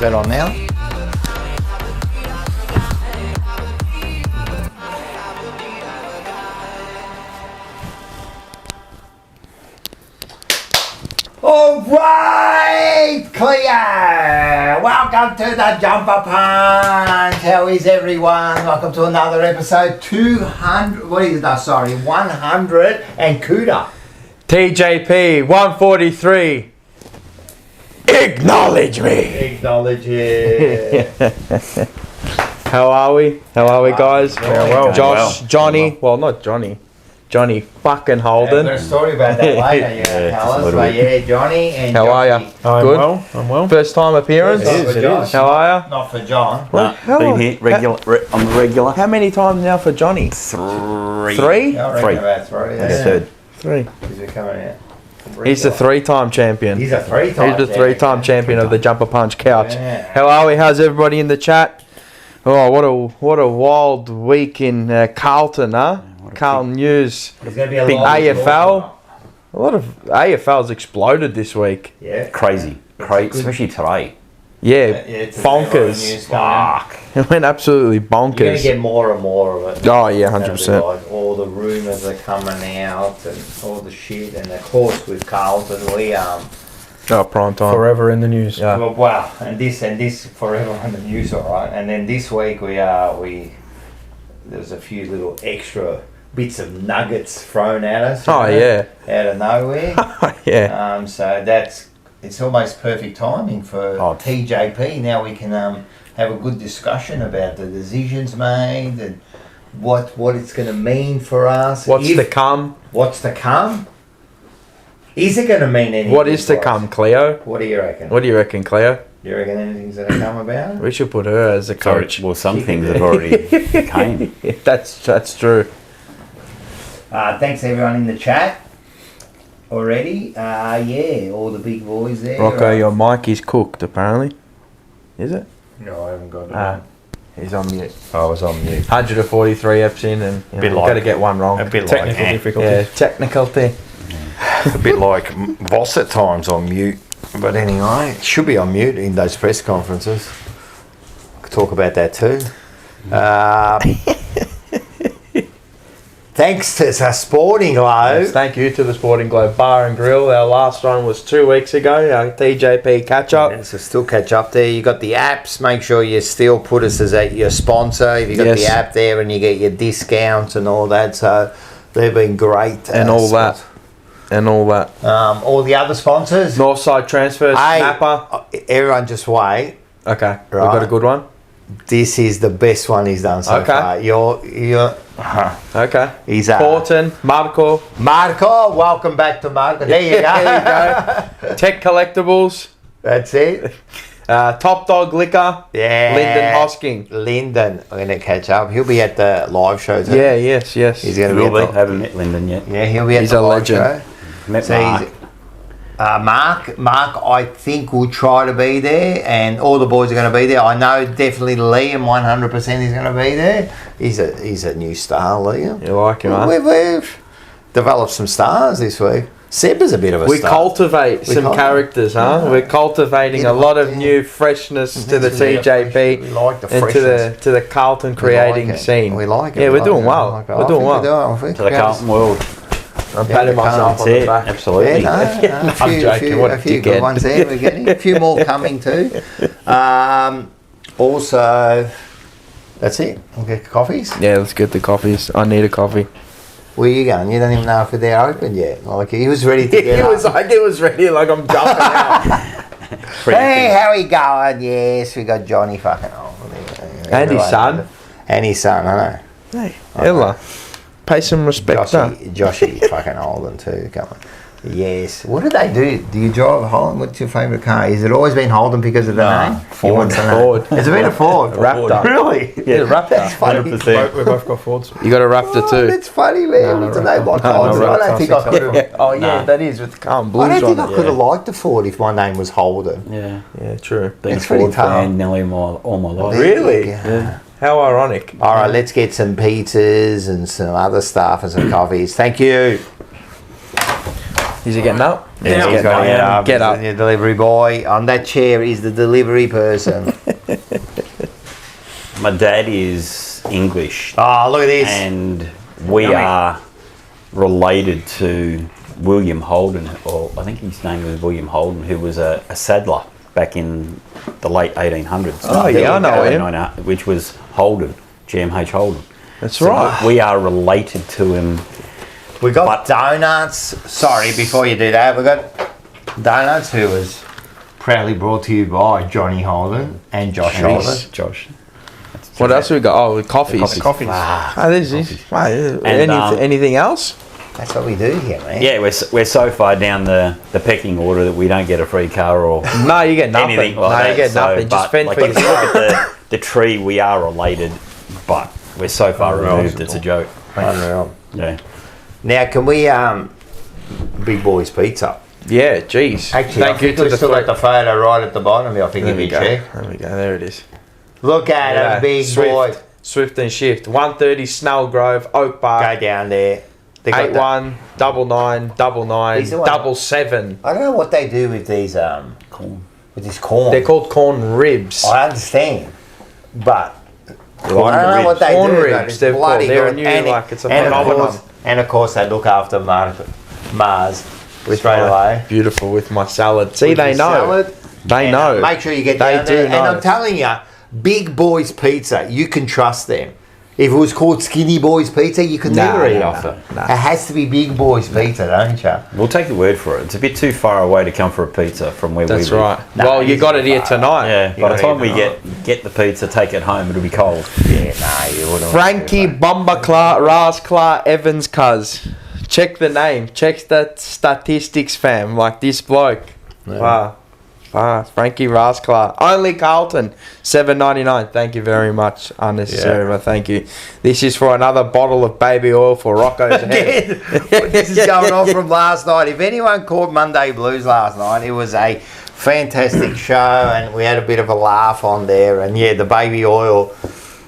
that on now? All right, clear. Welcome to the Jumper Punch. How is everyone? Welcome to another episode 200. What is that? Sorry, 100 and Cooter. TJP 143. Acknowledge me. Acknowledge it. How are we? How are we, guys? Well. Josh, Johnny. Well, not Johnny. Johnny fucking Holden. I've got a story about that later. Yeah, tell us. But yeah, Johnny and How are Joshy. you? Good. I'm well. First time appearance. It is. How are you? Not for John. Been here regular. I'm a regular. How many times now for Johnny? Three. I reckon about three. That's third. Three. He's coming out. He's the three-time champion. He's a three-time. He's the three-time champion of the Jumper Punch couch. Yeah. How are we? How's everybody in the chat? Oh, what a wild week in Carlton, huh? Carlton news. There's going to be a Big lot of AFL. A lot of AFL's exploded this week. Yeah. Crazy. Especially today. Yeah, it's bonkers. Fuck. It went absolutely bonkers. You're going to get more and more of it. Oh, yeah, It's 100%. gonna be like all the rumours are coming out and all the shit. And of course with Carlton, we Prime time. Forever in the news. Yeah. well, wow, and this forever on the news, all right. And then this week there's a few little extra bits of nuggets thrown at us. Oh, yeah. Out of nowhere. Yeah. So it's almost perfect timing for TJP. Now we can have a good discussion about the decisions made and what it's going to mean for us. What's to come? What's to come? Is it going to mean anything? What is to for us? come, Cleo? What do you reckon? What do you reckon, Cleo? You reckon anything's going to come about it? We should put her as a coach. Well, some things have already came. That's true. Thanks everyone in the chat already. Yeah, all the big boys there. Rocco, your mic is cooked, apparently. Is it? No, I haven't got it. He's on mute. I was on mute. 143 eps in and you've got to get one wrong. A bit Technical difficulty. Yeah, technicality. A bit like Voss at times on mute. But anyway, it should be on mute in those press conferences. Could talk about that too. Thanks to the Sporting Globe. Yes, thank you to the Sporting Globe Bar and Grill. Our last one was 2 weeks ago. Our TJP catch-up. Yeah, so still catch up there. You got the apps. Make sure you still put us as your sponsor. If you got the app there and you get your discounts and all that. So they've been great. And all that. And all that. All the other sponsors. Northside transfers, Snapper. Everyone just wait. Okay, we've Right. got a good one. This is the best one he's done so far. You're Okay. He's Porton, Marco. Marco, welcome back to Marco. There you go. There you go. Tech Collectibles. That's it. Top Dog Liquor. Yeah. Lyndon Hosking. Lyndon, I'm going to catch up. He'll be at the live shows. Yeah, yes. He's going to Will be be. at the, Haven't met Lyndon yet. yeah, he'll be at He's the a live legend. show. Met So Mark. Mark, I think will try to be there, and all the boys are going to be there. I know definitely Liam, 100% is going to be there. He's a new star, Liam. You like him, huh? We've developed some stars this week. Seb is a bit of a We star. cultivate some characters, huh? Yeah. We're cultivating a lot of new freshness to the TJP We like the and freshness. to the Carlton creating it. scene. We like it. Yeah, We we're doing like it. well. I like it. We're doing I well. think we're doing To the Carlton world. I'm patting myself on the back. Absolutely. Yeah, no, I'm joking. What a a few dickhead. good ones there. We're getting a few more coming too. Also, that's it. We'll get coffees. Yeah, let's get the coffees. I need a coffee. Where you going? You don't even know if they're open yet. Like he was ready to get It was up. like it was ready, like I'm jumping out. Hey, how we going? Yes, we got Johnny fucking on. And his son. And his son, I know. Hey, Ella, pay some respect. Huh? Joshy fucking Holden too. Come on. Yes. What do they do? Do you drive a Holden? What's your favourite car? Has it always been Holden because of the name? Ford. Has it been a Ford? Raptor. Really? Yeah, Raptor. That's funny. 100%. We both got Fords. You got a Raptor Oh, too. that's funny, man. It's a name like Holden. I don't think I could have. Yeah. Oh yeah, that is with the calm I blues don't think on I it. could have liked the Ford if my name was Holden. Yeah. Yeah, true. Been a It's pretty Ford tough. fan nearly all my life. Really? Yeah. How ironic. All right, let's get some pizzas and some other stuff and some coffees. Thank you. Is he getting up? Yeah, he's he's getting got to up. Get up. The delivery boy on that chair is the delivery person. My dad is English, Oh, look at this. and we are related to William Holden, or I think his name was William Holden, who was a saddler back in the late 1800s. Oh, yeah, I know him. Which was Holden, GMH Holden. That's So right. we are related to him. We got Donuts. Sorry, before you do that, we got Donuts, who was proudly brought to you by Johnny Holden and Josh Holden. Josh. What else we got? Oh, coffees. Coffees. Oh, this is. Wow, And, anything else? That's what we do here, man. Yeah, we're so far down the pecking order that we don't get a free car or No, you get nothing. anything No, like that. you get nothing. Just but, fend like, for if you yourself. look at the tree, we are related, but we're so far removed, it's a joke. Unreal. Yeah. Now, can we, Big Boys Pizza? Yeah, jeez. Actually, Thank you to we the still got the photo right at the bottom. I think There if we you go. check. There we go. There it is. Look at Yeah, it, big Swift. boy. Swift and Shift. 130 Snell Grove, Oak Park. Go down there. They got that- 819999 These are what- 77. I don't know what they do with these Corn. with this corn. They're called corn ribs. I understand, but I don't Corn know what they Corn do. but ribs, it's they're called. bloody They're good. new, And like, it's a and of phenomenon. course- And of course, they look after Mars straight away. Beautiful with my salad. See, With they your know. salad. They And, know. make sure you get They down do there. know. And I'm telling you, Big Boys Pizza, you can trust them. If it was called Skinny Boys Pizza, you could Nah, never eat nah, off it. nah. It has to be Big Boys Pizza, don't you? We'll take your word for it. It's a bit too far away to come for a pizza from where That's we live. right. Nah, Well, you it's got it here far. tonight. Yeah, You by the gotta time we eat it get the pizza, take it home, it'll be cold. Yeah, nah, you wouldn't. Frankie Bomberclaw, Rasclaart, Evans cuz. Check the name. Check the statistics, fam. Like this bloke. Wow. Wow. Frankie Rasclaart. Only Carlton. $7.99. Thank you very much. Unnecessary, but thank you. This is for another bottle of baby oil for Rocco's head. This is going on from last night. If anyone caught Monday Blues last night, it was a fantastic show and we had a bit of a laugh on there. And yeah, the baby oil,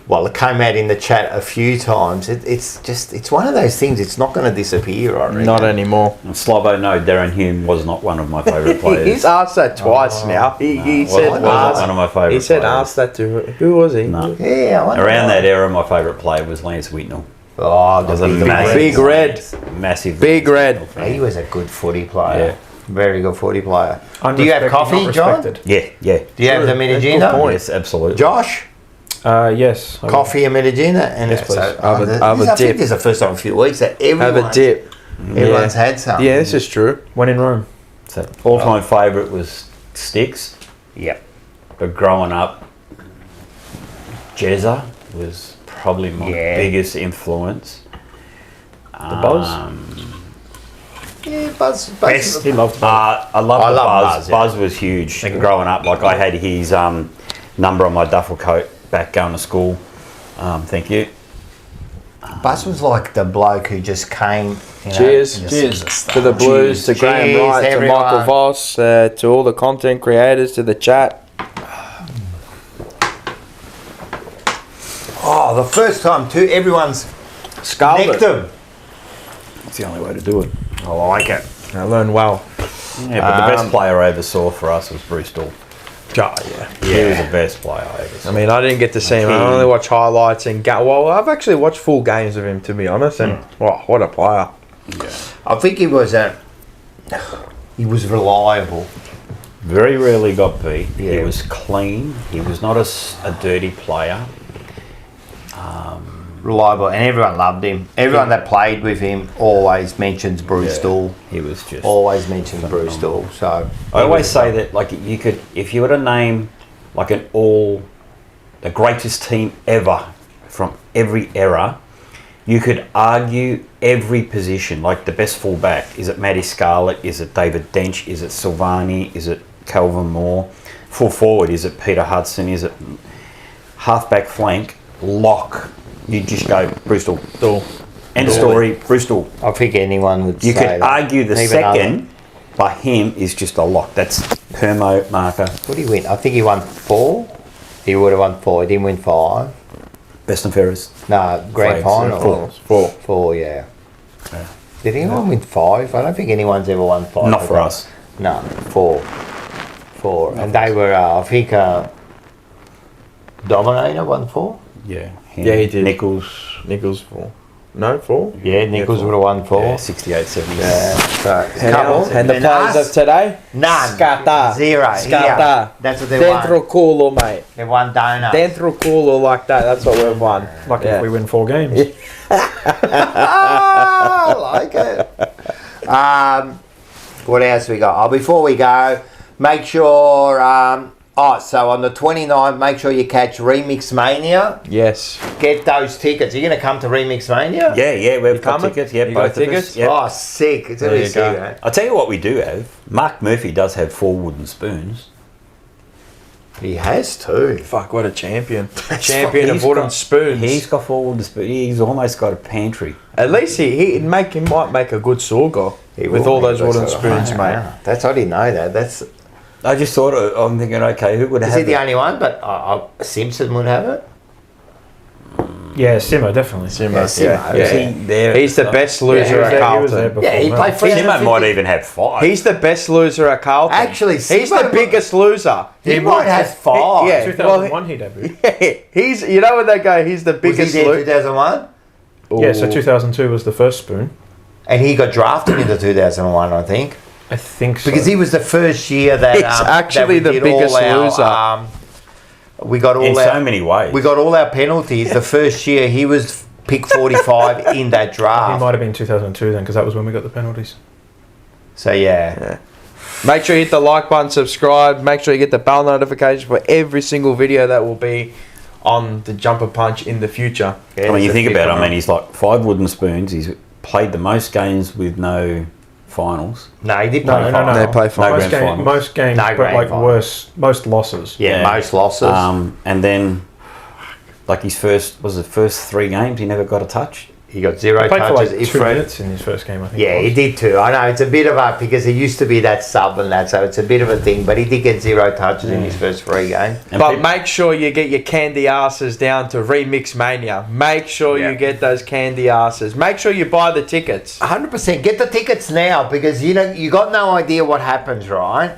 well, it came out in the chat a few times. It's one of those things, it's not going to disappear, I reckon. Not anymore. And Slobbo, no, Darren Hume was not one of my favourite players. He's asked that twice now. He said wasn't ask. one of my favourite He said players. ask that to who was he? No. Yeah, I wonder Around why. that era, my favourite player was Lance Whitnell. Oh, Was the a big massive, Big Red. massive, Big Red. He was a good footy player. Yeah. Very good footy player. Do you have Unrespected, coffee, not John? respected. Yeah, yeah. Do you have the That's a good Medellina? point. Yes, absolutely. Josh? Yes. I will. Coffee and Medellina? And Yes, so, please. Have a I dip. think this is the first time in a few weeks that Have a dip. everyone's had some. Yeah, this is true. When in Rome. So, all-time favourite was Sticks, Yep. but growing up, Jezza was probably my Yeah. biggest influence. The Buzz? Yeah, Buzz. Best. He loved Buzz. I love I the love Buzz. Buzz, yeah. Buzz was huge growing up. Like I had his number on my duffel coat back going to school. Thank you. Buzz was like the bloke who just came. You know, Cheers. and Cheers just- to the Blues, to Graham Cheers, Wright, to everyone. Michael Voss, to all the content creators, to the chat. Oh, the first time too, everyone's Scarlet. nicked them. That's the only way to do it. I like it. I learned well. Yeah, but the best player I ever saw for us was Bruce Dahl. Yeah. He was the best player I ever saw. I mean, I didn't get to see him. I only watch highlights and well, I've actually watched full games of him, to be honest. And wow, what a player! I think he was reliable. Very rarely got beat. He Yeah. was clean. He was not a dirty player. Reliable, and everyone loved him. Everyone that played with him always mentions Bruce Dahl. He was just. Always mentions Bruce Dahl. So I always say that, like, you could, if you were to name, like, the greatest team ever from every era, you could argue every position. Like, the best fullback, is it Matty Scarlett? Is it David Dench? Is it Silvani? Is it Calvin Moore? Full forward, is it Peter Hudson? Is it halfback flank? Lock. You just go Bruce Dahl. End story. Bruce Dahl. I think anyone would You say could that. argue the Even second by him is just a lock. That's Hermo marker. What did he win? I think he won 4. He would have won 4. He didn't win 5. Best and fairest. No, grand Flags, final. Four. 4, yeah. Did anyone win 5? I don't think anyone's ever won 5. Not for us. No, 4. And they were, I think, Dominator won 4. Yeah. Yeah, he did. Nichols. 4. No, 4? Yeah, Nichols would have won 4. Yeah, 68, 70. Yeah. So, And the then players us, of today? none. Skata. 0. Skata. Yeah, that's what they Dentro won. culo, mate. They won donuts. Dentro culo like that. That's what we've won. Lucky Yeah. if we win 4 games. I like it. What else we got? Oh, before we go, make sure. So on the 29th, make sure you catch Remix Mania. Yes. Get those tickets. Are you going to come to Remix Mania? Yeah, we've got coming? tickets. Yeah, You both got of tickets? us. Yep. Oh, sick. It's There really you sick, go. eh? I'll tell you what we do have. Mark Murphy does have 4 wooden spoons. He has too. Fuck, what a champion. Champion of He's wooden got- spoons. He's got 4 wooden spoons. He's almost got a pantry. At least he might make a good sorgo with all those wooden spoons, mate. Wow. I didn't know that. That's. I just thought, I'm thinking, okay, who would Is have he the it? only one? But Simpson would have it. Yeah, Simo, definitely. Simo, Simo. Is he there? He's the best Yeah, loser at he was there Carlton. before. Yeah, he man. played for Simo might even have 5. He's the best loser at Carlton. Actually, he's the Simo- biggest loser. He might have 5. Yeah. 2001 he debuted. Yeah, he's. You know when they go, he's the Was biggest he there loser. 2001? Yeah, so 2002 was the first spoon. And he got drafted into 2001, I think. I think so. Because he was the first year that He's actually that we the did all biggest loser. We got all in our, so many ways. we got all our penalties. The first year he was pick 45 in that He draft. might have been 2002 then, because that was when we got the penalties. So yeah. Make sure you hit the like button, subscribe. Make sure you get the bell notification for every single video that will be on the Jumper Punch in the future. Yeah, I mean, you it's a think fifth about it, one. I mean, he's like 5 wooden spoons. He's played the most games with no finals. No, he did No, play no, final. no. They play final. grand finals. Most games, No but grand like finals. most losses. Yeah, most losses. And then, like his first 3 games, he never got a touch. he got 0 He played for touches. like If 2 Fred- minutes in his first game, I think. Yeah, it he was. did too. I know it's a bit of a because he used to be that sub and that, so it's a bit of a thing. But he did get 0 touches in his first 3 games. And But peop- make sure you get your candy asses down to Remix Mania. Make sure Yeah. you get those candy asses. Make sure you buy the tickets. 100%. Get the tickets now because you got no idea what happens, right?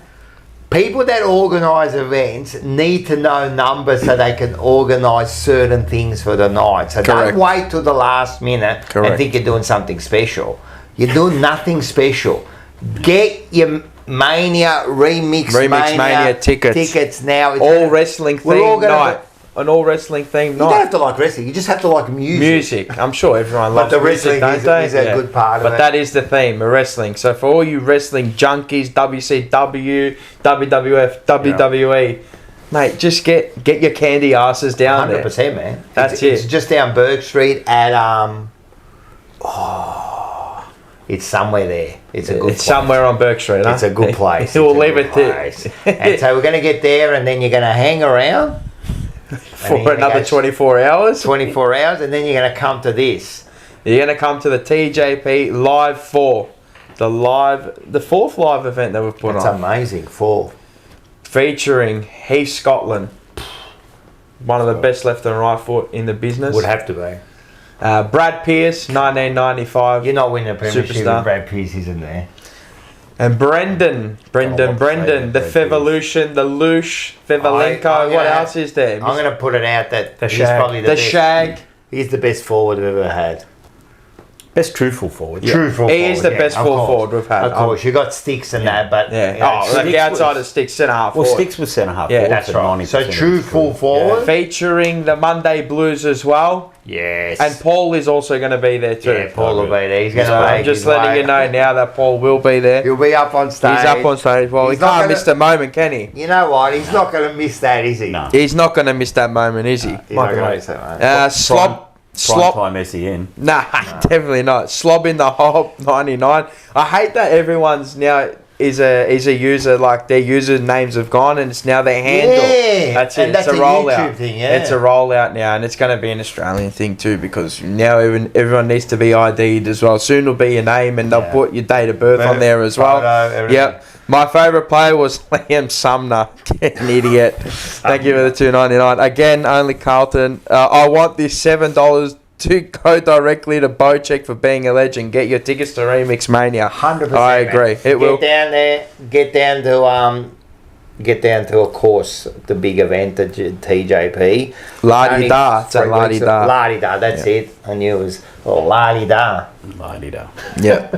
People that organise events need to know numbers so they can organise certain things for the night. So Correct. don't wait till the last minute Correct. and think you're doing something special. You're doing nothing special. Get your Mania Remix Mania tickets. now. It's All gonna- wrestling we're all themed gonna- night. An all wrestling themed You don't night. have to like wrestling. You just have to like music. Music. I'm sure everyone But loves the music, wrestling don't is they? a good part of But it. that is the theme, wrestling. So for all you wrestling junkies, WCW, WWF, WWE, mate, just get your candy asses down there. 100%, man. That's It's it. just down Burke Street at it's somewhere there. It's a good. It's place. somewhere on Burke Street, huh? It's a good place. We'll It's a leave good it place. to And so we're going to get there, and then you're going to hang around for another 24 hours. 24 hours, and then you're going to come to this. You're going to come to the TJP Live 4. The 4th live event that we've put It's on. amazing. 4. Featuring Heath Scotland. One of the best left and right foot in the business. Would have to be. Brad Pierce, 1995. You're not winning a premiership Superstar. if Brad Pierce isn't there. And Brendan, Oh, what's the Brad Pierce? Fevolution, the Loosh, Fevolenko. I'm What gonna- else is there? I'm going to put it out that The he's Shag. probably the The best. Shag. He's the best forward we've ever had. Best truthful forward. True full He forward. is the best of full course. forward we've had. Of course, you got Sticks and that, but Yeah. you know, Oh, like Sticks outside was- of Sticks, centre half Well, forward. Sticks was centre half Yeah, forward that's for right. 90% So of true his full career. forward. Featuring the Monday Blues as well. Yes. And Paul is also going to be there too. yeah, Paul will be there. He's going So to make I'm just his letting way. you know now that Paul will be there. He'll be up on stage. He's up on stage. Well, He's he not can't gonna- miss the moment, can he? You know what? He's not going to miss that, is he? No. He's not going to miss that moment, is he? He's not going to Mate. miss that, mate. Slop. Prime time SEN. Nah, definitely not. Slob in the hop 99. I hate that everyone's now is a user, like their usernames have gone and it's now their handle. Yeah, That's it. and that's it's a a rollout. YouTube thing, yeah. It's a rollout now, and it's going to be an Australian thing too because now everyone needs to be ID'd as well. Soon will be your name, and they'll Yeah. put your date of birth on there as well. Photo, everything. Yep. My favourite player was Liam Sumner. An idiot. Thank you for the $2.99. Again, only Carlton. I want this $7 to go directly to Bocheck for being a legend. Get your tickets to Remix Mania. 100%. I agree. It will. Get down there. Get down to, of course, the big event, the TJP. La-di-da. It's a la-di-da. La-di-da, that's it. I knew it was la-di-da. La-di-da. Yeah.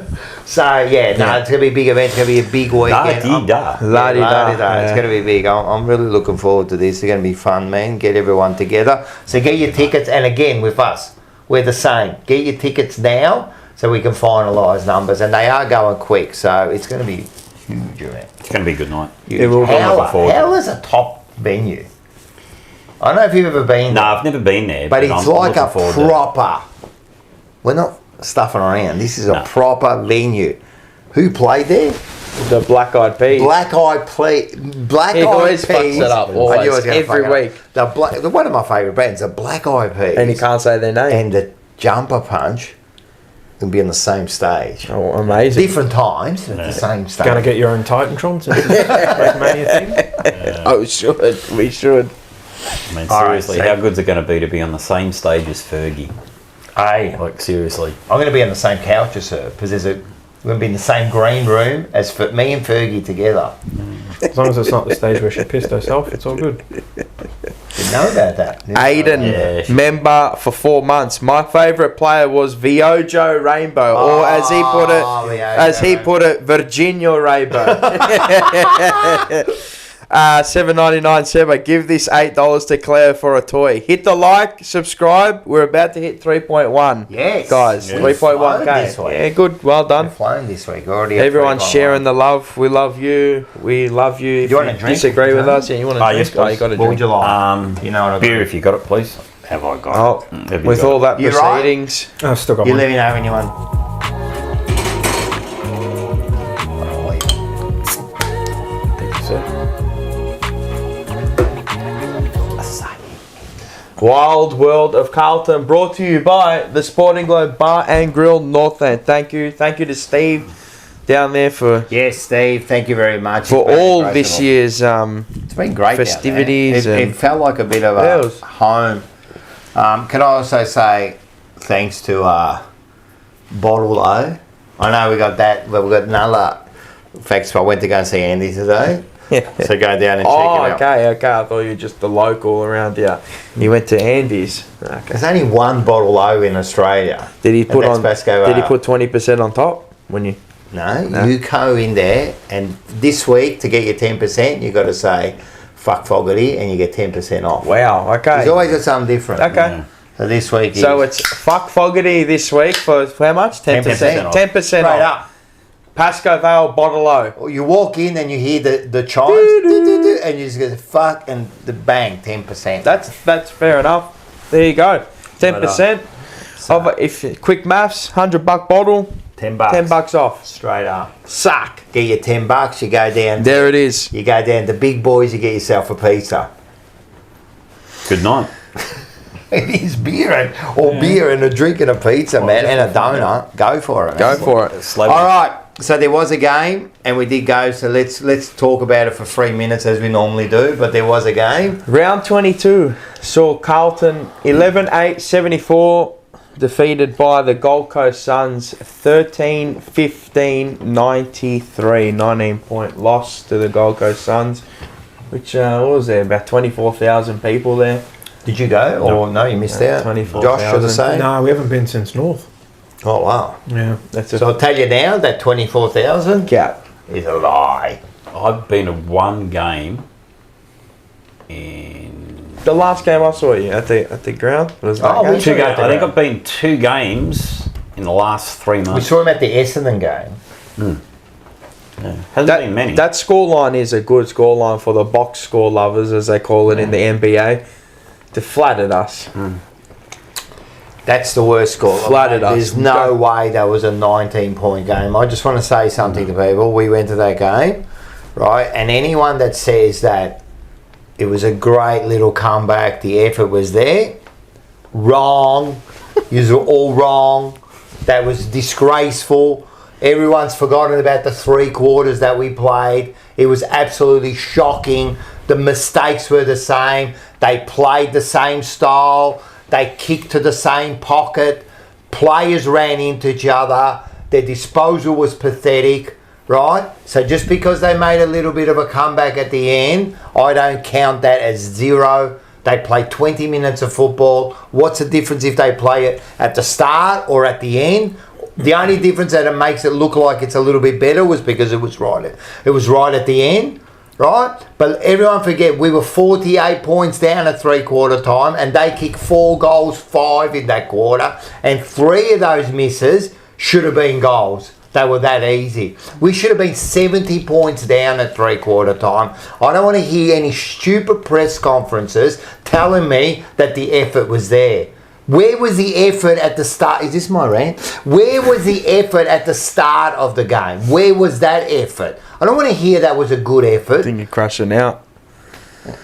So, yeah, no, it's going to be a big event. It's going to be a big weekend. La-di-da. La-di-da. It's Yeah. going to be big. I'm really looking forward to this. It's going to be fun, man. Get everyone together. So get your tickets. And again, with us, we're the same. Get your tickets now so we can finalise numbers. And they are going quick. So it's going to be huge event. It's going to be a good night. Huge. It will be. How is a top venue? I don't know if you've ever been No, there. I've never been there. But it's I'm like a looking forward to it. proper. We're not stuffing around. This is a No. proper venue. Who played there? The Black Eyed Peas. Black Eyed Peas. Black He Eyed always Peas. fucks it up, I knew I always, was gonna every fuck it up. week. One of my favourite bands, the Black Eyed Peas. And you can't say their name. And the Jumper Punch will be on the same stage. Oh, amazing. Different times, but the same stage. Going to get your own Titantrons and make Mania thing? Oh, should. We should. I mean, All right, seriously, so- how good's it going to be on the same stage as Fergie? Hey, Like, seriously. I'm going to be on the same couch as her because we're going to be in the same green room as me and Fergie together. As long as it's not the stage where she pissed herself, it's all good. Didn't know about that. Aiden, Yeah. member for 4 months. My favourite player was Viojo Rainbow, or as he put it, Viojo. Virginia Rainbow. $7.99 Seba. Give this $8 to Claire for a toy. Hit the like, subscribe. We're about to hit 3.1. Yes. Guys, Yes. 3.1k. This week. Yeah, good. Well We've done. flown this week already. at Everyone's 3.1. sharing the love. We love you. We love you. If You want a drink? disagree with us? Yeah, you want a Ah, drink? yes, please. You got a What drink. would you like? You know what I Beer, got? if you got it, please. Have I got Oh, it? Have you with got all it? that You right? proceedings. I've still got You one. let me know when you want. Thank you, sir. Wild World of Carlton, brought to you by the Sporting Globe Bar and Grill, Northland. Thank you to Steve down there for Yes, Steve. Thank you very much. for It's been all great this to- year's It's been great. festivities Down there. and- It felt like a bit of Yeah, a it was- home. Can I also say thanks to Bottle O? I know we got that, but we got another. In fact, I went to go and see Andy today. So go down and check Oh, it out. okay. I thought you were just the local around here. You went to Andy's. Okay. There's only one Bottle O in Australia. Did he And put that's on? supposed to go, Did he put 20% on top when you? No, No? you go in there, and this week to get your 10%, you got to say "fuck Fogarty" and you get 10% off. Wow. Okay. He's always got something different. Okay. So this week, So is it's fuck Fogarty this week for how much? 10% off. 10% straight off. up. Pasco Vale Bottle O. You walk in and you hear the chimes, and you just go "fuck" and the bang, 10%. That's fair enough. There you go. 10%. Of if quick maths, $100 bottle, $10. $10 off. Straight up. Suck. Get your $10. You go down. There it is. You go down to Big Boys. You get yourself a pizza. Good night. It is beer and a drink and a pizza, man, and a donut. Go for it. Go man. for it. Slowly. All right. So there was a game, and we did go. So let's talk about it for 3 minutes as we normally do. But there was a game. Round 22 saw Carlton 11-8-74 defeated by the Gold Coast Suns 13-15-93. 19-point loss to the Gold Coast Suns, which what was there, about 24,000 people there. Did you go or no? You missed out. 24,000. Josh, should the same. No, we haven't been since North. Oh wow. Yeah. That's a So I'll tell you now that 24,000 cap. is a lie. I've been to one game in The last game I saw you at the ground was that Oh, game? we two saw you games. at the I think ground. I've been 2 games in the last 3 We months. saw him at the Essendon game. Hasn't been many. That scoreline is a good scoreline for the box score lovers, as they call it in the NBA. They flattered us. That's the worst score. Flattered us. There's no way that was a 19-point game. I just want to say something to people. We went to that game, right? And anyone that says that it was a great little comeback, the effort was there, wrong. You're all wrong. That was disgraceful. Everyone's forgotten about the 3 quarters that we played. It was absolutely shocking. The mistakes were the same. They played the same style. They kicked to the same pocket. Players ran into each other. Their disposal was pathetic, right? So just because they made a little bit of a comeback at the end, I don't count that as zero. They played 20 minutes of football. What's the difference if they play it at the start or at the end? The only difference that it makes it look like it's a little bit better was because it was right at the end, right? But everyone forget, we were 48 points down at three-quarter time, and they kicked 4 goals, 5 in that quarter, and 3 of those misses should have been goals. They were that easy. We should have been 70 points down at three-quarter time. I don't want to hear any stupid press conferences telling me that the effort was there. Where was the effort at the start? Is this my rant? Where was the effort at the start of the game? Where was that effort? I don't want to hear that was a good effort. I think you're crashing out.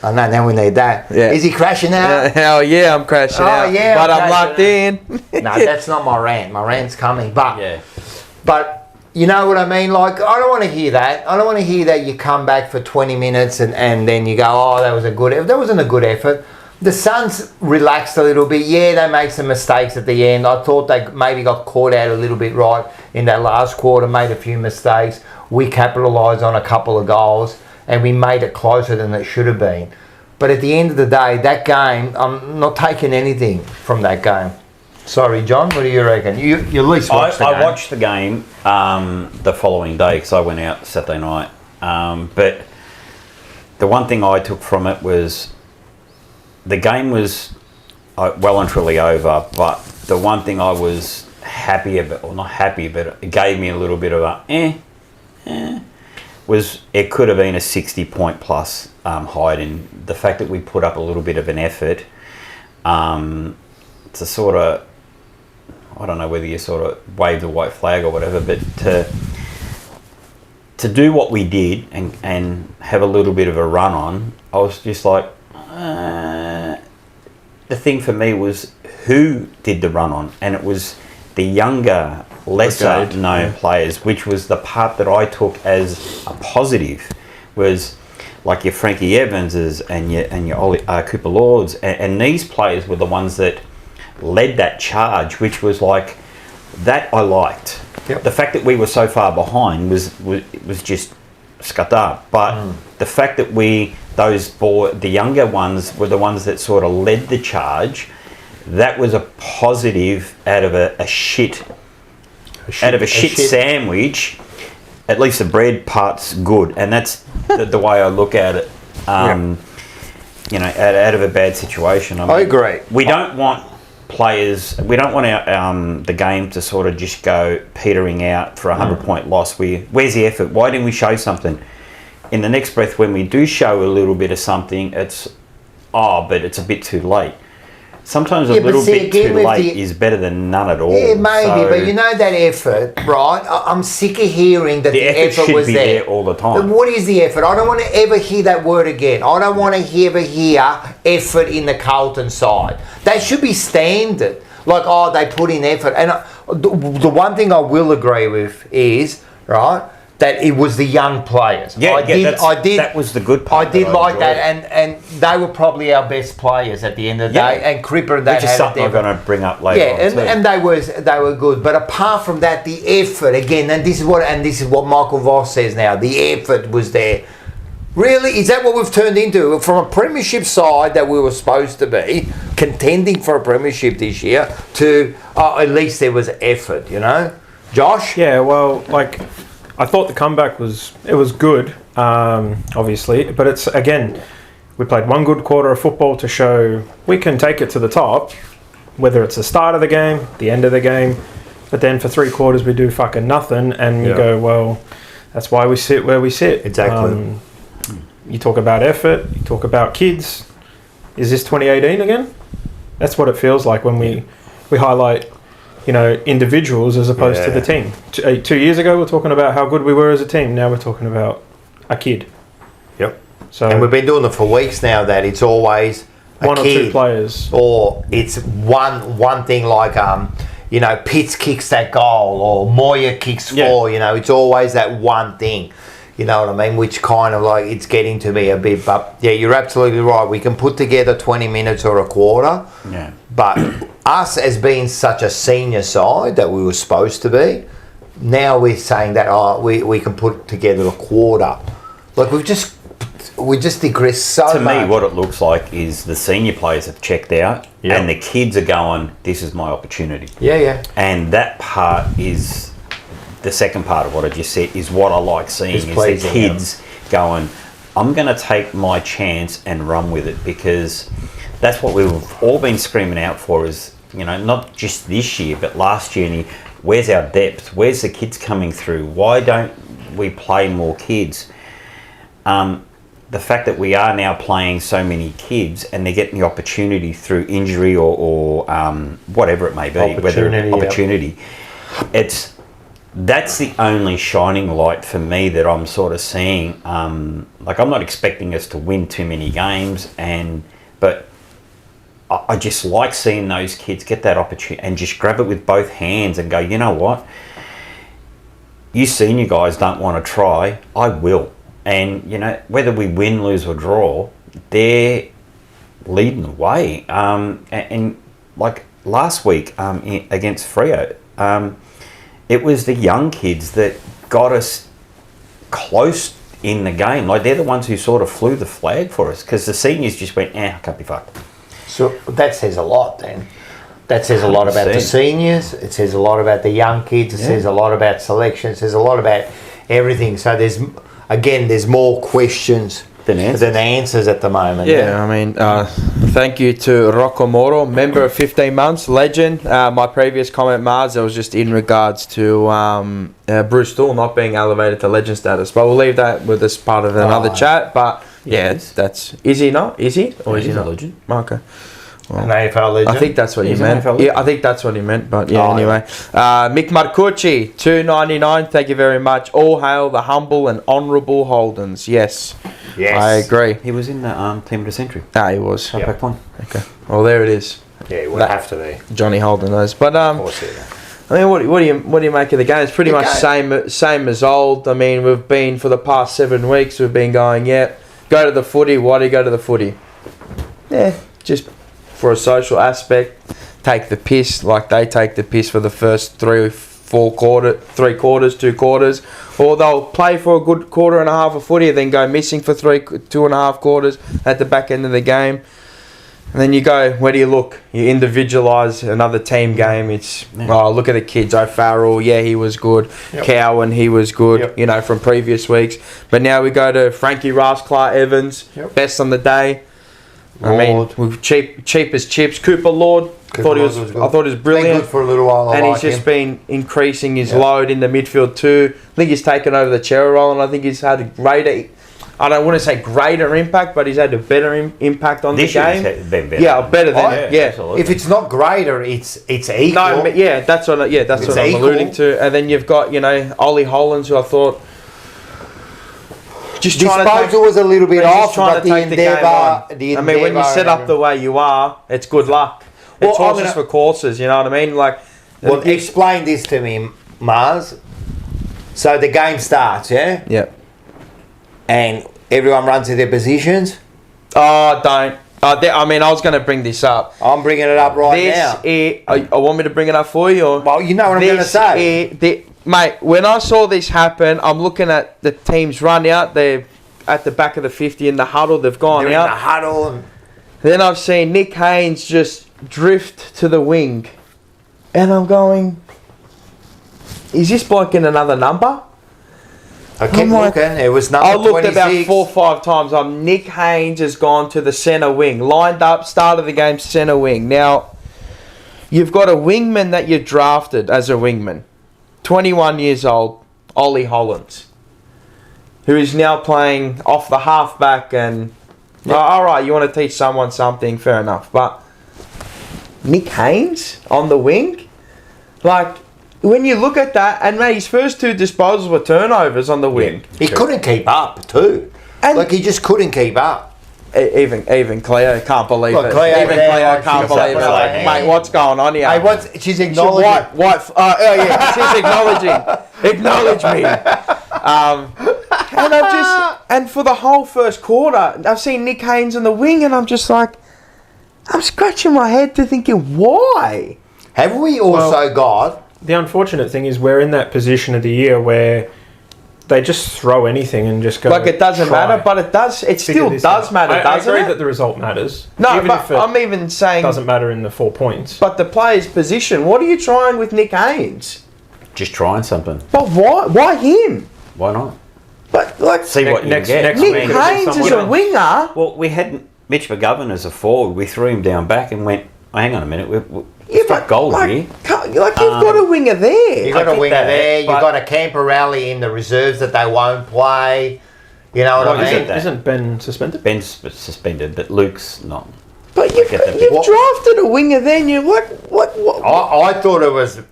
Oh no, now we need that. Yeah. Is he crashing out? Hell yeah, I'm crashing out. Yeah, but I'm locked in. No, that's not my rant. My rant's coming. But Yeah. But you know what I mean? Like, I don't want to hear that. I don't want to hear that you come back for 20 minutes and then you go, oh, that was a good effort. That wasn't a good effort. The Suns relaxed a little bit. Yeah, they made some mistakes at the end. I thought they maybe got caught out a little bit right in that last quarter, made a few mistakes. We capitalised on a couple of goals and we made it closer than it should have been. But at the end of the day, that game, I'm not taking anything from that game. Sorry, John, what do you reckon? You at least watched the game. I watched the game the following day because I went out Saturday night. But the one thing I took from it was the game was well and truly over, but the one thing I was happy about, or not happy, but it gave me a little bit of a was it could have been a 60-point plus hide, and the fact that we put up a little bit of an effort to sort of, I don't know whether you sort of wave the white flag or whatever, but to do what we did and have a little bit of a run on, I was just like, the thing for me was who did the run on, and it was the younger, lesser known players, which was the part that I took as a positive, was like your Frankie Evanses and your Cooper Lords, and these players were the ones that led that charge, which was like that I liked. Yep. The fact that we were so far behind was just scatter. But the fact that the younger ones were the ones that sort of led the charge, that was a positive out of a shit sandwich. At least the bread part's good, and that's the way I look at it. You know, out of a bad situation. I agree. We don't want players. We don't want the game to sort of just go petering out for a 100-point loss. Where's the effort? Why didn't we show something? In the next breath, when we do show a little bit of something, but it's a bit too late. Sometimes a little bit too late is better than none at all. Yeah, maybe, but you know that effort, right? I'm sick of hearing that the effort was there all the time. But what is the effort? I don't want to ever hear that word again. I don't want to ever hear effort in the Carlton side. That should be standard. Like, oh, they put in effort. And the one thing I will agree with is, right, that it was the young players. That was the good part. I did like that, and they were probably our best players at the end of the day. And Cripper, which is something I'm going to bring up later. And they were good. But apart from that, the effort again, and this is what Michael Voss says now. The effort was there. Really, is that what we've turned into from a premiership side that we were supposed to be contending for a premiership this year to at least there was effort, you know, Josh? Yeah, well, like, I thought the comeback was good, obviously, but it's, again, we played one good quarter of football to show we can take it to the top, whether it's the start of the game, the end of the game, but then for 3 quarters we do fucking nothing, and you go, well, that's why we sit where we sit. Exactly. You talk about effort, you talk about kids. Is this 2018 again? That's what it feels like when we highlight, you know, individuals as opposed to the team. 2 years ago, we're talking about how good we were as a team. Now we're talking about a kid. Yep. So, and we've been doing it for weeks now. That it's always one or two players, or it's one thing like you know, Pitts kicks that goal or Moya kicks 4. You know, it's always that one thing. You know what I mean? Which kind of like it's getting to me a bit. But yeah, you're absolutely right. We can put together 20 minutes or a quarter. Yeah. But us as being such a senior side that we were supposed to be, now we're saying that we can put together a quarter. Like we just digress so much. To me, what it looks like is the senior players have checked out, and the kids are going, "This is my opportunity." Yeah. And that part is the second part of what I just said. Is what I like seeing is the kids going, "I'm going to take my chance and run with it," because that's what we've all been screaming out for. Is not just this year, but last year. And where's our depth? Where's the kids coming through? Why don't we play more kids? The fact that we are now playing so many kids and they're getting the opportunity through injury or whatever it may be, opportunity, that's the only shining light for me that I'm sort of seeing. Like I'm not expecting us to win too many games, but I just like seeing those kids get that opportunity and just grab it with both hands and go, you know what? You senior guys don't want to try, I will. And, whether we win, lose or draw, they're leading the way. And like last week against Freo, it was the young kids that got us close in the game. Like they're the ones who sort of flew the flag for us because the seniors just went, I can't be fucked. So that says a lot then. That says a lot about the seniors. It says a lot about the young kids. It says a lot about selection. It says a lot about everything. So there's more questions than answers at the moment. Yeah, I mean, thank you to Rocco Moro, member of 15 months, legend. My previous comment, Mars, that was just in regards to Bruce Stool not being elevated to legend status. But we'll leave that with this part of another chat. But is he not? Is he? Or is he not? A legend. Okay. Well, an AFL legend. I think that's what you meant. Yeah, I think that's what he meant. But anyway. Mick Marcucci, $2.99. Thank you very much. All hail the humble and honourable Holdens. Yes. I agree. He was in the team of the century. He was. Back one. Okay. Well, there it is. Yeah, it would have to be. Johnny Holden knows. But of course, I mean, what do you make of the game? It's pretty much same as old. I mean, we've been for the past 7 weeks. We've been going, go to the footy. Why do you go to the footy? Yeah, just for a social aspect, take the piss like they take the piss for the first 2 quarters, or they'll play for a good quarter and a half of footy and then go missing for 2.5 quarters at the back end of the game. And then you go, where do you look? You individualise another team game. It's, look at the kids. O'Farrell, he was good. Cowan, he was good, from previous weeks. But now we go to Frankie Rasclaart Evans, best on the day. Lord. I mean, with cheap as chips. Cooper Lord, I thought he was brilliant. Been good for a little while. And he's just been increasing his load in the midfield too. I think he's taken over the Chera role, and I think he's had a greater, I don't want to say greater impact, but he's had a better impact on the game. Been better. Yeah, better than If it's not greater, it's equal. No, but that's what I'm alluding to. And then you've got Ollie Hollands, who I thought just disposal was a little bit off, but the endeavour. I mean, when you set up the way you are, it's good luck. It's horses for courses, you know what I mean? Like, explain this to me, Mars. So the game starts, yeah? Yeah. And everyone runs to their positions? Oh, don't. I mean, I was going to bring this up. I'm bringing it up now. I want me to bring it up for you? Or? Well, you know what I'm going to say. Mate, when I saw this happen, I'm looking at the teams run out. They're at the back of the 50 in the huddle. They've gone They're out. In the huddle. Then I've seen Nick Haynes just drift to the wing. And I'm going, is this bloke in another number? I kept looking. It was number 26. I looked about 4 or 5 times. Nick Haynes has gone to the centre wing. Lined up, start of the game, centre wing. Now, you've got a wingman that you drafted as a wingman. 21 years old, Ollie Hollands, who is now playing off the halfback. And all right, you want to teach someone something, fair enough. But Nick Haynes on the wing, like when you look at that, and mate, his first 2 disposals were turnovers on the wing. He couldn't keep up too. And he just couldn't keep up. Even Cleo can't believe it. Cleo even Cleo can't believe it. Like, mate, what's going on here? Hey, she's acknowledging. She's acknowledging. Acknowledge me. And for the whole first quarter, I've seen Nick Haynes on the wing, and I'm just like, I'm scratching my head to thinking, why? Have we also got... The unfortunate thing is we're in that position of the year where they just throw anything and just go. Like, it doesn't try. matter, but it does. It Figure still this does out. matter, I doesn't agree it? that the result matters. No, even but if it I'm even saying... doesn't matter in the 4 points. But the player's position, what are you trying with Nick Haynes? Just trying something. But why? Why him? Why not? But, like... See what you next- get. next Nick week- Haynes is a someone- winger. Well, we had Mitch McGovern as a forward. We threw him down back and went, oh, hang on a minute, we've struck gold like, here. You've got a winger there. You got I a get winger that, there. You but- got a Camperelli in the reserves that they won't play. You know what Well, I mean? isn't that- Isn't Ben suspended? Ben's suspended, but Luke's not. But you've get that. you've drafted a winger there and you're like, what? I thought it was The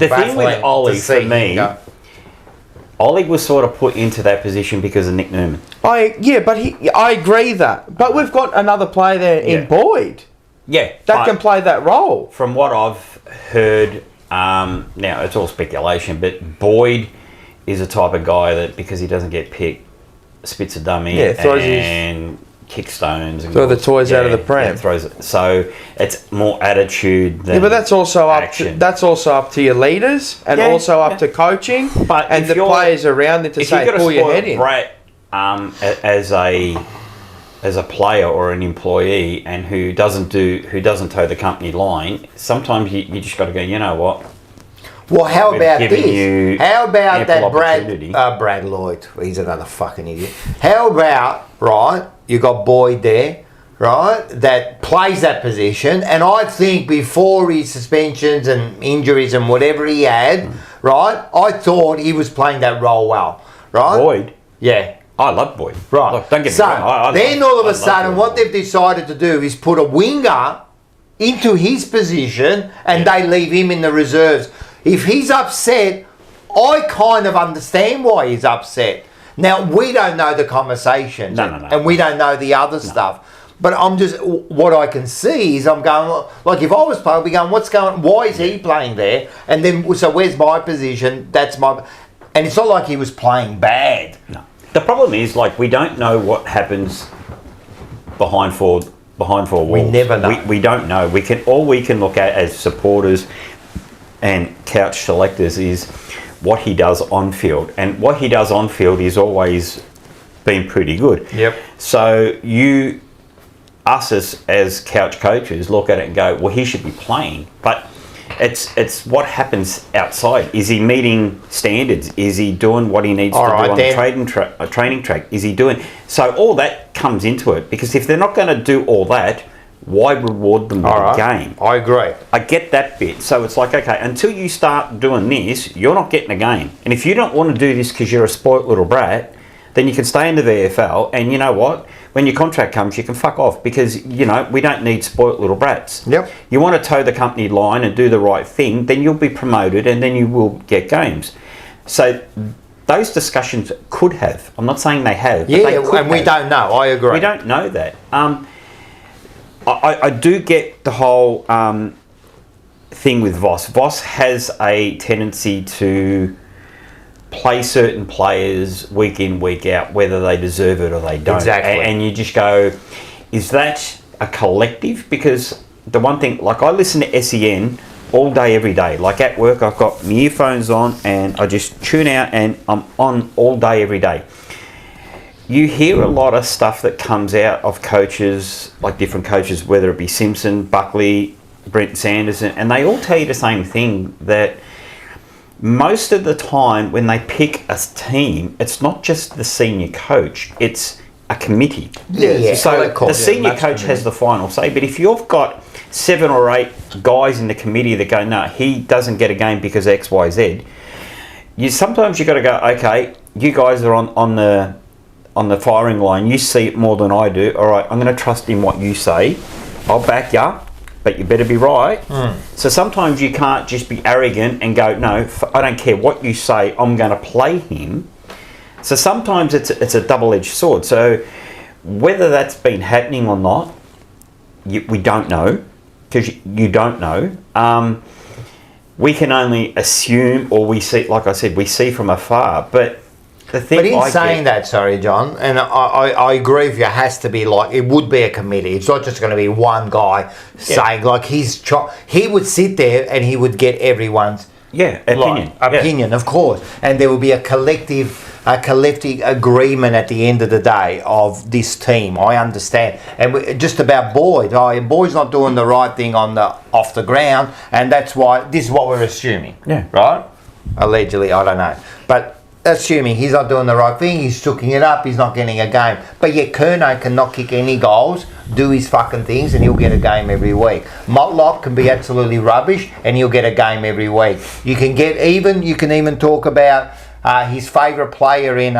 thing with baffling Ollie, to see for me, him go. Ollie was sort of put into that position because of Nick Newman. I agree that. But we've got another player there in Yeah. Boyd Yeah. that but can play that role. from what I've heard, now it's all speculation, but Boyd is a type of guy that because he doesn't get picked, spits a dummy Yeah, throws his- and kicks stones. And Throw the toys out of the pram. Yeah, throws it. So it's more attitude than Yeah, but that's also action. up to your leaders and Yeah, also up yeah. to coaching But and if the you're- players around it to if say you've got a pull your head spoiled in. brat as a player or an employee and who doesn't toe the company line, sometimes you just got to go, you know what? Well, how We've about given this? you How about ample that opportunity. Brad Lloyd? He's another fucking idiot. How about, right, you got Boyd there, right, that plays that position, and I think before his suspensions and injuries and whatever he had, right, I thought he was playing that role well, right? Boyd. Yeah. I love Boyd. Right. Look, don't get me So, wrong. then all of I a love sudden, Boyd. what they've decided to do is put a winger into his position and they leave him in the reserves. If he's upset, I kind of understand why he's upset. Now, we don't know the conversations No. and we don't know the other stuff. But I'm just, what I can see is I'm going, like if I was playing, I'd be going, why is he playing there? And then, so where's my position? That's my, and it's not like he was playing bad. No. The problem is, like, we don't know what happens behind four walls. We never know. We don't know. All we can look at as supporters and couch selectors is what he does on field, and what he does on field is always been pretty good. Yep. So us as couch coaches look at it and go, well, he should be playing, but it's what happens outside. Is he meeting standards? Is he doing what he needs to do on the training track? Is he doing... So all that comes into it, because if they're not going to do all that, why reward them with a game? I agree. I get that bit. So it's like, okay, until you start doing this, you're not getting a game. And if you don't want to do this because you're a spoilt little brat, then you can stay in the VFL, and you know what? When your contract comes, you can fuck off, because, you know, we don't need spoilt little brats. Yep. You want to toe the company line and do the right thing, then you'll be promoted and then you will get games. So those discussions could have. I'm not saying they have. But they could and we have. don't know. I agree. We don't know that. I do get the whole thing with Voss. Voss has a tendency to play certain players week in, week out, whether they deserve it or they don't. Exactly. And you just go, is that a collective? Because the one thing, like, I listen to SEN all day, every day. Like, at work, I've got my earphones on and I just tune out and I'm on all day, every day. You hear a lot of stuff that comes out of coaches, like different coaches, whether it be Simpson, Buckley, Brent Sanderson, and they all tell you the same thing, that most of the time when they pick a team, it's not just the senior coach, it's a committee. Yeah. So the senior coach has the final say, but if you've got 7 or 8 guys in the committee that go, no, he doesn't get a game because X, Y, Z, sometimes you got to go, okay, you guys are on the firing line, you see it more than I do, all right, I'm going to trust in what you say, I'll back you, but you better be right. So sometimes you can't just be arrogant and go, no, I don't care what you say, I'm going to play him. So sometimes it's a double-edged sword. So whether that's been happening or not, we don't know, because you don't know. We can only assume, or we see, like I said, we see from afar. But the thing. But in saying that, sorry, John, and I agree with you. It has to be like it would be a committee. It's not just going to be one guy saying like he would sit there and he would get everyone's opinion, of course, and there will be a collective agreement at the end of the day of this team. I understand, and just about Boyd. Boyd's not doing the right thing off the ground, and that's why this is what we're assuming. Yeah, right. Allegedly, I don't know, but assuming he's not doing the right thing, he's sooking it up, he's not getting a game. But yet Kerno cannot kick any goals, do his fucking things, and he'll get a game every week. Motlop can be absolutely rubbish, and he'll get a game every week. You can even talk about his favourite player in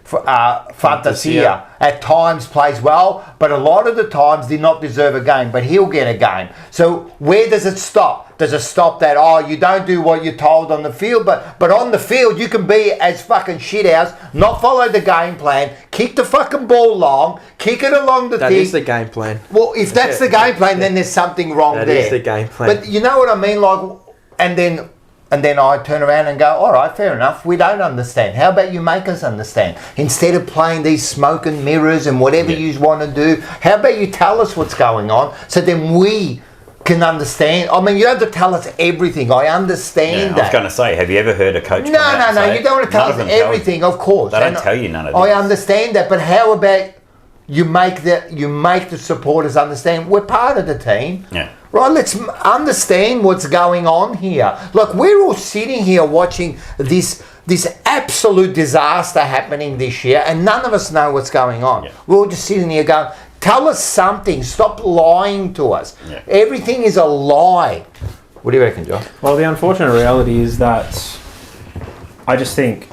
Fantasia. At times plays well, but a lot of the times did not deserve a game, but he'll get a game. So where does it stop? Does it stop that, you don't do what you're told on the field, but on the field you can be as fucking shithouse, not follow the game plan, kick the fucking ball long, kick it along the thing. That is the game plan. Well, if that's the game plan, then there's something wrong there. That is the game plan. But you know what I mean? Like, and then I turn around and go, all right, fair enough, we don't understand. How about you make us understand? Instead of playing these smoke and mirrors and whatever you want to do, how about you tell us what's going on so then we can understand. I mean, you don't have to tell us everything. I understand that. I was going to say, have you ever heard a coach No, you don't want to tell us everything, of course. They don't tell you none of this. I understand that, but how about you make the supporters understand we're part of the team? Yeah. Right, let's understand what's going on here. Look, we're all sitting here watching this absolute disaster happening this year, and none of us know what's going on. Yeah. We're all just sitting here going, tell us something. Stop lying to us. Yeah. Everything is a lie. What do you reckon, John? Well, the unfortunate reality is that I just think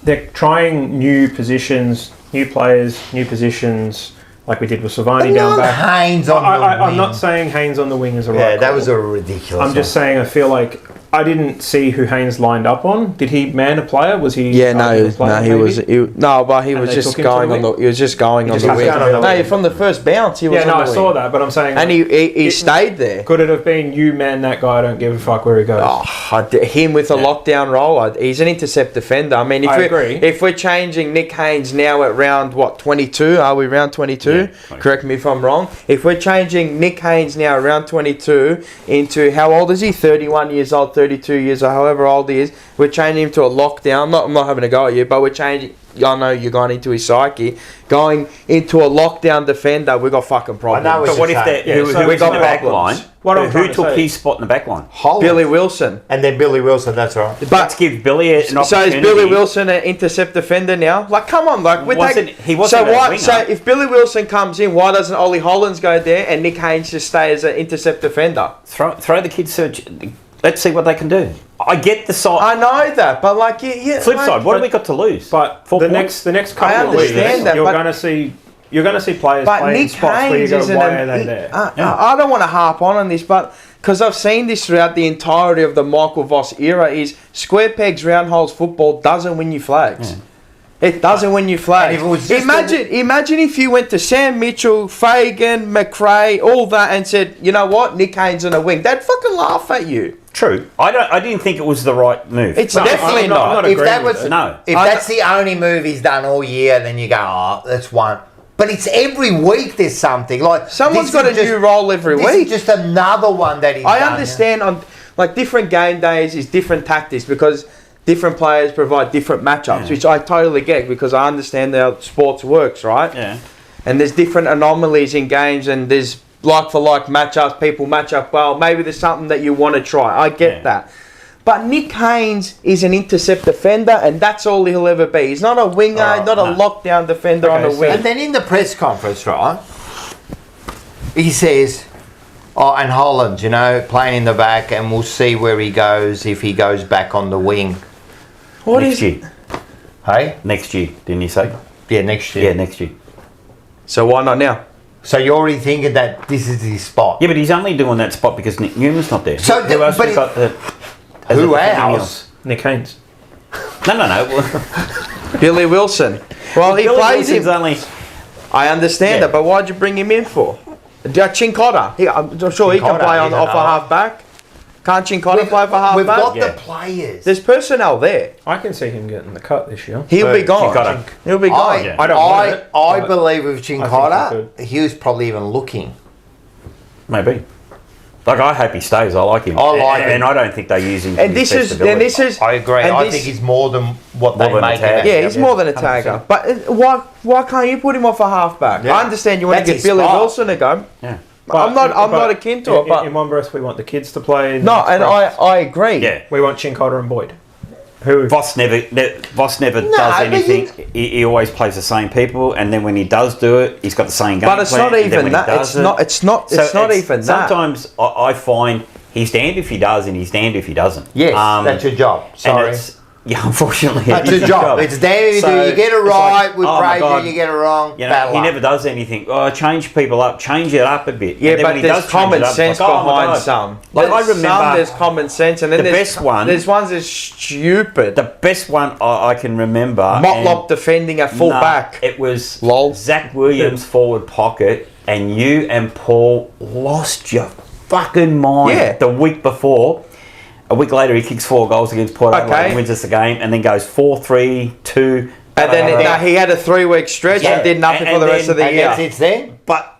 they're trying new positions, new players, new positions, like we did with Savani down back. Haynes on the wing. I'm not saying Haynes on the wing is a right Yeah, that call. was a ridiculous I'm just saying I feel like I didn't see who Haynes lined up on. Did he man a player? Was he? Yeah, no, he was just going on the. He was just going on the wing. No, from the first bounce, he was. Yeah, no, I saw that, but I'm saying. And he stayed there. Could it have been you man that guy? I don't give a fuck where he goes. Him with a lockdown role. He's an intercept defender. I mean, if we're changing Nick Haynes now at round 22, are we round 22? Yeah, correct me if I'm wrong. If we're changing Nick Haynes now around 22 into how old is he? 31 years old. 32 years or however old he is, we're changing him to a lockdown. I'm not having a go at you, but we're changing. I know you're going into his psyche. Going into a lockdown defender, we got fucking problems. I know. But what if who got the back line? Who took his spot in the back line? Billy Wilson. And then Billy Wilson. That's right. But let's give Billy an opportunity. So is Billy Wilson an intercept defender now? Like, come on, like he wasn't a winger. So if Billy Wilson comes in, why doesn't Ollie Hollands go there and Nick Haynes just stay as an intercept defender? Throw the kids. Let's see what they can do. I get the side. I know that, but like, flip side. What have we got to lose? But the next couple of weeks, you're going to see players playing spots where you go, why are they there? I don't want to harp on this, but because I've seen this throughout the entirety of the Michael Voss era, is square pegs, round holes football doesn't win you flags. Yeah. It doesn't win you flags. Imagine if you went to Sam Mitchell, Fagan, McRae, all that, and said, you know what, Nick Haynes on a wing. They'd fucking laugh at you. True. I didn't think it was the right move. It's definitely not. If that's the only move he's done all year, then you go, that's one. But it's every week there's something. Like someone's got a new role every week. This is just another one that he's done. I understand on like different game days is different tactics because different players provide different matchups, which I totally get because I understand how sports works, right? Yeah. And there's different anomalies in games and there's like for like matchups, people match up well. Maybe there's something that you want to try. I get that. But Nick Haynes is an intercept defender and that's all he'll ever be. He's not a winger, not a lockdown defender on the wing. And then in the press conference, right, he says, and Holland, playing in the back and we'll see where he goes if he goes back on the wing. Next year. Hey? Next year, didn't you say? Yeah, next year. Yeah, next year. So why not now? So you're already thinking that this is his spot? Yeah, but he's only doing that spot because Nick Newman's not there. So who else has got the... Who else? Nick Haynes. No. Billy Wilson. Well, he plays him. Only... I understand that, but why'd you bring him in for? Chincotta. I'm sure he can play off a half back. Can't Chincotta play for half We've back? got Yeah. the players. There's personnel there. I can see him getting the cut this year. He'll be gone. Chincotta. He'll be gone. Yeah. I don't want it, I but believe with I think Chincotta, he he was probably even looking. Maybe. Like, I hope he stays. I like him. I like him. And I don't think they use him. And this is, I agree. and I this- think he's more than what More they than a make him. tag. out. Yeah, he's more than a 100%. tagger. But why can't you put him off a halfback? Yeah. I understand you want That's to his get Billy spot. Wilson to go. Yeah. I'm not akin to it, but in one breath we want the kids to play. in no, the and next breath I agree. Yeah. we want Chincotta and Boyd. Who Voss never does but anything. He always plays the same people, and then when he does do it, he's got the same game But it's plan, not and then even when he that. does It's it- not. It's not. So It's not even that. Sometimes I find he's damned if he does, and he's damned if he doesn't. Yes, that's your job. and Sorry. it's- yeah, unfortunately, That's it is your job. It's damn if you So, do. You get it it's right like, with oh my praise, God, you get it wrong. You know, bad he luck. never does anything. Oh, change people up, change it up a bit. Yeah, And then but when he there's does change common it up, it's sense like, oh my behind God. some. Like, I There's remember some, there's common sense, and then the there's best one- There's ones that's stupid. The best one I can remember. Motlop defending at full Nah, back. It was Lol. Zach Williams forward pocket, and you and Paul lost your fucking mind Yeah. the week before. A week later, he kicks 4 goals against Port Adelaide Okay. and wins us the game, and then goes 4-3-2. And then he had a 3-week stretch Yeah. and did nothing And for the rest then- of the And year. that's it then. But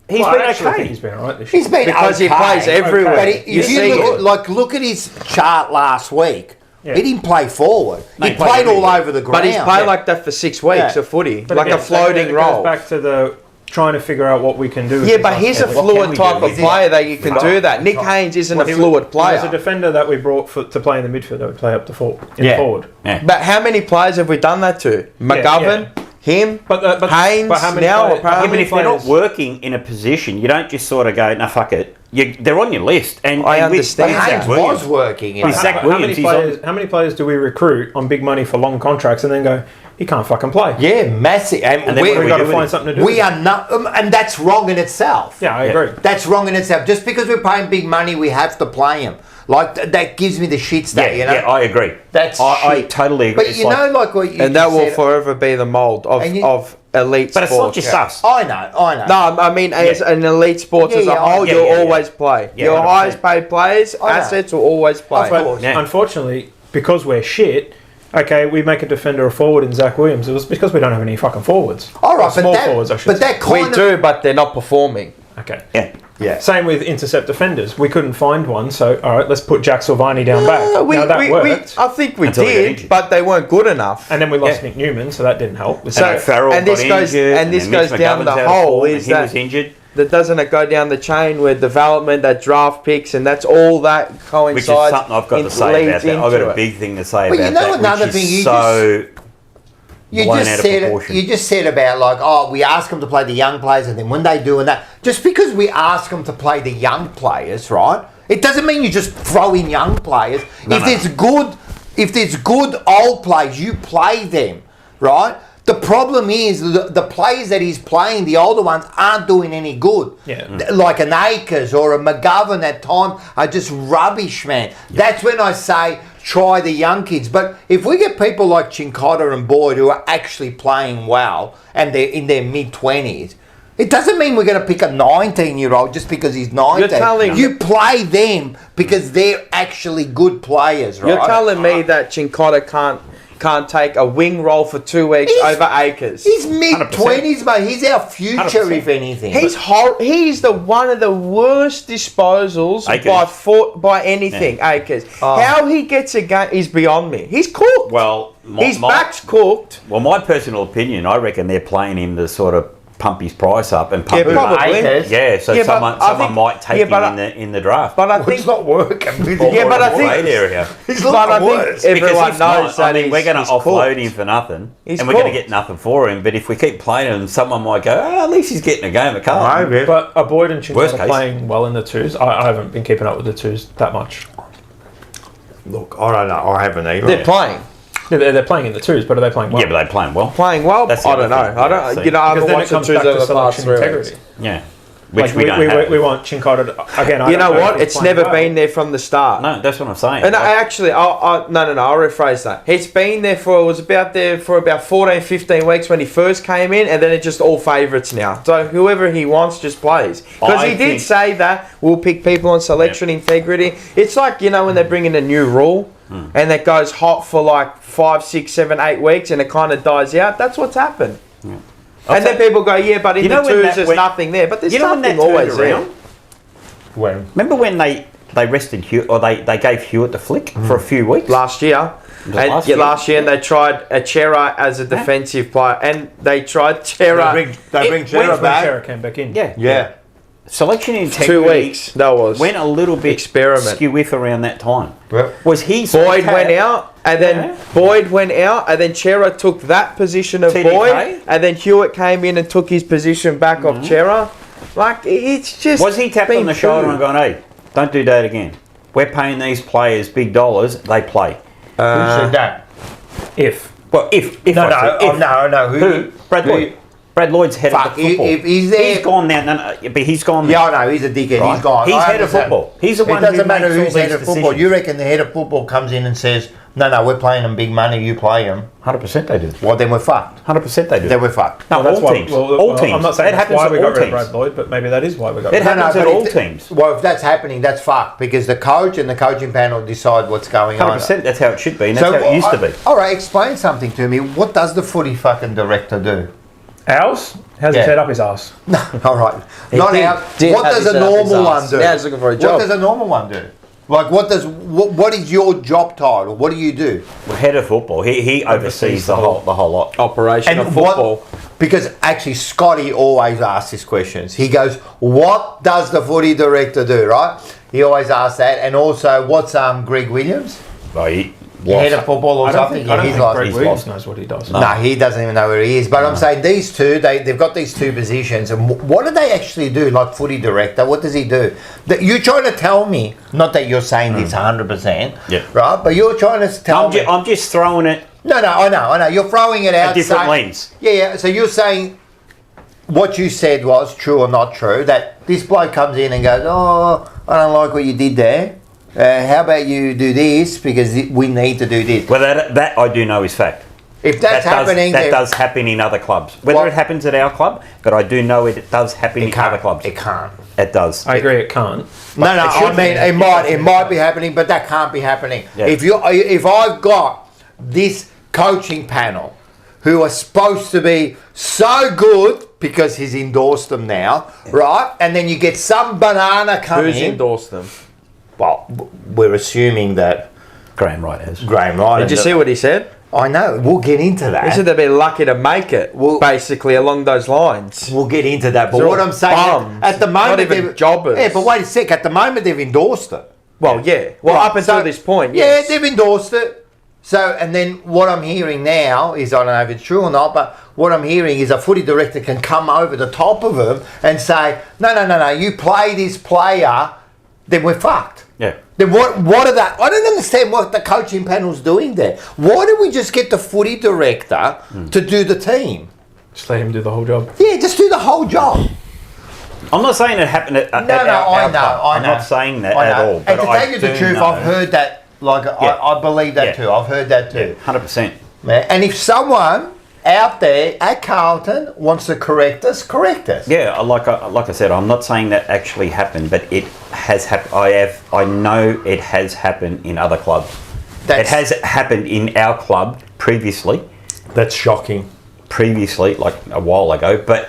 he's Well, been I actually okay. think he's been alright this year. He's been Because he okay. plays everywhere. But You if see you good. look at his chart last week, Yeah. he didn't play forward. No, he he played played all everywhere. over the ground. But he's played like that for 6 weeks Yeah. of footy, But like again, a floating it role. goes back to the trying to figure out what we can do. with Yeah, this but last he's a game. What can fluid we type do? of Is he- player that you can do that. Nick Haynes isn't a He fluid was a player. defender that we brought to play in the midfield that would play up the Yeah. forward. Yeah. But how many players have we done that to? McGovern, him, But Haynes, but how many now players- Yeah, apparently. but if they're not players- working in a position, you don't just sort of go, "No, fuck it." They're on your list, and I and with understand Zach that. Haynes Williams- was working. In He's that. Zach How many Williams, he's players? How many players do we recruit on big money for long contracts and then go, he can't fucking play? Yeah, massive. And then what do We've we got to do find with it? something to do. We with it. are not, and that's wrong in itself. Yeah, I Yeah. agree. That's wrong in itself. Just because we're paying big money, we have to play him. Like that gives me the shits. That you know. I agree. That's I shit. totally agree. But It's you like- know, like what you And that just will said- forever be the mould of, And you- of elite but it's sports. not just us. I know. No, I mean as an elite sports Yeah, as a yeah, whole, yeah, you'll yeah, yeah. always play. Yeah, Your 100%. highest paid players, I know. assets will always play. Of But course. Yeah. unfortunately, because we're shit, okay, we make a defender a forward in Zach Williams. It was because we don't have any fucking forwards. All right, Or small but that, forwards, I should but say. that kind We of do, but they're not performing. Okay. Yeah. yeah. Same with intercept defenders. We couldn't find one, so all right, let's put Jack Silvani down back. Now that worked. I think we Until he got did, injured. but they weren't good enough. And then we lost Yeah. Nick Newman, so that didn't help. So- And Farrell and this got goes- injured, and this then goes Mitch down McGovern's the out of hole, form, is and he that- was injured, That doesn't it go down the chain where development, that draft picks, and that's all that which is coincides. something I've got to say leads about that. I've got into a it. big thing to say But you about know that, another which thing, is you so You blown just out of said proportion. you just said about like, oh, we ask them to play the young players, and then when they do and that, just because we ask them to play the young players, right? It doesn't mean you just throw in young players. If there's good old players, you play them, right? The problem is the players that he's playing, the older ones, aren't doing any good. Yeah. Like an Akers or a McGovern at times are just rubbish, man. That's when I say try the young kids. But if we get people like Chincotta and Boyd who are actually playing well and they're in their mid-20s, it doesn't mean we're going to pick a 19-year-old just because he's 19. You play them because they're actually good players, right? You're telling me that Chincotta can't take a wing role for 2 weeks over Akers. He's mid-20s, mate. He's our future, 100%. if anything. He's the one of the worst disposals Akers. by anything. Akers. How he gets a game is beyond me. He's cooked. well. His back's cooked. Well, my personal opinion, I reckon they're playing him to sort of pump his price up and pump Yeah, him up. probably. Yeah, so Yeah, but someone I think- might take yeah, him but in the draft. But I It's think, not working. Yeah, but I think- Trade area. He's but looking I think worse. Because everyone if knows not, that we're going to he's offload cooked. him for nothing, He's and we're going to cooked. get nothing for him. But if we keep playing him, someone might go, at least he's getting a game of Carlton. Maybe. But are Boyd and Worst Chincotta case. playing well in the twos? I haven't been keeping up with the twos that much. Look, I don't know. I haven't either. they're playing. Yeah, they're playing in the twos, but are they playing well? Yeah, but they're playing well. Playing well. That's the I don't other know. thing. I don't. Yeah, You know, I Because haven't then it watched the comes twos back to over the past selection 3 integrity. weeks. Yeah. which Like, we don't have. we want Chincotta again. I You don't know what? if he's It's playing never well. been there from the start. No, that's what I'm saying. And I actually, I'll rephrase that. It's been there for about 14, 15 weeks when he first came in, and then it's just all favourites now. So whoever he wants just plays. Because I he did think- say that we'll pick people on selection integrity. It's like, you know, when they bring in a new rule and it goes hot for like 5, 6, 7, 8 weeks and it kind of dies out. That's what's happened. And then people go, yeah, but in You the know when twos that there's went- nothing there. But there's You know when nothing that always turned there. around? When? Remember when they rested Hewitt, or they gave Hewitt the flick for a few weeks? Last year. Was it last year? Last year, and they tried Chera as a defensive player, and they tried Chera They bring Chera When back. Sarah came back in. Yeah. Selection integrity 2 weeks. That was went a little bit experiment. skew-whiff around that time. Yep. Was he Boyd went out, and then Chera took that position of TDK? Boyd, and then Hewitt came in and took his position back of Chera. Like, it's just. Was he tapped been on the shoulder and true. gone, hey, don't do that again. We're paying these players big dollars, they play. Who said that? If. Well, if No, I said, no. who? Brad Lloyd. Brad Lloyd's head Fuck, of the football. if he's there- He's gone now, but he's gone Yeah, now. I know, he's a dickhead. Right. He's gone. He's I head of understand. football. He's the one It doesn't who matter makes all who's head these of football. decisions. You reckon the head of football comes in and says, no, we're playing them big money, you play them. 100% they do. Well, then we're fucked. 100% they do. Then we're fucked. No, That's all why. teams. Well, all teams. I'm not saying that that's happens why we at got all rid of teams. Brad Lloyd, but maybe that is why we got It rid of him. happens at but all if- teams. Well, if that's happening, that's fucked because the coach and the coaching panel decide what's going on. 100%, that's how it should be, and that's how it used to be. All right, explain something to me. What does the footy fucking director do? Ours has Yeah. his head up his ass. All right, not did- out. did What have does his a head up his normal arse. one do? Now he's looking for a What job. does a normal one do? Like, what is your job title? What do you do? Well, head of football, he oversees the whole lot. Operation of football. Because actually Scotty always asks these questions. He goes, "What does the footy director do?" Right? He always asks that, and also, what's Greg Williams, Well, he head of football or I don't something? think, I don't he's think like, Greg he's Williams lost. knows what he does. no, he doesn't even know where he is. But I'm saying these two, they've got these two positions, and what do they actually do? Like footy director, what does he do? That you're trying to tell me, not that you're saying this 100%, Yeah. right? But you're trying to tell me. I'm just throwing it No, I know. You're throwing it out. a different saying- lens. Yeah. So you're saying what you said was true or not true? That this bloke comes in and goes, "Oh, I don't like what you did there. How about you do this because we need to do this." Well, that I do know is fact. If that's happening, that then does happen in other clubs. Whether Well- it happens at our club, but I do know it does happen it in can't. other clubs. It can't. It does. I agree, it can't. No, it I should mean be. it might be happening, but that can't be happening. Yeah. If I've got this coaching panel who are supposed to be so good because he's endorsed them now, right? And then you get some banana coming Who's in. endorsed them? Well, we're assuming that Graham Wright has. Graham Wright. Did you see what he said? I know. We'll get into He that. said they'd be lucky to make it, Well- basically, along those lines. We'll get into that. But They're what all I'm saying bums. at the moment, Not even they've- jobbers. Yeah, but wait a sec. At the moment, they've endorsed it. Well, yeah. Well, Right, up until so- this point, Yeah, yes. they've endorsed it. So, and then what I'm hearing now is, I don't know if it's true or not, but what I'm hearing is a footy director can come over the top of them and say, no, you play this player, then we're fucked. Yeah. Then what are that? I don't understand what the coaching panel's doing there. Why don't we just get the footy director to do the team? Just let him do the whole job. Yeah, just do the whole job. I'm not saying it happened at No, our I know, club. I I'm know. not saying that I at know. all. And But to I tell you the do truth, know- I've heard that. Like, Yeah. I believe that Yeah. too. I've heard that too. 100%. Man, and if someone out there at Carlton wants to correct us, correct us. Yeah, like I said, I'm not saying that actually happened, but it has happened. I know it has happened in other clubs. It has happened in our club previously. That's shocking. Previously, like a while ago, but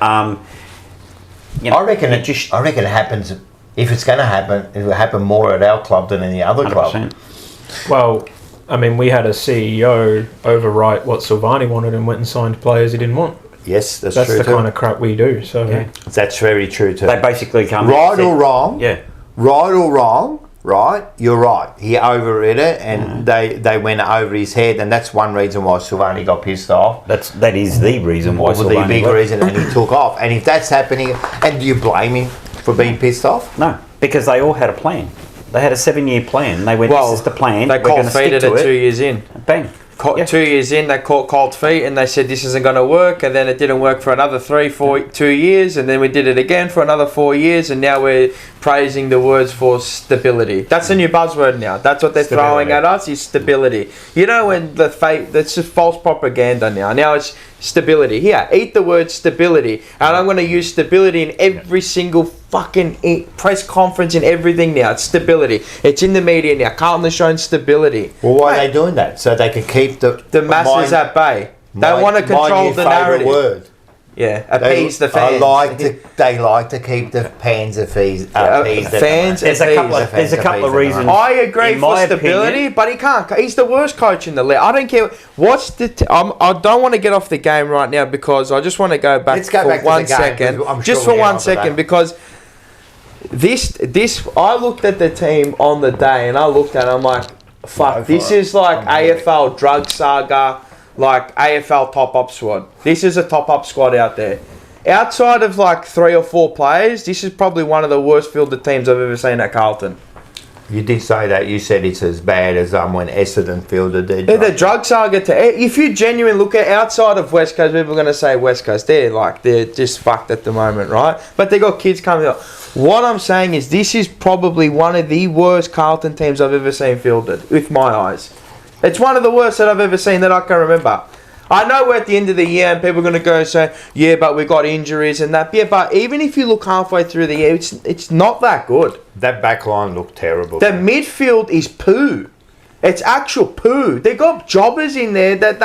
you know, I reckon it happens. If it's going to happen, it will happen more at our club than any other club. 100%. Well, I mean, we had a CEO overwrite what Silvani wanted and went and signed players he didn't want. Yes, that's That's true the too. kind of crap we do. So Yeah. That's very true too. They basically come Right and said- or wrong? Yeah. Right or wrong? Right, you're right. He overread it, and they went over his head, and that's one reason why Silvani got pissed off. That is the reason why Was the Silvani big left. reason, and he took off. And if that's happening, and do you blame him for being pissed off? No, because they all had a plan. They had a 7-year plan. They went, Well, this is the plan. They We're going to stick cold-feeded to it it. 2 years in. Bang. 2 years in, they caught cold feet and they said this isn't going to work, and then it didn't work for another 2 years, and then we did it again for another 4 years, and now we're praising the words for stability. That's the new buzzword now. That's what they're throwing at us, is stability. You know, when that's just false propaganda now. Now it's stability. Here, eat the word stability, and I'm going to use stability in every single fucking press conference and everything now. It's stability. It's in the media now. Carlton has shown stability. Well, why are they doing that? So they can keep the masses at bay. They want to control the narrative. Word. Yeah, appease the fans. They like to keep the fans appeased. Fans. There's a couple of reasons. I agree for stability, but he can't. He's the worst coach in the league. I don't care. I don't want to get off the game right now because I just want to go back for 1 second. Just for 1 second, because this. I looked at the team on the day and I looked at it. I'm like, fuck. This is like AFL drug saga. Like AFL top-up squad. This is a top-up squad out there. Outside of like 3 or 4 players, this is probably one of the worst fielded teams I've ever seen at Carlton. You did say that. You said it's as bad as when Essendon fielded their the drug saga. If you genuinely look at outside of West Coast, people are going to say West Coast. They're just fucked at the moment, right? But they got kids coming up. What I'm saying is this is probably one of the worst Carlton teams I've ever seen fielded, with my eyes. It's one of the worst that I've ever seen that I can remember. I know we're at the end of the year and people are going to go and say, yeah, but we got injuries and that. Yeah, but even if you look halfway through the year, it's not that good. That back line looked terrible. The midfield is poo. It's actual poo. They got jobbers in there that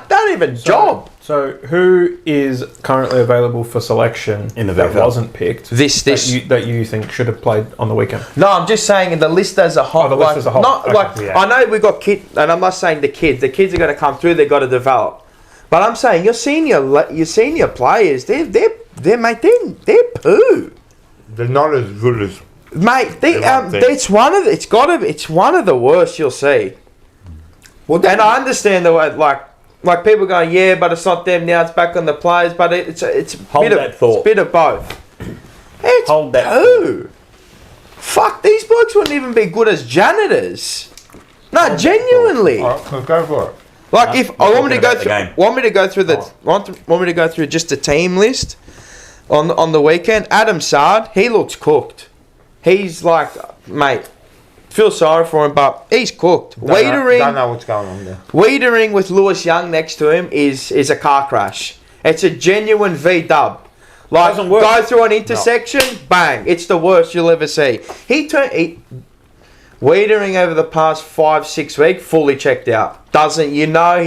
don't even job. So who is currently available for selection in the that VFL? wasn't picked? That you think should have played on the weekend? No, I'm just saying the list as a whole. The list as a whole. Not I know we got kids, and I'm not saying the kids. The kids are going to come through. They've got to develop. But I'm saying your senior players, they're poo. They're not as good as mate. It's one of the worst you'll see. Well, and I understand the way like people going, yeah, but it's not them now. It's back on the players. But it's a bit of both. It's Hold that poo. Fuck, these blokes wouldn't even be good as janitors. No, genuinely. All right, go for it. Like if I want me to go through just the team list on the weekend. Adam Sard, he looks cooked. He's like, mate, feel sorry for him, but he's cooked. Don't know what's going on there. Wiedering with Lewis Young next to him is a car crash. It's a genuine V-dub. Like, go through an intersection, bang. It's the worst you'll ever see. Wiedering over the past 5-6 weeks, fully checked out. He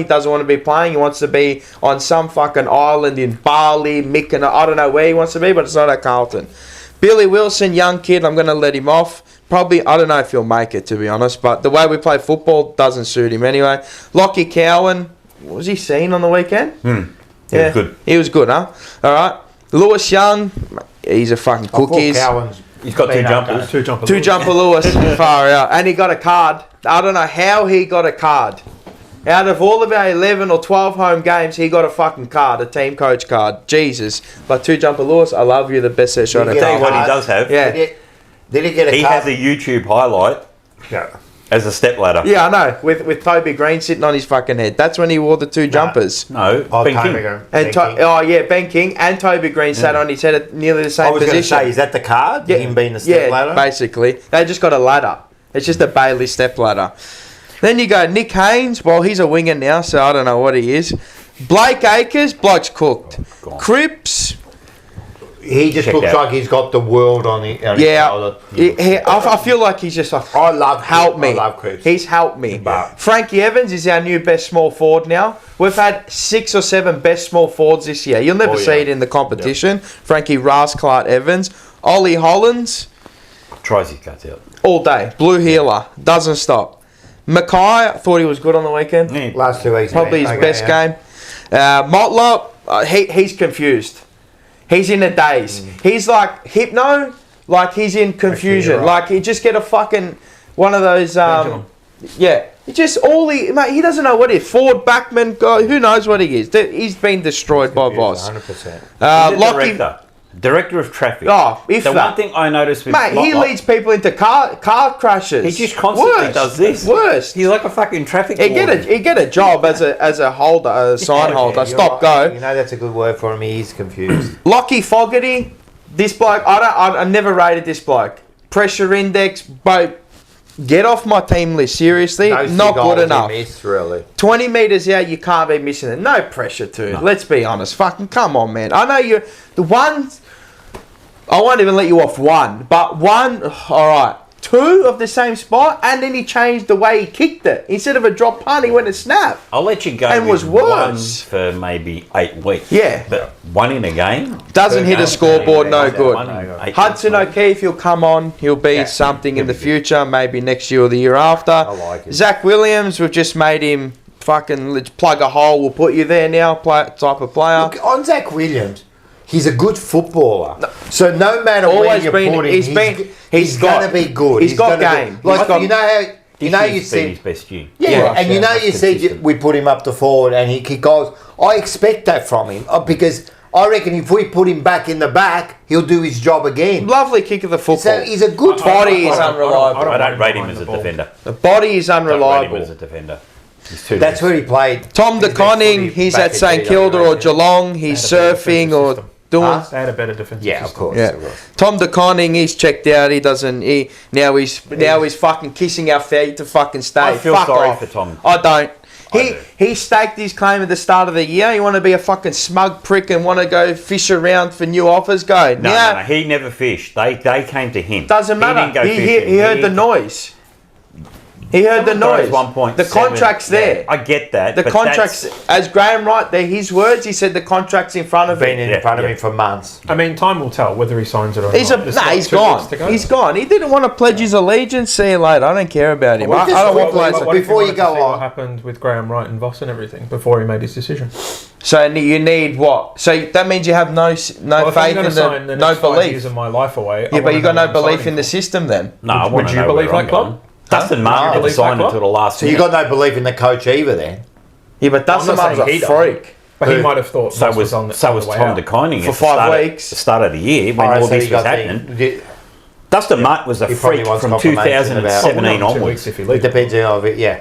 doesn't want to be playing. He wants to be on some fucking island in Bali, Mykonos. I don't know where he wants to be, but it's not at Carlton. Billy Wilson, young kid, I'm going to let him off. Probably, I don't know if he'll make it, to be honest, but the way we play football doesn't suit him anyway. Lockie Cowan, was he seen on the weekend? He was good. He was good, huh? All right. Lewis Young, he's a fucking cookies. He's got 2 jumpers. Two jumper Lewis, far out. And he got a card. I don't know how he got a card. Out of all of our 11 or 12 home games, he got a fucking card, a team coach card. Jesus. But 2 jumper Lewis, I love you, the best set shot. I'll tell you what he does have. Yeah. Did he get a card? He has a YouTube highlight as a step ladder. Yeah, I know. With Toby Green sitting on his fucking head. That's when he wore the 2 jumpers. No, Ben King. Ben King and Toby Green sat on his head at nearly the same position. I was going to say, is that the card? Yeah. Him being the step ladder? Yeah, basically. They just got a ladder. It's just a Bailey step ladder. Then you go Nick Haynes. Well, he's a winger now, so I don't know what he is. Blake Acres, bloke's cooked. Cripps. He just looks like he's got the world on his shoulder. I feel like he's just like, I love Cripps. He's helped me. But Frankie Evans is our new best small forward now. We've had 6 or 7 best small forwards this year. You'll never see it in the competition. Yep. Frankie Rasclaart Evans. Ollie Hollands. Tries his guts out. All day. Blue healer. Doesn't stop. Mackay, I thought he was good on the weekend. Last 2 weeks. Probably his best game. Motlop, he's confused. He's in a daze. He's like hypno, like he's in confusion. Right. Like he just get a fucking one of those. He just he doesn't know what he is. Forward backman guy, who knows what he is? He's been destroyed by Voss. 100%. He's a director. Director of traffic. Oh, if the that. one thing I noticed with Mate, he leads people into car crashes. He just constantly Worst. does this. Worst. He's like a fucking traffic He warden. get a job as a holder, a sign holder. You're Stop right. go. You know that's a good word for him. He's confused. Lockie Fogarty, this bloke. I never rated this bloke. Pressure index, but get off my team list. Seriously, Those two not goals good enough. he missed, really. 20 metres out, you can't be missing it. No pressure to it. No. Let's be honest. Fucking come on, man. I know you're the ones. I won't even let you off one, but one. All right. Two of the same spot, and then he changed the way he kicked it. Instead of a drop punt, he went a snap. I'll let you go And with was worse. one for maybe 8 weeks. Yeah. But one in a game? Doesn't hit a scoreboard, no good. One in 8 Hudson weeks, mate. O'Keefe, he'll come on. He'll be something in the future, maybe next year or the year after. I like it. Zach Williams, we've just made him fucking, let's plug a hole, we'll put you there now, type of player. Look, on Zach Williams, he's a good footballer. So no matter where Always you been- put him, he's going got- to be good. he's got gonna game. Be, like He's got- you know how you know This you year's been his said best year. yeah, and you know That's you said consistent. we put him up to forward and he goes. I expect that from him because I reckon if we put him back in the back, he'll do his job again. Lovely kick of the football. So he's a good Body is footballer. unreliable. I don't rate him mind as the a ball. defender. The body is I don't rate him unreliable. as a defender. He's too That's where he played. Tom His best DeConning, footy he's back at in St GWS. Kilda or Geelong. He's They had a better surfing defensive or system. doing. Huh? They had a better defensive Yeah, of system. course. Yeah. of course. Tom DeConning, he's checked out. He doesn't. Now he's fucking kissing our feet to fucking stay. I feel Fuck sorry off. for Tom. I don't. I do. He staked his claim at the start of the year. You want to be a fucking smug prick and want to go fish around for new offers? Go. No, he never fished. They came to him. Doesn't He matter. didn't go He fishing. heard the noise. He heard the noise. 1.7. The contract's there. I get that. The but contract's, that's- as Graham Wright, they're his words. He said the contract's in front of Been him. in front of Yeah. him for months. I mean, time will tell whether he signs it or He's not. There's like he's 2 gone. weeks to go. He's gone. He didn't want to pledge his allegiance. See you later. I don't care about him. Well, I just don't want quickly, players. but What if before you wanted to go see on- what happened with Graham Wright and Voss and everything before he made his decision. So you need what? So that means you have no Well, if I'm faith gonna in sign the the no next 5 belief. years of my life away. I Yeah, but wanna you got know no what I'm belief signing in the for. system then. No, I Would want to you know believe where that I'm club? going. Dustin Martin never believe that signed club? until the last So you minute. got no belief in the coach either, then? Yeah, but Dustin I'm not Martin's saying a he doesn't. freak. But he Who? might have thought So Voss was on the Tom way out. DeConing For at 5 weeks. the start of the year when Alright, all so this you got was the- happening. It Dustin Martin was a He probably freak wants from confirmation about- 2017 Probably not 2 onwards. weeks if he leaves. depends on it, yeah.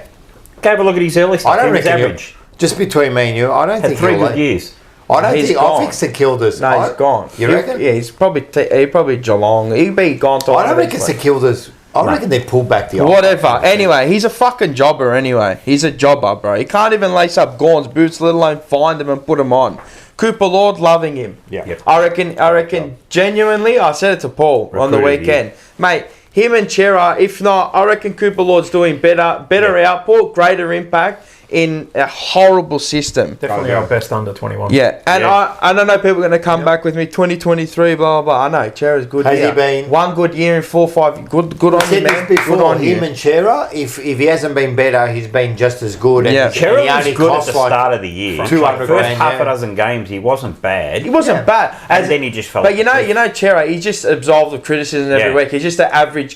Go have a look at his early stuff. I don't He was reckon average. Just between me and you, I don't Had think 3 he'll good leave. years. I don't He's think. gone. I think St Kilda's. No, he's gone. You reckon? Yeah, he's probably Geelong. He'd be gone to. I one don't of reckon these St Kilda's. I reckon they pulled back the offer. Whatever. Anyway, he's a fucking jobber anyway. He's a jobber, bro. He can't even lace up Gorn's boots, let alone find them and put them on. Cooper Lord loving him. Yeah. Yep. I reckon genuinely, I said it to Paul on the Recruited weekend. Mate, him and Chera, if not, I reckon Cooper Lord's doing better output, greater impact in a horrible system. Definitely our best under 21. Yeah, and Yeah. I don't know people are going to come back with me 2023 blah blah blah. I know Chera's good. Has he year. been- one good year in 4-5? Good on I you, said man. this Good before. on Him you. and Chera, if he hasn't been better, he's been just as good. Yeah. And Cherry he was only good at cost the like start of the year. 200 First grand, half yeah. a dozen games, he wasn't bad. He wasn't bad, And then he just fell. But off you the know, cliff. Chera, he's just absolved of criticism every Yeah. week. He's just an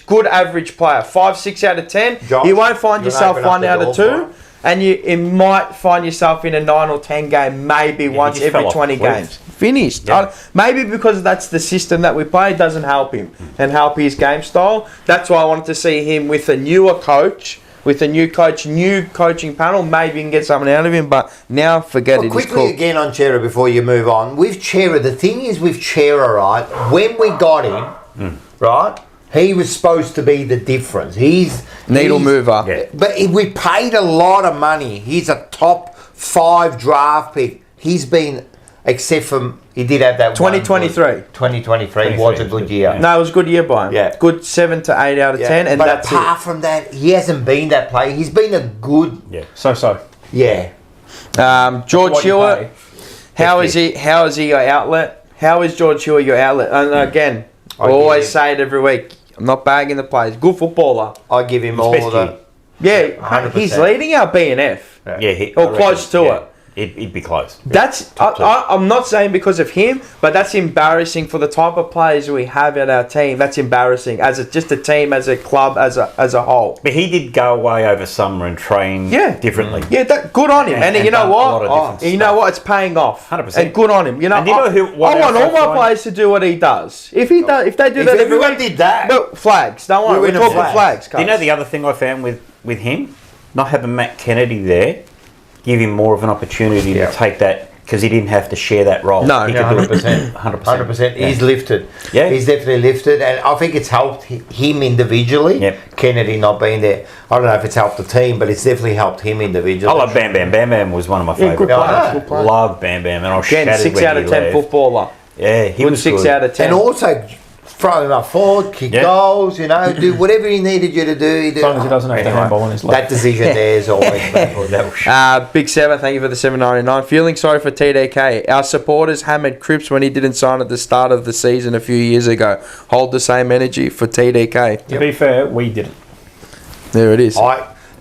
good average player. 5-6 out of 10. Josh, you won't find you'll yourself open up 1 the out of door 2. for him. And you might find yourself in a 9 or 10 game, maybe once just every fell off 20 the cliff. games. Finished. Yeah. Maybe because that's the system that we play, it doesn't help him and help his game style. That's why I wanted to see him with a newer coach, with a new coach, new coaching panel. Maybe you can get something out of him, but now forget Well, it. He's quickly cooked. again on Chera before you move on. With Chera, the thing is with Chera, right? When we got him, right, he was supposed to be the difference. He's Needle he's- mover. Yeah. But we paid a lot of money. He's a top 5 draft pick. He's been, except for he did have that 2023. 2023 was a good year. Yeah. No, it was a good year by him. Yeah. Good 7 to 8 out of 10, and but that's apart from that, he hasn't been that player. He's been a good, Yeah. So. yeah. it. George What you Hewitt, pay. how is he? How is he your outlet? How is George Hewitt your outlet? And again, I I always give say it every week. I'm not bagging the players. Good footballer. I give him His all best of the. year. Yeah, 100%. he's leading our BNF. Yeah, Or close to it. He'd be close. That's I'm not saying because of him, but that's embarrassing for the type of players we have at our team. That's embarrassing as just a team, as a club, as a whole. But he did go away over summer and train differently. Yeah, good on him. And you know what? You know what? It's paying off. 100%. And good on him. You know, And you know I want all my players to do what he does. If they do that every everyone week, did that, no, flags. Don't worry, we're talking flags. Do you know the other thing I found with him? Not having Matt Kennedy there, give him more of an opportunity to take that, because he didn't have to share that role. No, he could do it 100%. 100%. He's lifted. Yeah. He's definitely lifted, and I think it's helped him individually. Yep. Kennedy not being there. I don't know if it's helped the team, but it's definitely helped him individually. I love Bam Bam. Bam Bam was one of my favourite good player, players. Love Bam Bam, and I was Again, shattered 6 when out of he 10 left. footballer. Yeah, he Good was 6 good. out of 10. And also throw him up forward, kick goals, do whatever he needed you to do. As long as he doesn't have the handball in his leg. That decision there is always bad. Big Seven, thank you for the $7.99. Feeling sorry for TDK. Our supporters hammered Cripps when he didn't sign at the start of the season a few years ago. Hold the same energy for TDK. To be fair, we didn't. There it is.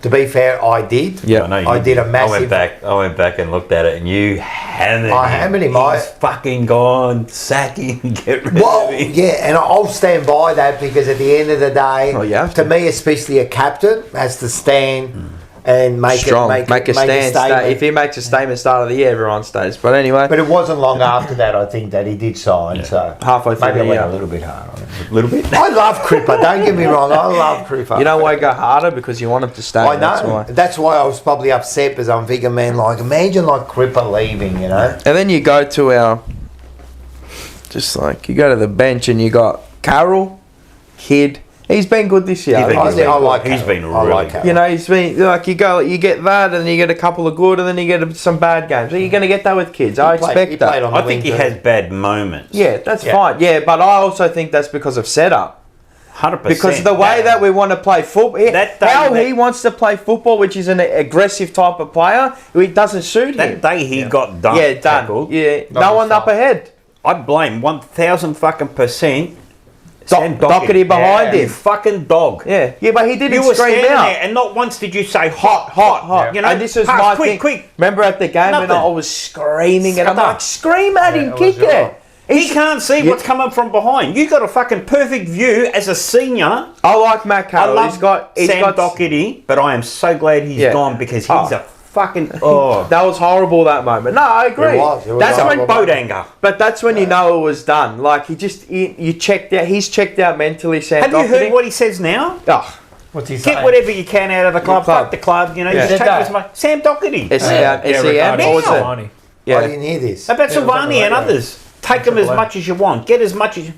To be fair, I did. Yeah, I did a massive. I went back and looked at it, and you hammered him. I hammered him. He's fucking gone. Sack him. Get rid of him. Yeah, and I'll stand by that, because at the end of the day, to me, especially a captain, has to stand and make a statement. If he makes a statement start of the year, everyone stays. But anyway. But it wasn't long after that, I think, that he did sign. So halfway through maybe the I went year. a little bit hard on him. A little bit. I love Cripper. Don't get me wrong. I love Cripper. You know why I go harder? Because you want him to stay. I know. That's why I was probably upset, because I'm thinking, man, imagine Cripper leaving, And then you go to you go to the bench and you got Carroll, Kidd. He's been good this year. He's been He's been really good. You know, he's been you get that, and then you get a couple of good, and then you get some bad games. So you're going to get that with kids. I expect that. I think he has bad moments. Yeah, that's fine. Yeah, but I also think that's because of setup. 100%. Because the way that we want to play football, he wants to play football, which is an aggressive type of player, it doesn't suit him. That day he got done. Yeah, done. Tackled, yeah, no one up ahead. I blame 1,000% Doherty behind him. You fucking dog. Yeah, but he didn't You were scream standing out. there, and not once did you say hot. You know, and this is my thing. Quick. Remember at the game when I was screaming, and I'm like, scream at him, kick it. He can't see what's coming from behind. You got a fucking perfect view as a senior. I like Matt Carroll. I love Sam Doherty, but I am so glad he's gone, because he's a fucking. That was horrible, that moment. No, I agree. That's when boat anger. But that's when you know it was done. Like you checked out. He's checked out mentally. Sam Have Doherty. you heard what he says now? Oh. What's he saying? Get whatever you can out of the club. Fuck the club. You know, you just take as much. Sam Doherty. SEM. Silvani. I didn't hear this. About Silvani and others. Take them as much as you want. Get as much as you.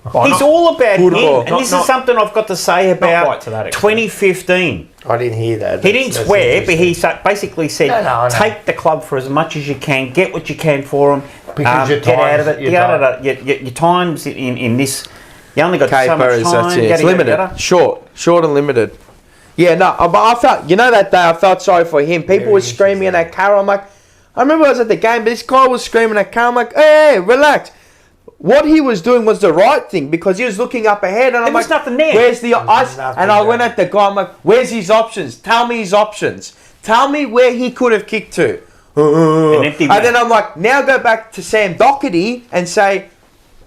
He's all about him, and this is something I've got to say about 2015. I didn't hear that. He didn't swear, but he basically said, take the club for as much as you can, get what you can for them, because get out of it. Your times in this, you only got so much time. It's limited. Short and limited. Yeah, no, but I felt, that day I felt sorry for him. People were screaming at Carroll. I'm like, I remember I was at the game, but this guy was screaming at Carroll. I'm like, hey, relax. What he was doing was the right thing, because he was looking up ahead, and I'm like, nothing there. Where's the ice? And I went at the guy, I'm like, where's his options? Tell me his options. Tell me where he could have kicked to. And then I'm like, now go back to Sam Doherty and say,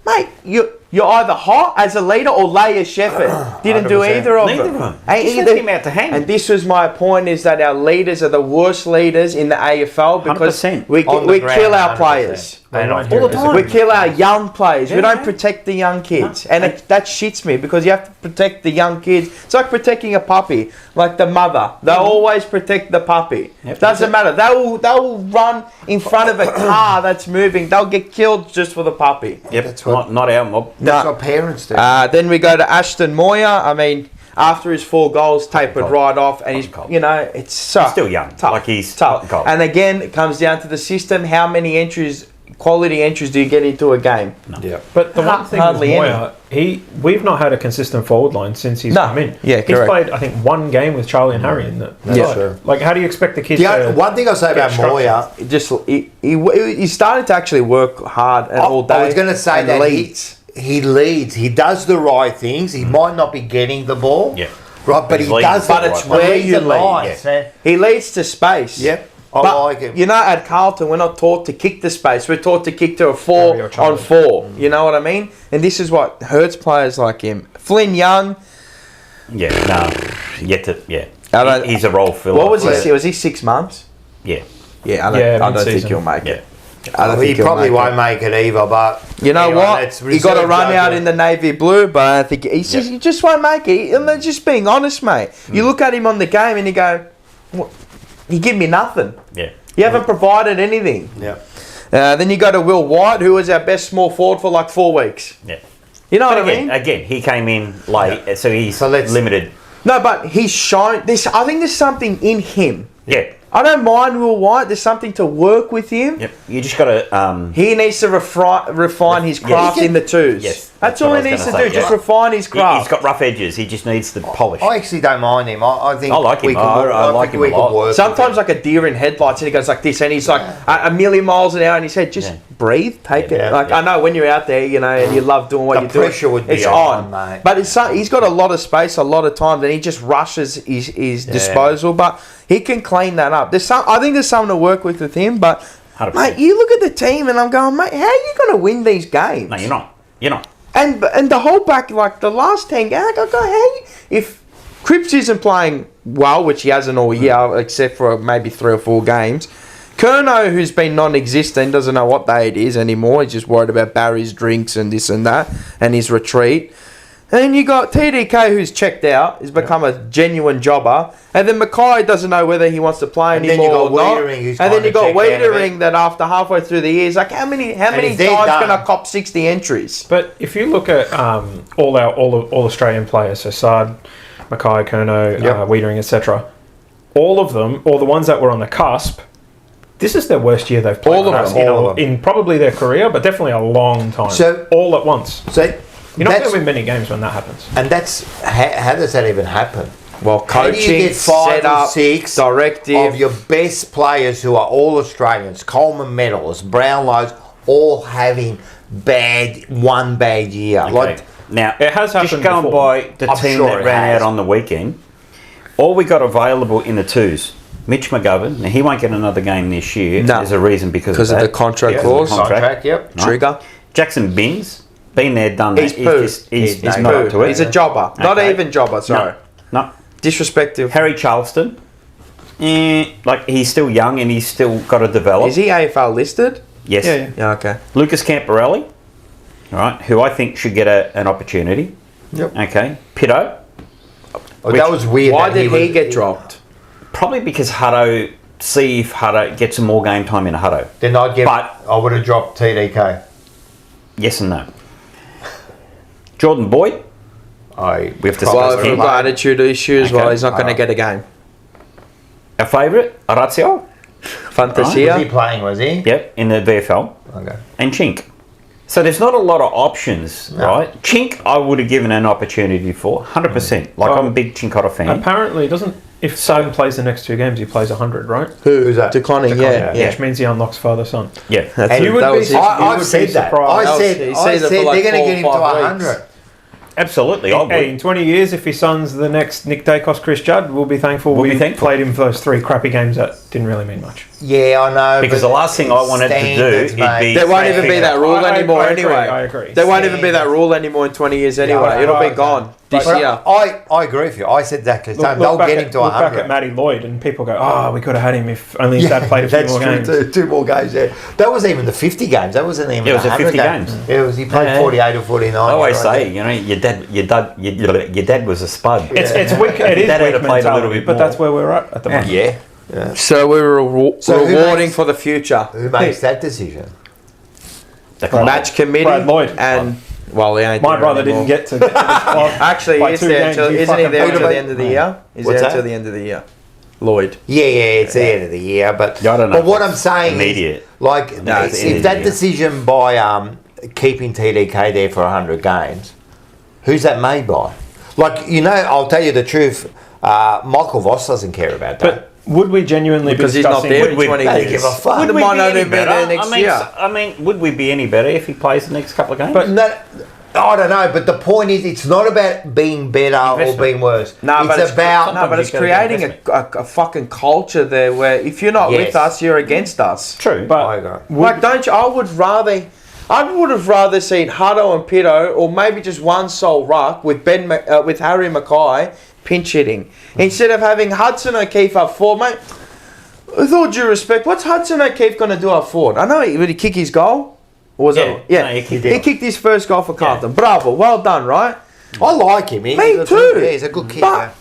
mate, you're either hot as a leader or Leia Shepherd. Didn't do either of them. He left him out to hang. And this was my point, is that our leaders are the worst leaders in the AFL, because 100%. we kill our 100%. players. All the time. We kill our young players. We don't protect the young kids. And that shits me, because you have to protect the young kids. It's like protecting a puppy. Like the mother. They'll always protect the puppy. Doesn't matter. They'll run in front of a car that's moving. They'll get killed just for the puppy. Yep, that's not our mob. That's what parents do. Then we go to Ashton Moyer. I mean, after his 4 goals, tapered right off, and he's, it's so he's still young. Tough. Like he's tough. And again, it comes down to the system. How many quality entries do you get into a game? No. Yeah. But the one thing with Moyer, we've not had a consistent forward line since he's come in. Yeah, he's played, I think, 1 game with Charlie and Harry in that. Sure. Like, how do you expect the kids to... One thing I'll say about Moyer, He started to actually work hard and all day. I was going to say that he leads. He does the right things. He might not be getting the ball. Yeah. Right, but he does. But it's where you lead. He leads to space. Yep. I But, like him. you know, at Carlton, we're not taught to kick the space. We're taught to kick to a Carry your 4 on charge. 4. You know what I mean? And this is what hurts players like him. Flynn Young. Yeah, no, yet to I don't- he's a role filler. What was he? Was he 6 months? Yeah, Yeah, I Yeah, don't think mid-season. he'll make yeah. it. I don't He think he'll probably make won't it. make it either, but You know anyway, what? it's He got a reserve run out judgment. in the navy blue, but I think he just won't make it. I'm just being honest, mate. You look at him on the game and you go, what? You give me nothing. Yeah. You haven't provided anything. Yeah. Then you go to Will White, who was our best small forward for like 4 weeks. Yeah. You know But what I mean? again, he came in late, so he's So let's- limited. No, but he's shown this. I think there's something in him. Yeah. I don't mind Will White. There's something to work with him. Yep. You just got to. He needs to refine his Yes. craft in the twos. Yes, That's that's all what he I was needs to gonna do. say, Just yeah. refine his craft. He's got rough edges. He just needs the polish. I actually don't mind him. I think I like him. we can I work- like think him we a can lot. work with Sometimes him. like a deer in headlights, and he goes like this, and he's like a million miles an hour, and he said, "Just Yeah. breathe, take Yeah. it." Like Yeah. I know when you're out there, you know, and you love doing what The you do. pressure would be it's on, mate. But he's got a lot of space, a lot of times, and he just rushes his disposal. But he can clean that up. I think there's something to work with him. But 100%. mate, you look at the team, and I'm going, mate, how are you going to win these games? No, you're not. You're not. And the whole back, like the last 10 games, I go, hey, if Cripps isn't playing well, which he hasn't all year, except for maybe 3 or 4 games, Curnow, who's been non-existent, doesn't know what day it is anymore. He's just worried about Barry's drinks and this and that, and his retreat. And then you got TDK, who's checked out, has become a genuine jobber. And then Mackay doesn't know whether he wants to play And then anymore you or got not. Wiedering, who's And then kinda you got checked out of it. Wiedering that after halfway through the year, is like, how many times if they're done- can I cop 60 entries? But if you look at all Australian players, so Sard, Mackay, Curnow, Yep. Wiedering, etc., all of them, or the ones that were on the cusp, this is their worst year they've played. All of them, all of them. In probably their career, but definitely a long time. So- all at once. So You're not going that's, to win many games when that happens. and that's how does that even happen? Well, How do you coaching, get 5 set or up, 6 directive. of your best players who are all Australians, Coleman medalists, Brownlows, all having one bad year? Okay. Like, Now, It has just happened going before. by the I'm team sure that it ran has. out on the weekend, all we got available in the twos, Mitch McGovern, now he won't get another game this year. No. There's a reason because Because of that. the contract yeah, clause. contract, yep. Right. Trigger. Jackson Binns, been there, done that. He's poo. He's He's not up to it. He's a jobber. Not Okay. even jobber, sorry. No. Disrespectful. Harry Charleston, like he's still young and he's still got to develop. Is he AFL listed? Yes. Yeah. Yeah, okay. Lucas Camporelli, all right, who I think should get an opportunity. Yep. Okay. Pitto, Oh, that was weird. Why that did he was- get dropped? probably because Hutto, see if Hutto gets some more game time in Hutto. Then I'd give. But- I would have dropped TDK. Yes and no. Jordan Boyd, I We have to probably Well, Suppose if him. you've got attitude issues, well, Okay. he's not going to get a game. our favourite, Orazio, Fantasia. Was he playing? Was he? yep, in the VFL, Okay. and Chink. So there's not a lot of options, No. right? Chink, I would have given an opportunity for 100%. Like Well, I'm a big Chinkotta fan. Apparently, doesn't. If Simon plays the next 2 games, he plays 100, right? Who's that? Declining, yeah. yeah. Which means he unlocks father son. Yeah, That's And it. you would That be- was it. I- I've would be said that. surprised. I He said said they're that for going like to get 4 or him to 5 100. absolutely. I would. Hey, in 20 years, if his son's the next Nick Dacos, Chris Judd, we'll be thankful We'll we be thankful. played him for those 3 crappy games that didn't really mean much. Yeah, I know. Because but the last thing I wanted to do standards, is mate. be- There won't even be that rule I anymore agree, anyway. I agree. There won't even be that rule anymore in 20 years anyway. I It'll be know. gone this But year. I agree with you. I said exactly the same. They'll get him to look back 100. at Matty Lloyd, and people go, "Oh, we could have had him if only his dad played a few that's more true games." too. 2 more games, yeah. That was even the 50 games. That wasn't even Yeah, it was the the 100 50 games. Yeah, it was, he played Yeah. 48 or 49. I always right say, there. you know, your dad was a spud. It's weak. It is Dad had weak to play a little mentality, bit but more. that's where we're at the moment. Yeah. So we were So who rewarding makes- for the future. Who makes that decision? The club. Match committee. Brad Lloyd. And, well, he ain't My there brother anymore. didn't get to this club. Actually, by he is 2 there games, until, you isn't he fucking there put until him the in. end of the year? He's What's there that? until the end of the year. Lloyd. Yeah, it's the end of the year, but Yeah, I don't know But if what that's I'm saying immediate. is, like, No, it's the end if of that the year. decision by keeping TDK there for 100 games, who's that made by? Like, you know, I'll tell you the truth. Michael Voss doesn't care about that. But would we genuinely Because be he's not discussing? there Would in we- 20 They years. give a fuck. Would Would we might be not any even be better? there next year. I mean, would we be any better if he plays the next couple of games? But No, I don't know, but the point is, it's not about being better or being worse. No, but it's about but it's creating a fucking culture there where if you're not with us, you're against us. True. But I agree. Like, don't you? I would have rather seen Hutto and Pitto, or maybe just one sole ruck with with Harry Mackay pinch hitting, instead of having Hudson O'Keefe up forward, mate. With all due respect, what's Hudson O'Keefe going to do up forward? I know would he kick his goal? Or was it? Yeah, no, he kicked his first goal for Carlton. Bravo, well done, right? I like him. Me too. Yeah, he's a good kicker. But,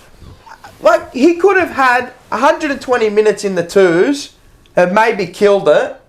like, he could have had 120 minutes in the twos and maybe killed it,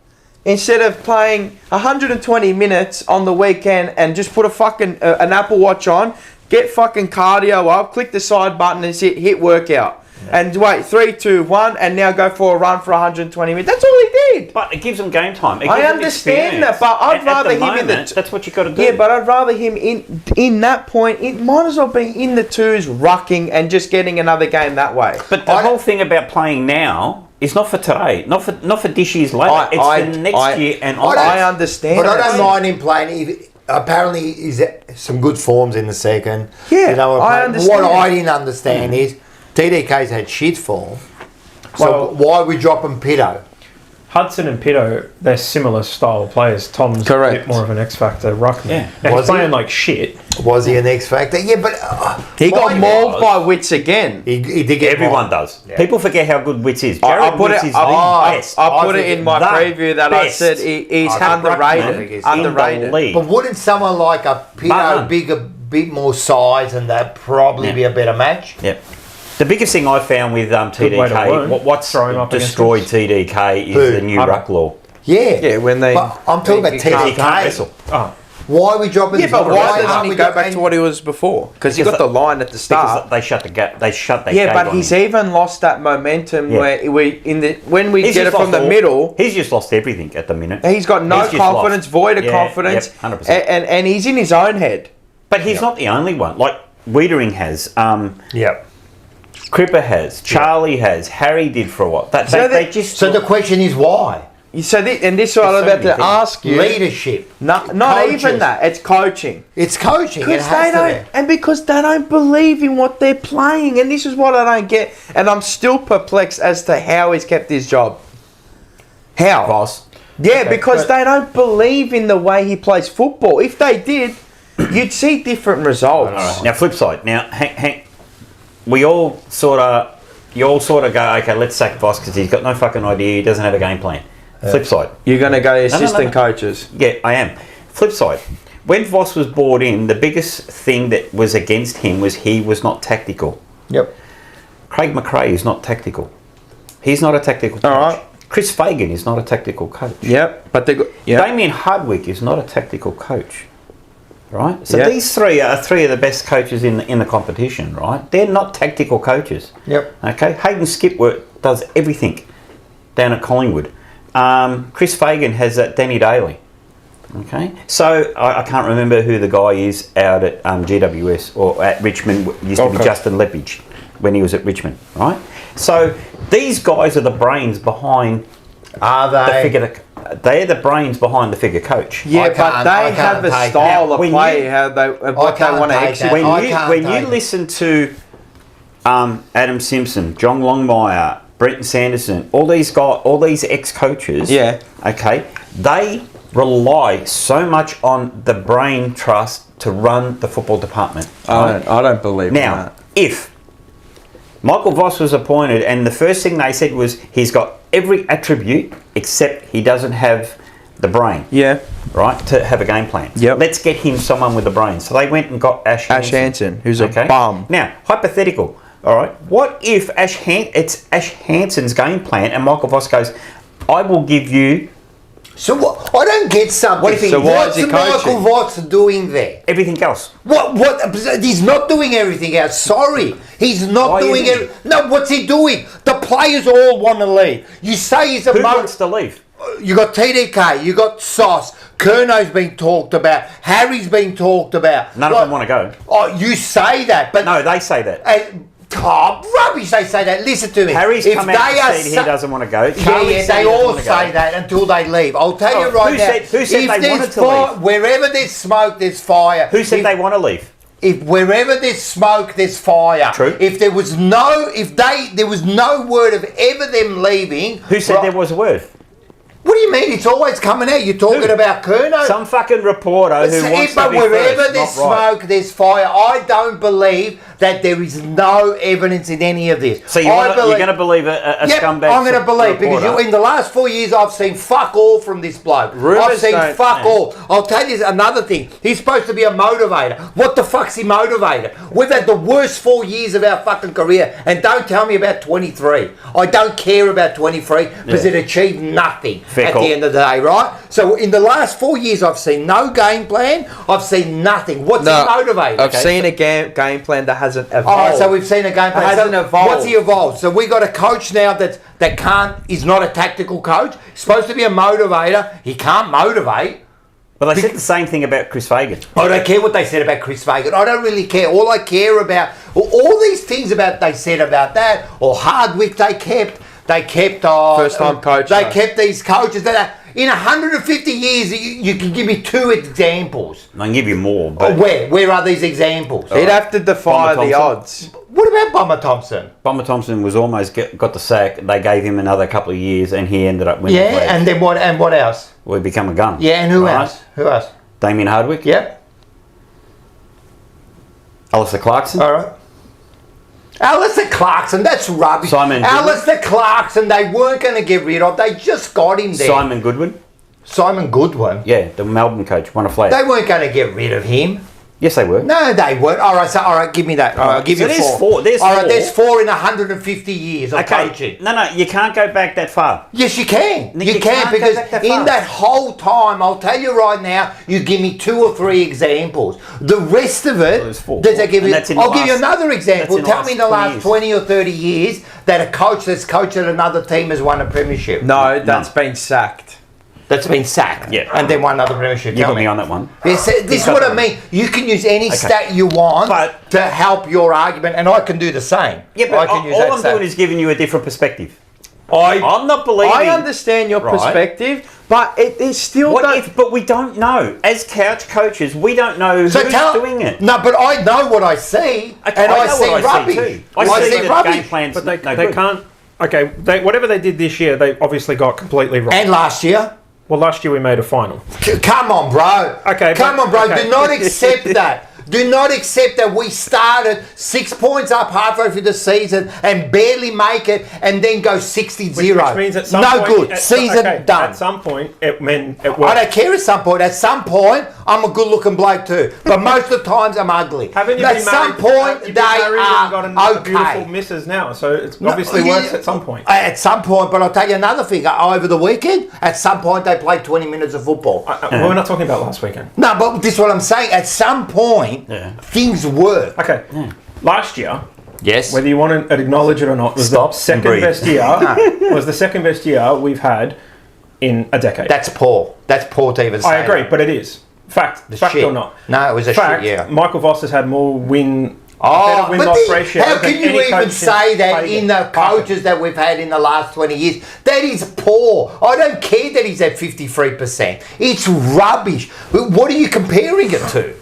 instead of playing 120 minutes on the weekend and just put a fucking an Apple Watch on, get fucking cardio up, click the side button and hit workout. Yeah. And wait, 3, 2, 1, and now go for a run for 120 minutes. That's all he did. But it gives them game time. I understand that, but I'd rather him in the... That's what you got to do. Yeah, but I'd rather him in that point. It might as well be in the twos, rucking, and just getting another game that way. But the whole thing about playing now is not for today, not for this year's later. It's for next year and on. I understand. But I don't mind him playing. Apparently, he's some good forms in the second. Yeah, I understand. What I didn't understand is TDK's had shit form. So why are we dropping Pitto? Hudson and Pitto, they're similar style players. Tom's a bit more of an X Factor ruckman. Yeah. Now, he's playing like shit. Was he an X Factor? Yeah, but... he got mauled by Wits again. He did get Everyone mauled. does. Yeah. People forget how good Wits is. I Jared put Wits it, is the best. I put it in my preview that I said he's underrated. Underrated. But wouldn't someone like a Pitto bigger, bit more size and that probably be a better match? Yep. The biggest thing I found with TDK, what's destroyed TDK is the new ruck law. Yeah. Yeah, when they... But I'm talking about TDK. Why are we dropping Yeah, but why doesn't he go back to what he was before? Because he got the line at the start. Because they shut the gap. They shut that Yeah, gate but on he's him. even lost that momentum when we get it from the middle. He's just lost everything at the minute. He's got no confidence, void of confidence, 100%. and he's in his own head. But he's not the only one. Like Wiedering has. Yep. Cripper has. Charlie has. Harry did for a while. So the question is why? So this is what I'm about to ask you. Leadership. Not Coaches. even that. It's coaching. It's coaching. It Because has to be. and because they don't believe in what they're playing, and this is what I don't get. And I'm still perplexed as to how he's kept his job. How? Boss. Yeah, because they don't believe in the way he plays football. If they did, you'd see different results. Now, flip side. Now, Hank, you all sort of go, okay, let's sack Voss because he's got no fucking idea. He doesn't have a game plan. Flip side. You're going to go assistant coaches. Yeah, I am. Flip side. When Voss was brought in, the biggest thing that was against him was he was not tactical. Yep. Craig McRae is not tactical. He's not a tactical coach. All right. Chris Fagan is not a tactical coach. Yep, but Damien Hardwick is not a tactical coach. Right? So Yep. these three are three of the best coaches in the competition, right? They're not tactical coaches. Yep. Okay? Hayden Skipworth does everything down at Collingwood. Chris Fagan has Danny Daly. Okay? So I can't remember who the guy is out at GWS or at Richmond. It used to be Justin Lepage when he was at Richmond, right? So these guys are the brains behind they're the brains behind the figure coach. Yeah, but they have a style of play, what they want to execute. When you listen to Adam Simpson, John Longmire, Brenton Sanderson, all these ex-coaches, okay, they rely so much on the brain trust to run the football department. I don't believe in that. Now, if Michael Voss was appointed and the first thing they said was he's got every attribute except he doesn't have the brain. Yeah. Right? To have a game plan. Yep. Let's get him someone with the brain. So they went and got Ash Hansen, who's a bum. Now, hypothetical. All right. What if it's Ash Hansen's game plan and Michael Voss goes, I will give you... So what? I don't get something. What do you think? So why is he coaching? Michael Voss doing there? Everything else. What? He's not doing everything else. Sorry. He's not doing it. No, what's he doing? The players all want to leave. You say he's a... Who wants to leave? You got TDK, you got Sauce, Kerno's been talked about, Harry's been talked about. None of them want to go. Oh, you say that, but... No, they say that. And rubbish they say that. Listen to me. Harry's come out and said he doesn't want to go. They all say that until they leave. I'll tell you right now. Who said they wanted to leave? Wherever there's smoke, there's fire. Who said they want to leave? If wherever there's smoke, there's fire. True. If there was no word of ever them leaving. Who said there was a word? What do you mean? It's always coming out. You're talking about Kerno. Some fucking reporter who wants to be wherever first, there's not right. smoke, there's fire. I don't believe that there is no evidence in any of this. So you're going to believe a scumbag? I'm going to believe reporter. because in the last 4 years I've seen fuck all from this bloke. I've seen fuck all. I'll tell you another thing. He's supposed to be a motivator. What the fuck's he motivated? We've had the worst 4 years of our fucking career, and don't tell me about 23. I don't care about 23 because it achieved nothing at the end of the day, right? So in the last 4 years I've seen no game plan. I've seen nothing. What's he motivated? I've seen a game plan that hasn't evolved. All right, so we've seen a game plan. It hasn't evolved. What's he evolved? So we got a coach now that can't. He's not a tactical coach. He's supposed to be a motivator. He can't motivate. But they said the same thing about Chris Fagan. I don't care what they said about Chris Fagan. I don't really care. All I care about all these things about they said about that or Hardwick they kept. They kept first time coach. They kept these coaches that are. In 150 years, you can give me 2 examples. I can give you more. But Where are these examples? He'd have to defy the odds. What about Bomber Thompson? Bomber Thompson was almost got the sack. They gave him another couple of years, and he ended up winning. Yeah, and then what? And what else? Well, he became a gun. Yeah, and who else? Who else? Damien Hardwick. Yep. Alistair Clarkson. All right. Alistair Clarkson, that's rubbish. Simon Alistair Clarkson, they weren't going to get rid of. They just got him there. Simon Goodwin. Simon Goodwin. Yeah, the Melbourne coach, won a flag. They weren't going to get rid of him. Yes, they were. No, they weren't. All right, give me that. All right, I'll give you there's 4. four. There's all right, four. there's 4 in 150 years of coaching. No, you can't go back that far. Yes, you can. No, you you can can't go because back that in far. that whole time, I'll tell you right now, you give me 2 or 3 examples. The rest of it, there's 4. I'll give you another example. That's in Tell me in the last 20 or 30 years that a coach that's coached at another team has won a premiership. No, that's been sacked. That's been sacked. Yeah. And then won another premiership. You got me on that one. Yes, this is what I mean. You can use any stat you want to help your argument, and I can do the same. Yeah, but all I'm doing is giving you a different perspective. I'm not believing. I understand your perspective, but it is still. But we don't know. As couch coaches, we don't know who's doing it. No, but I know what I see, and I see rubbish. I see rubbish. game plans, but they can't. Okay, whatever they did this year, they obviously got completely wrong. And last year. Well, last year we made a final. Come on, bro. Okay. Come on, bro. Do not accept that. Do not accept that we started 6 points up halfway through the season and barely make it and then go 60-0. Which means at some point... Season done. At some point, it worked. I don't care at some point. At some point, I'm a good-looking bloke too. But most of the times, I'm ugly. Haven't you at been some married, point, they are got a okay. beautiful missus now, so it obviously works at some point. At some point, but I'll tell you another thing. Over the weekend, at some point, they played 20 minutes of football. We're not talking about last weekend. No, but this is what I'm saying. At some point, things work. Okay. Last year, yes, whether you want to acknowledge it or not, was the second best year. Was the second best year we've had in a decade. That's poor. That's poor to even say. I agree, but it is fact or not. No, it was a shit year. Michael Voss has had more better win-loss ratio. How can you even say that in the coaches that we've had in the last 20 years? That is poor. I don't care that he's at 53%. It's rubbish. What are you comparing it to?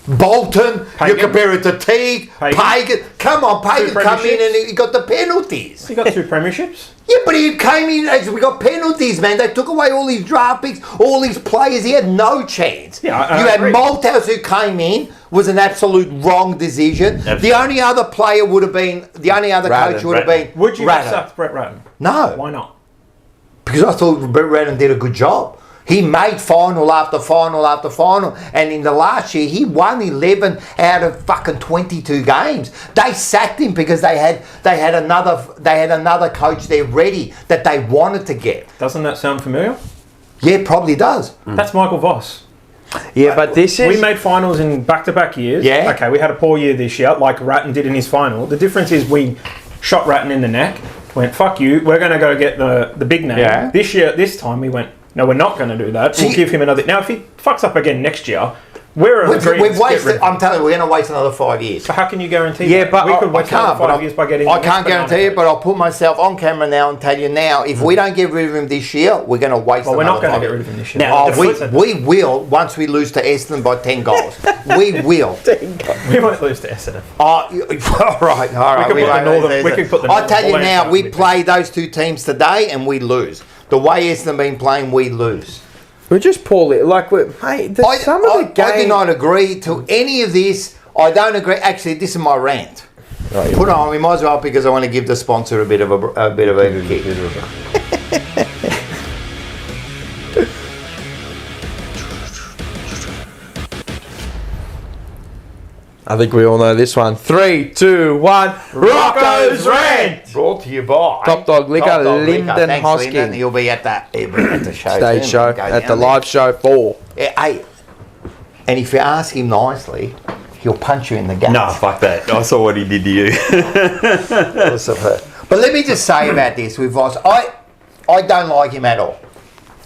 Bolton, you compare it to Teague, Pagan. Come on, Pagan come in and he got the penalties. He got 2 premierships. Yeah, but he came in as we got penalties, man. They took away all these draft picks, all these players. He had no chance. Yeah, you had Malthouse who came in, was an absolute wrong decision. Absolutely. The only other player would have been, the only other coach would have been Would you have sucked Brett Ratton? No. Why not? Because I thought Brett Ratton did a good job. He made final after final after final, and in the last year he won 11 out of fucking 22 games. They sacked him because they had another coach there ready that they wanted to get. Doesn't that sound familiar? Yeah, it probably does. That's Michael Voss. Yeah, but this is... We made finals in back-to-back years. Yeah. Okay, we had a poor year this year, like Ratton did in his final. The difference is we shot Ratton in the neck, went, fuck you, we're going to go get the big name. Yeah. This time we went, no, we're not going to do that. We'll give him another... Now, if he fucks up again next year, We've wasted. I'm telling you, we're going to waste another 5 years. So how can you guarantee? Yeah, that? but we could waste another 5 years by getting. I can't guarantee it, but I'll put myself on camera now and tell you now. If we don't get rid of him this year, we're going to waste. Well, we're not going to get rid of him this year. Now, we will once we lose to Essendon by 10 goals. We will. We won't lose to Essendon. All right. We could put the I tell you Northern now, we Bullets play those two teams today and we lose. The way Essendon been playing, we lose. We're just poorly. Like, hey, some of the game. I do not agree to any of this. I don't agree. Actually, this is my rant. Right, put it on. We might as well because I want to give the sponsor a bit of a kick. I think we all know this one. 3, 2, 1. Rocco's Rant. Brought to you by Top Dog Liquor, Lyndon Thanks, Hosking. Lyndon. He'll be at the show. Stage show at the live show 4. Yeah, hey, and if you ask him nicely, he'll punch you in the gut. No, fuck that. I saw what he did to you. But let me just say about this with Voss. I don't like him at all.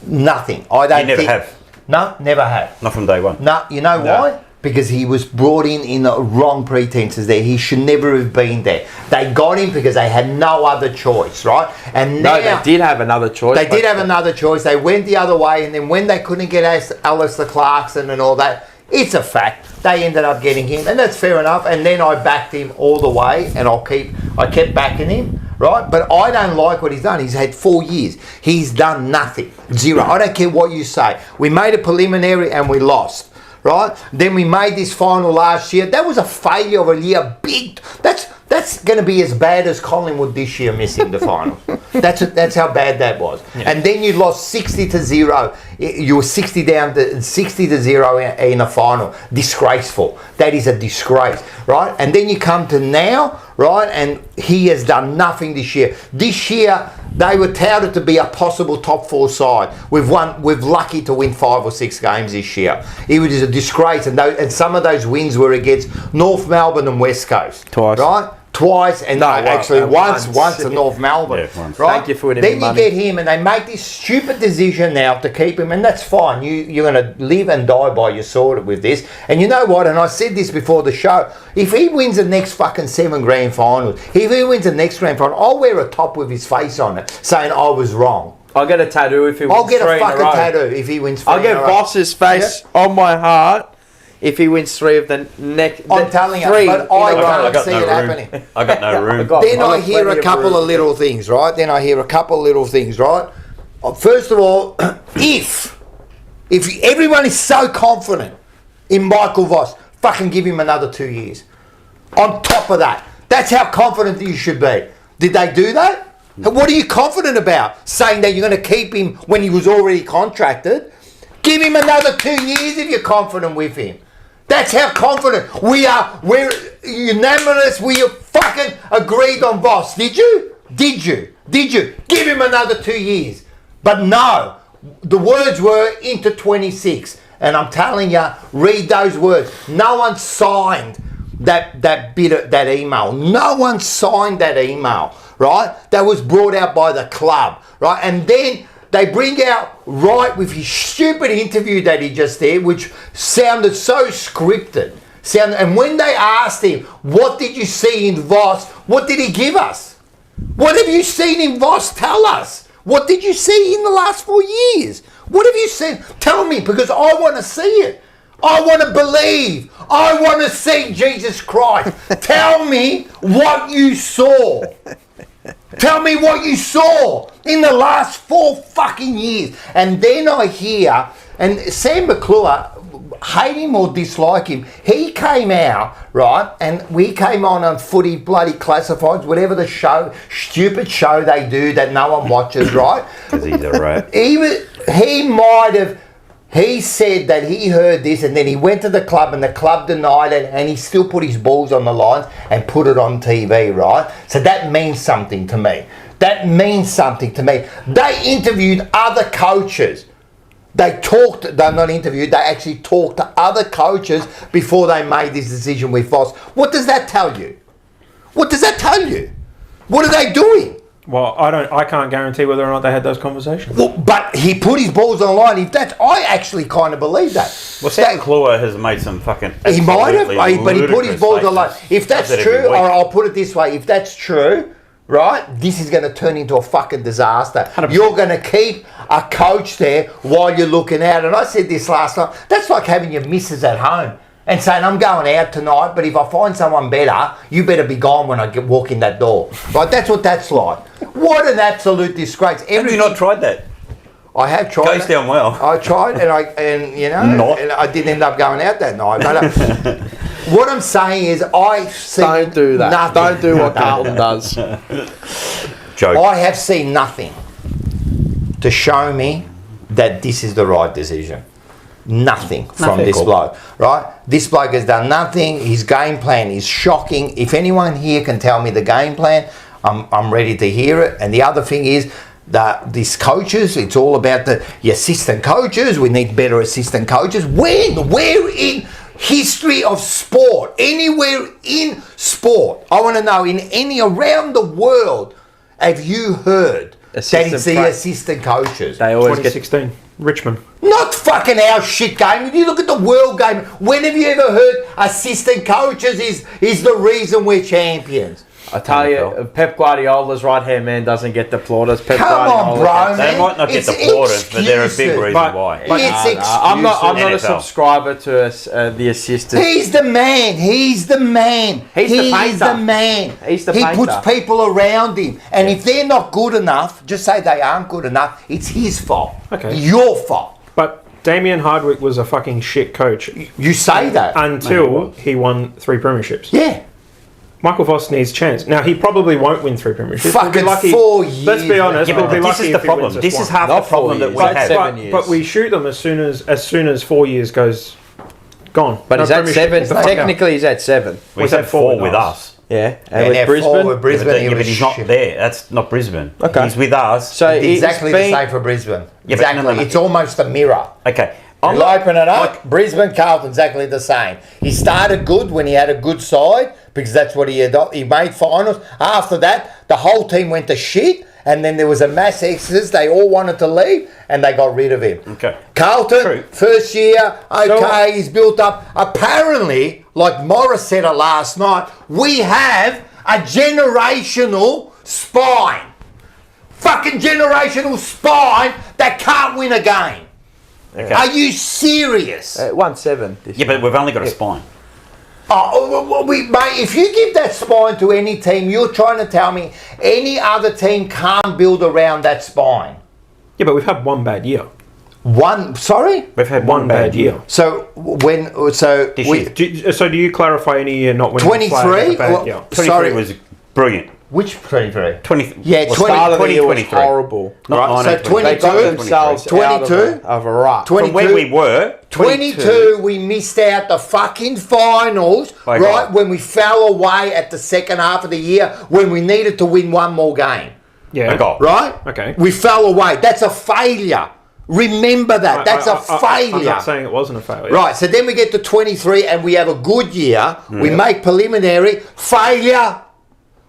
Nothing. I don't. You never have. No, never have. Not from day one. No, you know why? Because he was brought in the wrong pretenses there. He should never have been there. They got him because they had no other choice, right? And now, No, they did have another choice. They did have another choice. They went the other way, and then when they couldn't get Alistair Clarkson and all that, it's a fact. They ended up getting him, and that's fair enough. And then I backed him all the way, and I kept backing him, right? But I don't like what he's done. He's had 4 years. He's done nothing. Zero. I don't care what you say. We made a preliminary and we lost. Right? Then we made this final last year. That was a failure of a year. Big. That's going to be as bad as Collingwood this year missing the finals. That's how bad that was. Yeah. And then you lost 60-0. You were 60-0 in a final. Disgraceful. That is a disgrace, right? And then you come to now, right? And he has done nothing this year. This year they were touted to be a possible top 4 side. We've lucky to win 5 or 6 games this year. It was a disgrace, and some of those wins were against North Melbourne and West Coast. Twice. Right? Twice, and once to North Melbourne. Yeah, once. Right? Thank you for winning Then you money. get him, and they make this stupid decision now to keep him, and that's fine. You're going to live and die by your sword with this. And you know what? And I said this before the show. If he wins the next fucking 7 grand finals, if he wins the next grand final, I'll wear a top with his face on it, saying I was wrong. I'll get a tattoo if he wins. I'll get 3 a in fucking row. tattoo if he wins 3 I'll get in a row. Boss's face on my heart if he wins 3 of the next. I'm telling you, 3 but I can't see it room. happening. I got no room. Then I hear a couple of little things, right? First of all, if everyone is so confident in Michael Voss, fucking give him another 2 years. On top of that, that's how confident you should be. Did they do that? What are you confident about? Saying that you're going to keep him when he was already contracted? Give him another 2 years if you're confident with him. That's how confident we are. We're unanimous. We have fucking agreed on Voss. Did you? Give him another 2 years. But no, the words were into 26. And I'm telling you, read those words. No one signed that email. No one signed that email, right? That was brought out by the club, right? And then they bring out Wright with his stupid interview that he just did, which sounded so scripted. And when they asked him, what did you see in Voss? What did he give us? What have you seen in Voss? Tell us. What did you see in the last 4 years? What have you seen? Tell me, because I want to see it. I want to believe. I want to see Jesus Christ. Tell me what you saw. Tell me what you saw in the last 4 fucking years. And then I hear, and Sam McClure, hate him or dislike him, he came out, right, and we came on Footy Bloody Classifieds, whatever the show, stupid show they do that no one watches, right? Because he's a rat. He said that he heard this and then he went to the club and the club denied it and he still put his balls on the lines and put it on TV, right? So that means something to me. They interviewed other coaches. They actually talked to other coaches before they made this decision with Voss. What does that tell you? What are they doing? Well, I can't guarantee whether or not they had those conversations. Well, but he put his balls on the line. If that's, I actually kind of believe that. Well, Stan Kluwer has made some fucking. He might have, absolutely but he put his balls on the line. statements. If that's Does it every true, week. or I'll put it this way: if that's true, right, this is going to turn into a fucking disaster. 100%. You're going to keep a coach there while you're looking out. And I said this last time. That's like having your missus at home and saying, I'm going out tonight, but if I find someone better, you better be gone when I walk in that door. Right? That's what that's like. What an absolute disgrace. Have you not tried that? I have tried. Goes down well. I tried, and you know, and I didn't end up going out that night. But what I'm saying is, I've seen Don't do that. nothing. Don't do what Carlton does. Joke. I have seen nothing to show me that this is the right decision. Nothing from this cool. bloke, right? This bloke has done nothing. His game plan is shocking. If anyone here can tell me the game plan, I'm ready to hear it. And the other thing is that these coaches, it's all about the assistant coaches. We need better assistant coaches. Where in history of sport, anywhere in sport, I want to know, in any around the world, have you heard that it's the assistant coaches? They always get 2016, Richmond. Not fucking our shit game. If you look at the world game, when have you ever heard assistant coaches is the reason we're champions? I tell you, Pep Guardiola's right-hand man doesn't get the plaudits. Pep Come on, Guardiola bro, gets- They man. might not get It's the plaudits, but they're a big excuses. reason But- why. It's excuses. I'm not a NFL. subscriber to the assistant. He's the man. He's the man. He's the He is painter. the man. He's the he painter. puts people around him. And if they're not good enough, just say they aren't good enough. It's his fault. Okay. Your fault. But Damien Hardwick was a fucking shit coach You say that. until he won 3 premierships. Yeah. Michael Voss needs chance. Now, he probably won't win 3 premierships. Fucking We'll be 4 years. Let's be honest, Yeah, we'll but be this lucky is the if he problem. wins This just is one. half Not the problem 4 that we years, have. 7 years. But we shoot them as soon as 4 years goes gone. But No he's at premiership. 7. Get the fuck out. Technically, he's at 7. We've had had 4 4 with with us. us. Yeah. And And with they're Brisbane. with Brisbane, he Yeah, but was he's not shit. there. That's not Brisbane. Okay. He's with us. So Exactly it's been- the same for Brisbane. Yeah, but exactly. no, no. It's almost a mirror. Okay. I'm open it up. Brisbane, Carlton, exactly the same. He started good when he had a good side because that's what he had. He made finals. After that, the whole team went to shit, and then there was a mass exodus. They all wanted to leave, and they got rid of him. Okay. Carlton, True. first year, okay, he's built up. Apparently, like Morris said it last night, we have a generational spine. Fucking generational spine that can't win a game. Okay. Are you serious? Won 7 this Yeah, year. but we've only got a spine. Mate, if you give that spine to any team, you're trying to tell me any other team can't build around that spine. Yeah, but we've had one bad year. Sorry? We've had One bad year. So This year. Do you clarify any year not winning 23? flag as a bad Well, year? 23 sorry. was brilliant. Which 23? 20. Yeah, well, 20 Start of the year was 2023. horrible. Not Right, so 19, 20 They got 22, themselves 22, out of a rut. 20 From where we were, 22, we missed out the fucking finals, By right, God. when we fell away at the second half of the year when we needed to win one more game, Yeah. I got. right? Okay. We fell away. That's a failure. Remember that. That's a failure. I'm not saying it wasn't a failure. Right, so then we get to 23 and we have a good year. We make preliminary. Failure.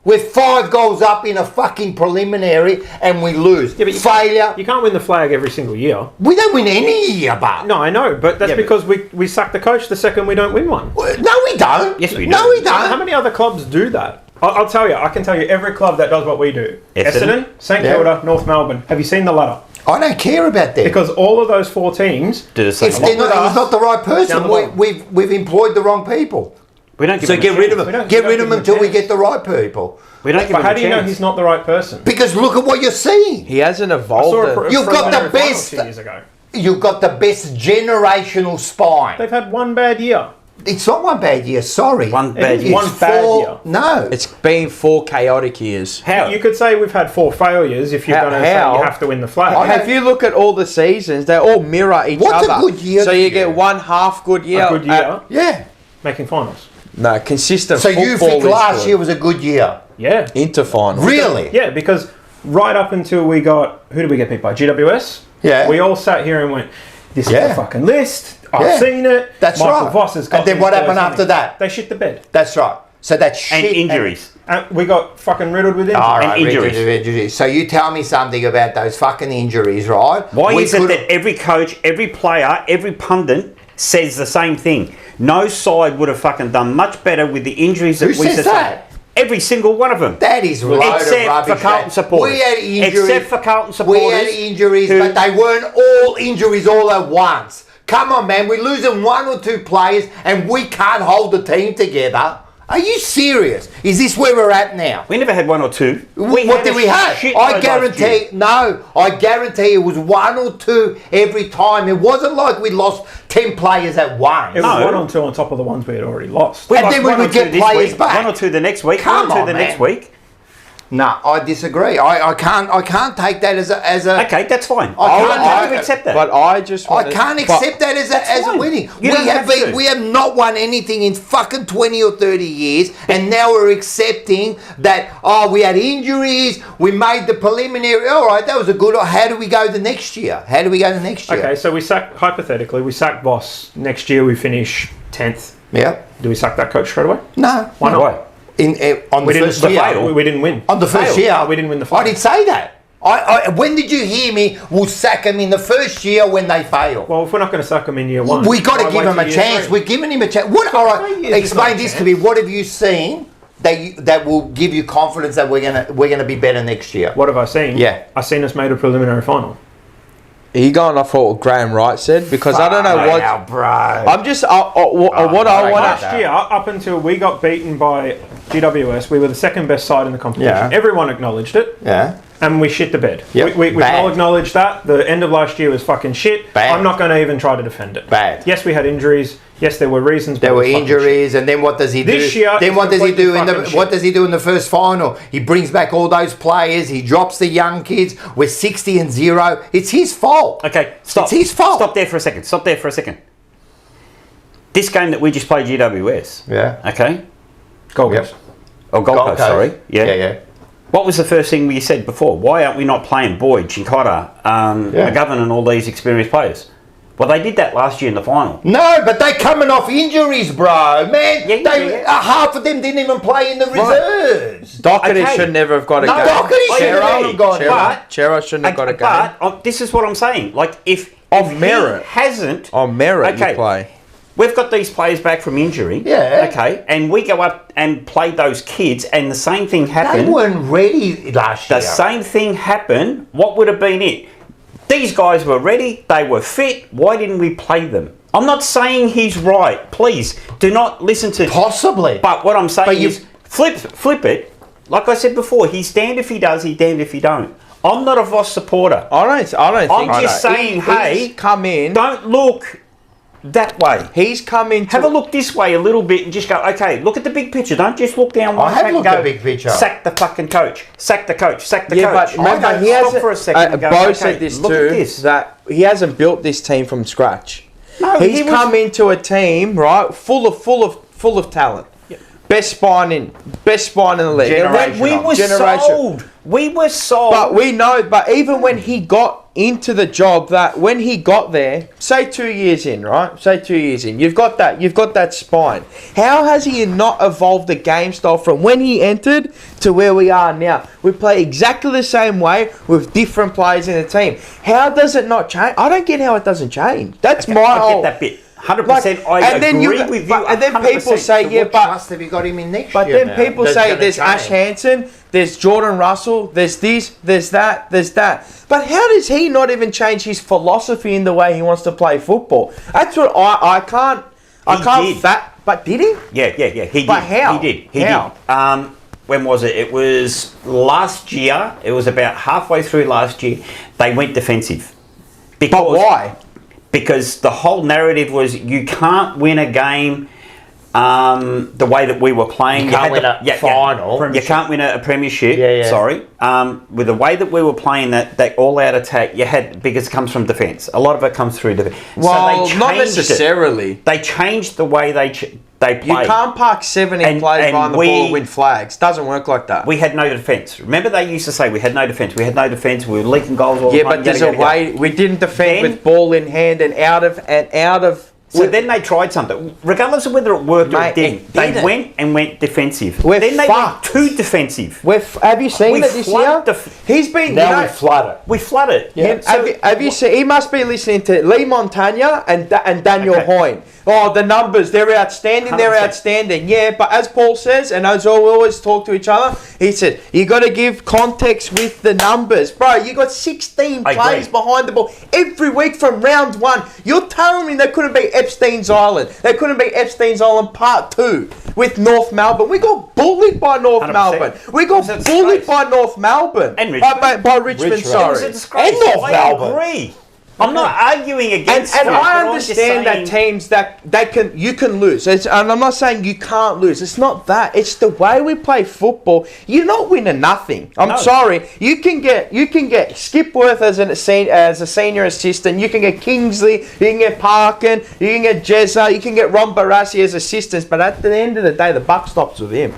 We're 5 goals up in a fucking preliminary and we lose. Yeah, but Failure. You can't win the flag every single year. We don't win any year, but. No, I know, but that's Yeah, but- because we sack the coach the second we don't win one. No, we don't. Yes, we No, do. we don't. How many other clubs do that? I'll tell you. I can tell you every club that does what we do. Essendon? St Yeah. Kilda, North Melbourne. Have you seen the ladder? I don't care about that. Because all of those 4 teams. Do the same. If they're not, he's not the right Down person, the bottom. we've employed the wrong people. We don't give So him a get rid chance. of We them. don't- Get we rid don't of them give him until a we chance. get the right people. We don't give But him how a do you know chance. he's not the right person? Because look at what you're seeing. He hasn't I saw evolved. a You've got the preliminary final best- 2 years ago. You've got the best generational spine. They've had one bad year. It's not one bad year, sorry. One bad It's year. one bad year. No. It's been 4 chaotic years. How? You could say we've had 4 failures if you're How- going to say how? you have to win the flag. I If you look at all the seasons, they all mirror each What's a other. good year So this you year? get one half good year. A good year, Yeah. making finals. No, consistent So football you think is last good. year was a good year? Yeah. Into finals. Really? Yeah, because right up until we got... Who did we get beat by? GWS? Yeah. We all sat here and went, this is Yeah. the fucking list. I've Yeah. seen it. That's Michael right. Voss has got And then these what boys happened in after it. that? They shit the bed. That's right. So that's shit. And injuries. We got fucking riddled with injuries. All right, injuries. So you tell me something about those fucking injuries, right? Why is it that every coach, every player, every pundit says the same thing? No side would have fucking done much better with the injuries that Who we says sustained. that? Every single one of them. That is load of Except rubbish. for Carlton supporters. We had injuries. Except for Carlton supporters. We had injuries, who- but they weren't all injuries all at once. Come on, man. We're losing one or two players, and we can't hold the team together. Are you serious? Is this where we're at now? We never had one or two. What did we have? I guarantee it was one or two every time. It wasn't like we lost 10 players at once. It was No. 1 or 2 on top of the ones we had already lost. We And lost then we one or would two get this players week, back. One or two the next week. Come one or two on, the man. next week. No, I disagree. I can't take that as a. Okay, that's fine. I I can't- don't have to accept that. But I just I wanted, can't accept that as a fine. winning. You don't have to. We have not won anything in fucking 20 or 30 years, and now we're accepting that, we had injuries, we made the preliminary, all right, that was a good, how do we go the next year? How do we go the next year? Okay, so we sack Boss. Next year we finish 10th. Yeah. Do we sack that coach straight away? No. Why not? Why? On We the didn't, first year. we didn't win. On the first Failed. year. We didn't win the I final. didn't say that. When did you hear me? We'll sack them in the first year when they fail. Well, if we're not going to sack them in year 1, We got to why give wait him till a year chance. 3? We're giving him a chance. What? All right. 3 years is Explain not a this to chance. me. What have you seen that will give you confidence that we're gonna be better next year? What have I seen? Yeah. I've seen us made a preliminary final. are you going off what Graham Wright said? Because I don't know what. Wow, bro. I'm just what I I want like to. Last year, up until we got beaten by GWS, we were the second best side in the competition. Yeah. Everyone acknowledged it. Yeah. And we shit the bed. Yep. We Bad. all acknowledge that. The end of last year was fucking shit. Bad. I'm not going to even try to defend it. Bad. Yes, we had injuries. Yes, there were reasons. but There it were was fucking injuries, and then what does he do? This year Then is what does he do in completely what fucking does he do in the first final? He brings back all those players. He drops the young kids. We're 60-0. It's his fault. Okay, stop. It's his fault. Stop there for a second. This game that we just played, GWS. Yeah. Okay. Gold Yep. Coast. Oh, Gold Coast, sorry. Yeah. What was the first thing we said before? Why aren't we not playing Boyd, Chincotta, McGovern and all these experienced players? Well, they did that last year in the final. No, but they coming off injuries, bro. Man, Yeah. half of them didn't even play in the reserves. Doherty Okay. should never have got a No, game. Doherty shouldn't have gone. Chero shouldn't have got a game. But this is what I'm saying. Like, if On merit. he hasn't, On merit, Okay. you play. we've got these players back from injury. Yeah. Okay, and we go up and play those kids, and the same thing They happened. weren't ready last year. The same thing happened. What would have been it? These guys were ready. They were fit. Why didn't we play them? I'm not saying he's right. Please do not listen to. Possibly. But what I'm saying But you- is flip it. Like I said before, he's damned if he does, he's damned if he don't. I'm not a Voss supporter. I don't think. I'm just so. saying, He's hey, come in. Don't look that way. He's come in. Have a look this way a little bit and just go, okay, look at the big picture. Don't just look down one I have track and looked at go, the big picture. sack the fucking coach. Sack the coach. Sack the Yeah, coach. but remember, I don't he stop hasn't. for a second and go, Bo okay, said this look too. at this. That he hasn't built this team from scratch. No, He's he was- come into a team right full of talent. Best spine in the league. Generation. We were sold. We were sold. But we know. But even when he got into the job, that when he got there, say 2 years in, right? Say 2 years in, you've got that spine. How has he not evolved the game style from when he entered to where we are now? We play exactly the same way with different players in the team. How does it not change? I don't get how it doesn't change. That's my I whole. get that bit. 100%. I agree with you. And then people 100%. say, yeah, What but. trust have you got him in next But year? then people That's say gonna there's Ash change. Hansen, there's Jordan Russell, there's this, there's that, there's that. But how does he not even change his philosophy in the way he wants to play football? That's what I can't did. But did he? Yeah. He did. But how? He How? did. When was it? It was last year. It was about halfway through last year. They went defensive. But why? Because the whole narrative was you can't win a game the way that we were playing. You can't win a final. You can't win a premiership. Yeah. Sorry. With the way that we were playing that all-out attack, because it comes from defence. A lot of it comes through defence. Well, so they not changed necessarily. They changed the way they play. You can't park 70 And- players and behind the we- ball and win flags. Doesn't work like that. We had no defence. Remember they used to say we had no defence. We had no defence. We were leaking goals all the Yeah, time. but there's a way we didn't defend Then- with ball in hand and out of So then they tried something. Regardless of whether it worked or Mate, it didn't, it they didn't. went defensive. We're then they fucked. went too defensive. Have you seen We it this year? flood He's been. Now you know, we flood it. We flood it. Yeah. Have you seen? He must be listening to Lee Montagna and Daniel Okay. Hoyne. Oh, the numbers, they're outstanding. They're 100%. outstanding. Yeah, but as Paul says, and as we always talk to each other, he said you got to give context with the numbers, bro. You got 16 I plays agree. behind the ball every week from round 1. You're telling me they couldn't be Epstein's Island? They couldn't be Epstein's Island Part 2 with North Melbourne. We got bullied by North 100%. Melbourne. We got It was a bullied disgrace. by North Melbourne. And Richmond. By Richmond, Richmond. sorry. It was a disgrace. And North I Melbourne. agree. I'm not arguing against And it, I but I'm understand just that saying- teams that you can lose. And I'm not saying you can't lose. It's not that. It's the way we play football. You're not winning nothing. I'm No. sorry. You can get Skipworth as a senior assistant. You can get Kingsley. You can get Parkin. You can get Jezza. You can get Ron Barassi as assistants. But at the end of the day, the buck stops with him.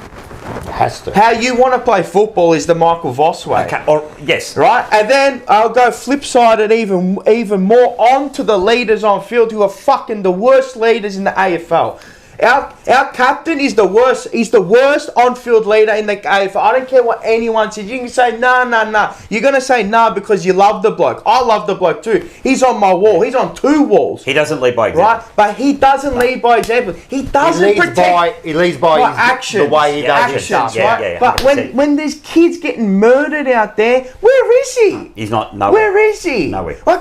Has to. How you want to play football is the Michael Voss way. Okay, or yes, Right, and then I'll go flip side it even more on to the leaders on field who are fucking the worst leaders in the AFL. Our captain is the worst. He's the worst on-field leader in the AFL. I don't care what anyone says. You can say nah. You're gonna say nah because you love the bloke. I love the bloke too. He's on my wall. He's on 2 walls. he doesn't lead by example. Right, but he doesn't lead by example. He doesn't protect. He leads by By his- actions. the way he Yeah, does actions, his stuff. yeah. Right? But 100%. when there's kids getting murdered out there, where is he? He's not. No. Where is he? Nowhere. Like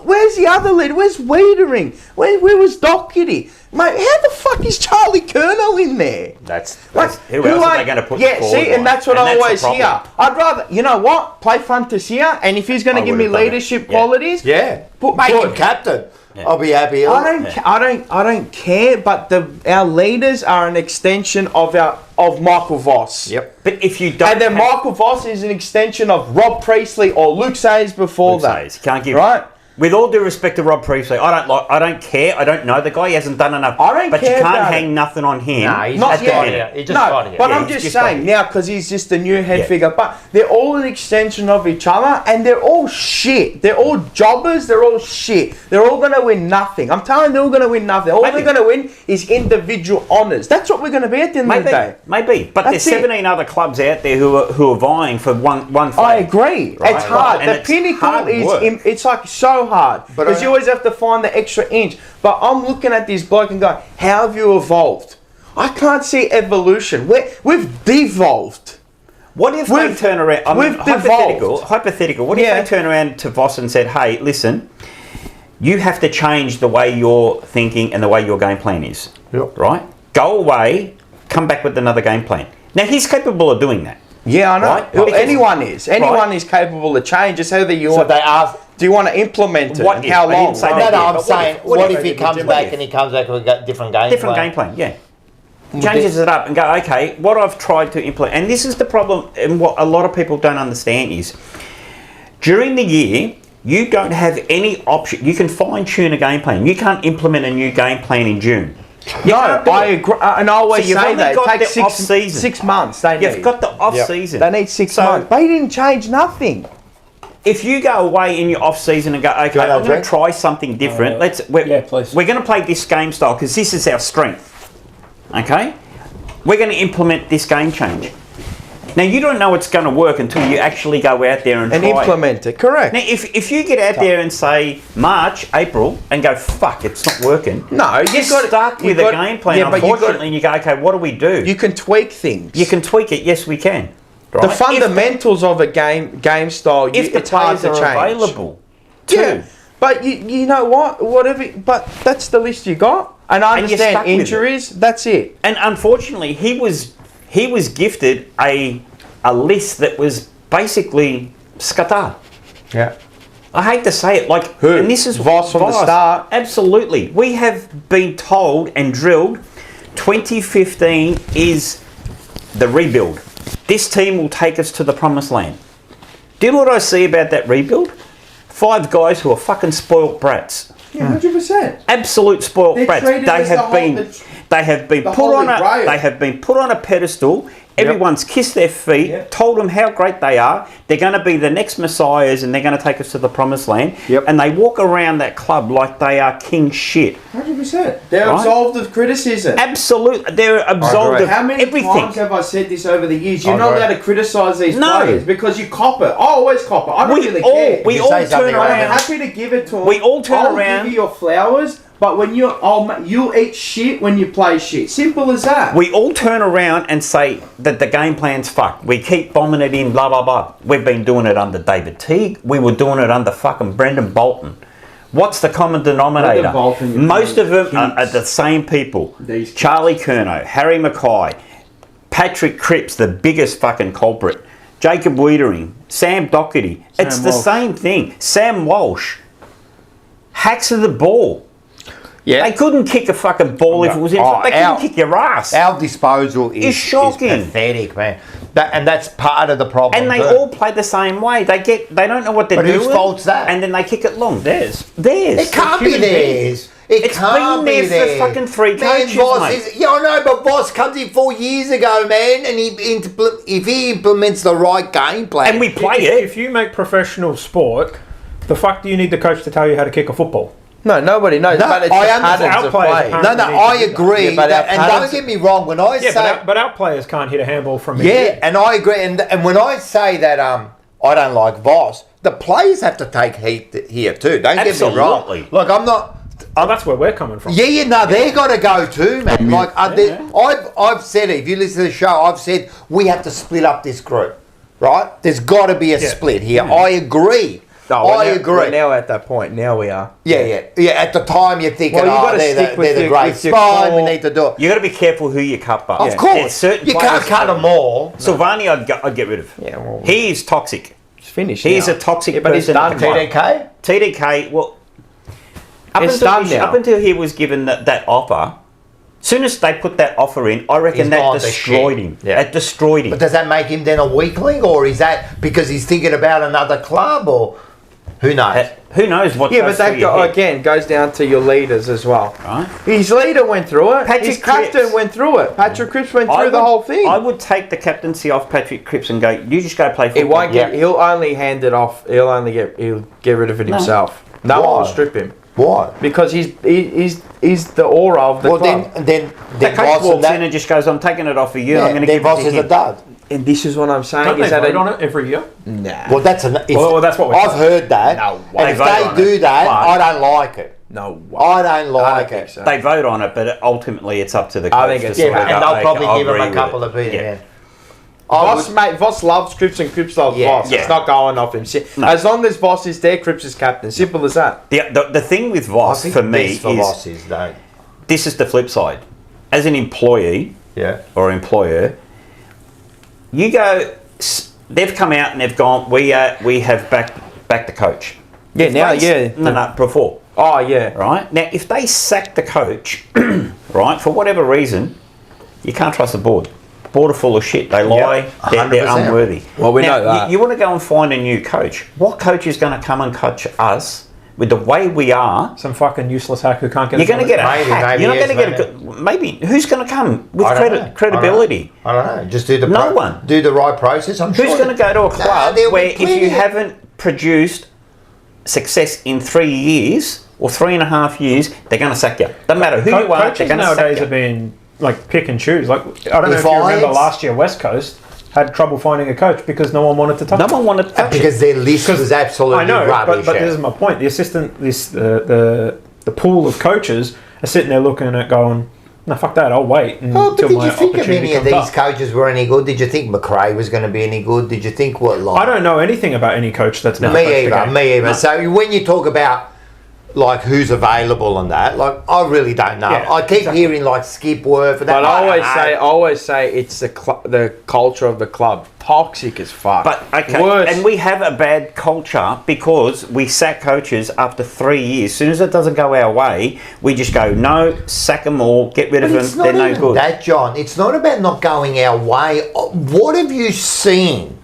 where's the other leader? Where's Wiedering? Where was Doherty? Mate, how the fuck is Charlie Colonel in there? That's Like, Who else are they going to put Yeah, forward, see, and like? that's what And I that's the always hear. problem. I'd rather, you know what, play Fantasia, and if he's going to I give me would've done it. leadership Yeah. qualities, yeah. Make him captain. I'll be happy. I don't care. But our leaders are an extension of Michael Voss. Yep. But if you don't, And then have- Michael Voss is an extension of Rob Priestley or Luke Sayers before Luke that. Sayers. Can't give Right? With all due respect to Rob Priestley, I don't care. I don't know the guy. He hasn't done enough. I don't but care you can't about hang it. nothing on him. Nah, he's Not just yet. got it. He just got No, it. but Yeah, I'm he's just just got saying it. now because he's just a new head Yeah. figure. But they're all an extension of each other, and they're all shit. They're all jobbers. They're all shit. They're all going to win nothing. I'm telling you, they're all going to win nothing. All Maybe. they're going to win is individual honours. That's what we're going to be at the end of the day. Maybe. But That's there's it. 17 other clubs out there who are vying for one flag. I agree. Right. It's hard. And The it's pinnacle hard is work. it's like so hard But because I- you always have to find the extra inch. But I'm looking at this bloke and going, how have you evolved? I can't see evolution. We've devolved. What if they We've- turn around? I mean, we've devolved. hypothetical. What if Yeah. they turn around to Voss and said, "Hey, listen, you have to change the way you're thinking and the way your game plan is. Yep. Right? Go away, come back with another game plan." Now he's capable of doing that. Yeah, I know. Right? Well, Because- anyone is. Anyone is capable of change. It's whether you So want. they ask. Do you want to implement it? What and if? how I didn't long? say No, that. no, Yeah, I'm but saying, what what if if he they comes do back it? and he comes back with a different game Different plan? game plan, yeah. Changes it up and go, okay, what I've tried to implement, and this is the problem, and what a lot of people don't understand is, during the year, you don't have any option. You can fine tune a game plan. You can't implement a new game plan in June. You No, can't do I it. agree, and I always So you've say only that it got takes the off-season. 6 months. They You've need. got the off season. They need 6 So- months. They didn't change nothing. If you go away in your off season and go, okay, want to I'm going drink? to try something different. Yeah, please. We're going to play this game style because this is our strength. Okay, we're going to implement this game change. Now you don't know it's going to work until you actually go out there and And try it. implement it. Correct. Now, if you get out there and say March, April, and go, fuck, it's not working. No, You're stuck with a game plan, yeah, but you unfortunately, and you go, okay, what do we do? You can tweak things. You can tweak it. Yes, we can. Right? The fundamentals of a game style. If the it's hard players to are change. available, Yeah, too. but you know what? Whatever. But that's the list you got. And I And you're understand stuck with it. injuries. That's it. And unfortunately, he was gifted a list that was basically scatter. Yeah. I hate to say it, like, Who? and this is Voss from the start? Absolutely, we have been told and drilled. 2015 is the rebuild. This team will take us to the promised land. Do you know what I see about that rebuild? 5 guys who are fucking spoilt brats. Yeah, 100%. Absolute spoilt They're brats. treated They as the have whole- been. They have been The put on Holy Grail. They have been put on a pedestal. Everyone's kissed their feet, Yep. told them how great they are. They're going to be the next messiahs, and they're going to take us to the promised land. Yep. And they walk around that club like they are king shit. 100%. They're Right. absolved of criticism. Absolutely, they're absolved agree. of How many everything. times have I said this over the years? You're I not agree. allowed to criticise these No. players because you cop it. I always cop it. I don't really care. We You all say turn something like I'm around. happy to give it to them. We all turn I'll around. give you your flowers, but when you'll eat shit when you play shit. Simple as that. We all turn around and say that the game plan's fucked. We keep bombing it in, blah, blah, blah. We've been doing it under David Teague. We were doing it under fucking Brendan Bolton. What's the common denominator? Brendan Bolton, you're Most of them kids. are the same people. These kids. Charlie Curnow, Harry Mackay, Patrick Cripps, the biggest fucking culprit, Jacob Wiedering, Sam Doherty. It's the Walsh. same thing. Sam Walsh. Hacks of the ball. Yeah. They couldn't kick a fucking ball if it was in front. They couldn't kick your ass. Our disposal is shocking. Is pathetic, man. And that's part of the problem. And they too. all play the same way. They don't know what they're But doing. whose fault's that? And then they kick it long. Theirs. It can't be Human beings. theirs. It It's can't been be there for theirs. fucking 3 Man, coaches, Voss mate. is, yeah, I know, but Voss comes in 4 years ago, man, and if he implements the right game plan, And we play it. If you make professional sport, the fuck do you need the coach to tell you how to kick a football? No, nobody knows. No, but it's I the understand. patterns of Our players play. can't- no, I agree. Yeah, but our and don't patterns- get me wrong, when I Yeah, say but our players can't hit a handball from yeah, and I agree, and when I say that I don't like Voss, the players have to take heat here too. Don't get me Absolutely. wrong. Look, I'm not. Oh, that's where we're coming from. Yeah, no, they got to go too, man. Like I've said it. If you listen to the show, I've said we have to split up this group, right? There's got to be a split here. I agree. No, I we're agree. now at that point. Now we are. Yeah. At the time, you're thinking, Well, you gotta they're stick with the your- great with your spine. We core. need to do it. You got to be careful who you cut up. Of There's course, certain you can't players- cut them all. Silvani, I'd get rid of. Yeah, well, He is toxic. it's finished. He's now. a toxic Yeah, but he's person. done at the club. TDK. TDK, well, It's done now. up until he was given that offer, soon as they put that offer in, I reckon He's that gone to destroyed shit. him. Yeah. That destroyed him. But does that make him then a weakling, or is that because he's thinking about another club, or who knows? Who knows what Yeah, goes but through that your head, again goes down to your leaders as well. right? His leader went through it. Patrick His captain Cripps. went through it. Patrick Cripps went through the would- whole thing. I would take the captaincy off Patrick Cripps and go, you just go play He football. won't get. He'll only hand it off. He'll get rid of it himself. No one will Why? strip him Why? because he's the aura of the Well, club. then The coach Voss and walks that- in and just goes, I'm taking it off for you. yeah, I'm going to then give Voss it to is him. a dud. and this is what I'm saying. Don't Is they that vote on it every year? Nah. Well, that's Well, that's what we're I've saying. heard that. No way. And if They vote on they do it, that, but- I don't like it. No way. I don't like think it. so. They vote on it, but ultimately it's up to the coach. I think to it's- sort Yeah, of and go, they'll "Okay, probably I'll give him agree a with couple it." of bit. Yeah. Yeah. Voss loves Cripps and Cripps loves Yeah, Voss. yeah. It's not going off him. No. As long as Voss is there, Cripps is captain. Simple as that. The thing with I Voss, think for me, best for is Voss is don't. this is the flip side. As an employee Yeah. or employer, you go, they've come out and they've gone, we have backed the coach. Yeah, If now, they- yeah. No, before. Oh, yeah. Right? Now, if they sack the coach, right, for whatever reason, you can't trust the board. Board are full of shit. They lie. They're 100%. unworthy. Well, we Now, know that. You want to go and find a new coach. What coach is going to come and coach us with the way we are? Some fucking useless hack who can't get. You're going to get a Maybe, hack. maybe You're not yes, going to get a good... Maybe. Who's going to come with I don't know. credibility? I don't know. Just do the No one. do the right process. I'm sure. Who's going to go to a club there'll be where if plenty you of- haven't produced success in 3 years or 3.5 years, they're going to sack you. Doesn't matter who you are, they're Coaches going to sack nowadays you. are being like pick and choose. Like I don't know If if you remember I- last year, West Coast had trouble finding a coach because no one wanted to touch. No it. one wanted to touch it. Because their list was absolutely I know, rubbish. but yeah. this is my point. The assistant, the pool of coaches are sitting there looking at going, no, fuck that. I'll wait Oh, but until did my you think of opportunity any of comes these up. coaches were any good? Did you think McRae was going to be any good? Did you think what? Like, I don't know anything about any coach that's never coached Me a either. game. Me either. So when you talk about like who's available and that, like I really don't know. Yeah, I keep exactly. hearing like Skip Worth and that. But I don't know. always say it's the culture of the club. Toxic as fuck. But okay, Worse. and we have a bad culture because we sack coaches after 3 years. As soon as it doesn't go our way, we just go, no, sack them all, get rid of But it's them, not they're no even good. that, John. It's not about not going our way. What have you seen?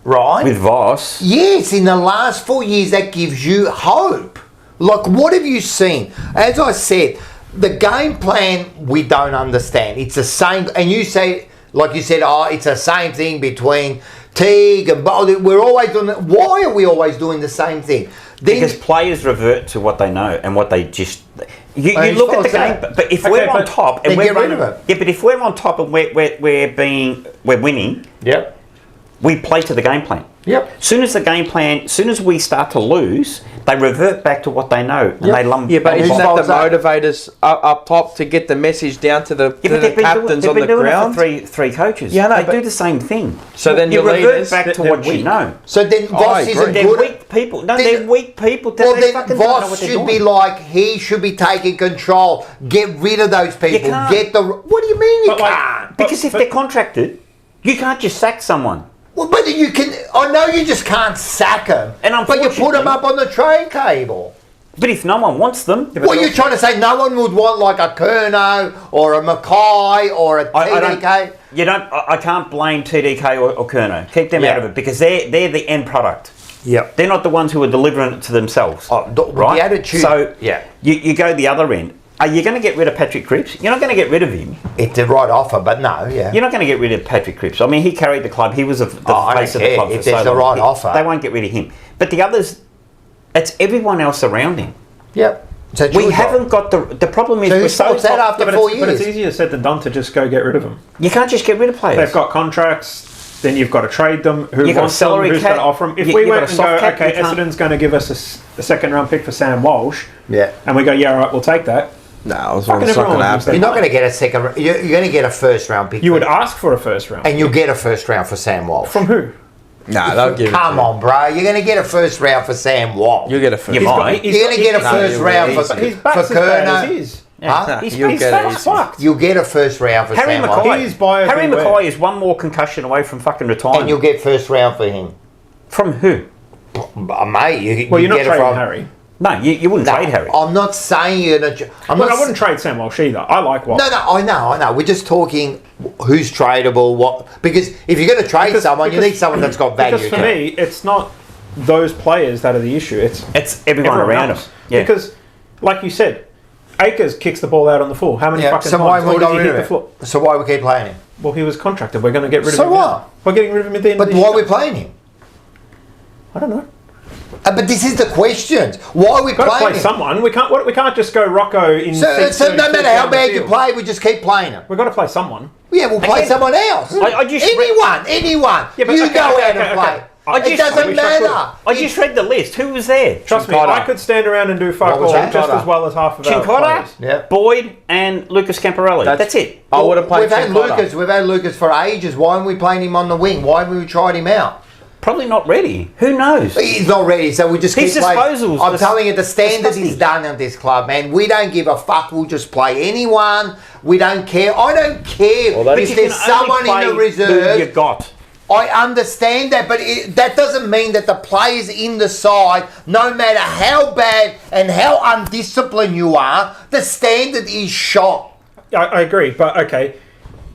Right? With Voss, Yes, in the last 4 years, that gives you hope. Like, what have you seen? As I said, the game plan we don't understand. It's the same, and you say, like you said, it's the same thing between Teague and Bold. We're always doing it. Why are we always doing the same thing? Because players revert to what they know and what they just. You look at the game, but if we're on top and we're get rid of it. Yeah, but if we're on top and we're winning, Yep. we play to the game plan. Yep. Soon as we start to lose, they revert back to what they know and they lump. Yeah, but And isn't whose that the fault's that? motivators up top to get the message down to the, captains on the ground? They've been doing it for three coaches. Yeah, I know, they but- do the same thing. So then you your revert leaders, back to they're what you weak. know. So then Voss isn't They're good. weak people. No, Then- they're weak people. Well, They then fucking don't know Voss what they're should doing. be like, he should be taking control. Get rid of those people. can't. What do you mean you But like- can't? Because if they're contracted, you can't just sack someone. Well, but you can. I know you just can't sack them. And but you put them unfortunately- up on the trade table. But if no one wants them, What you're trying to say? No one would want like a Kerno or a Mackay or a TDK. I can't blame TDK or Kerno. Keep them out of it because they're the end product. Yep. They're not the ones who are delivering it to themselves. With right? the attitude. So yeah. you go the other end. Are you going to get rid of Patrick Cripps? You're not going to get rid of him. It's the right offer, but no, yeah. You're not going to get rid of Patrick Cripps. I mean, he carried the club. He was the I face don't of the care. club If for so there's the long. right offer. They won't get rid of him. But the others, it's everyone else around him. Yep. So it's We your job. haven't got the problem is So we're whose so fault's that top- after But 4 it's years? easier said than done to just go get rid of them. You can't just get rid of players. They've got contracts. Then you've got to trade them. Who You've got wants a salary them? Who's cap. going to offer them? If You- we you've went got a and go, soft cap, okay, you can't- Essendon's going to give us a second round pick for Sam Walsh, Yeah. and we go, yeah, all right, we'll take that. no, I was Fucking not going everyone to wants happen. You're not going to get a second. You're going to get a first round pick. You would ask for a first round. and you'll get a first round for Sam Walsh. From who? No, they'll give it Come to you. on, bro. You're going to get a first round for Sam Walsh. You'll get a first. You might. You're going to get a he's- first no, round you for will. His back's as bad as Kerno. his. Huh? He's You'll get it easy. fucked. You'll get a first round for Harry Sam Walsh. Mackay. He's biased Harry everywhere. Mackay is one more concussion away from fucking retirement. And you'll get first round for him. From who? Mate, you Well, you're not get it trading from Harry. No, you wouldn't No, trade Harry. I'm not saying you're not. I'm Look, not I wouldn't trade Sam Walsh either. I like Walsh. No, I know. We're just talking who's tradable, what. Because if you're going to trade someone, you need someone that's got value. Because for me, it's not those players that are the issue. It's everyone around else. him. Yeah. Because, like you said, Akers kicks the ball out on the floor. How many Yeah, fucking so why times? we Or does got he rid hit of the it? floor? So why we keep playing him? Well, he was contracted. We're going to get rid of So him. what? Now. We're getting rid of him at the end But of the why are year. we playing him? I don't know. But this is the question. Why are we We've got to playing play him? someone. We can't just go Rocco in. So no matter how bad you play, play, we just keep playing him. we've got to play someone. Yeah, we'll play Again, someone else. I just anyone. Yeah, but you okay, go okay, out and okay, play. okay. I It just- doesn't I wish I matter. I just read the list. Who was there? Trust me, Chincotta. I could stand around and do fuck What was all that? just as well as half of our Chincotta, players. Yeah. Boyd, and Lucas Camparelli. That's it. I would have played We've had Chincotta. Lucas. We've had Lucas for ages. Why aren't we playing him on the wing? Why haven't we tried him out? Probably not ready. Who knows? He's not ready, so we just His keep playing. disposals I'm dis- telling you, the standard disgusting. is done at this club, man. We don't give a fuck. We'll just play anyone. We don't care. I don't care Well, that's- if there's someone in the Who you reserve. got? I understand that, but that doesn't mean that the players in the side, no matter how bad and how undisciplined you are, the standard is shot. I agree, but okay,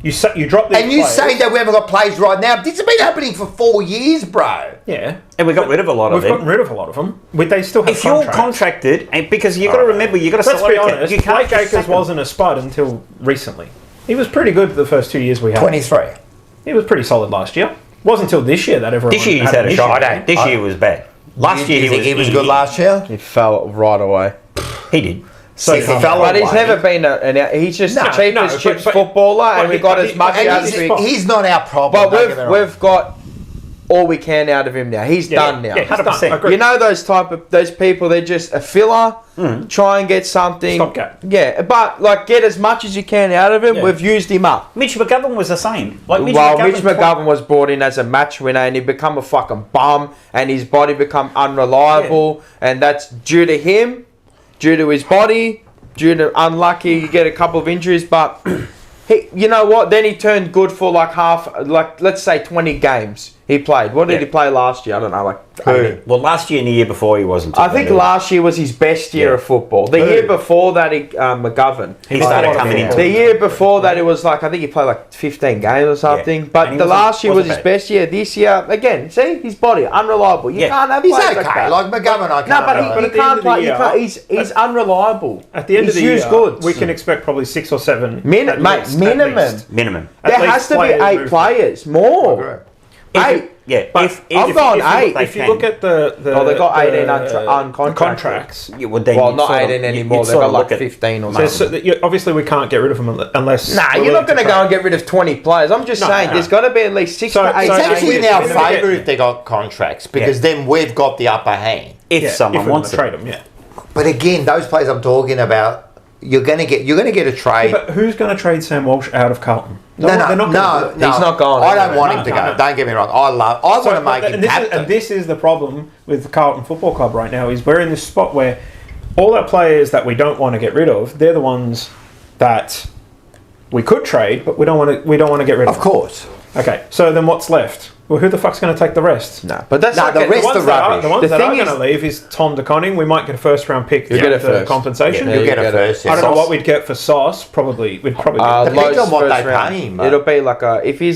you drop these And you players. say that we haven't got players right now. This has been happening for 4 years, bro. Yeah, And we got rid of a lot of we've them. gotten rid of a lot of them. They still have If you're contracts. contracted, and because you've got to remember, you've got to Let's be salary cap. honest, You can't Blake just Akers sack them. wasn't a spud until recently. He was pretty good the first 2 years we had. 23. He was pretty solid last year. Wasn't until this year that everyone This year he's had had an a shot. issue. This year was bad. Last year You think he was good last year? He fell right away. He did. So He did fell But he's away. never been he's just No, the cheapest no, chips but- footballer, and but we got he- as much and out And of him. he's not our problem. But don't get me wrong. we've got all we can out of him now. He's done now. Yeah, 100%. 100%. Agree. You know those people, they're just a filler, try and get something. Stopgap. Yeah, but like get as much as you can out of him. Yeah. We've used him up. Mitch McGovern was the same. Like Mitch McGovern was brought in as a match winner and he become a fucking bum and his body become unreliable and that's due to him, due to his body, due to unlucky you get a couple of injuries, but he, you know what? Then he turned good for like let's say 20 games. He played. What did Yeah. he play last year? I don't know. Like Well, last year and the year before he wasn't. I think last year was his best year Yeah. of football. The year before that, McGovern. He started coming into The year before that, it was like, I think he played like 15 games or something. Yeah. But And he the wasn't- last year was his wasn't bad. best year. This year, again, see, his body, unreliable. You Yeah. can't have He's players okay. like that. Like McGovern, I can't. No, but really- he at the end can't of the play. year- He's unreliable. At the end He's of the year, used goods. we can expect probably 6 or 7. at Mate, least, at minimum. least. minimum. At There least has to be players 8 movement. players. More. If 8. you- Yeah, But I've gone 8. They If you look at the Oh, they got 18 the uncontracted. contracts. you would then Well, you'd not sort of- 18 you'd anymore. They've sort got of like look at- 15 or So, something. obviously, we can't get rid of them unless. Nah, we're you're not willing going to go trade. and get rid of 20 players. I'm just No, saying, no. there's got to be at least 6 So- to 8. It's so actually in Yeah. our Yeah. favour if they got contracts because then we've got the upper hand. if Yeah, someone if we wants want to it. trade them, yeah. But again, those players I'm talking about, you're going to get a trade. But who's going to trade Sam Walsh out of Carlton? No, they're not gonna do it. He's not going I don't anywhere. want him to No, go. no. Don't get me wrong. I want to make him captain. And this is the problem with the Carlton Football Club right now is we're in this spot where all our players that we don't want to get rid of, they're the ones that we could trade, but we don't want to get rid of. Of course. Okay, so then what's left? Well, who the fuck's going to take the rest? No, but that's No, not the getting- rest The ones are that are, rubbish. the ones The that are thing going to is- leave is Tom DeConning. We might get a first round pick. You'll get a the first. compensation. Yeah, You'll you get a get first. I don't know yes. what we'd get for Sauce. Probably we'd probably get. Depends Lowe's on what first they round. pay him, mate. It'll be like if he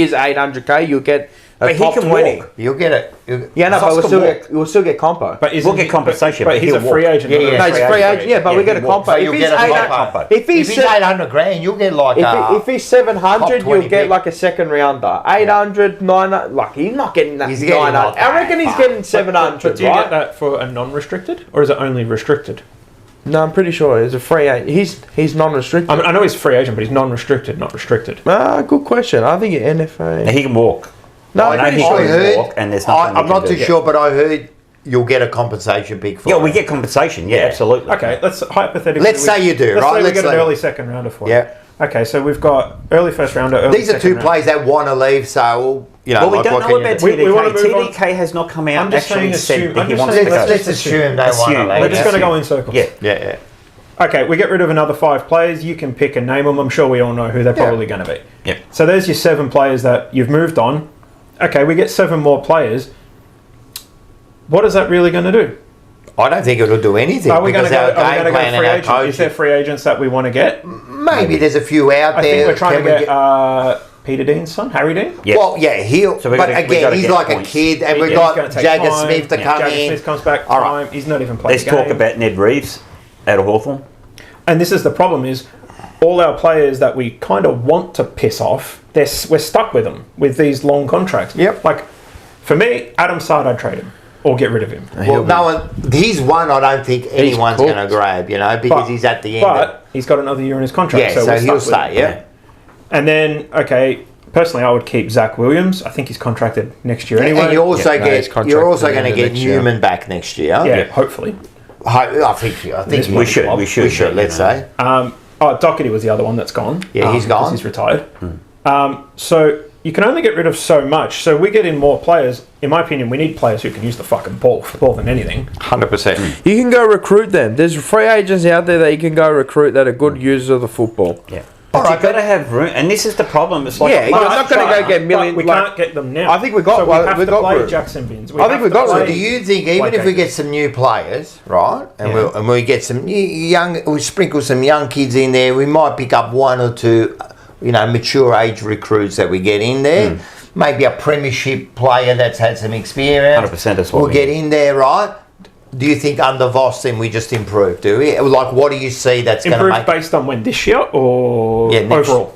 is 800k, you'll get a But he top can 20. walk. You'll get it. Yeah, no, but Sauce we'll still get compo. But We'll get compensation, But but he's a he'll free walk. agent. Yeah, not a yeah. No, he's free free agent. agent. Yeah, but Yeah, we get a he walks. compo. So If you'll he's get a 800, compo. if he's 800 grand, you'll get like if he's 700, top 20 you'll get pick. like a second rounder. 800, 900. Like he's not getting that. He's getting 900. not that I reckon he's far. getting But 700. do you right? get that for a non-restricted, or is it only restricted? No, I'm pretty sure he's a free agent. He's non-restricted. I mean, I know he's free agent, but he's non-restricted, not restricted. Good question. I think Now, NFA. he can walk. No, I I'm know pretty he sure. can heard- walk, and there's nothing. I'm not too sure, but I heard you'll get a compensation pick for Yeah, it. we get compensation. Yeah, absolutely. Okay, let's hypothetically. Let's say you do, let's right? Say we Let's get an say- early second rounder for it. Yeah. Okay, so we've got early first rounder. Early These are second two rounder. players that want to leave, so, you know. Well, we like, don't what know can you about do? We wanna TDK. move on. TDK has not come out I'm just actually saying said assume- that I'm he just wants saying to let's- go. Let's assume they want to Assume. leave. We're just Yeah. going to go in circles. Yeah. Yeah. Okay, we get rid of another 5 players. You can pick and name them. I'm sure we all know who they're probably going to be. Yeah. So there's your 7 players that you've moved on. Okay, we get 7 more players. What is that really going to do? I don't think it'll do anything Are we going to because go? our Are we game going to plan go and free our agent? Is there coaching. free agents that we want to get? Maybe there's a few out I there. think we're trying Can to we get Peter Dean's son, Harry Dean. Yeah. Well, yeah, he'll. So we but gotta- we again, gotta he's get like points. a kid, and we've Yeah, he's gonna got take Jagger time. Smith to Yeah, come Jagger in. Smith comes back. All right. Time. He's not even played Let's the talk game. about Ned Reeves out of Hawthorn. And this is the problem: is all our players that we kind of want to piss off, we're stuck with them with these long contracts. Yep. Like for me, Adam Sard, I'd trade him or get rid of him. Well, no one. He's one. I don't think anyone's cooked. going to grab. You know, because he's at the end. But he's got another year in his contract, Yeah, so we're he'll stuck with stay. him. Yeah. And then, okay, personally, I would keep Zach Williams. I think he's contracted next year anyway. And you also Yeah, no, he's get. contracted You're also at the going to end of get next year. Newman back next year. yeah, hopefully. I think We should. We should. Let's say. Doherty was the other one that's gone. Yeah, he's because gone. He's retired. So you can only get rid of so much. So we get in more players. In my opinion, we need players who can use the fucking ball more than anything. 100%. You can go recruit them. There's free agents out there that you can go recruit that are good users of the football. Yeah. But All you've got to have room, and this is the problem. It's like Yeah, you're not going to go get millions. We like- can't get them now. I think we got- So we well, have we to got play room. Jackson Bins. I think we got room. So do you think even if we get some new players, right, and Yeah. we get some young, we sprinkle some young kids in there, we might pick up 1 or 2, mature age recruits that we get in there. Maybe a premiership player that's had some experience. 100% that's what we'll we get need. in there, right? Do you think under Voss then we just improve? Do we? Like, what do you see that's going to Improved make? based on when this year or Yeah, next- overall?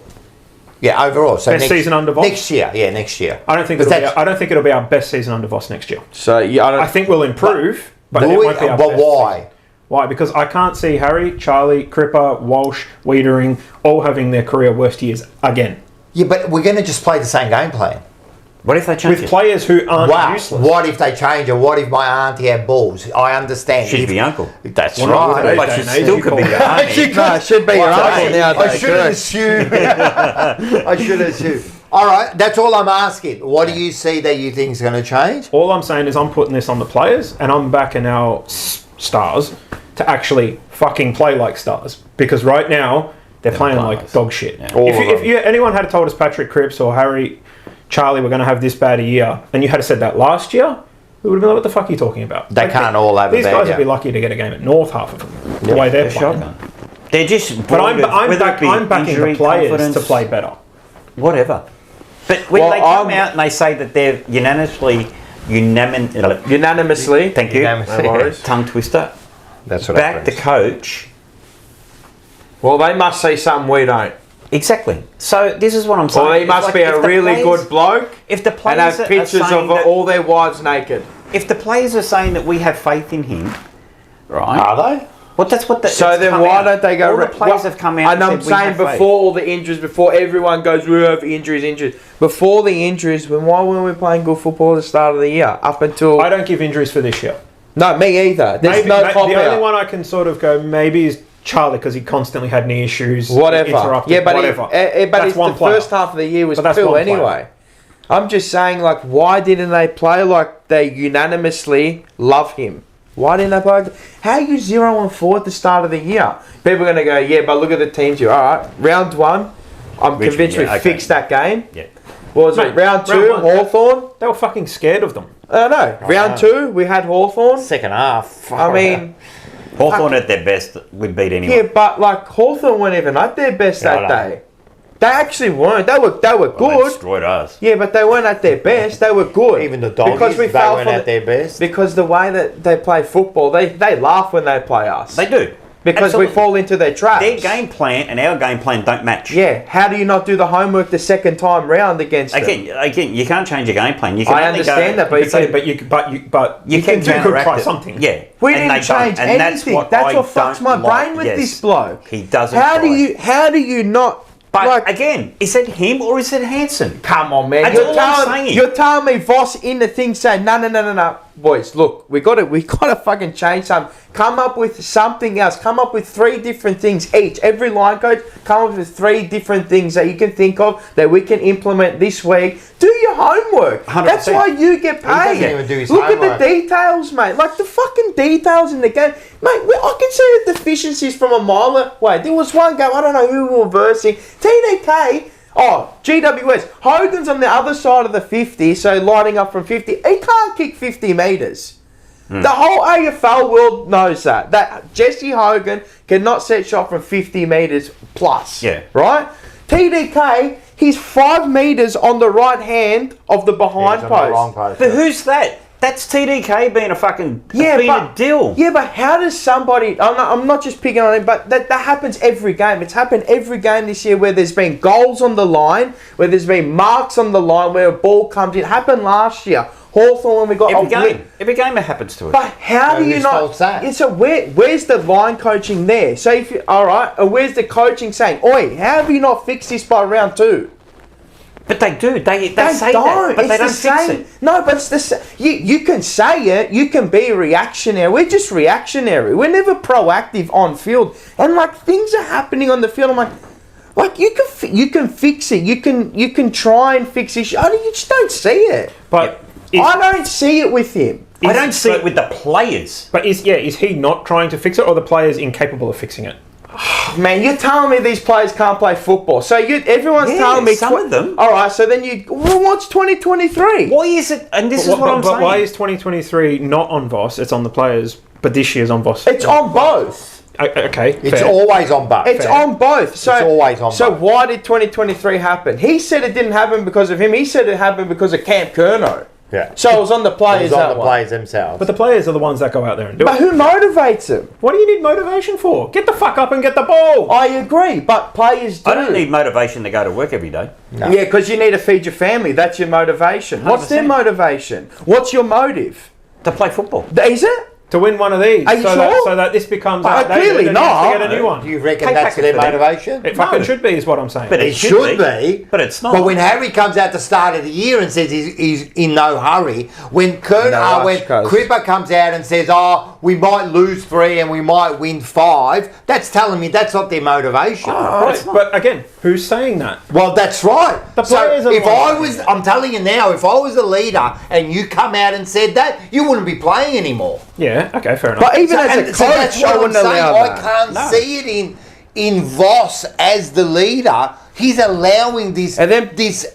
Yeah, overall. So Best season under Voss? next year. Yeah, next year. I don't think But it'll be. that's- I don't think it'll be our best season under Voss next year. So yeah, I think we'll improve, but it Will we? won't be our But best why? season. Why? Because I can't see Harry, Charlie, Cripper, Walsh, Wiedering all having their career worst years again. Yeah, but we're going to just play the same game plan. what if they change With it? players who aren't Wow. useless. What if they change it? What if my auntie had balls? I understand. Should If- be uncle. That's Well, not right. with But today's she day and age, still you could call be it. your auntie. no, it should be your I uncle now. I should assume. I should assume. All right, that's all I'm asking. What do you see that you think is going to change? All I'm saying is I'm putting this on the players, and I'm backing our stars to actually fucking play like stars. Because right now they're playing like players. dog shit. Yeah. All If, of you, if them. you, anyone had told us Patrick Cripps or Harry, Charlie, we're going to have this bad a year, and you had said that last year, we would have been like, what the fuck are you talking about? They can't all have a These bad guys year. would be lucky to get a game at North, half of them. The way they're playing. Shotgun. They're just. But I'm whether it be backing injury, the players confidence, to play better. Whatever. But when Well, they come out and they say that they're unanimously. Thank you. Unanimously. No worries. Tongue twister. That's what Back the coach. Well, they must see something we don't. Exactly. So this is what I'm saying. Well, he It's must like be if a the really players- good bloke If the and players have are pictures saying of that- all their wives naked. if the players are saying that we have faith in him, right? Are they? Well, that's what. So it's then come why out. don't they go... All the players have come out And I'm said we saying have faith. before all the injuries, before everyone goes, we have injuries. Before the injuries, why weren't we playing good football at the start of the year? Up until... I don't give injuries for this year. No, me either. There's no cop The only out. one I can sort of go maybe is Charlie because he constantly had knee issues. Whatever. Interrupted, Yeah, but whatever. but That's it's one the player. first half of the year was But that's two one player. anyway. I'm just saying, like, why didn't they play like they unanimously love him? Why didn't they play? How are you 0-4 at the start of the year? People are going to go, yeah, but look at the teams here. All right, round one, I'm Richmond, convinced we yeah, okay. fixed that game. Yeah. What was Mate, it? Round two, round one, Hawthorn. They were fucking scared of them. I know. Round two, we had Hawthorn. Second half. I mean, Hawthorn at their best would beat anyone. yeah, but like Hawthorn weren't even at their best No, that no. day. They actually weren't. They were Well, they good. destroyed us. Yeah, but they weren't at their best. They were good. Even the Doggies, because we they fell weren't for at their best. Because the way that they play football, they laugh when they play us. They do. Because Absolutely. we fall into their traps. Their game plan and our game plan don't match. Yeah. How do you not do the homework the second time round against them? Again, you can't change your game plan. You can I only understand go, that, but you you can can try counteract it. something. Yeah, we and didn't they don't. change And anything. That's That's I what fucks my don't like. brain with Yes. this bloke. He doesn't. How do try. How do you not? But like, again, is it him or is it Hansen? come on, man. That's all I'm saying. You're telling me Voss in the thing saying, no. Boys, look, we got to fucking change something. Come up with something else. Come up with 3 different things each. Every line coach, come up with 3 different things that you can think of that we can implement this week. Do your homework. 100%. That's why you get paid. doesn't even do his Look homework. at the details, mate. Like the fucking details in the game. Mate, I can see the deficiencies from a mile away. There was one game, I don't know who we were versing. TDK. Oh, GWS. Hogan's on the other side of the 50, so lighting up from 50. He can't kick 50 metres. The whole AFL world knows that. That Jesse Hogan cannot set shot from 50 metres plus. Yeah. Right? TDK, he's 5 metres on the right hand of the behind He's on the post. wrong post. But who's that? That's TDK being a fucking Yeah, being but, a dill. Yeah, but how does somebody... I'm not just picking on him, but that happens every game. It's happened every game this year where there's been goals on the line, where there's been marks on the line, where a ball comes in. It happened last year. Hawthorn, when we got... Every game it happens to us. But how do you whose not... fault's that? Yeah, so where's the line coaching there? So if you... All right, and where's the coaching saying, oi, how have you not fixed this by round 2? But they do. They say don't. that, but It's they don't the fix same. it. No, but it's the same. You can say it. You can be reactionary. We're just reactionary. We're never proactive on field. And like things are happening on the field. I'm like you can fix it. You can try and fix it. You just don't see it. But I don't see it with him. I don't see it with the players. But is he not trying to fix it, or the players incapable of fixing it? Man, you're telling me these players can't play football. So everyone's Yeah, telling me some of them. All right, so then what's 2023? Why is it? And this is what I'm saying. But why is 2023 not on Voss? It's on the players, but this year's on Voss. It's on both. Okay, It's fair. always on both. It's on both. So, It's always on So both. why did 2023 happen? He said it didn't happen because of him. He said it happened because of Camp Kerno. Yeah. So it was on the It players. was on that the one. players themselves. But the players are the ones that go out there and do But it. who motivates them? What do you need motivation for? Get the fuck up and get the ball. I agree, but players do. I don't need motivation to go to work every day. No. Yeah, because you need to feed your family. That's your motivation. What's their 100%. motivation? What's your motive? To play football. Is it? To win one of these, Are you so sure? that this becomes Clearly and he has not. to get a new one. Do you reckon Pay that's packet their for them. motivation? It fucking No. should be, is what I'm saying. But It should be, but it's not. But when Harry comes out the start of the year and says he's in no hurry, when when Cripper comes out and says, "Oh, we might lose 3 and we might win 5," that's telling me that's not their motivation. Right, but again, who's saying that? Well, that's right. The players so are if the ones I saying was, that. I'm telling you now, if I was a leader and you come out and said that, you wouldn't be playing anymore. Yeah, okay, fair enough. But even as a coach, that's what I I'm wouldn't saying. allow I that. can't see it in Voss as the leader. He's allowing this And then- this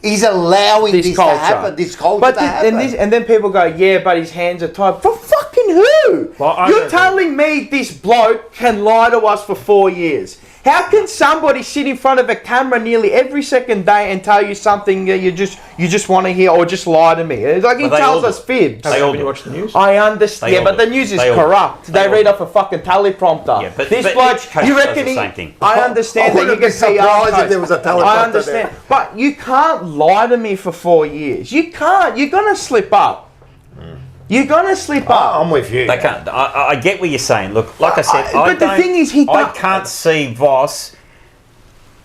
He's allowing This this culture. to happen. This culture But to thi- happen. and then people go, yeah, but his hands are tied. For fucking who? Well, I You're don't telling me this bloke can lie to us for 4 years. How can somebody sit in front of a camera nearly every second day and tell you something that you just want to hear or just lie to me? It's like he Well, they all tells do. us fibs. They all When you do. watch the news? I understand, They all but do. the news is They all do. corrupt. They They all read do. off a fucking teleprompter. Yeah, but this each bloke, coach you does reckon the he? same thing. I understand I that you wouldn't be get PR surprised if coach. there was a teleprompter I understand, but you can't lie to me for 4 years. You can't. You're gonna slip up. You're gonna slip up. I'm with you. They can't. I get what you're saying. Look, like I said, but the thing is, he I don't- can't see Voss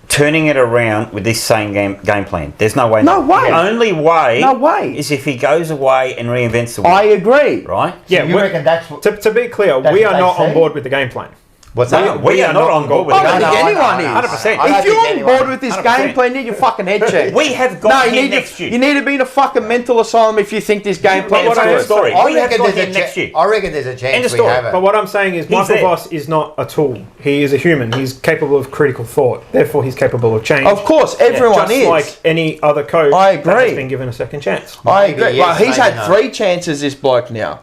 turning it around with this same game plan. There's no way. No way. The only way. No way. Is if he goes away and reinvents the wheel. I agree. Right. Yeah, You reckon that's what... to be clear, That's we what are they not on say? board with the game plan. What's No, that? we are not on board with I the don't game think plan. anyone is. 100%. I don't If you're think on anyone- board with this 100%. game plan, you need your fucking head checked. We have got you him need next to, year. you need to be in a fucking mental asylum if you think this game plan End is of good. story. I We have reckon got there's him a next year. I reckon there's a chance End of we story. have it. But what I'm saying is, Michael there. Voss is not a tool. He is a human. He's capable of critical thought. Therefore, he's capable of change. Of course, everyone just is. like any other coach I that agree. has been given a second chance. I Maybe agree. yes, Well, he's maybe had no. 3 chances, this bloke now.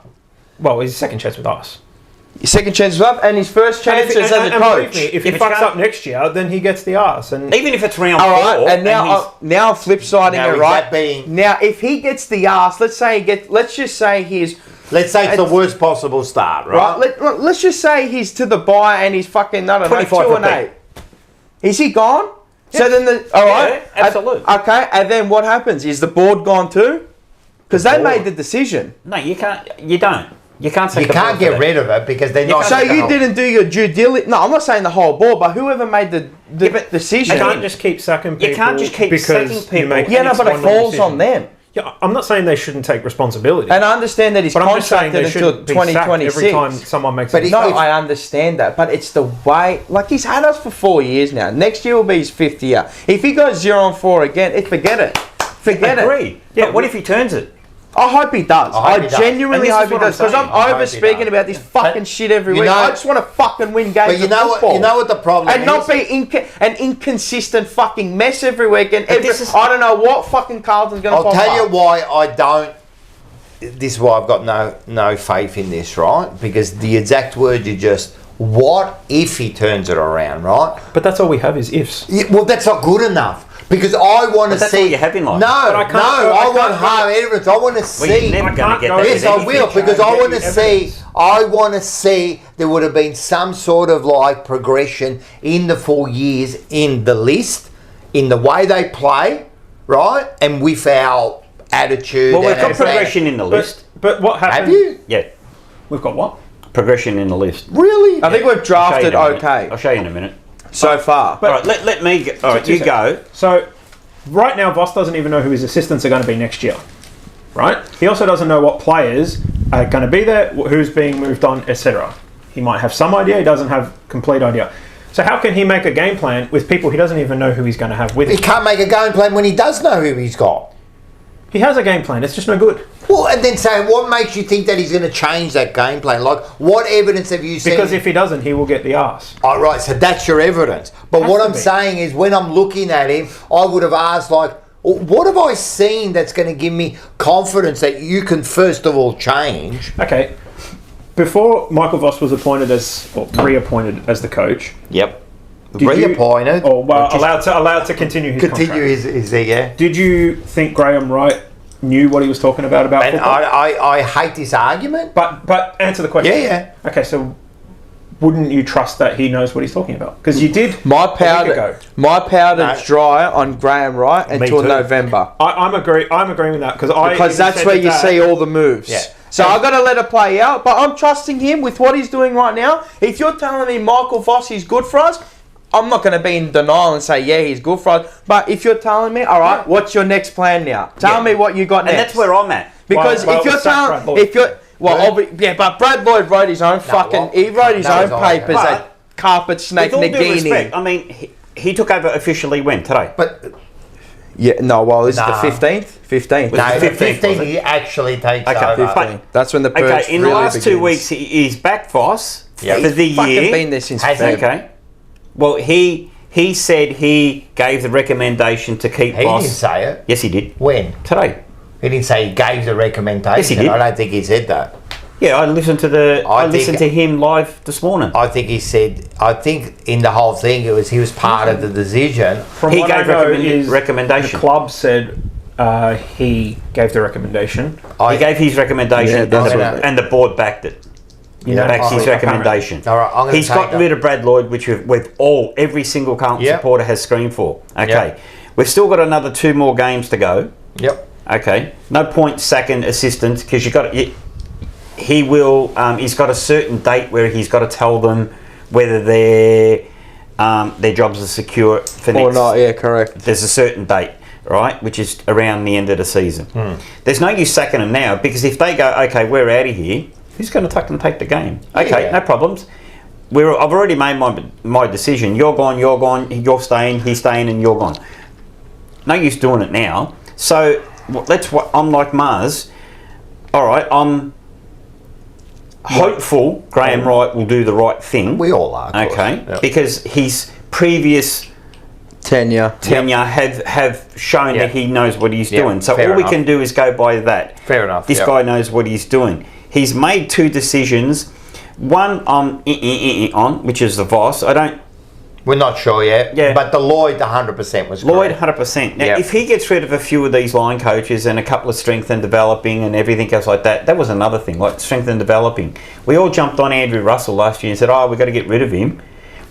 Well, his second chance with us. His second chance is up, and his first And chance if, as a and believe coach. me, if he If fucks it's up next year, then he gets the arse. And Even if it's round All 4, right, and now flip siding Now it is right. that being- Now, if he gets the ass, let's just say he's Let's say it's the worst possible start, right? right. Let's just say he's to the bye and he's fucking I don't know 25 for 2-8. Is he gone? So then all right, Yeah, absolutely. Okay, and then what happens? Is the board gone too? Because they made the decision. No, you can't. You don't. You can't say You can't get rid of it because they're not... So you didn't do your due diligence. No, I'm not saying the whole board, but whoever made the decision. you can't just keep sacking people. You can't just keep because sacking you people. make yeah, no, but it inexplicable falls on decisions. them. Yeah, I'm not saying they shouldn't take responsibility. And I understand that he's but I'm just saying contracted they until shouldn't be sacked 2026. every time someone makes But a he- mistake. No, I understand that, but it's the way. Like he's had us for 4 years now. Next year will be his 5th year. If he goes 0-4 again, forget it. Forget it. Agree. Yeah, But what if he turns it? I hope he does. I hope he does. genuinely And this hope is he what I'm does because I'm saying. I hope over he speaking does. about this fucking shit every you week. know- I just want to fucking win games But you of know football. what the problem and is? not be an inconsistent fucking mess every week. And this is- I don't know what fucking Carlton's going to I'll pop tell you up. why I don't... This is why I've got no faith in this, right? Because the exact word you just... What if he turns it around, right? But that's all we have is ifs. Yeah, well, that's not good enough. Because I want to But that's see... all you have in life. No, I no, can't- I want can't- hard evidence. I want to see... Well, you're never going to can't get go that. with Yes, with I anything. will, because I Get want to you see. evidence. I want to see there would have been some sort of like progression in the 4 years in the list, in the way they play, right, and with our attitude. Well, we've and got our- progression in the list. But what happened? Have you Yeah, We've got what? progression in the list. really? I think we've I'll show you drafted in a minute. okay I'll show you in a minute. so far. All right, let me go. All right, Two you seconds. go. So, right now, Voss doesn't even know who his assistants are going to be next year. Right? He also doesn't know what players are going to be there, who's being moved on, etc. He might have some idea. He doesn't have complete idea. So how can he make a game plan with people he doesn't even know who he's going to have with He him? can't make a game plan when he does know who he's got. He has a game plan. It's just no good. Well, and then say, what makes you think that he's going to change that game plan? Like, what evidence have you seen? Because if he doesn't, he will get the arse. Oh, right, so that's your evidence. But Has what to I'm be. saying is, when I'm looking at him, I would have asked, like, what have I seen that's going to give me confidence that you can, first of all, change? Okay. Before Michael Voss was appointed or reappointed as the coach, Yep. Did you- Reappointed. or allowed to continue his Continue contract. his yeah. Did you think Graham Wright knew what he was talking about And football? I hate this argument. But answer the question. Yeah. Okay, so wouldn't you trust that he knows what he's talking about? Because you did My a week powder, ago. my powder's No. dry on Graham Wright until too. November. I'm agreeing with that Because because that's where you see all the moves. Yeah. So I've got to let it play out, but I'm trusting him with what he's doing right now. If you're telling me Michael Voss is good for us, I'm not going to be in denial and say, yeah, he's good for us. But if you're telling me, all right, what's your next plan now? Tell me what you got And next. that's where I'm at. Because Well, if you're sack Brad telling, Lloyd. if you're, well, but Brad Lloyd wrote his own he wrote his that own was all papers right. at Carpet Snake With all due Nagini. respect, I mean, he took over officially when? Today? But Yeah, no, well, is it Nah. the 15th? 15th. Was no, it the 15th, 15 was it? he actually takes Okay, over. 15th. That's when the purge Okay, in really the last 2 begins. weeks, he's back, Voss, Yeah. for the Fucking year. been there since Has he? Feb. Okay. Well, he He said he gave the recommendation to keep He Voss. didn't say it. Yes, he did. When? Today. He didn't say he gave the recommendation. Yes, he did. I don't think he said that. Yeah, I listened to I listened to him live this morning. I think he said. I think in the whole thing, he was part of the decision. From He what I gave know is recommendation. The club said he gave the recommendation. He gave his recommendation, Yeah, that's what- and the board backed it. Yeah. Backs his recommendation. All right, I'm gonna He's take got that. rid of Brad Lloyd, which every single Carlton Yep. supporter has screamed for. Okay, Yep. we've still got another 2 more games to go. Yep. Okay, no point sacking assistants because he will. He's got a certain date where he's got to tell them whether their jobs are secure for next. Or not, yeah, correct. There's a certain date, right, which is around the end of the season. There's no use sacking them now because if they go, okay, we're out of here, who's going to take the game? Okay, Yeah. no problems. I've already made my decision. You're gone, you're staying, he's staying, and you're gone. No use doing it now. So I'm like Mars. All right, I'm hopeful Graham Wright will do the right thing. We all are. Of course. Okay, Yep. because his previous Tenure. have shown Yep. that he knows what he's Yep, doing. So fair all we enough. can do is go by that. Fair enough. This yep. guy knows what he's doing. He's made 2 decisions. One on, which is the Voss. We're not sure yet. Yeah. But the Lloyd, 100% was Lloyd, correct. 100%. Now, Yep. if he gets rid of a few of these line coaches and a couple of strength and developing and everything else like that, that was another thing, like strength and developing. We all jumped on Andrew Russell last year and said, we've got to get rid of him.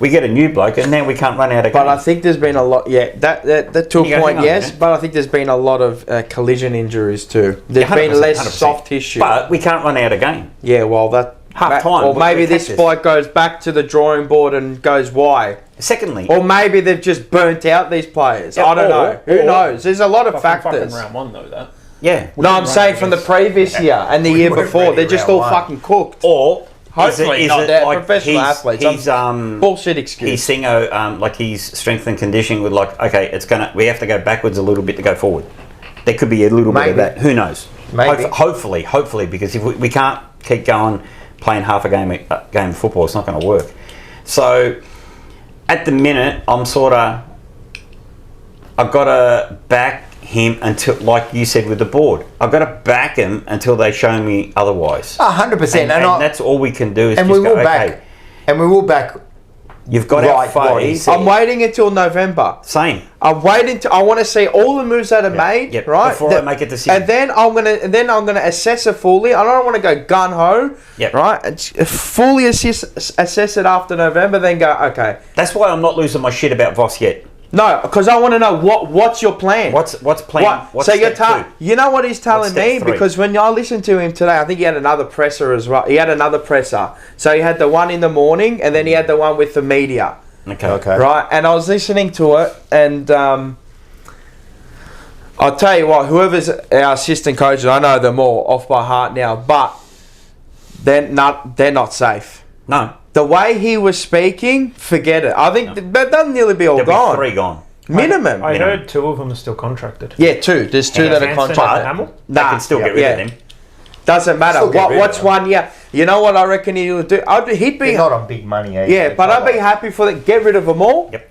We get a new bloke and now we can't run out of But I games. think there's been a lot, that to a You go, point, hang on, yes, yeah. but I think there's been a lot of collision injuries too. There's Yeah, been 100%, less 100%. soft tissue. But we can't run out of game. Yeah, well, that... Half time, Or we maybe this catches. bloke goes back to the drawing board and goes, why? Secondly, Or maybe they've just burnt out these players. Yeah, I don't know. Who knows? There's a lot of Fucking factors. round 1 though, that. yeah. No, I'm saying from the previous year and the year weren't before. ready They're just round all one. fucking cooked. Or Hopefully not. They're professional athletes. He's Bullshit excuse. He's seeing like his strength and conditioning with like, okay, we have to go backwards a little bit to go forward. There could be a little bit Maybe. of that. Who knows? Maybe. Hopefully, because if we can't keep going playing half a game of football, it's not going to work. So at the minute, I've got to back him until, like you said with the board, I've got to back him until they show me otherwise. 100%. And that's all we can do is and just we will go, back. okay, And we will back. you've got Right, our what he faith. said. I'm waiting until November. Same. I'm waiting to. I want to see all the moves that are made, Yep, right? before I make a decision. And then I'm gonna assess it fully. I don't want to go gun ho, Yep. right? It's fully assess it after November. Then go, okay. That's why I'm not losing my shit about Voss yet. No, because I want to know what's your plan. What's plan? What? What's So you're step 2? you know what he's telling step me? 3? Because when I listened to him today, I think he had another presser as well. He had another presser. So he had the one in the morning, and then he had the one with the media. Okay. Right, and I was listening to it, and I'll tell you what, whoever's our assistant coaches, I know them all off by heart now, but they're not safe. No. The way he was speaking, forget it. I think they'll nearly be all There'll gone. be 3 gone. Minimum. I heard 2 of them are still contracted. Yeah, 2. There's 2 that are Hansen and contracted. Hamill? They can still get rid of them. Doesn't matter. Still get rid of What's them. one? Yeah, you know what I reckon he'll do. He'd be They're not on big money either. yeah, but I'd be happy for that. Get rid of them all. Yep.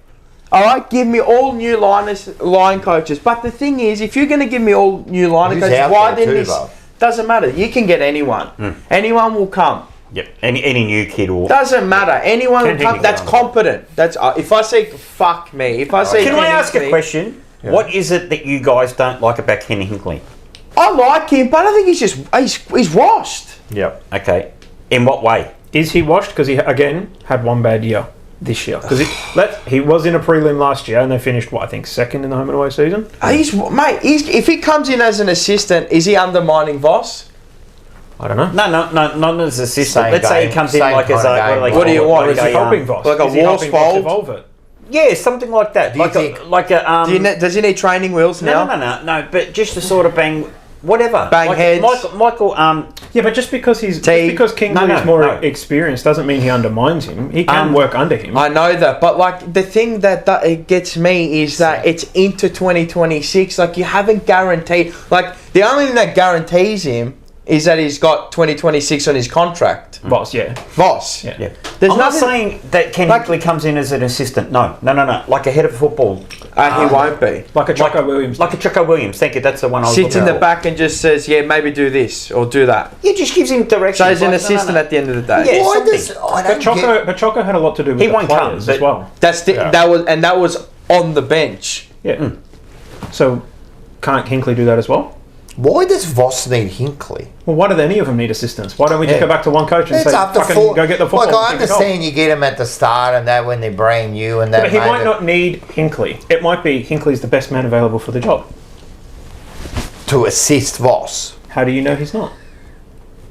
All right, give me all new line coaches. But the thing is, if you're going to give me all new line Who's coaches, out why there then too, this? though? Doesn't matter. You can get anyone. Anyone will come. Yep. Any new kid will. Doesn't matter. Anyone will Ken come. Hickey That's will. competent. That's if I say fuck me. If I say Can I Ken ask a Hinckley, question? Yeah. What is it that you guys don't like about Kenny Hinckley? I like him, but I think he's washed. Yep. Okay. In what way? Is he washed? Because he, again, had 1 bad year this year. Because he was in a prelim last year and they finished, what, I think, 2nd in the home and away season? If he comes in as an assistant, is he undermining Voss? I don't know. No, not as an assistant. Same Let's say game, he comes in same like as kind of a. game. What do you want? Is he helping Voss? like a Is he helping Voss Worsfold? evolve it? Yeah, something like that. Do you Like think- a like a. Does he need training wheels now? No. But just to sort of bang, whatever. Bang like heads. Michael. Yeah, but just because Kingsley No, is more no. experienced doesn't mean he undermines him. He can work under him. I know that, but like the thing that it gets me is that it's into 2026. Like you haven't guaranteed. Like the only thing that guarantees him is that he's got 2026 on his contract. Voss, yeah. Voss. Yeah. Yeah. There's I'm not nothing- saying that Ken Hinkley comes in as an assistant. No. Like a head of football. He won't be. Like a Choco Williams. Like a Choco Williams. Thank you. That's the one I was Sits in looking the for. back and just says, yeah, maybe do this or do that. He just gives him direction. So he's an assistant at the end of the day. Yeah. Why something. does I don't get? But Choco had a lot to do with He the won't come, players but- as well. That was on the bench. Yeah. So can't Hinkley do that as well? Why does Voss need Hinkley? Well, why do any of them need assistants? Why don't we just go back to one coach and It's say, up to fucking four. go get the football? Like I and kick it off? understand you get them at the start and that when they're brand new and that. But he might not need Hinkley. It might be Hinkley's the best man available for the job. to assist Voss. How do you know he's not?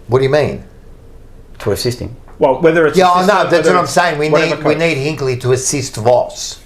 What do you mean? To assist him. Well, whether it's Yeah, I assistant, know. That's whether what I'm it's saying. We whatever need coach. Hinkley to assist Voss.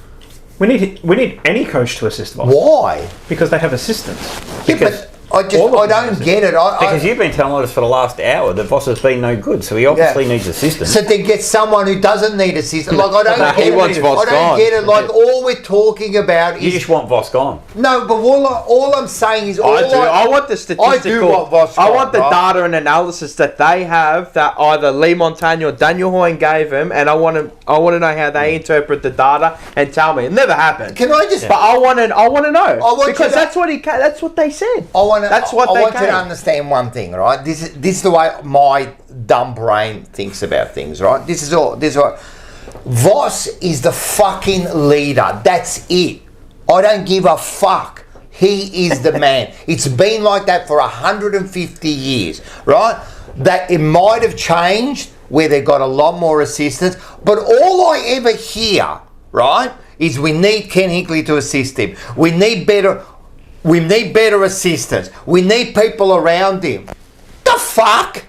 We need any coach to assist Voss Why? because they have assistants. Yeah, but I all of them don't get it. Because you've been telling us for the last hour that Voss has been no good, so he obviously needs assistance. So then get someone who doesn't need assistance. Like I don't He get wants it. Voss I don't gone. get it. Like all we're talking about You is just want Voss gone. no. But all I'm saying is I do. I want the statistical. want Voss I gone, want the right? data and analysis that they have that either Lee Montagna or Daniel Hoyne gave him, and I want to know how they interpret the data and tell me. It never happened. Can I just? But I want to know want because you to- that's what they said. I want to. That's what I they want you came. to understand one thing, right? This is the way my dumb brain thinks about things, right? This is all. Voss is the fucking leader. That's it. I don't give a fuck. He is the man. It's been like that for 150 years, right? That it might have changed where they got a lot more assistance, but all I ever hear, right, is we need Ken Hinkley to assist him. We need better assistance. We need people around him. The fuck?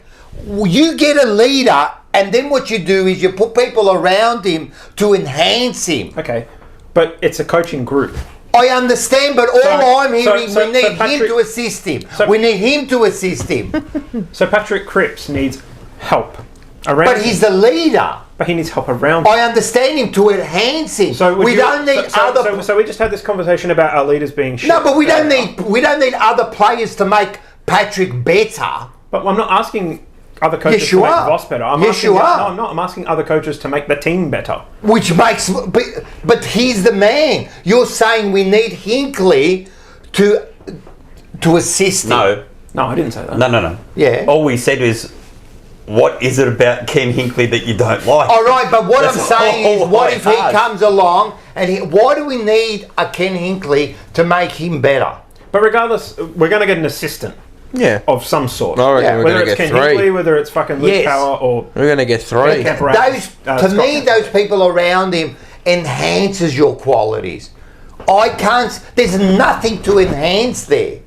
You get a leader, and then what you do is you put people around him to enhance him. Okay, but it's a coaching group. I understand, but all I'm hearing, we need him Patrick- to assist him. so- We need him to assist him. So Patrick Cripps needs help around But him. he's the leader. But he needs help around him. I understand him to enhance him. So we don't need other. So we just had this conversation about our leaders being shit. No, but we don't need other players to make Patrick better. But I'm not asking other coaches Yes, to you make are. Voss better. I'm Yes, asking, you are. No, I'm not. I'm asking other coaches to make the team better. Which makes, but he's the man. You're saying we need Hinkley to assist him. No. No, I didn't say that. No. Yeah. All we said is, what is it about Ken Hinkley that you don't like? All right, but what That's I'm saying is, all what I if he asked. comes along and why do we need a Ken Hinkley to make him better? But regardless, we're going to get an assistant Yeah. of some sort. I reckon Yeah. we're Whether going to it's get Ken three. Hinkley, whether it's fucking Luke Yes. Power or We're going to get three. Kemp Brown, To Scott me, Kemp. those people around him enhances your qualities. I can't. There's nothing to enhance there.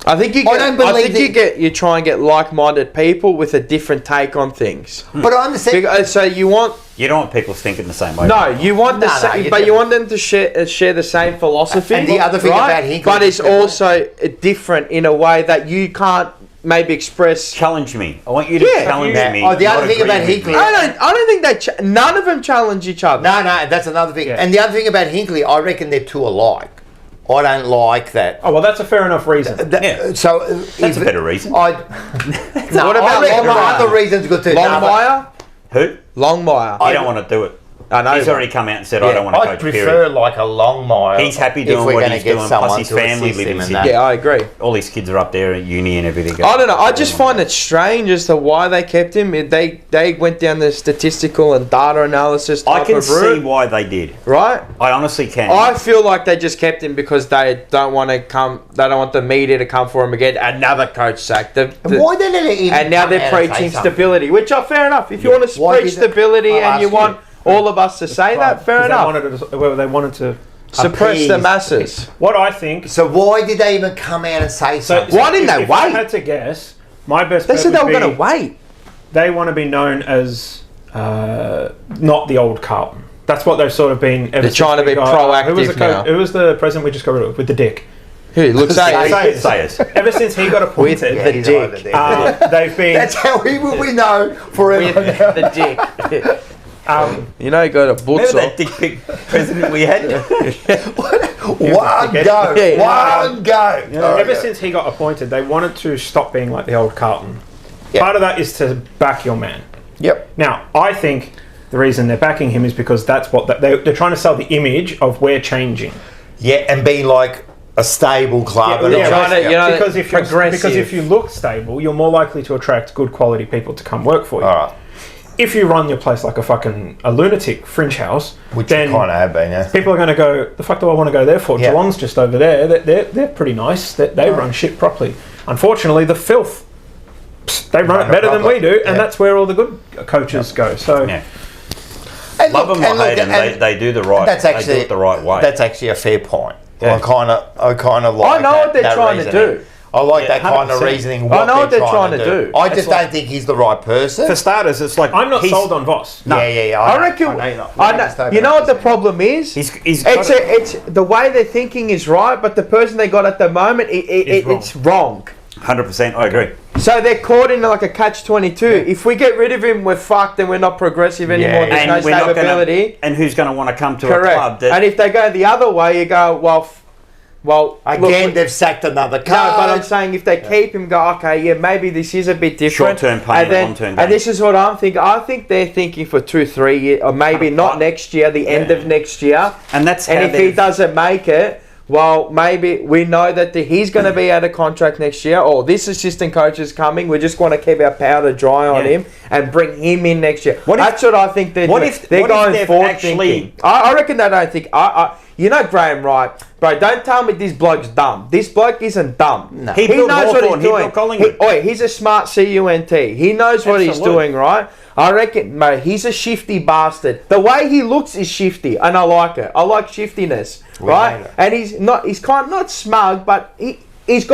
I think you I don't believe you try and get like-minded people with a different take on things. But I understand. So you want You don't want people thinking the same way. no, you want the No, no, same, you but don't. you want them to share the same philosophy. And the other thing right? about Hinkley but it's is- also different in a way that you can't maybe express. Challenge me. I want you to Yeah. challenge Yeah. me. Oh, the not other thing agree about with Hinkley- me. I don't think they. None of them challenge each other. No, that's another thing. Yeah. And the other thing about Hinkley, I reckon they're too alike. I don't like that. Oh, well, that's a fair enough reason. Yeah. So That's a better reason. No, What about I reckon Longmire? other reasons good too. Longmire, Who? Longmire. You don't want to do it. I know. He's already come out and said, I don't want to I coach, prefer period. like a Longmire. He's happy if doing we're what gonna he's get doing, someone plus his to family assist live him in and Sydney. that. Yeah, I agree. All his kids are up there at uni and everything. I don't know. I just find it strange as to why they kept him. They went down the statistical and data analysis type I can of see route, why they did. right? I honestly can. I feel like they just kept him because they don't want to come. They don't want the media to come for him again. Another coach sacked. Why did it even And now come they're out and say preaching something? stability, which are fair enough. If you want to Why preach did it- stability I'll and you ask want all of us to say that, fair enough. They wanted to. Suppress the appease. masses. What I think. So why did they even come out and say something? Why didn't they if I wait? had to guess, my best They bet said they would were going be to wait. they want to be known as not the old Carlton. That's what they've sort of been. Ever They're trying to be who was the proactive now. Who was the president we just got rid of with the dick? Who looks at Say- Sayers. Sayers. Ever since he got with appointed, the he's over dick. there. they've been. That's how he will be known forever. With the dick. You know, you go to Remember Butzel. that dick pic president we had? One go. Yeah. One go. Oh, Ever yeah. since he got appointed, they wanted to stop being like the old Carlton. Yeah. Part of that is to back your man. Yep. Now, I think the reason they're backing him is because that's what they're trying to sell the image of we're changing. Yeah, and be like a stable club. Yeah, and yeah, all trying that. to, you know, because if progressive. you look stable, you're more likely to attract good quality people to come work for you. All right. If you run your place like a lunatic fringe house, Which then you kind of have been, yeah. people are going to go, the fuck do I want to go there for? Yeah. Geelong's just over there. They're pretty nice. They run shit properly. Unfortunately, the filth, they run it better than we do, and that's where all the good coaches go. So. Yeah. And Love look- them or and look- hate them, and they do the right. That's actually they do it the right way. That's actually a fair point. Yeah. I kind of like. I know what they're that trying to reasoning. do. I like Yeah, that kind of 100%. reasoning. I know what they're trying to do. I just don't think he's the right person. For starters, it's like I'm not he's- sold on Voss. No. Yeah. I reckon. You know what the problem is? He's It's the way they're thinking is right, but the person they got at the moment, it's wrong. 100%. I agree. So they're caught in like a catch-22. If we get rid of him, we're fucked, and we're not progressive anymore. Yeah. There's no we're not stability. gonna, and who's going to want to come to a Correct. club that And if they go the other way, you go, well. Again, look, they've sacked another coach. no, but I'm saying if they keep him, go, okay, yeah, maybe this is a bit different. Short-term pain, and then, long-term gain. and this is what I'm thinking. I think they're thinking for 2-3 years, or maybe not next year, the end of next year. and that's And how if he they've- doesn't make it, well, maybe we know that he's going to be out of contract next year, or this assistant coach is coming. We just want to keep our powder dry on Yeah. him and bring him in next year. What if- That's what I think they're what doing. if- They're what if going they've forward actually- thinking. I reckon they don't think. You know Graham Wright, bro. Don't tell me this bloke's dumb. This bloke isn't dumb. No. He He built knows what Hawthorn, he's he doing. built Collingwood. He's a smart CUNT. He knows what he's Absolutely. doing, right? I reckon, mate, he's a shifty bastard. The way he looks is shifty, and I like it. I like shiftiness, right? know. And he's kind of not smug, but he's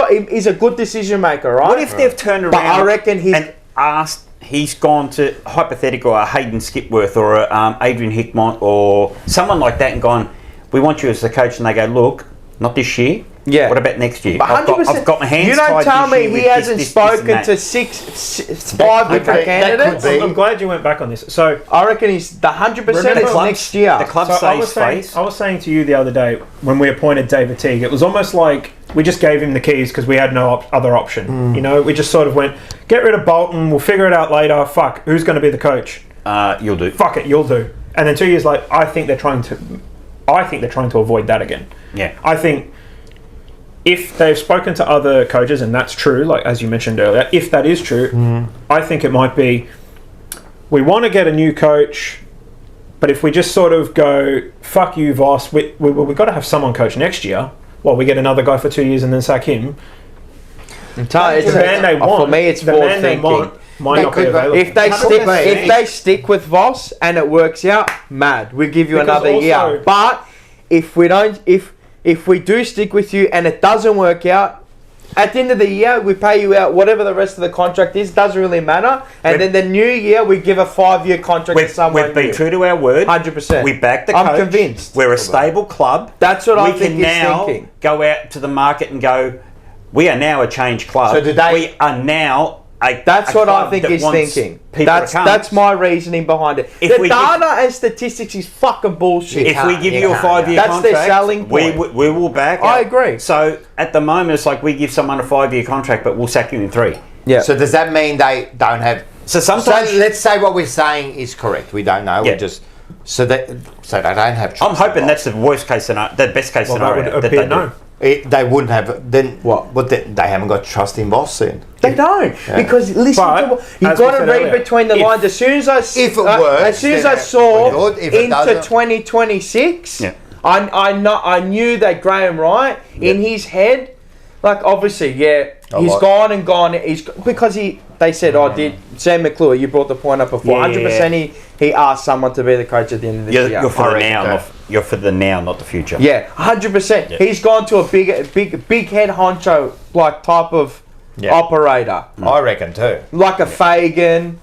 a good decision maker, right? What if they've turned around But I reckon and asked, he's gone to, hypothetical, a Hayden Skipworth or a, Adrian Hickmont or someone like that and gone, we want you as the coach, and they go, look, not this year. Yeah. What about next year? But I've got my hands You don't tied tell this me year he with hasn't this, and spoken that. to five could different be- that could candidates. be. I'm glad you went back on this. So I reckon he's the 100% Remember is clubs- next year. The club So I saves face. was saying to you the other day when we appointed David Teague, it was almost like we just gave him the keys because we had no other option. You know, we just sort of went, get rid of Bolton, we'll figure it out later. Fuck, who's going to be the coach? You'll do. Fuck it, you'll do. And then 2 years later, I think they're trying to avoid that again. Yeah. I think if they've spoken to other coaches, and that's true, like as you mentioned earlier, if that is true, I think it might be, we want to get a new coach, but if we just sort of go, fuck you, Voss, we've got to have someone coach next year. Well, we get another guy for 2 years and then sack him. The man they want, for me, it's the forward man they thinking. want might They not be could- available. If they 100%. stick with Voss and it works out, mad. We give you Because another also- year. But if we do stick with you and it doesn't work out, at the end of the year we pay you out whatever the rest of the contract is. Doesn't really matter. And then the new year we give a 5-year contract to someone We've been new. true to our word. 100%. We back the I'm coach. convinced. We're a stable club. That's what I we think can he's now thinking. go out to the market and go, we are now a changed club. So do they- we are now That's a what I club think that he's wants thinking. people to come. That's my reasoning behind it. If The we data and statistics is fucking bullshit. If we give you a 5-year That's contract, their selling point. we will back. I it. agree. So at the moment, it's like we give someone a 5-year contract, but we'll sack you in 3. Yeah. So does that mean they don't have? So So sometimes let's say what we're saying is correct. We don't know. Yeah. We just so they don't have. I'm hoping that's the worst case scenario, the best case Well, that scenario. would that appear they do. no. They wouldn't have. Then What? But they haven't got trust in Voss then. They don't, because listen But, to what you've as we got to said read earlier, between the if- lines. As soon as I if it works, as soon as then I saw good. If it into doesn't- 2026, Yeah. I knew that Graham Wright in his head, like obviously, he's like- gone and gone. Because they said, did Sam McClure? You brought the point up before. Yeah. 100%. He asked someone to be the coach at the end of this year. You're for I the reckon now. so. You're for the now, not the future. Yeah, 100%. Yeah. He's gone to a big head honcho like type of Yeah. operator, I reckon too. like a Fagan,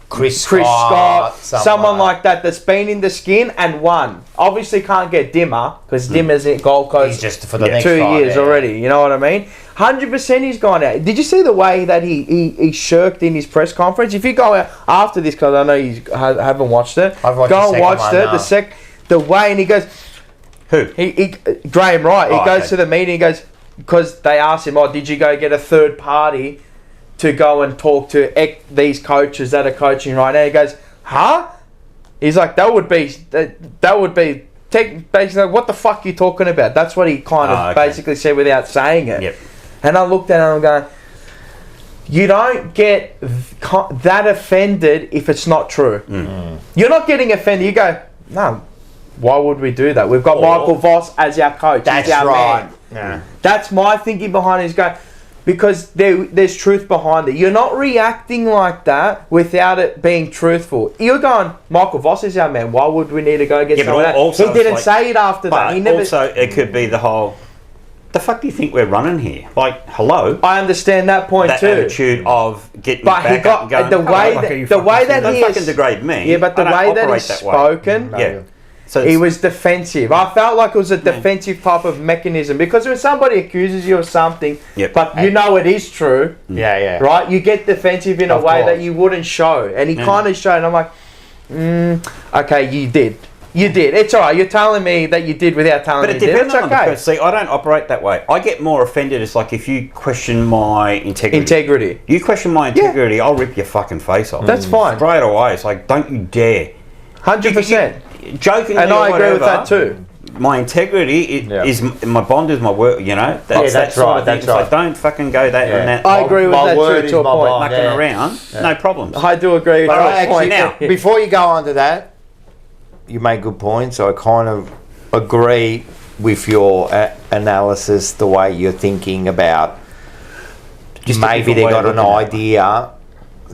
Chris Scott, someone like like that that's been in the skin and won. Obviously can't get Dimmer because Dimmer's at Gold Coast He's just for the next 2 five, years yeah. already. You know what I mean? 100% he's gone out. Did you see the way that he shirked in his press conference? If you go out after this, because I know you haven't watched it, I've watched go the and watch second it. one, The way, and he goes, Who? Graham Wright. He Oh, goes okay. to the meeting. He goes, because they asked him, "Oh, did you go get a third party to go and talk to these coaches that are coaching right now?" He goes, "Huh?" He's like, "That would be basically what the fuck are you talking about?" That's what he kind of basically said without saying it. Yep. And I looked at him and I'm going, you don't get that offended if it's not true. You're not getting offended. You go, no, why would we do that? We've got Michael Voss as our coach. That's He's our right. man. Yeah. That's my thinking behind it. Is going, because there's truth behind it. You're not reacting like that without it being truthful. You're going, Michael Voss is our man. Why would we need to go get someone else? He didn't say it after that. He never. Also, it could be the whole. The fuck do you think we're running here? Like, hello. I understand that point That too. attitude of getting But back he got up and going. the way that Don't he fucking is, degrade me. yeah, but the I don't way that operate he's that way. spoken, Yeah. So he was defensive. I felt like it was a defensive type of mechanism, because when somebody accuses you of something, Yep. but you know it is true, Yeah. right? You get defensive in a Of way course. that you wouldn't show, and he kind of showed. And I'm like, okay, you did. It's all right. You're telling me that you did without telling But me it you did. depends It's on the okay. person. See, I don't operate that way. I get more offended. It's like if you question my integrity. Integrity. You question my integrity, I'll rip your fucking face off. That's fine. Straight away. It's like, don't you dare. 100%. Jokingly And or I agree with whatever, that too. My integrity is my bond is my word. You know, that's that's sort right, of thing. that's It's like, right. don't fucking go that and that. I agree with My that word too, is to a my point. bond. mucking Yeah. around, no problems. I do agree with But that I actually, point. now- before you go on to that, you make good points. I kind of agree with your analysis, the way you're thinking about Just a maybe different they way got of an looking at it. idea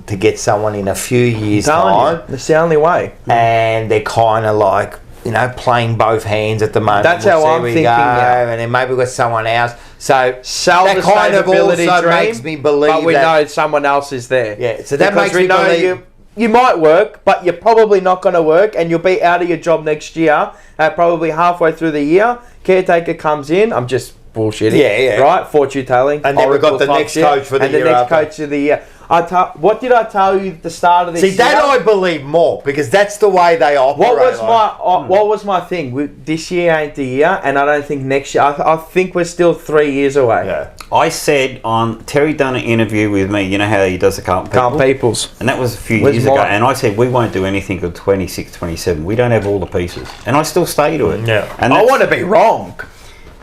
to get someone in a few years' time, It's the only way. and they're kind of like, you know, playing both hands at the moment. That's how see I'm where we thinking go, now. and then maybe we've got someone else. So Sell that the kind of sustainability also dream, makes me believe but we that. know someone else is there. Yeah, so that Because makes me believe. you might work, but you're probably not going to work, and you'll be out of your job next year. Probably halfway through the year, caretaker comes in. I'm just bullshitting. Yeah. Right, fortune telling. And then we've got Oracle the type next shit, coach for the and year the next after. coach of the year. What did I tell you at the start of this See, year? that I believe more, because that's the way they operate. What was my thing? This year ain't the year, and I don't think next year. I think we're still 3 years away. Yeah. I said on Terry done an interview with me. You know how he does the Carlton people? Can't peoples. And that was a few Where's years ago. mine? And I said, we won't do anything until 26, 27. We don't have all the pieces. And I still stay to it. Yeah. And I that's- want to be wrong,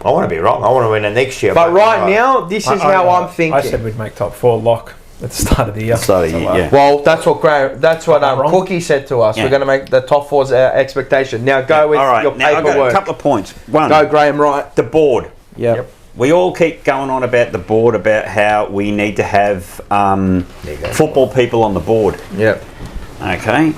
I want to be wrong. I want to win it next year. but right now, this is how I'm thinking. I said we'd make top 4 lock at the start of the year. Start of the year, yeah. Well, that's what wrong? Cookie said to us. Yeah. We're going to make the top 4's our expectation. Now go with all right, your now I've got a paperwork. couple of points. One, Go, Graham Wright. the board. Yeah. We all keep going on about the board, about how we need to have football people on the board. Yeah. Okay.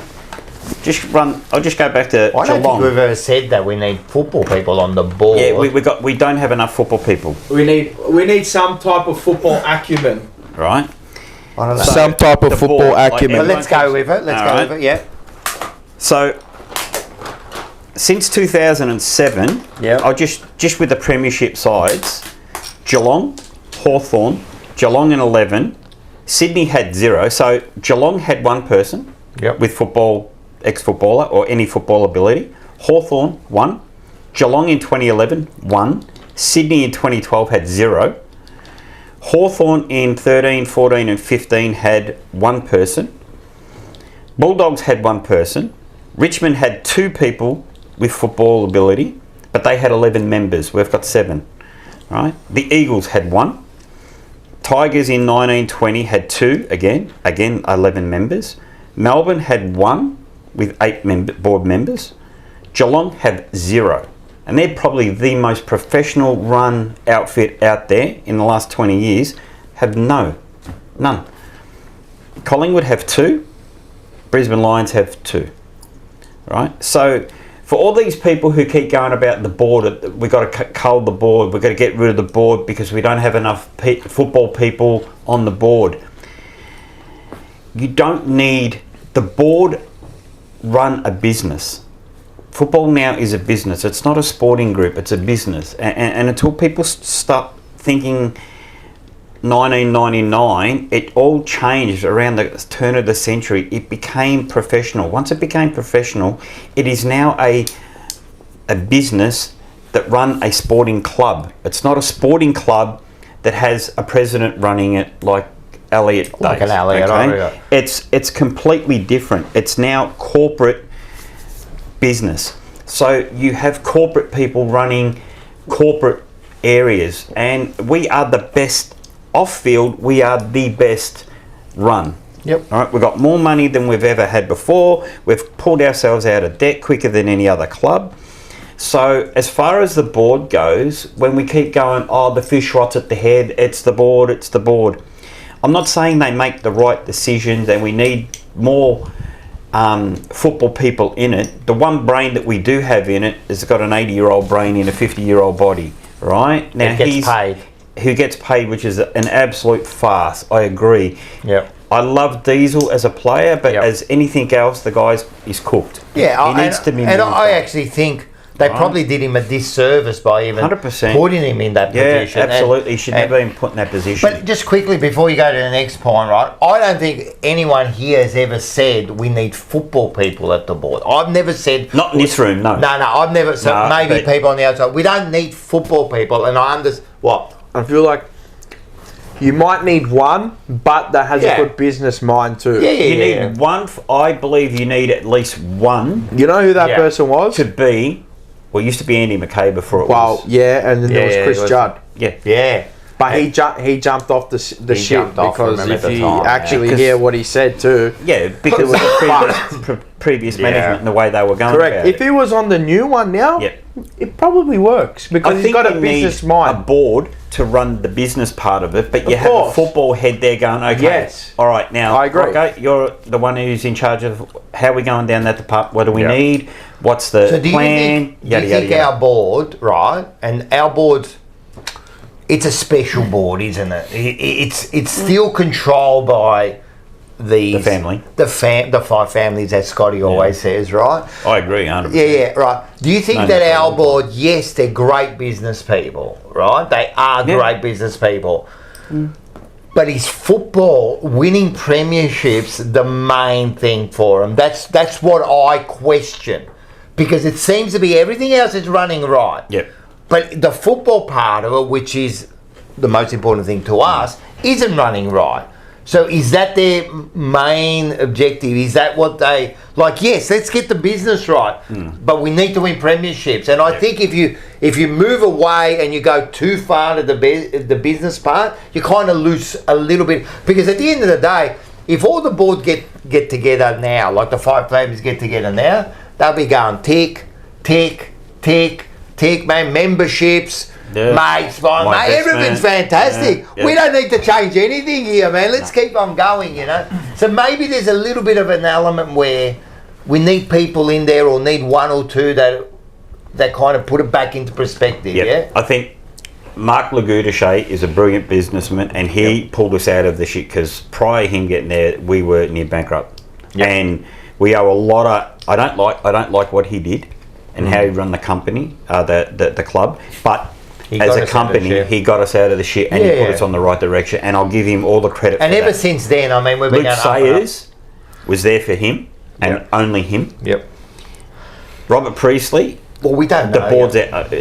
I'll just go back to I don't think Geelong. we've ever said that we need football people on the board. Yeah, we don't have enough football people, We need some type of football acumen. right? I don't know. Some type of the football board, like acumen. But let's go with it. Let's All go right. with it. Yeah. So since 2007, Yeah. I'll just with the premiership sides, Geelong, Hawthorn, Geelong in 11, Sydney had 0. So Geelong had 1 person Yep. with football, ex-footballer or any football ability. Hawthorn 1, Geelong in 2011 1, Sydney in 2012 had 0. Hawthorn in 13, 14 and 15 had 1 person. Bulldogs had 1 person. Richmond had 2 people with football ability, but they had 11 members. We've got 7. Right? The Eagles had 1. Tigers in 1920 had 2, again 11 members. Melbourne had 1 with 8 board members. Geelong have 0. And they're probably the most professional run outfit out there in the last 20 years. Have none. Collingwood have 2. Brisbane Lions have 2. Right? So for all these people who keep going about the board, we've got to cull the board, we've got to get rid of the board because we don't have enough football people on the board. You don't need the board. Run a business. Football now is a business. It's not a sporting group. It's a business. And until people start thinking 1999, it all changed around the turn of the century. It became professional. Once it became professional, it is now a business that run a sporting club. It's not a sporting club that has a president running it like Elliot Like does, an Elliot, okay? yeah. It's completely different. It's now corporate business. So you have corporate people running corporate areas, and we are the best off field. We are the best run. Yep. All right, we've got more money than we've ever had before. We've pulled ourselves out of debt quicker than any other club. So as far as the board goes, when we keep going, oh, the fish rots at the head, it's the board, it's the board. I'm not saying they make the right decisions and we need more football people in it. The one brain that we do have in it has got an 80-year-old brain in a 50-year-old body, right? Now It gets paid. Who gets paid, which is an absolute farce. I agree. Yep. I love Diesel as a player, but Yep. as anything else, the guy is cooked. Yeah, he needs to be. and moved I on. actually think they probably did him a disservice by even 100%. putting him in that Yeah, position. And- absolutely. He should and- never been put in that position. But just quickly before you go to the next point, right? I don't think anyone here has ever said we need football people at the board. I've never said. Not in this room, no. No, I've never. So No, maybe but- people on the outside. We don't need football people, and I understand what. I feel like you might need one, but that has Yeah. a good business mind too. Yeah, You need one. I believe you need at least one You know who that Yeah. person was? to be. Well, it used to be Andy McKay before it Well, was. yeah, and then there was Yeah, Chris it was- Judd. Yeah. Yeah. But he jumped off the He ship jumped off because from him if at the you time, actually yeah. hear what he said too. Yeah, because of the previous Yeah. management and the way they were going. Correct. About If he was on the new one now, Yeah. it probably works because he's got a you business need mind. a board to run the business part of it, but you Of have a course. football head there going, okay, Yes. all right, now, I agree. okay, you're the one who's in charge of how we're going down that department. What do we Yeah. need? What's the So do you plan? think, our board, right? And our board, it's a special board, isn't it? It's still controlled by The family. the 5 families, as Scotty always says, right? I agree, 100%. Yeah, right. Do you think No, that no our problem. board, yes, they're great business people, right? They are Yeah. great business people. But is football, winning premierships, the main thing for them? That's what I question. Because it seems to be everything else is running right. Yep. But the football part of it, which is the most important thing to us, isn't running right. So is that their main objective? Is that what they like? Yes, let's get the business right, but we need to win premierships. And I think if you move away and you go too far to the business part, you kind of lose a little bit. Because at the end of the day, if all the board get together now, like the 5 families get together now, they'll be going tick, tick, tick, tick, man, memberships. Yeah. Mates, My mate, best everything's man. fantastic. Yeah, yeah. We don't need to change anything here, man. Let's keep on going, you know. So maybe there's a little bit of an element where we need people in there, or need 1 or 2 that kind of put it back into perspective. Yep. Yeah. I think Mark Lagudesche is a brilliant businessman, and he pulled us out of the shit because prior to him getting there, we were near bankrupt, and we owe a lot of. I don't like what he did and how he run the company, the club, but. He As got a us out of company, the shit. he got us out of the shit and he Yeah. put us on the right direction, and I'll give him all the credit And for ever that. since then, I mean, we've been Luke going up and up. Sayers was there for him and Yep. only him. Yep. Robert Priestley, Well, we don't the know. board's yet. out.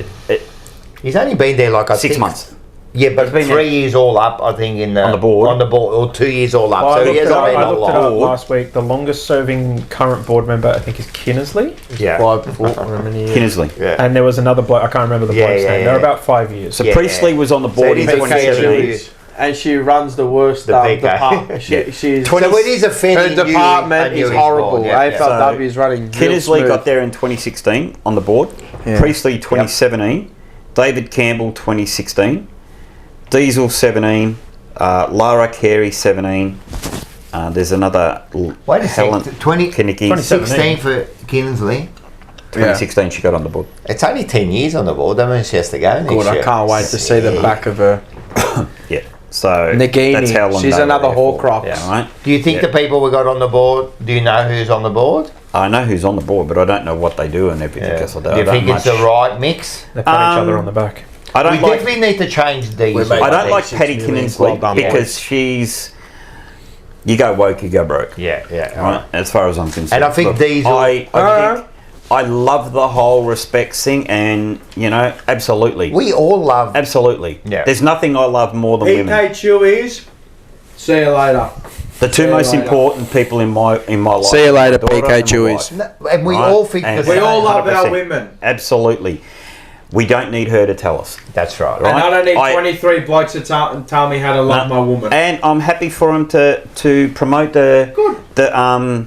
He's only been there like 6 think, months. Yeah, but He's been 3 there. years all up, I think, On the board. On the board, or 2 years all up. Well, so I he looked, it hasn't up, been I a looked it lot. up last week. The longest serving current board member, I think, is Kinnersley. Yeah. 5 4 how many years? Kinnersley. Yeah. And there was another bloke, I can't remember the Yeah, bloke's yeah, name. yeah. They're about 5 years. So Yeah. Priestley was on the So board it in is a fair 2017. few. And she runs the worst The big guy. department. Yeah. She's So it is a fairly her department new, is a horrible. board, yeah, yeah. AFLW is running. real Kinnersley smooth. got there in 2016 on the board. Yeah. Priestley 2017. David Campbell 2016. Diesel 17. Lara Carey 17. There's another Wait a Helen second, 2016 Kinnicky. for Kinsley. 2016 she got on the board. It's only 10 years on the board. That means she has to go next Good, I year. can't wait to see the back of her. Yeah. So Nagini. that's how long She's they were another there for. Horcrux. Yeah, right. Do you think Yeah. the people we got on the board, do you know who's on the board? I know who's on the board, but I don't know what they do and everything. Yeah. Because I Do you don't think it's much. the right mix? They pat each other on the back. I don't we like. definitely need to change these. I don't like $6 Patty million. Kinsley Well done, because she's. You go woke, you go broke. Yeah. Right. As far as I'm concerned. And I think these. I love the whole respect thing, and absolutely. We all love. Absolutely. Yeah. There's nothing I love more than women. PK is. See you later. The two most important people in my life. See you later, my daughter PK and my Chewies. wife. And we Right. all think And the We same. all love our 100%. women. Absolutely. We don't need her to tell us. That's right. Right. And I don't need I- 23 blokes to tell me how to love my woman. And I'm happy for him to promote the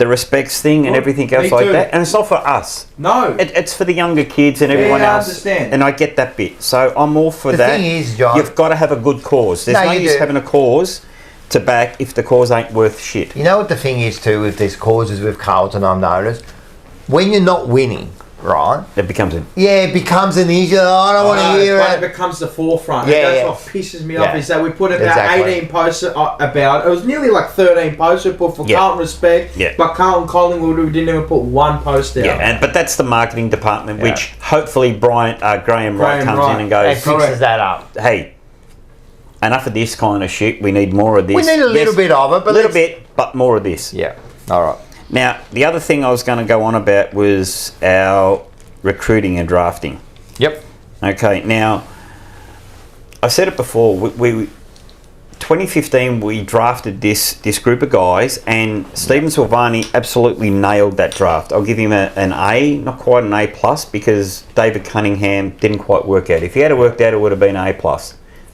respects thing and Good. everything else Me like too. that. And it's not for us. No. It's for the younger kids and everyone I else. understand. And I get that bit. So I'm all for The that. thing is, John. You've got to have a good cause. There's No, no you use do. having a cause to back if the cause ain't worth shit. You know what the thing is too with these causes with Carlton, I've noticed? When you're not winning, right? It becomes a Yeah, it becomes an issue. I don't want to hear But it it. becomes the forefront. Yeah, and that's yeah. what pisses me Yeah. off is that we put about Exactly. 18 posts about it. It was nearly like 13 posts we put for Yeah. Carlton respect. Yeah. But Carlton Collingwood, we didn't even put one post out. but that's the marketing department, Yeah. which hopefully Graham Wright Graham comes Wright. in and It goes, fixes that up. hey, enough of this kind of shit. We need more of this. We need a little bit of it, but a little let's- bit, but more of this. Yeah. All right. Now, the other thing I was going to go on about was our recruiting and drafting. Yep. Okay, now, I said it before, we 2015 we drafted this group of guys, and Stephen Silvani absolutely nailed that draft. I'll give him an A, not quite an A+, because David Cunningham didn't quite work out. If he had worked out, it would have been an A+.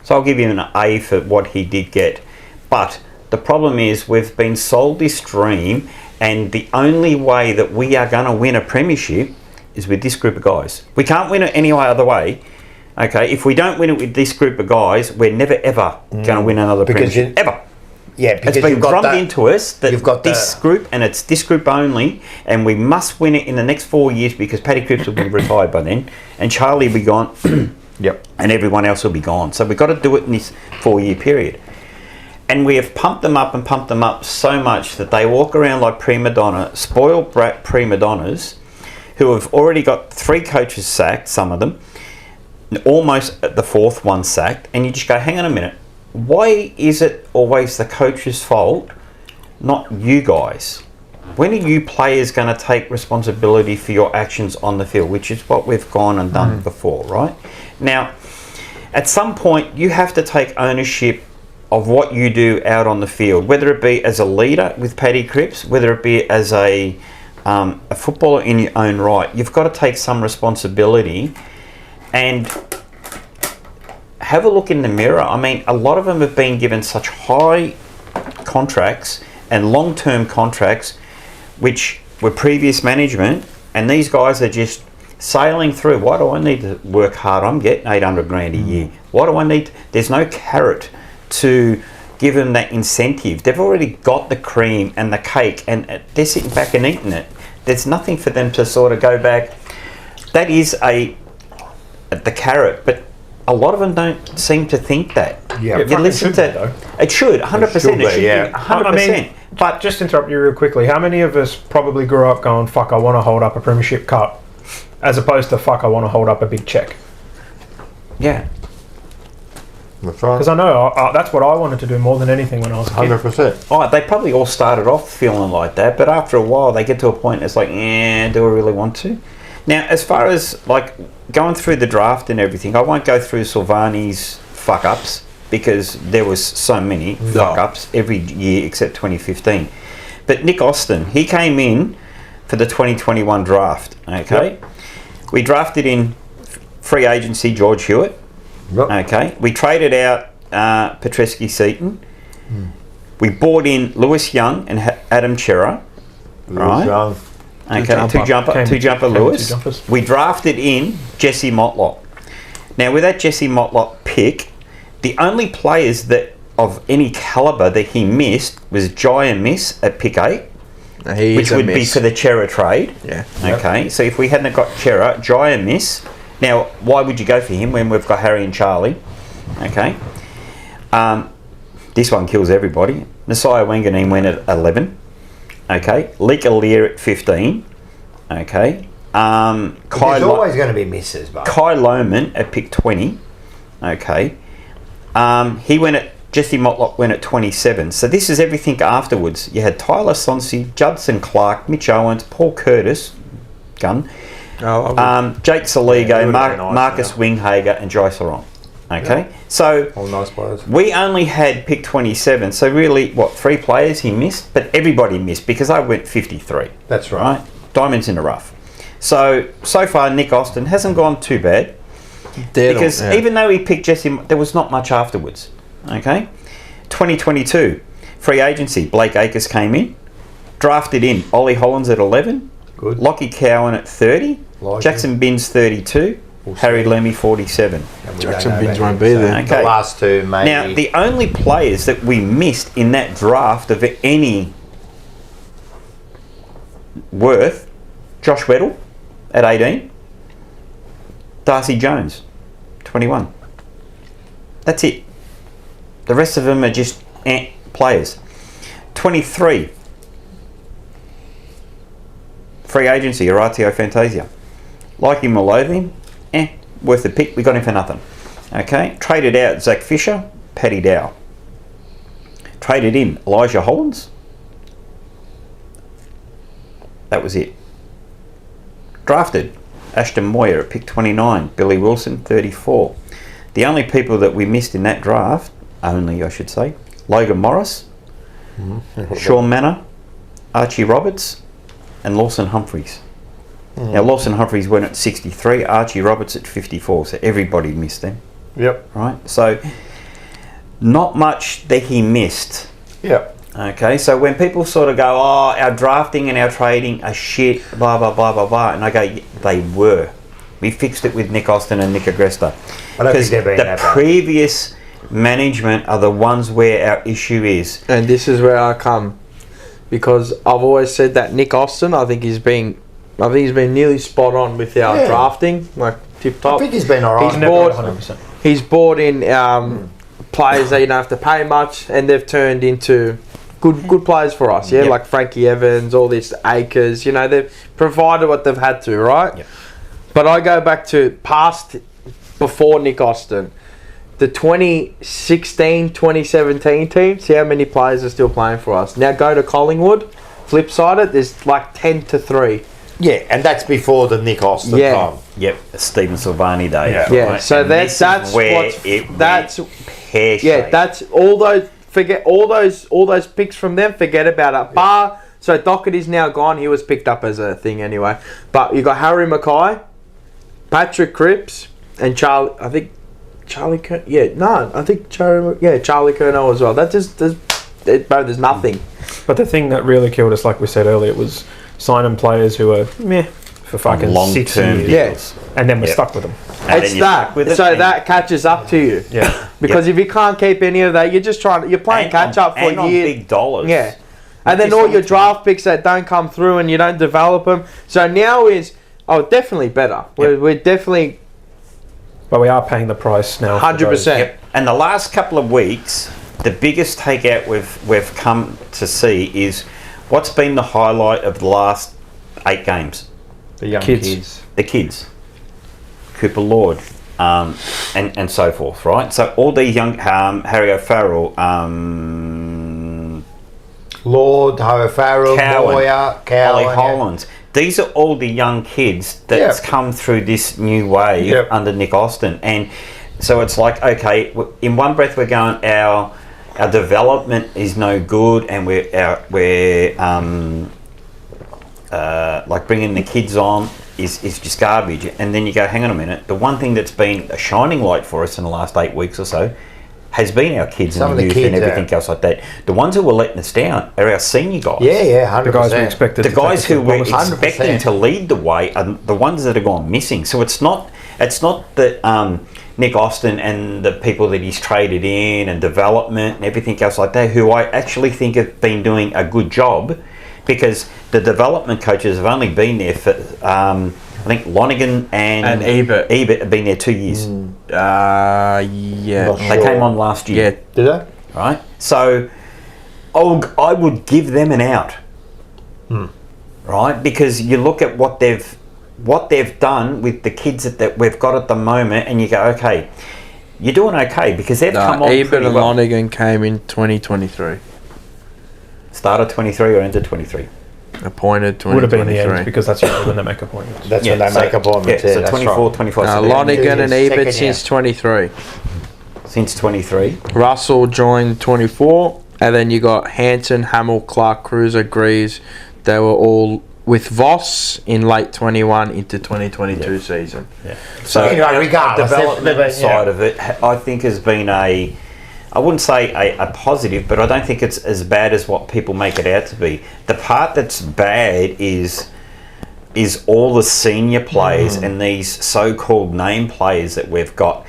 So I'll give him an A for what he did get. But the problem is we've been sold this dream, and the only way that we are going to win a premiership is with this group of guys. We can't win it any other way. Okay, if we don't win it with this group of guys, we're never ever going to win another Because premiership. Ever. Yeah, because It's been you've got drummed that. into us that you've got this the- group, and it's this group only, and we must win it in the next 4 years because Paddy Cripps will be retired by then, and Charlie will be gone, Yep. and everyone else will be gone. So we've got to do it in this 4-year period. And we have pumped them up so much that they walk around like spoiled brat prima donnas who have already got 3 coaches sacked, some of them, almost at the 4th one sacked, and you just go, hang on a minute, why is it always the coach's fault, not you guys? When are you players going to take responsibility for your actions on the field, which is what we've gone and done before, right? Now, at some point, you have to take ownership of what you do out on the field, whether it be as a leader with Paddy Cripps, whether it be as a footballer in your own right. You've got to take some responsibility and have a look in the mirror. I mean, a lot of them have been given such high contracts and long-term contracts, which were previous management, and these guys are just sailing through. Why do I need to work hard? I'm getting 800 grand a year. Why do I need? There's no carrot to give them that incentive. They've already got the cream and the cake, and they're sitting back and eating it. There's nothing for them to sort of go back. That is the carrot, but a lot of them don't seem to think that. Yeah. You listen to it should 100%. It should be yeah. 100%. I mean, but just to interrupt you real quickly, how many of us probably grew up going, fuck, I want to hold up a premiership cup, as opposed to, fuck, I want to hold up a big check? Yeah. That's right. Because I know that's what I wanted to do more than anything when I was a kid. 100%. Oh, they probably all started off feeling like that, but after a while they get to a point it's like, do I really want to? Now, as far as like going through the draft and everything, I won't go through Silvani's fuck-ups because there was so many fuck-ups every year except 2015. But Nick Austin, he came in for the 2021 draft, okay? Yep. We drafted in free agency George Hewitt. Yep. Okay, we traded out Petreski-Seaton. We bought in Lewis Young and Adam Chera. Right. Young. Okay, two jumper Lewis. Two jumpers. We drafted in Jesse Motlop. Now, with that Jesse Motlop pick, the only players that of any calibre that he missed was Jai Miss at pick 8, which would be for the Chera trade. Yeah. Okay, so if we hadn't got Chera, Jai Miss. Now, why would you go for him when we've got Harry and Charlie? Okay. This one kills everybody. Nasiah Wanganeen went at 11. Okay. Leek Alear at 15. Okay. There's always going to be misses, but Kai Lohman at pick 20. Okay. He went at Jesse Motlock went at 27. So this is everything afterwards. You had Tyler Sonsi, Judson Clark, Mitch Owens, Paul Curtis, gun, Jake Saligo, Marcus Winghager, and Joyce Laurent. Okay, so all nice players. We only had pick 27. So really, what, 3 players he missed? But everybody missed because I went 53. That's right. Diamonds in the rough. So far, Nick Austin hasn't gone too bad. Because even though he picked Jesse, there was not much afterwards. Okay, 2022 free agency. Blake Acres came in, drafted in Ollie Hollins at 11, good. Lockie Cowan at 30, Jackson Binns 32, Harry Lemmy 47. Jackson Binns won't be there. Okay. The last two, maybe. Now the only players that we missed in that draft of any worth: Josh Weddle at 18, Darcy Jones 21. That's it. The rest of them are just players. 23. Free agency, Oratio Fantasia. Like him or loathe him, worth the pick. We got him for nothing. Okay. Traded out Zach Fisher, Paddy Dow. Traded in Elijah Hollins. That was it. Drafted Ashton Moyer at pick 29, Billy Wilson 34. The only people that we missed in that draft, I should say, Logan Morris, Sean Manor, Archie Roberts, and Lawson Humphreys. Now Lawson Humphreys went at 63, Archie Roberts at 54, so everybody missed them. Yep. Right? So not much that he missed. Yep. Okay, so when people sort of go, oh, our drafting and our trading are shit, blah, blah, blah, blah, blah, and I go, yeah, they were. We fixed it with Nick Austin and Nick Agresta. I don't think they've been that bad. Previous management are the ones where our issue is. And this is where I come, because I've always said that Nick Austin, I think he's been nearly spot on with our drafting, like tip top. I think he's been alright. He's brought in players that you don't have to pay much, and they've turned into good players for us. Yeah, like Frankie Evans, all these Acres. You know, they've provided what they've had to, right? Yep. But I go back to before Nick Austin. The 2016, 2017 team, see how many players are still playing for us. Now go to Collingwood, flip side it, there's like 10-3. Yeah, and that's before the Nick Austin time. Yep, Stephen Silvani day. Yeah. Right? So and that's where that's pear-shaped. that's all those picks from them. Forget about it. So Doherty's now gone. He was picked up as a thing anyway. But you got Harry Mackay, Patrick Cripps, and Charlie. I think Charlie. Charlie Curnow as well. That just there's nothing. But the thing that really killed us, like we said earlier, was signing players who are meh for fucking long-term 6 years. deals. And then we're stuck with them. And It's then you're that. stuck with it, So and- that catches up to you. Yeah. Because if you can't keep any of that, you're playing and catch up for and on years. big dollars. Yeah. And then all your draft picks that don't come through and you don't develop them. So now is definitely better. We're definitely But we are paying the price now. 100%. Yep. And the last couple of weeks, the biggest takeout we've come to see is what's been the highlight of the last 8 games. The young Kids. The kids. Cooper Lord. And so forth, right? So all these young Harry O'Farrell, Lord, O'Farrell, Cowan, Moyer, Ollie Hollins. These are all the young kids that's come through this new wave under Nick Austin. And so it's like, okay, in one breath we're going, our development is no good, and we're like bringing the kids on is just garbage. And then you go, hang on a minute, the one thing that's been a shining light for us in the last 8 weeks or so has been our kids and the youth and everything else like that. The ones who were letting us down are our senior guys. Yeah, 100%. The guys we expected. The guys who we're 100%. expecting to lead the way are the ones that are gone missing. So it's not that Nick Austin and the people that he's traded in and development and everything else like that, who I actually think have been doing a good job, because the development coaches have only been there for I think Lonergan and Ebert have been there 2 years. Yeah. They came on last year. Yeah. Did they? Right? So I would give them an out. Right? Because you look at what they've what they've done with the kids that we've got at the moment, and you go, okay, you're doing okay because they've come on Eben pretty and well. Lonigan came in 2023. Start of 23 or end of 23? Appointed 2023. Would have been the end because that's usually when they make appointments. That's when they make appointments. Yeah, so that's 24, right. 25. so they're Lonigan and Second Ebert year. since 23. since 23. Russell joined 24. And then you got Hanson, Hamill, Clark, Cruiser, Greaves. They were all with Voss in late 21 into 2022 season. Yeah. So Anyway, regardless, the development they've- side of it, I think, has been I wouldn't say a positive, but I don't think it's as bad as what people make it out to be. The part that's bad is all the senior players and these so-called name players that we've got.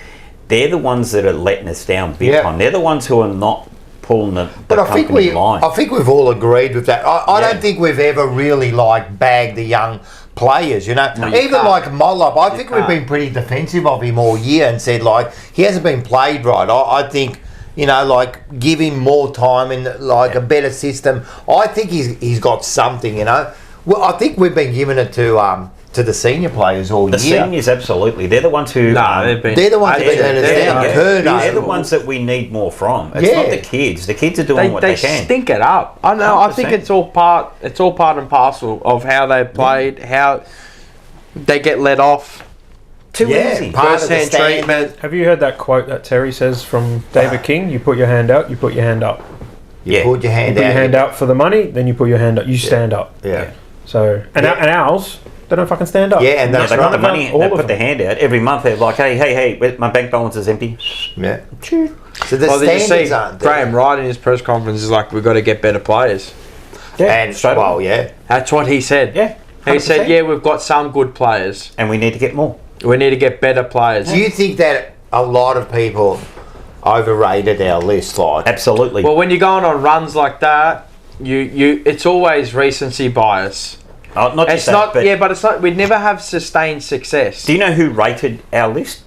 They're the ones that are letting us down big Yeah. time. They're the ones who are not pulling the But I think company line. I think we've all agreed with that. I Yeah. don't think we've ever really like bagged the young players. You know, No, you even can't. like Mollop, I think we've can't. been pretty defensive of him all year and said like he hasn't been played right. I think. You know, like give him more time and like a better system. I think he's got something. You know, well, I think we've been giving it to the senior players all The year. seniors, absolutely. They're the ones who... They've been. They're the ones that they're, let us they're- down. yeah, Turner. they're the ones that we need more from. It's Yeah. not the kids. The kids are doing what They they can. stink it up. I know. I think 100%. it's all part. It's all part and parcel of how they played, how they get let off. Too Yeah, easy. part of the First-hand standard. treatment. Have you heard that quote that Terry says from David King? You put your hand out, you put your hand up. You Yeah. put your You hand put out. your hand out for the money, then you put your hand up. You stand up. Yeah. So and ours, they don't fucking stand up. Yeah, and Yeah, that's they got the right. money. All They of put them. their hand out every month. They're like, hey, my bank balance is empty. Yeah. So the Well, did you standards see aren't there. Graham Wright in his press conference is like, we've got to get better players. And straight well, away. yeah. That's what he said. Yeah, He said, 100%. yeah, we've got some good players. And we need to get more. We need to get better players. Do you think that a lot of people overrated our list? Like, Absolutely. Well, when you're going on runs like that, you it's always recency bias. Not just It's that, not, but yeah, but it's not. We'd never have sustained success. do you know who rated our list?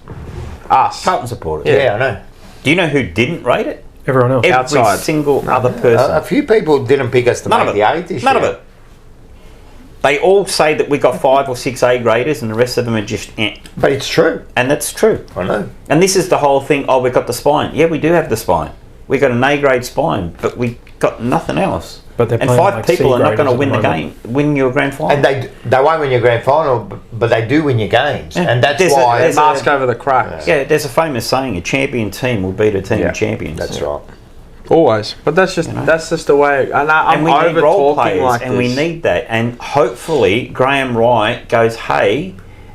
Us. Carlton supporters. yeah, I know. Do you know who didn't rate it? Everyone else. Every Outside. single other person. A few people didn't pick us to None make of the it. eight this None year. of it. They all say that we got 5 or 6 A graders and the rest of them are just But it's true. and that's true. I know. And this is the whole thing. Oh, we got the spine. Yeah, we do have the spine. We got an A grade spine, but we got nothing else. But they're And playing 5 like people C are not going to graders win at the the game, win your grand final. And they won't win your grand final, but they do win your games. Yeah. And that's There's why. there's Mask over the cracks. yeah, there's a famous saying: a champion team will beat a team Yeah, of champions. that's right. Always. But that's just the way. And I'm And we need over role talking players, like and this. we need that. And hopefully, Graham Wright goes, hey,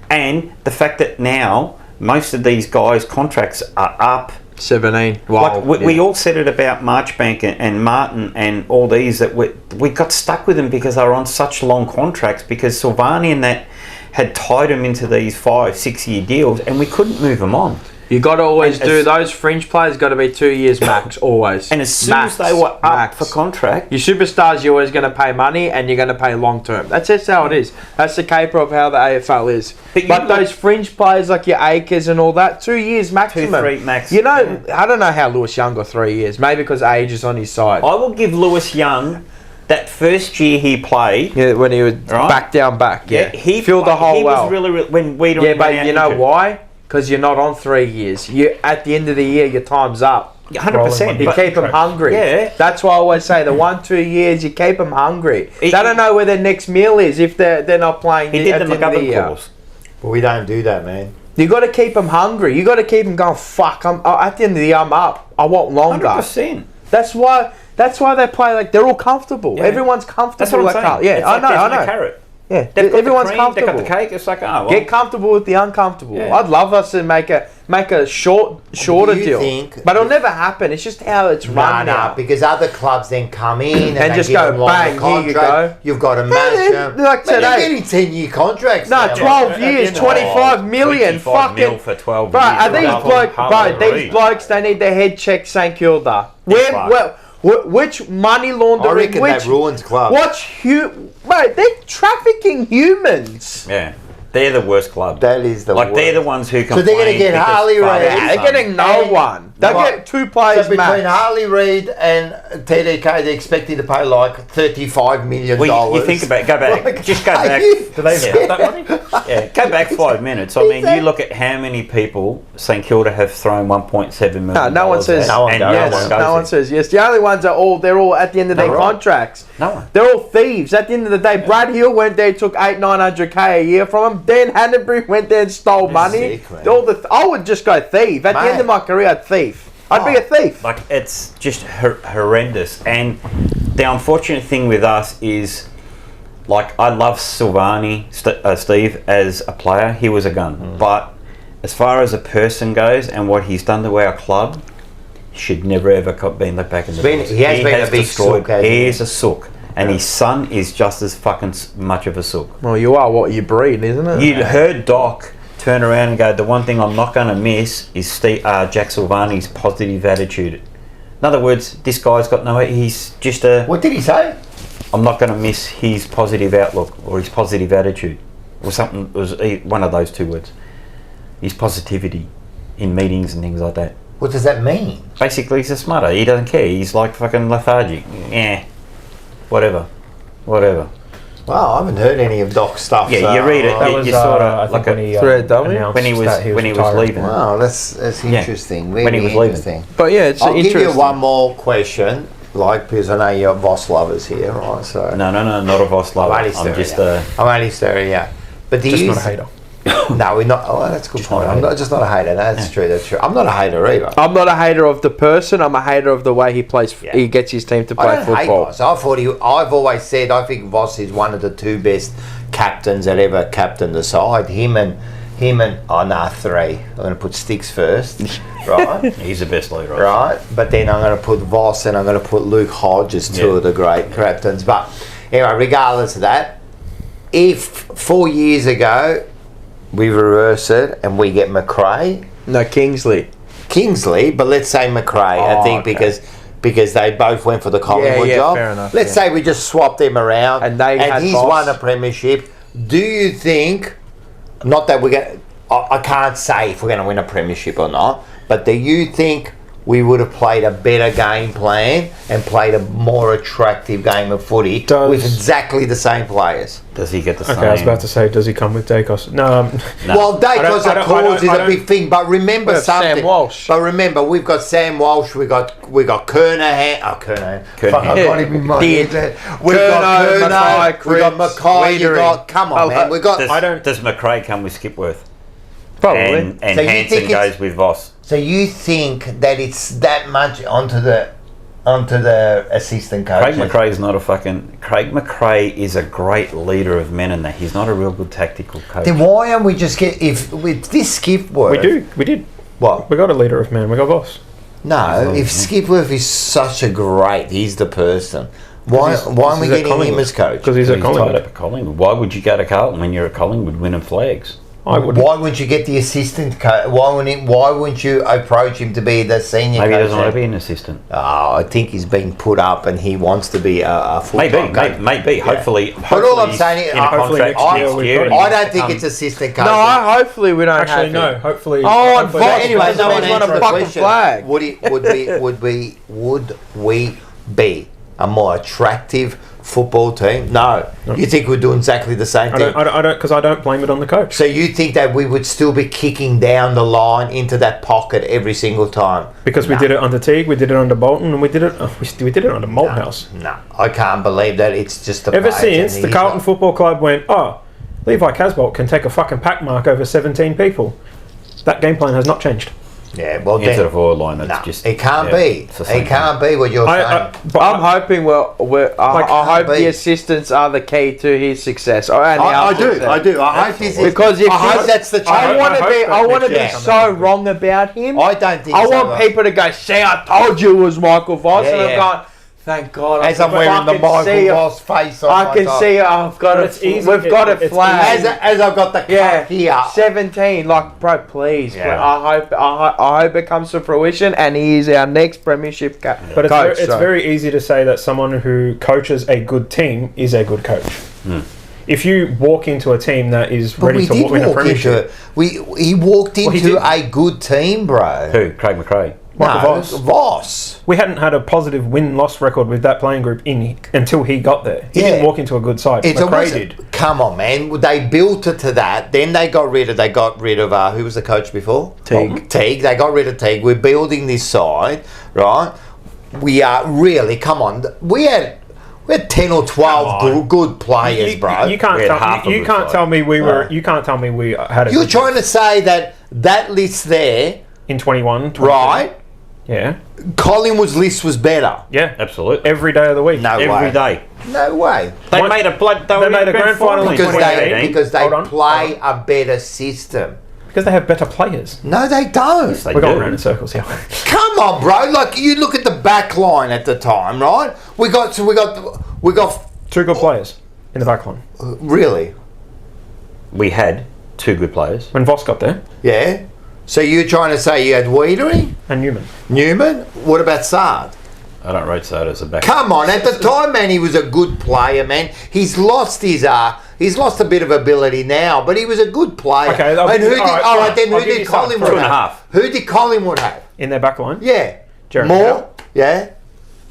and the fact that now most of these guys' contracts are up. 17. Wow. Like we all said it about Marchbank and Martin and all these that we got stuck with them because they were on such long contracts because Silvani and that had tied them into these 5-6 year deals and we couldn't move them on. You got to always And do as- those fringe players. Got to be 2 years max, always. And as soon Max, as they were up max. for contract, Your superstars, you're always going to pay money, and you're going to pay long term. That's just how it is. That's the caper of how the AFL is. But you But look- those fringe players like your Akers and all that, 2 years maximum. 2-3 max. You know, I don't know how Lewis Young got 3 years. Maybe because age is on his side. I will give Lewis Young that first year he played. Yeah, when he was Right. back down back. Yeah, he filled the hole He well. was really when Weedle. Yeah, but you know why? Because you're not on 3 years. You at the end of the year, your time's up. 100%. You but- keep them hungry. Yeah. That's why I always say the 1-2 years you keep them hungry. It- They don't know where their next meal is if they're not playing. He did at the the end of the McGovern year. course. But we don't do that, man. You got to keep them hungry. You got to keep them going. Fuck! At the end of the year, I'm up. I want longer. 100%. That's why they play like they're all comfortable. Yeah. Everyone's comfortable. That's what I'm like saying. Carl. Yeah, It's I like know. there's I no know. carrot. Yeah, They've got everyone's the cream, comfortable. They've got the cake. It's like, oh, well. Get comfortable with the uncomfortable. Yeah. I'd love us to make a shorter Do you deal, think- but it'll never happen. It's just how it's run now. because other clubs then come in and And they just give go, them longer bang, here you contract. go. You've got to match then, them. like But today- you're getting 10-year contracts. No, now. 12 At the years, end of- 25 million. 25 mil Fucking. for 12 Bro, years. are these Hallelujah. blokes, they need their head checked St Kilda. right. Which money I laundering, reckon which, that ruins clubs. Bro, they're trafficking humans. Yeah. They're the worst club. That is the Like, worst. they're the ones who complain. So they're going to get because Harley Father Ray. and They're son. getting no one. They'll Right. get 2 players So between max. Harley Reid and TDK, they're expecting to pay like $35 million. Well, you think about, go back, just go back. Do they even have that money? Yeah, go back 5 minutes. I mean, you look at how many people St Kilda have thrown 1.7 million. No one says. No one and goes. no Yes, one goes no one there. says yes. The only ones they're all at the end of their right. contracts. No one. They're all thieves. At the end of the day, Brad Hill went there, took 800-900K a year from him. Dan Hanbury went there and stole money. sick, man. I would just go thief. At the end of my career, I'd thief. I'd be a thief. Like, it's just horrendous. And the unfortunate thing with us is, like, I love Silvani, Steve, as a player. He was a gun. But as far as a person goes and what he's done to our club, he should never ever been let back in the box. He has been a big sook, hasn't He he? is a sook. And his son is just as fucking much of a sook. Well, you are what you breed, isn't it? You heard Doc turn around and go, the one thing I'm not going to miss is Jack Silvani's positive attitude. In other words, this guy's got no... He's just a... What did he say? I'm not going to miss his positive outlook or his positive attitude. Or something. It was one of those two words. His positivity in meetings and things like that. What does that mean? Basically, he's a smutter. He doesn't care. He's like fucking lethargic. Yeah. Whatever. Well, I haven't heard any of Doc's stuff. Yeah, so- you read it. That You was sorta I think like when a he thread, don't we? announced when he was that retiring. leaving. Wow, that's interesting. When he Really was leaving. interesting. But yeah, it's I'll give interesting. you one more question, like, because I know you're Voss lovers here, right? So No, not a Voss lover. I'm only I'm stirring just you. a... I'm only stirring you. But do Just you? not a hater. No, we're not. Oh, that's a good Just point. not a I'm hater. just not a hater. That's true. That's true. I'm not a hater either. I'm not a hater of the person. I'm a hater of the way he plays. Yeah. He gets his team to I play don't hate football. Voss. I've always said I think Voss is one of the two best captains that ever captained the side. Him and three. I'm going to put Sticks first, right? He's the best leader. Right, but then I'm going to put Voss and I'm going to put Luke Hodge as two of the great captains. But anyway, regardless of that, if 4 years ago we reverse it and we get McRae, No, Kingsley. but let's say McRae, I think, because they both went for the Collingwood yeah, job. fair enough, Let's say we just swap them around And they had he's Voss. won a premiership. Do you think, not that we're going to, I can't say if we're going to win a premiership or not, but do you think we would have played a better game plan and played a more attractive game of footy with exactly the same players? Does he get the same? Okay, I was about to say, does he come with Dacos? No. No. Well, Dacos, I of course, is I a don't- big thing, but remember We have something. Sam Walsh. But remember, we've got Sam Walsh, we got Kernahan. Oh, Kernahan. Kernahan. Fuck, I can't even mind Did. it. We've got Kerno, Kerno, Mackay, we got Cripps, Mackay. You Wiedering. got, come on, man. We got. Does McRae come with Skipworth? Probably. And So you Hansen think it's- goes with Voss. So you think that it's that much onto the assistant Craig coach? McRae is not a fucking... Craig McRae is a great leader of men and that. He's not a real good tactical coach. Then why aren't we just get if with this Skipworth? We did. What? We got a leader of men. We got Voss. No, if Skipworth is such a great, he's the person. Why aren't we he's at getting him Collingwood. as coach? Because he's at He's tied Collingwood. up at Collingwood. Why would you go to Carlton when you're at Collingwood winning flags? I would. Why wouldn't you get the assistant coach? Why wouldn't you approach him to be the senior Maybe he coach? doesn't want to be an assistant. Oh, I think he's been put up and he wants to be a full-time coach. Maybe. Hopefully. But all I'm he's saying is, in a hopefully contract next year next we've year. got and him. I he's don't think become- it's assistant coach. No, hopefully we don't Actually, have no. him. Hopefully. Oh, and hopefully Voss. next Anyway, year. no one He's won a answered the fucking question. flag. Would we be a more attractive football team? No. You think we're doing exactly the same I thing? don't, because I don't blame it on the coach. So you think that we would still be kicking down the line into that pocket every single time? Because we did it under Teague, we did it under Bolton, and we did it under Malthouse. No, I can't believe that. It's just the Ever players since and the Carlton Football Club went, Levi Casbolt can take a fucking pack mark over 17 people. That game plan has not changed. Yeah, well, Into then, the forward line. That's no, just... it can't yeah, be. it's the same It can't be what you're saying. I'm hoping I hope be. the assistants are the key to his success. I do. I hope this is Because if I hope that's the change. I want to I be, hope I want to that- be so wrong about him. I don't think I so. want people to go, see, I told you it was Michael Voss, Yeah, and I'm yeah. going, thank God. As I'm wearing the Michael Voss face on I my can top. see I've got But it. it's easy. We've got a It's flag. As I've got the cup here. 17. Like, bro, please. Yeah. I hope it comes to fruition, and he is our next premiership But coach. it's very easy to say that someone who coaches a good team is a good coach. If you walk into a team that is But ready we to did win a walk into premiership, it. He walked he into did. a good team, bro. Who? Craig McRae. Michael Voss. Voss. We hadn't had a positive win-loss record with that playing group until he got there. He Yeah. didn't walk into a good side. McRae did. Come on, man. They built it to that. Then they got rid of who was the coach before? Teague. Teague. They got rid of Teague. We're building this side, right? We are really, come on. We had 10 or 12 good players, bro. You can't tell me we had a You're good trying to say that list there, in 21, 22. right? Yeah. Collingwood's list was better. Yeah, absolutely. Every day of the week. No Every way. day. No way. They What? made a blood. They made a grand final in Because 2018. because they Hold on, play a better system. Because they have better players. No, they don't. They We're going do. around in circles here. Come on, bro. Like, you look at the back line at the time, right? We got Two good players in the back line. really, We had two good players. When Voss got there, yeah. So you're trying to say you had Wiedering, and Newman? What about Sard? I don't rate that as a back. Come on, at the time, man, he was a good player, man. He's lost a bit of ability now, but he was a good player. Okay, and I'll give you- who all right, did I'll give you some. Collingwood 2.5. have? Who did Collingwood have? in their back line, Yeah. Jeremy Moore? Howe, Yeah.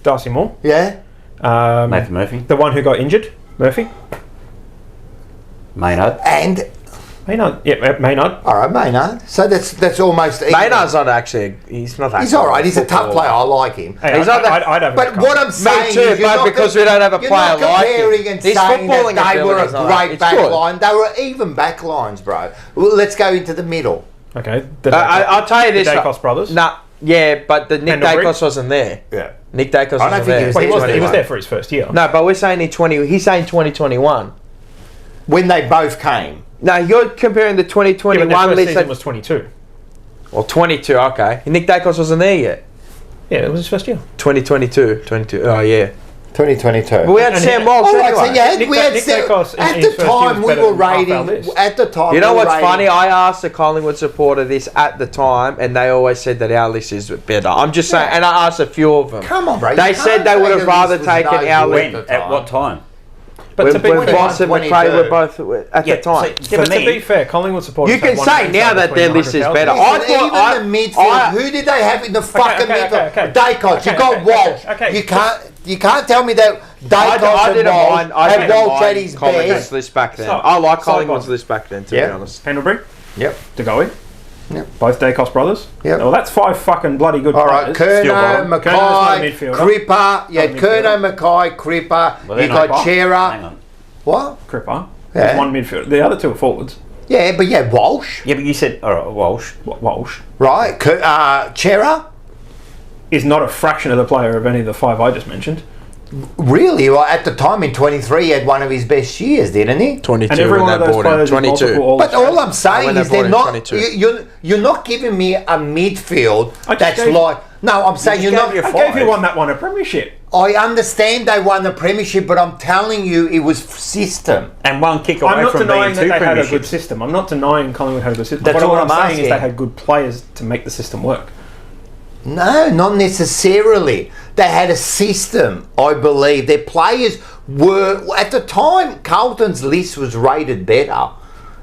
Darcy Moore, Yeah. Nathan Murphy, the one who got injured, Murphy. Maynard. And, Maynard. Yeah, Maynard. all right, Maynard. So that's almost even. Maynard's not actually. He's not. He's all right. He's a tough player. I like him. Hey, He's not that- I'd have But what I'm saying too, is, you're but not because com- we don't have a you're player not like him. comparing and His saying footballing that they were a ability's not great it's back good. line. They were even back lines, bro. Well, let's go into the middle. Okay. I'll tell you this. The Dacos brothers. Nah, yeah, but the Nick Pendlebury? Dacos wasn't there. Yeah. Nick Dacos don't wasn't think he there. was Well, he was, there. he was there for his first year. No, but we're saying in 20. He's saying 2021. When they both came. No, you're comparing the Yeah, but 2021 their first list. season was 22. Or 22. Okay, Nick Dacos wasn't there yet. Yeah, it was his first year. 2022. 22. Oh yeah. 2022. But we had And Sam he- Walsh All right, anyway. so yeah, Nick we had Dacos in at his the first year time was we better were than half our rating. list. At the time, You know we were what's rating- funny? I asked a Collingwood supporter this at the time, and they always said that our list is better. I'm just saying, and I asked a few of them. Come on, bro. They you said can't they say would have the rather list was taken no our good list. When? the At time. what time? But to be When Voss and 22. McRae were both at Yeah, the time. so- Yeah, For but to me- be fair, Collingwood supporters You can had one say game now time that their between list is 100,000. better. Listen, I thought even I- the midfield. I- Who did they have in the fucking okay, midfield? okay. Dacos. Okay, You got okay, Walsh. okay. You can't tell me that Dacos I and didn't Walsh mind. I had didn't Walsh at mind his Collingwood's best. list back then. So- I like Saigon. Collingwood's list back then, to be Yep. honest. Pendlebury, Yep. DeGoey, Yep. both Dacos brothers. Yep. Well, that's 5 fucking bloody good All right, players. Kerno, bottom. Kerno's not a Mackay, midfielder. Cripper. You had Not a Kerno, midfielder. Mackay, Cripper. Well, You they're got not- Hang Chera. on. What? Cripper. Yeah. There's one midfielder. The other two are forwards. Yeah, but yeah, Walsh, Yeah, but you said all right, Walsh. Walsh right? Chera. is not a fraction of the player of any of the 5 I just mentioned. Really? Well, at the time in 23, he had one of his best years, didn't he? 22 And every when one of they those bought him. players is 22. multiple all But all I'm saying when they is they're bought not. him 22. You're not giving me a midfield I just that's gave- like. No, I'm saying you're just not. gave you I gave you 5. one that won a premiership. I understand they won the premiership, but I'm telling you, it was system. And one kick away I'm not from being denying that 2 they had a good premierships. system. I'm not denying Collingwood had a good system. That's But all what I'm I'm saying is asking. they had good players to make the system work. No, not necessarily. They had a system, I believe. Their players were, at the time, Carlton's list was rated better.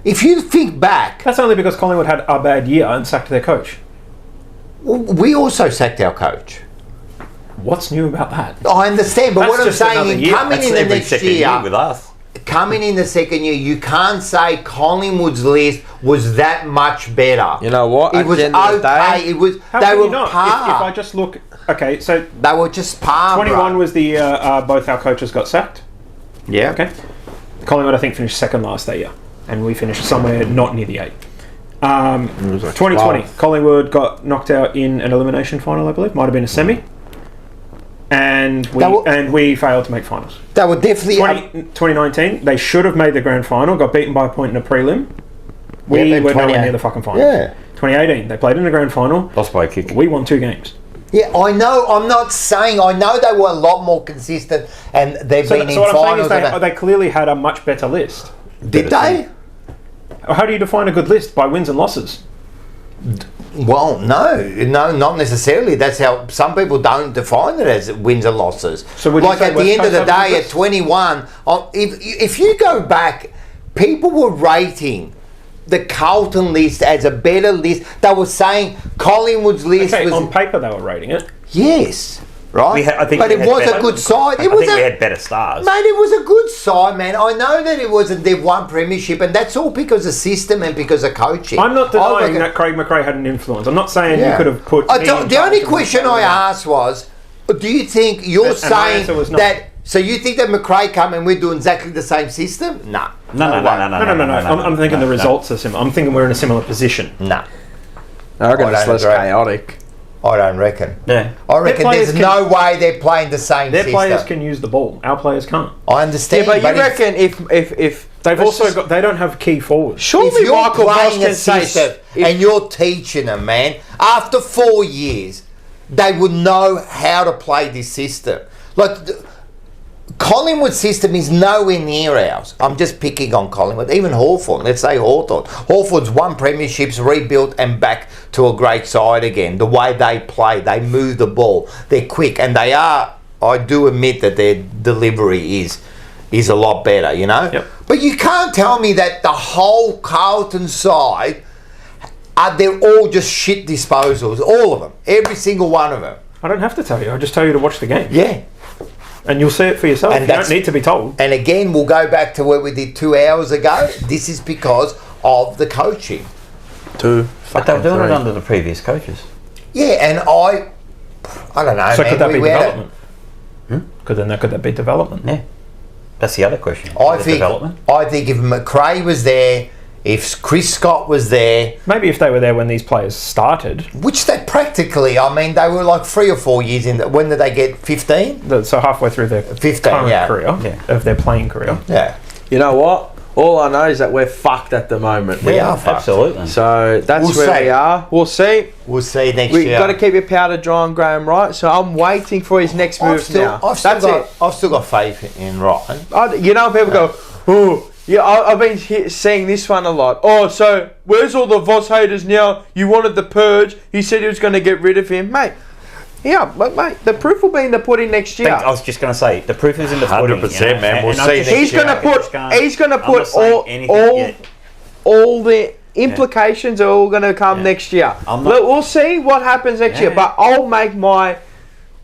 If you think back, That's only because Collingwood had a bad year and sacked their coach. we also sacked our coach. What's new about that? I understand, but That's what I'm just another saying, year. coming That's in the every next second year with us. coming in the second year, you can't say Collingwood's list was that much better. You know what? It At was the end of the okay. day, It was How they can were you not? par. If I just look, okay, so They were just par. 21 bro. was the year both our coaches got sacked. Yeah. Okay, Collingwood I think finished second last that year, and we finished somewhere not near the 8. 2020, 12. Collingwood got knocked out in an elimination final, I believe. Might have been a semi. And we failed to make finals. They were definitely. 2019, they should have made the grand final, got beaten by a point in a prelim. We Yeah, then were nowhere 28. near the fucking final. Yeah. 2018, they played in the grand final. Lost by a kick. We won 2 games. Yeah, I know. I'm not saying. I know they were a lot more consistent, and they've So, been so in what I'm saying finals. is they clearly had a much better list. Did they? How do you define a good list? By wins and losses? Well, no, not necessarily. That's how some people don't define it as wins and losses. So would you like say at the West end of Coast the have a good day, at list? 21, if you go back, people were rating the Carlton list as a better list. They were saying Collingwood's list Okay, was on paper they were rating it. yes, right. But it was a good side. It was we had better stars. Mate, it was a good side, man. I know that it wasn't. They've won premiership, and that's all because of system and because of coaching. I'm not denying reckon- that Craig McRae had an influence. I'm not saying Yeah. you could have put. I me don't- in the charge only of question McRae. I asked was, do you think you're And my saying answer was no. that? So you think that McRae come and we're doing exactly the same system? No. No. I'm thinking the results are similar. I'm thinking we're in a similar position. No. I reckon I it's don't less agree. chaotic. I don't reckon. Yeah. I reckon players there's can- no way they're playing the same Their system. players can use the ball. Our players can't. I understand. Yeah, but you it's- reckon if They've let's also just- got. They don't have key forwards. surely if you're Michael Voss playing a can say system if- and you're teaching them, man, after 4 years, they would know how to play this system. Like, Collingwood's system is nowhere near ours. I'm just picking on Collingwood. Even Hawthorn, let's say Hawthorn. Hawthorn's won premierships, rebuilt and back to a great side again. The way they play, they move the ball, they're quick, and they are, I do admit that their delivery is a lot better, you know? Yep. But you can't tell me that the whole Carlton side, they're all just shit disposals. All of them. Every single one of them. I don't have to tell you. I just tell you to watch the game, Yeah. and you'll see it for yourself. And You that's- don't need to be told. And again, we'll go back to what we did 2 hours ago. This is because of the coaching. But they were doing it under the previous coaches. Yeah, and I don't know, So man. could that be we had a- development? Could that be development? Yeah. That's the other question. I Is it think development. if McRae was there, if Chris Scott was there, Maybe if they were there when these players started. which they practically, I mean, they were like 3 or 4 years in. When did they get 15? So halfway through their 15, current yeah. career, of their playing career. Yeah, You know what? All I know is that we're fucked at the moment. we are fucked. Absolutely. So that's We'll where see. we are. We'll see. We'll see next We've year. got to keep your powder dry on Graham Wright. So I'm waiting for his next moves now. I've still That's got, it. I've still got faith in Ryan. You know, people go, oh, yeah, I've been seeing this one a lot. Oh, so where's all the Voss haters now? You wanted the purge. He said he was going to get rid of him. Mate, yeah, but mate, the proof will be in the pudding next year. I was just going to say the proof is in the pudding. 100%, man. We'll And I'm see just- next He's year. going to put. He's going to I'm put not saying anything yet. all the implications are all going to come next year. I'm not- Look, we'll see what happens next year, but I'll make my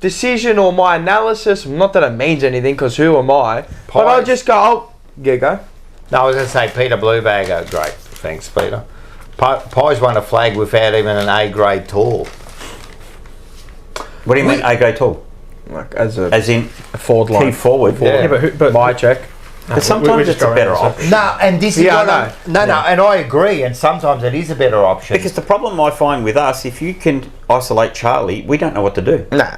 decision or my analysis. Not that it means anything, because who am I? But I'll just go. Go. No, I was going to say Peter Bluebag. Great, thanks, Peter. Pies won a flag without even an A grade tall. What do you mean A grade tall? Like As in a forward key line. forward. Yeah. but My check. But sometimes it's a better option. No, and this is Yeah, what I no, and I agree. And sometimes it is a better option. Because the problem I find with us, if you can isolate Charlie, we don't know what to do. Nah,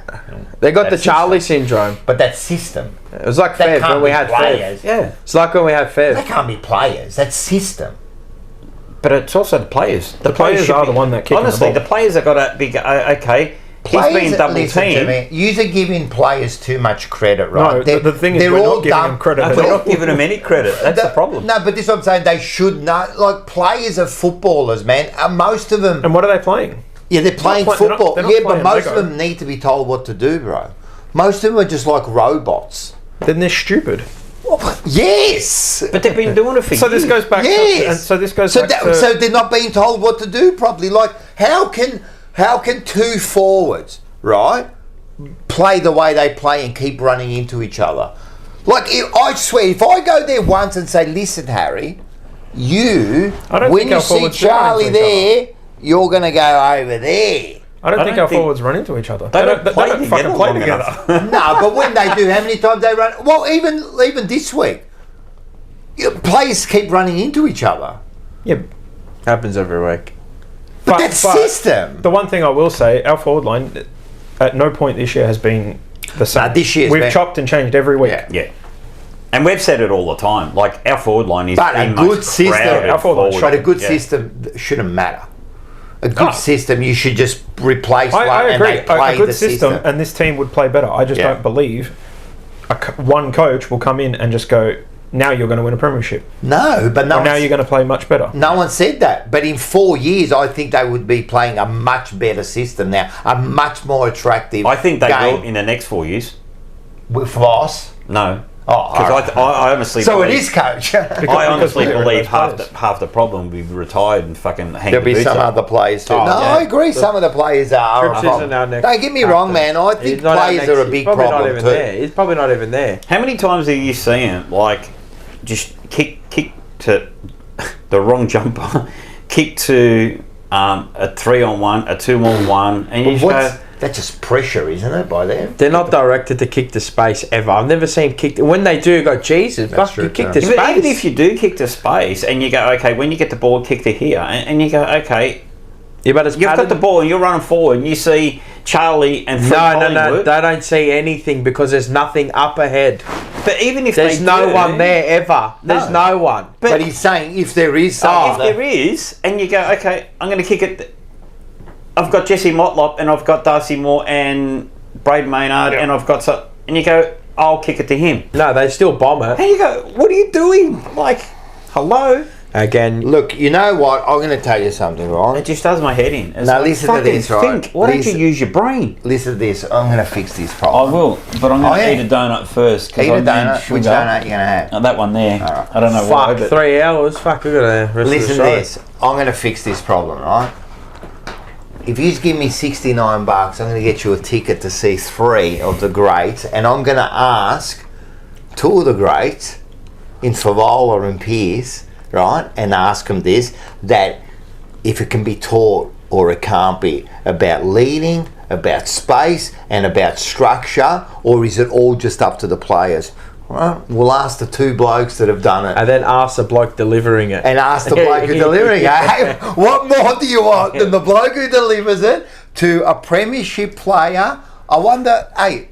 they got That's the Charlie syndrome. but that system, It was like they Fev can't when we be had Fev. players. Yeah. It's like when we had They Fev. can't be players. That's system. But it's also the players. The players should are be- the one that kick honestly, the ball. the players have got to be okay. He's being double listen to teamed. me. You're giving players too much credit, right? No, the thing is, they're we're all not giving dumb. them credit. No, at we're all. not giving them any credit. That's the problem. No, but this is what I'm saying. They should not. Like, players are footballers, man. Most of them. And what are they playing? Yeah, they're playing they're not- football. they're not Yeah, but playing most Lego. of them need to be told what to do, bro. Most of them are just like robots. Then they're stupid. Yes. But they've been doing it for So this years. goes back. Yes. To, and so this goes So, back to. so they're not being told what to do properly. Like, how can two forwards, right, play the way they play and keep running into each other? Like, I swear, if I go there once and say, "Listen, Harry, I don't when think you our see forwards do run Charlie into each there, you're going to go over there." I don't think don't our think- forwards run into each other. They don't play fucking together play long together. enough. No, but when they do, how many times they run? Well, even this week, players keep running into each other. Yeah, Happens every week. But that's system. The one thing I will say, our forward line, at no point this year has been the same. Nah, this year's we've been- chopped and changed every week. Yeah. Yeah. And we've said it all the time. Like, our forward line is But the a most good system, crowded our forward line forward. But a good Yeah. system shouldn't matter. A good Oh. system, you should just replace one I and agree. they play A good the system, and this team would play better. I just Yeah. don't believe one coach will come in and just go, now you're going to win a premiership. No, but no. Or now you're going to play much better. No one said that. But in 4 years, I think they would be playing a much better system now, a much more attractive. I think they game will in the next 4 years. with Voss. No. Oh, Because I honestly so believe, it is coach. I honestly because believe those half the problem will be retired and fucking hang There'll the be boots some up. other players too. Oh, no, yeah. I agree. Some of the players are. Trips a problem. isn't our next Don't get me wrong, man. I think He's not our players next- are a he's big probably not problem even too. there. He's probably not even there. How many times have you seen it? Like, just kick to the wrong jumper, kick to a 3-on-1, a 2-on-1, and you just go. That's just pressure, isn't it, by them? They're not directed to kick to space ever. I've never seen kick. When they do, go, Jesus, That's fuck, you true, kick too. to But even space. if you do kick to space and you go, okay, when you get the ball, kick to here, and you go, okay, Yeah, but it's you've got pattern- the ball and you're running forward, and you see Charlie and Fred No. Collingwood. They don't see anything because there's nothing up ahead. But even if There's they no do, one there ever. There's no one. But he's saying if there is If someone, there is, and you go, okay, I'm going to kick it. I've got Jesse Motlop and I've got Darcy Moore and Braden Maynard and I've got so, and you go, I'll kick it to him. No, they still bomb it. And you go, what are you doing? Like, hello? Again, look, you know what? I'm going to tell you something, It right? just does my head in. It's Now like, listen to fucking this, right? think. Why don't Listen- you use your brain? Listen to this. I'm going to fix this I problem. will, but I'm going Oh, to yeah. eat a donut first. 'cause Eat I a need donut. sugar. Which donut you going to have? Oh, that one there. Alright. I don't know why, fuck, but 3 hours. Fuck, we got the rest Listen of to the show. this. I'm going to fix this problem, right? If you give me $69, I'm going to get you a ticket to see 3 of the greats, and I'm going to ask 2 of the greats in Favola and Pierce, right? And ask them this, that if it can be taught or it can't be, about leading, about space, and about structure, or is it all just up to the players? Right? We'll ask the 2 blokes that have done it. And then ask the bloke delivering it. And ask the bloke who delivering it. Hey, what more do you want than the bloke who delivers it to a premiership player? I wonder, hey,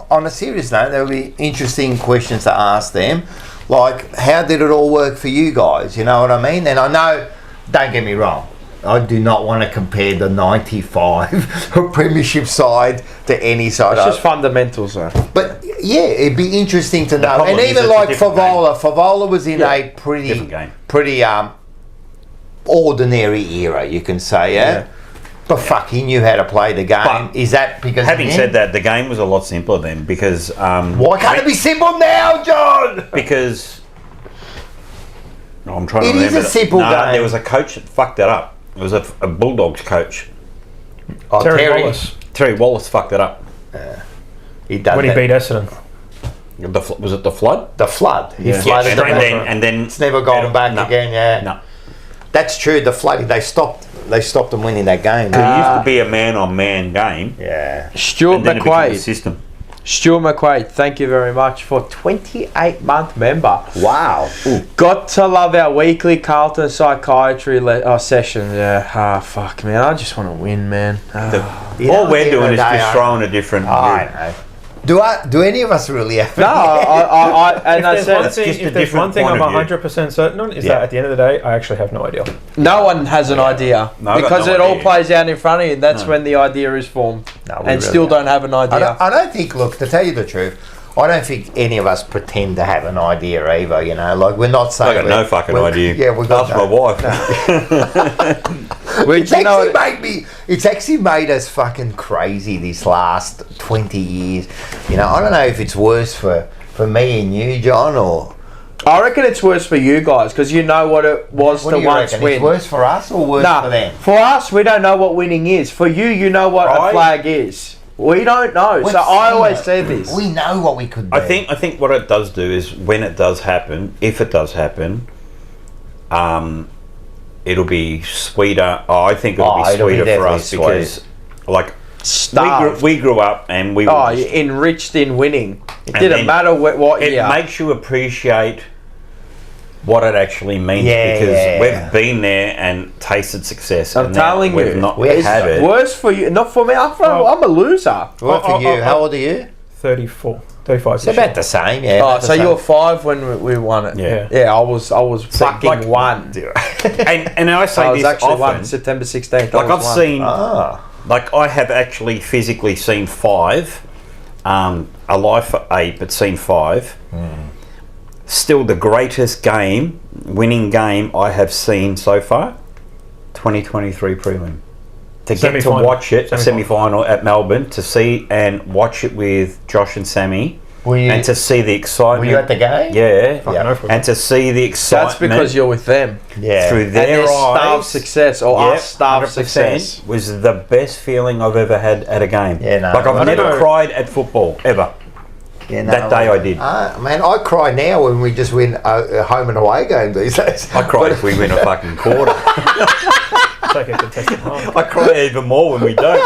on a serious note, there'll be interesting questions to ask them. Like, how did it all work for you guys? You know what I mean? And I know, don't get me wrong, I do not want to compare the 95 premiership side to any side. It's just fundamentals, though. But yeah, it'd be interesting to know. problem And is even it's a like different Favola was in a Different game. pretty ordinary era, you can say, yeah. But fuck, he knew how to play the game. But is that because having of him? said that, the game was a lot simpler then because Why can't it be simple now, John? because I'm trying It to is remember. a simple game. There was a coach that fucked that up. It was a Bulldogs coach. Oh, Terry Wallace, Terry Wallace fucked it up. He done when he that. beat Essendon. Was it the flood? The flood. He Yeah. flooded and the then, river. and then It's never gone back no, again. Yeah, No, that's true. The flooding. They stopped them winning that game. it used to be a man-on-man game, Yeah. Stuart and then it became a McQuaid. system. Stuart McQuaid, thank you very much for 28-month member. Wow. Got to love our weekly Carlton psychiatry session. Yeah, fuck, man. I just want to win, man. You know, All at we're the end doing of is the day, just throwing a different. I know. Do any of us really have? No, and I If there's one said, thing, just a if there's one different thing I'm point of view. 100% certain on, is Yeah. that at the end of the day, I actually have no idea. no one has an idea. No, I've got because no it all idea. plays out in front of you. That's when the idea is formed. No, we and really still don't have an idea. I don't think, look, to tell you the truth, I don't think any of us pretend to have an idea either, you know, like we're not saying... I got no fucking idea. Yeah, we got Ask my wife. Which, you know, It's actually made us fucking crazy this last 20 years. You know, I don't know if it's worse for me and you, John, or... I reckon it's worse for you guys because you know what it was What to do you once reckon? win. It's worse for us or worse for them? For us, we don't know what winning is. For you, you know what a Right. flag is. We don't know. We've so I seen always it. say this. We know what we could do. I think what it does do is when it does happen, if it does happen, it'll be sweeter. I think it'll be it'll be sweeter for definitely us because, like, Starved. we grew up and we. Oh, were you're enriched in winning. It And didn't then matter what it year. makes you appreciate what it actually means Yeah, because yeah. we've been there and tasted success. I'm and now telling we've you. not It's had it. Worse for you, not for me. I'm a loser. What for you? How old are you? 34, 35. It's about the same, yeah. Oh, about the so same. you're 5 when we won it. Yeah. Yeah, I was fucking like- 1. and I say I was this actually often. 1 September 16th. Like I've seen, Ah. like I have actually physically seen 5, alive for 8, but seen 5. Still the greatest winning game I have seen so far, 2023 prelim. To get to Semi-final. watch it, Semi-final. semi-final at Melbourne, to see and watch it with Josh and Sammy, Were you, and to see the excitement. were you at the game? Yeah. Fucking oath we And to see the excitement. That's because you're with them. Yeah. through And their their staff eyes. success or our staff 100% success. was the best feeling I've ever had at a game. Yeah, no, like I I've never don't know. cried at football ever. Yeah, no, That day I did. Man, I cry now when we just win a home and away game these days. I cried if we win a fucking quarter. Take a contested half. I cry even more when we don't.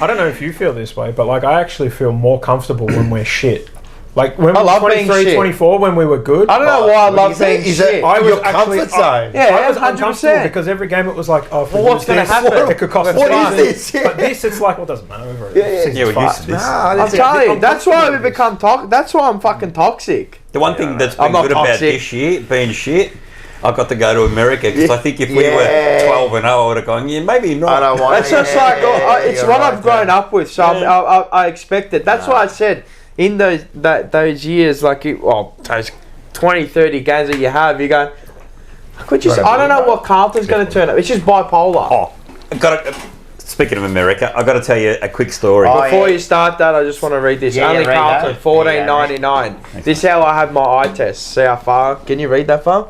I don't know if you feel this way, but like I actually feel more comfortable when we're shit. Like when I we love were being 23, shit. 24, when we were good. I don't know why I love Is it- being is shit. it I was your actually- comfort zone? Yeah, I was 100%. uncomfortable because every game it was like, oh, if we Well, what's lose gonna this, happen? it could cost us What money. is this? But this, it's like, well, it doesn't matter. Yeah, Yeah, we're used to this. I'm telling you, that's why we become toxic. That's why I'm fucking toxic. The one thing that's I'm been not good about toxic. this year, being shit, I got to go to America because I think if we Yeah. were 12 and 0, I would have gone, yeah, maybe not. I don't want It's just like it's you're what right I've grown there. up with, so I expect it. That's why I said in those years, like those 20, 30 games that you have, you go, I don't know what Carlton's going to turn up. It's just bipolar. Oh, speaking of America, I've got to tell you a quick story. Oh, Before yeah. you start that, I just want to read this. Yeah, Only read Carlton, that. $14.99. This is how I have my eye test. See how far? Can you read that far?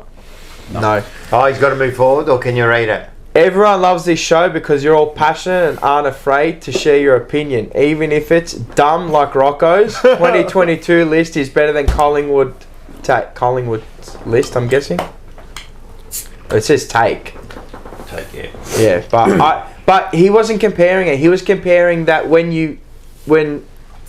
No. Oh, he's got to move forward, or can you read it? Everyone loves this show because you're all passionate and aren't afraid to share your opinion, even if it's dumb like Rocco's. 2022 list is better than Collingwood's list, I'm guessing. It says take. Take it. Yeah, but he wasn't comparing it. He was comparing that when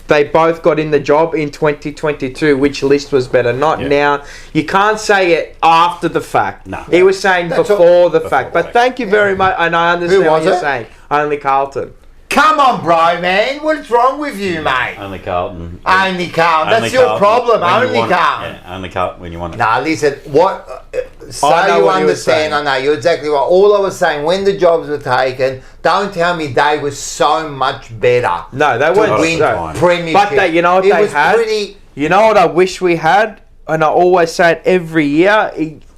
they both got in the job in 2022, which list was better, not now. You can't say it after the fact. No. He was saying That's before the before fact. the But fact. thank you very much, and I understand Who what was you're it? saying. Only Carlton. Come on, bro, man. What's wrong with you, mate? Only Carlton. Only Carlton. Only That's your Carlton problem. when you Only want it. Carlton. Yeah, only Carlton when you want it. Nah, listen. What? So I know you what he was understand? saying. I know you're exactly right. All I was saying, when the jobs were taken, don't tell me they were so much better. No, they To weren't. win So, premiership. but they, you know what it they was had? Pretty, You know what I wish we had? And I always say it every year.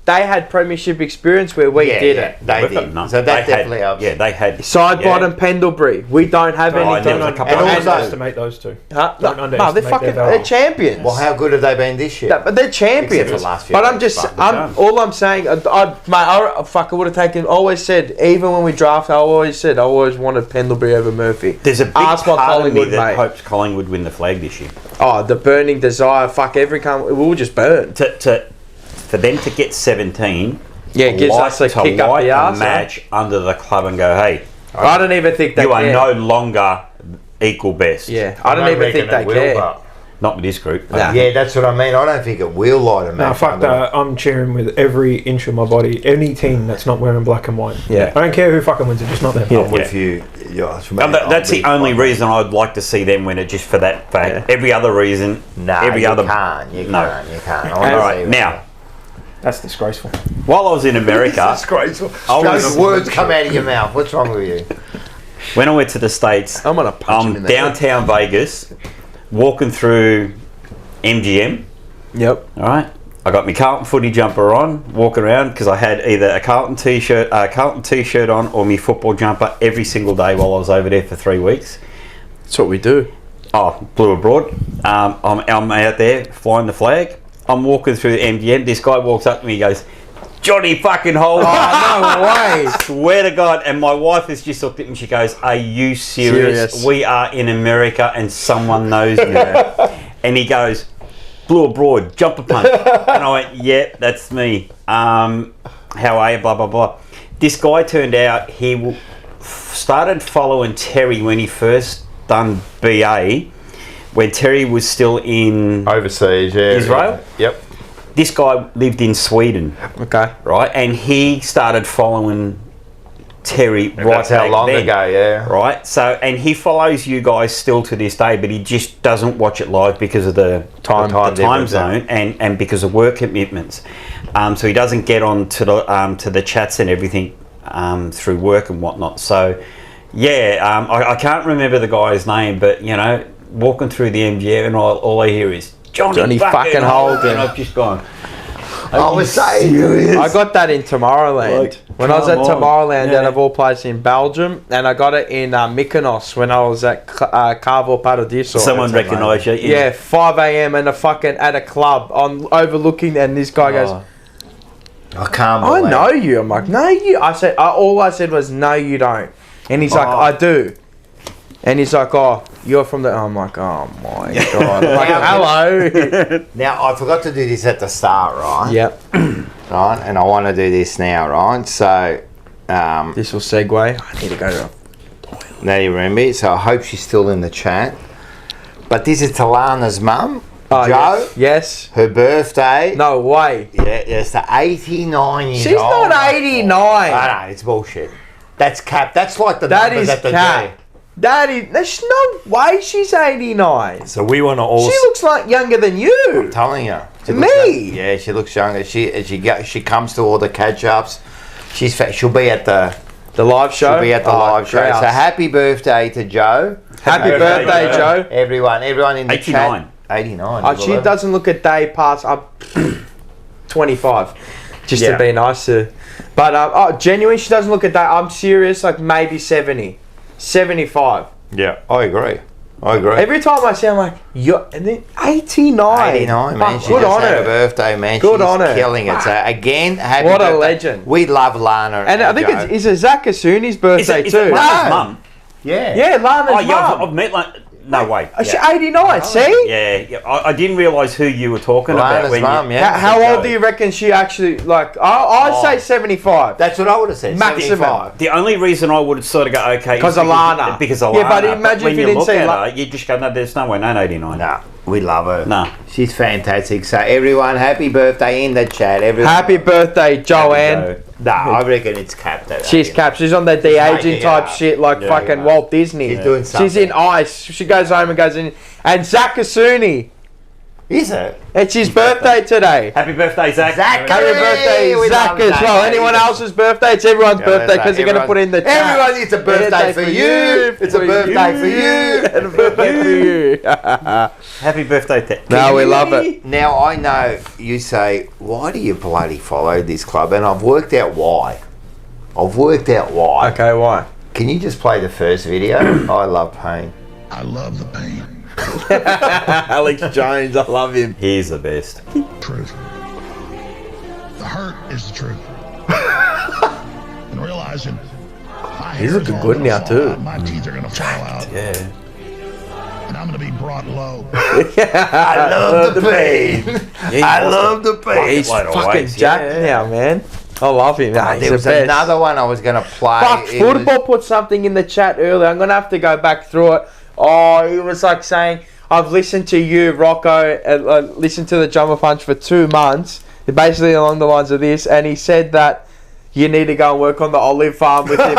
They had premiership experience where we did They We've did. got none. So that They definitely had, helps. yeah, they had. it. Sidebottom Pendlebury. We don't have Oh, anything. there was a couple And of also- underestimate those two. Huh? Don't No, underestimate they're fucking. their value. They're champions. Well, how good have they been this year? But they're champions. Except for the last few But I'm weeks, just, but all I'm saying, I would have taken. Always said, even when we draft, I always wanted Pendlebury over Murphy. There's a big Ask my part of me Collingwood, that mate. hopes Collingwood win the flag this year. Oh, the burning desire. Fuck every we'll just burn. For them to get 17, Yeah, it gives us a to kick up light the a arse. match under the club and go, hey, I don't even think they you are care. no longer equal best. Yeah, I don't even think they care. Not with this group. Nah. Yeah, that's what I mean. I don't think it will light a match. No, fuck under that. I'm cheering with every inch of my body. Any team that's not wearing black and white. Yeah. I don't care who fucking wins it, just not them. I'm with you. Josh, mate. That's I'll the be only fine. reason I'd like to see them win it, just for that fact. Every other reason, No, every you other. can't. You No. can't. You can't. All right, now, That's disgraceful. while I was in America, That's graceful. I was- Those words come out of your mouth. What's wrong with you? when I went to the States, I'm gonna punch him in the head. downtown Vegas, walking through MGM. Yep. All right. I got my Carlton footy jumper on, walking around because I had either a Carlton t-shirt on or my football jumper every single day while I was over there for 3 weeks. That's what we do. Oh, blew abroad. I'm out there flying the flag. I'm walking through the MGM. This guy walks up to me. He goes, "Johnny fucking Holden." Oh, no way. Swear to God. And my wife has just looked at me and she goes, "Are you serious? Serious. We are in America and someone knows me." And he goes, "Blew abroad, jumper punch." And I went, "Yeah, that's me. How are you? Blah, blah, blah." This guy turned out he started following Terry when he first done BA, when Terry was still in Overseas, yeah. Israel. Yep. This guy lived in Sweden, Okay. right? And he started following Terry right That's how back long then, ago, yeah. right? So, and he follows you guys still to this day, but he just doesn't watch it live because of the time difference, zone and because of work commitments. So he doesn't get on to the chats and everything through work and whatnot. So, yeah, I can't remember the guy's name, but you know, walking through the MGM and all I hear is Johnny Johnny fucking Holden. Holden. And I've just gone, I was saying. I got that in Tomorrowland. Like, when I was at come on. Tomorrowland, Yeah. out of all places in Belgium, and I got it in Mykonos when I was at Carvo Paradiso. Someone recognised you. Yeah, 5 a.m. and at a club on overlooking, and this guy goes, I can't I believe know you. I'm like, no, you. All I said was, no, you don't. And he's like, I do. And he's like, oh, you're from the. I'm like, oh my god. I'm like, hello. Now, I forgot to do this at the start, right? Yep. Right, and I want to do this now, right? So, This will segue. I need to go to. now you remember it, so I hope she's still in the chat. But this is Talana's mum, Oh, Joe. Yes. Her birthday. No way. Yeah, it's the 89 years She's old. not 89. I know, it's bullshit. That's cap. That's like the That numbers is at the cap. G. There's no way she's 89. So we want to all. She looks like younger than you. I'm telling you. She Me? looks yeah, she looks younger. She comes to all the catch-ups. She'll be at the live show. She'll be at the live show. grouse. So happy birthday to Joe. Happy birthday, Joe. Everyone in the 89. chat. 89. Oh, she doesn't look a day past 25. Just Yeah. to be nice to. But genuinely, she doesn't look a day. I'm serious, like maybe 70, 75. Yeah, I agree. Every time I see, I'm like, you're and then 89. 89, man. Fuck, She good just on had a her. birthday, man. Good She's on her. killing it. So again, happy What a birthday. legend. We love Lana. And I think Joe. it's a Zach Asuni's birthday Is it too. Lana's mum? Yeah. Yeah, Lana's Oh, yeah, mum. I've met no way. She's 89, see? Yeah. I didn't realise who you were talking about. Lana's when mum, you, yeah. How old do you reckon she actually, like, I'd say 75. That's what I would have said. Maximum. 75. The only reason I would sort of go, okay, is 'Cause of Lana. Because of Yeah, Lana. but imagine when if you you didn't look say at La- her, you just go, no, there's no way, no, 89. Nah, we love her. Nah. She's fantastic. So everyone, happy birthday in the chat. Everyone. Happy birthday, Joanne. Nah, I reckon it's capped. That She's capped. She's on that de-aging making it type up. shit like Yeah, fucking yeah. Walt Disney. She's doing She's in something. ice. She goes home and goes in. And Zach Asuni. Is it? It's his birthday today. Happy birthday, Zach. Zach. Happy birthday, We Zach, love as Zach, well. mate. Anyone else's birthday? It's everyone's birthday because you're going to put in the chat. Everyone, it's a birthday for you. It's a birthday for you. And a birthday for you. Happy birthday, Ted. No, we love it. Now, I know you say, why do you bloody follow this club? And I've worked out why. Okay, why? Can you just play the first video? I love pain. I love the pain. Alex Jones, I love him. He's the best. Truth. The hurt is the truth. And realizing my He's hair looking is good all now, gonna fall too. out, my teeth are gonna fall out, Yeah. and I'm gonna be brought low. I love the pain. I love the pain. He's Like fucking always, jacked yeah. now, man. I love him. Nah, he's There the was best. another one I was going to play. Fuck, It was- Football put something in the chat earlier. I'm going to have to go back through it. Oh, he was like saying, I've listened to you, Rocco, listened to the Jumper Punch for 2 months. Basically along the lines of this. And he said that you need to go and work on the olive farm with him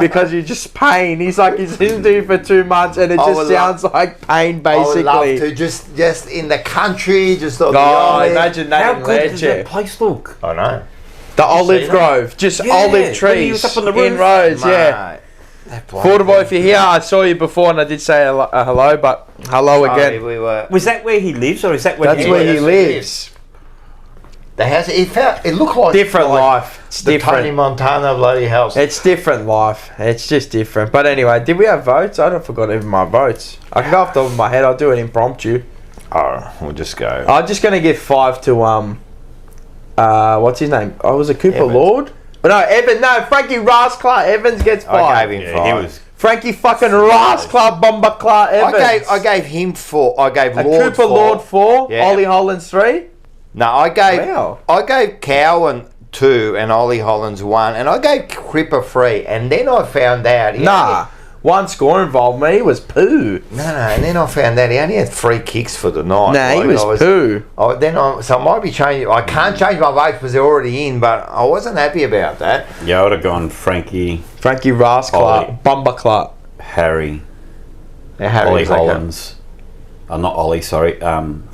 because you're just pain. He's like, he's listened to you for 2 months and it I just would sounds like pain, I would love basically. to just in the country, just on the Oh, olive. imagine that How in good does that Leicester. place look? I know. The olive seen it? grove. Just Yeah, olive when he trees was up on the in roof. rows, yeah. Portable, if you're here, I saw you before and I did say hello, but hello again. We were. Was that where he lives, or is that where That's he where lives? he lives. The house. It looked like Different like life. It's The Tony different. Montana bloody house. It's different life. It's just different. But anyway, did we have votes? I don't forgot even my votes. I can go off the top of my head. I'll do it impromptu. Oh, we'll just go. I'm just gonna give 5 to what's his name? Oh, was it Cooper Evans. Lord? No, Evan. No, Frankie Rasclaart Evans gets 5. I gave him Yeah, he 5. was. Frankie fucking Rasclaart Bomber Clark Evans. I gave him 4. I gave A Lord Cooper 4. Lord 4. Yeah. Ollie Hollands 3. No, I gave Wow. Cowan 2 and Ollie Hollands 1, and I gave Cripper 3, and then I found out. Nah. One score involved me. He was poo. No, and then I found out he only had 3 kicks for the night. Nah, he Like, was poo. So I might be changing. I can't change my votes because they're already in, but I wasn't happy about that. Yeah, I would have gone Frankie, Frankie Ollie. Rasclaart. Bomber Clark. Harry, Now, Harry Ollie was okay. Hollands. Not Ollie, sorry.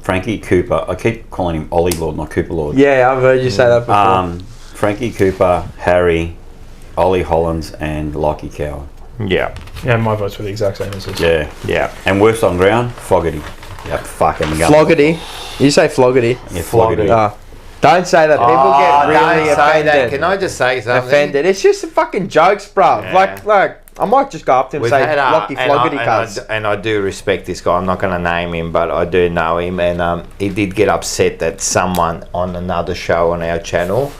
Frankie Cooper. I keep calling him Ollie Lord, not Cooper Lord. Yeah, I've heard you say that before. Frankie Cooper, Harry, Ollie Hollands, and Lockie Cowan. Yeah, Yeah, my votes were the exact same as his. Yeah. yeah. And worst on ground, Fogarty. Yeah, fucking gun. Floggerty. You say Floggerty. Yeah, Floggerty. Ah. Don't say that. People get really don't say that. offended. Can I just say something? Offended. It's just fucking jokes, bro. Yeah. Like, I might just go up to him and say, Lucky Floggity cuz. and I do respect this guy. I'm not going to name him, but I do know him. And he did get upset that someone on another show on our channel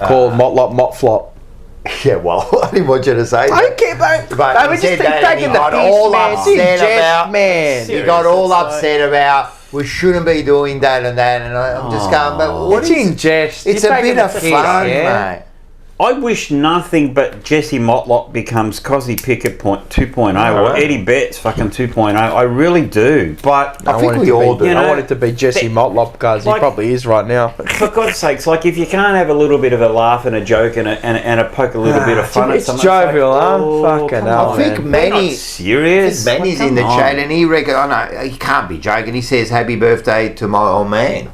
Called Motflop. Yeah, well, I didn't want you to say I that. don't care, bro. But They he were just said that and he taking the got piss, all man. upset It's a jest, about- man. He got all upset about we shouldn't be doing that and that, and I'm just going, but what It's is in jest. It's You're a bit taking of the piss, fun, yeah? mate. I wish nothing but Jesse Motlop becomes Cosy Pickett 2.0 or Eddie Betts fucking 2.0. I really do. But I think we all do. You know, I want it to be Jesse that- Motlop, cuz he like- probably is right now. for God's sakes, like if you can't have a little bit of a laugh and a joke and a poke a little bit of fun at It's someone, jovial, huh? oh, Fucking come hell, on. I think man. Manny, Serious? Manny's Like, in the come chat on. and he reckon, I know, he can't be joking. He says, happy birthday to my old man.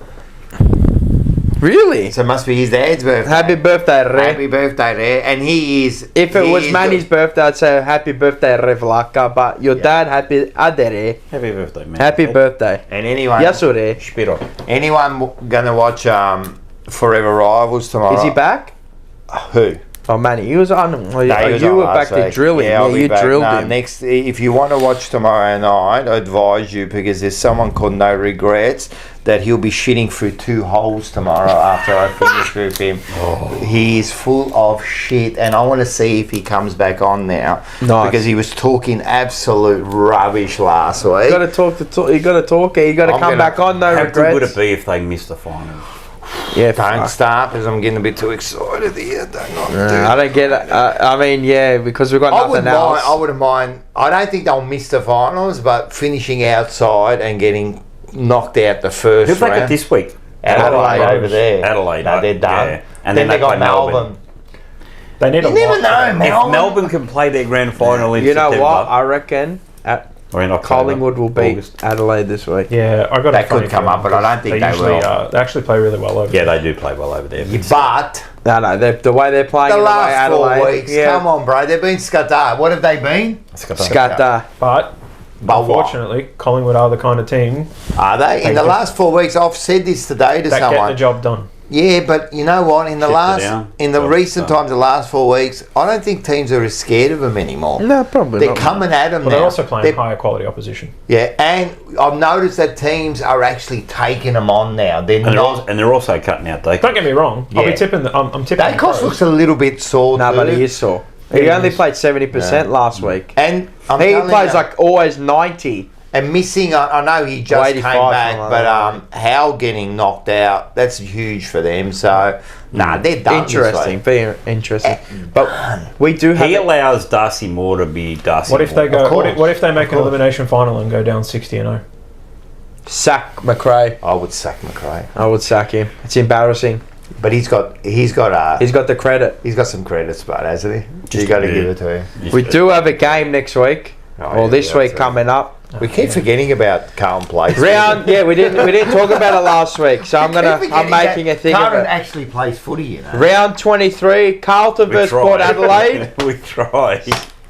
Really? So it must be his dad's birthday. Happy birthday, Re. Happy birthday, Ray. And he is... If it he was is Manny's birthday, I'd say happy birthday, Revlaka. But your dad, happy adere. Happy birthday, man. Happy birthday. And anyone... Yes, or Re? Spiro. Anyone gonna watch Forever Rivals tomorrow? Is he back? Who? Oh, Manny, he was on. Oh, No, he was you on were back last to week. drilling. Yeah, I'll be you back. drilled No, him. next, if you want to watch tomorrow night, I advise you because there's someone called No Regrets that he'll be shitting through 2 holes tomorrow after I finish with him. He is full of shit, and I want to see if he comes back on now because he was talking absolute rubbish last week. You got to talk. You got to talk. You got to I'm come gonna- back on. No How regrets. good would it be if they missed the final? Yeah, Don't fuck. start because I'm getting a bit too excited here. I don't get it. I mean, yeah, because we've got I nothing wouldn't else. mind. I wouldn't mind. I don't think they'll miss the finals, but finishing outside and getting knocked out the first Who've they got round. this week? Adelaide over there. Adelaide. No, they're done. Yeah. And then they got play Melbourne. They need You a never lot. know, If Melbourne. Melbourne can play their grand final in You know September, what? I reckon or in October, Collingwood will beat August. Adelaide this week. Yeah, I got. That could come up, but I don't think they usually, will. They actually play really well over. Yeah, there. they do play well over there. But No, the way they're playing. the and way last 4 Adelaide, weeks, yeah. come on, bro. They've been Qatar. What have they been? Scatter. But But what? unfortunately, Collingwood are the kind of team Are they? In the last 4 weeks, I've said this today to that get someone. the job done. Yeah, but you know what? In the Shit last, down. in the Job recent done. times, the last 4 weeks, I don't think teams are as scared of them anymore. No, probably They're not. coming at them But now. they're also playing They're- higher quality opposition. Yeah, and I've noticed that teams are actually taking them on now. They're not. And they're also cutting out Dacos. Don't get me wrong. I'll Yeah. be tipping. I'm tipping. the Dacos Crows. looks a little bit sore. No, but too. he is sore. He He only is. played 70% last week. And I'm He telling plays you, like always 90. and missing. I know he just came 85, back, something but like that. Hal getting knocked out. That's huge for them. So they're done. this Interesting, week. very interesting. But we do have. He allows Darcy Moore to be Darcy What if they Moore. go? course. What if they make an course. elimination final and go down 60-0? Sack McRae. I would sack McRae, I would sack him. It's embarrassing. but he's got He's got the credit. he's got some credits, but hasn't he? Just You got to a bit. give it to him. Just We do have a game next week, Oh, or yeah, this we week have to. coming up. We keep forgetting about Carlton Place. Round, yeah, we didn't talk about it last week, so I'm making a thing of Carlton it. actually plays footy, you know. Round 23, Carlton We versus try. Port Adelaide. We try.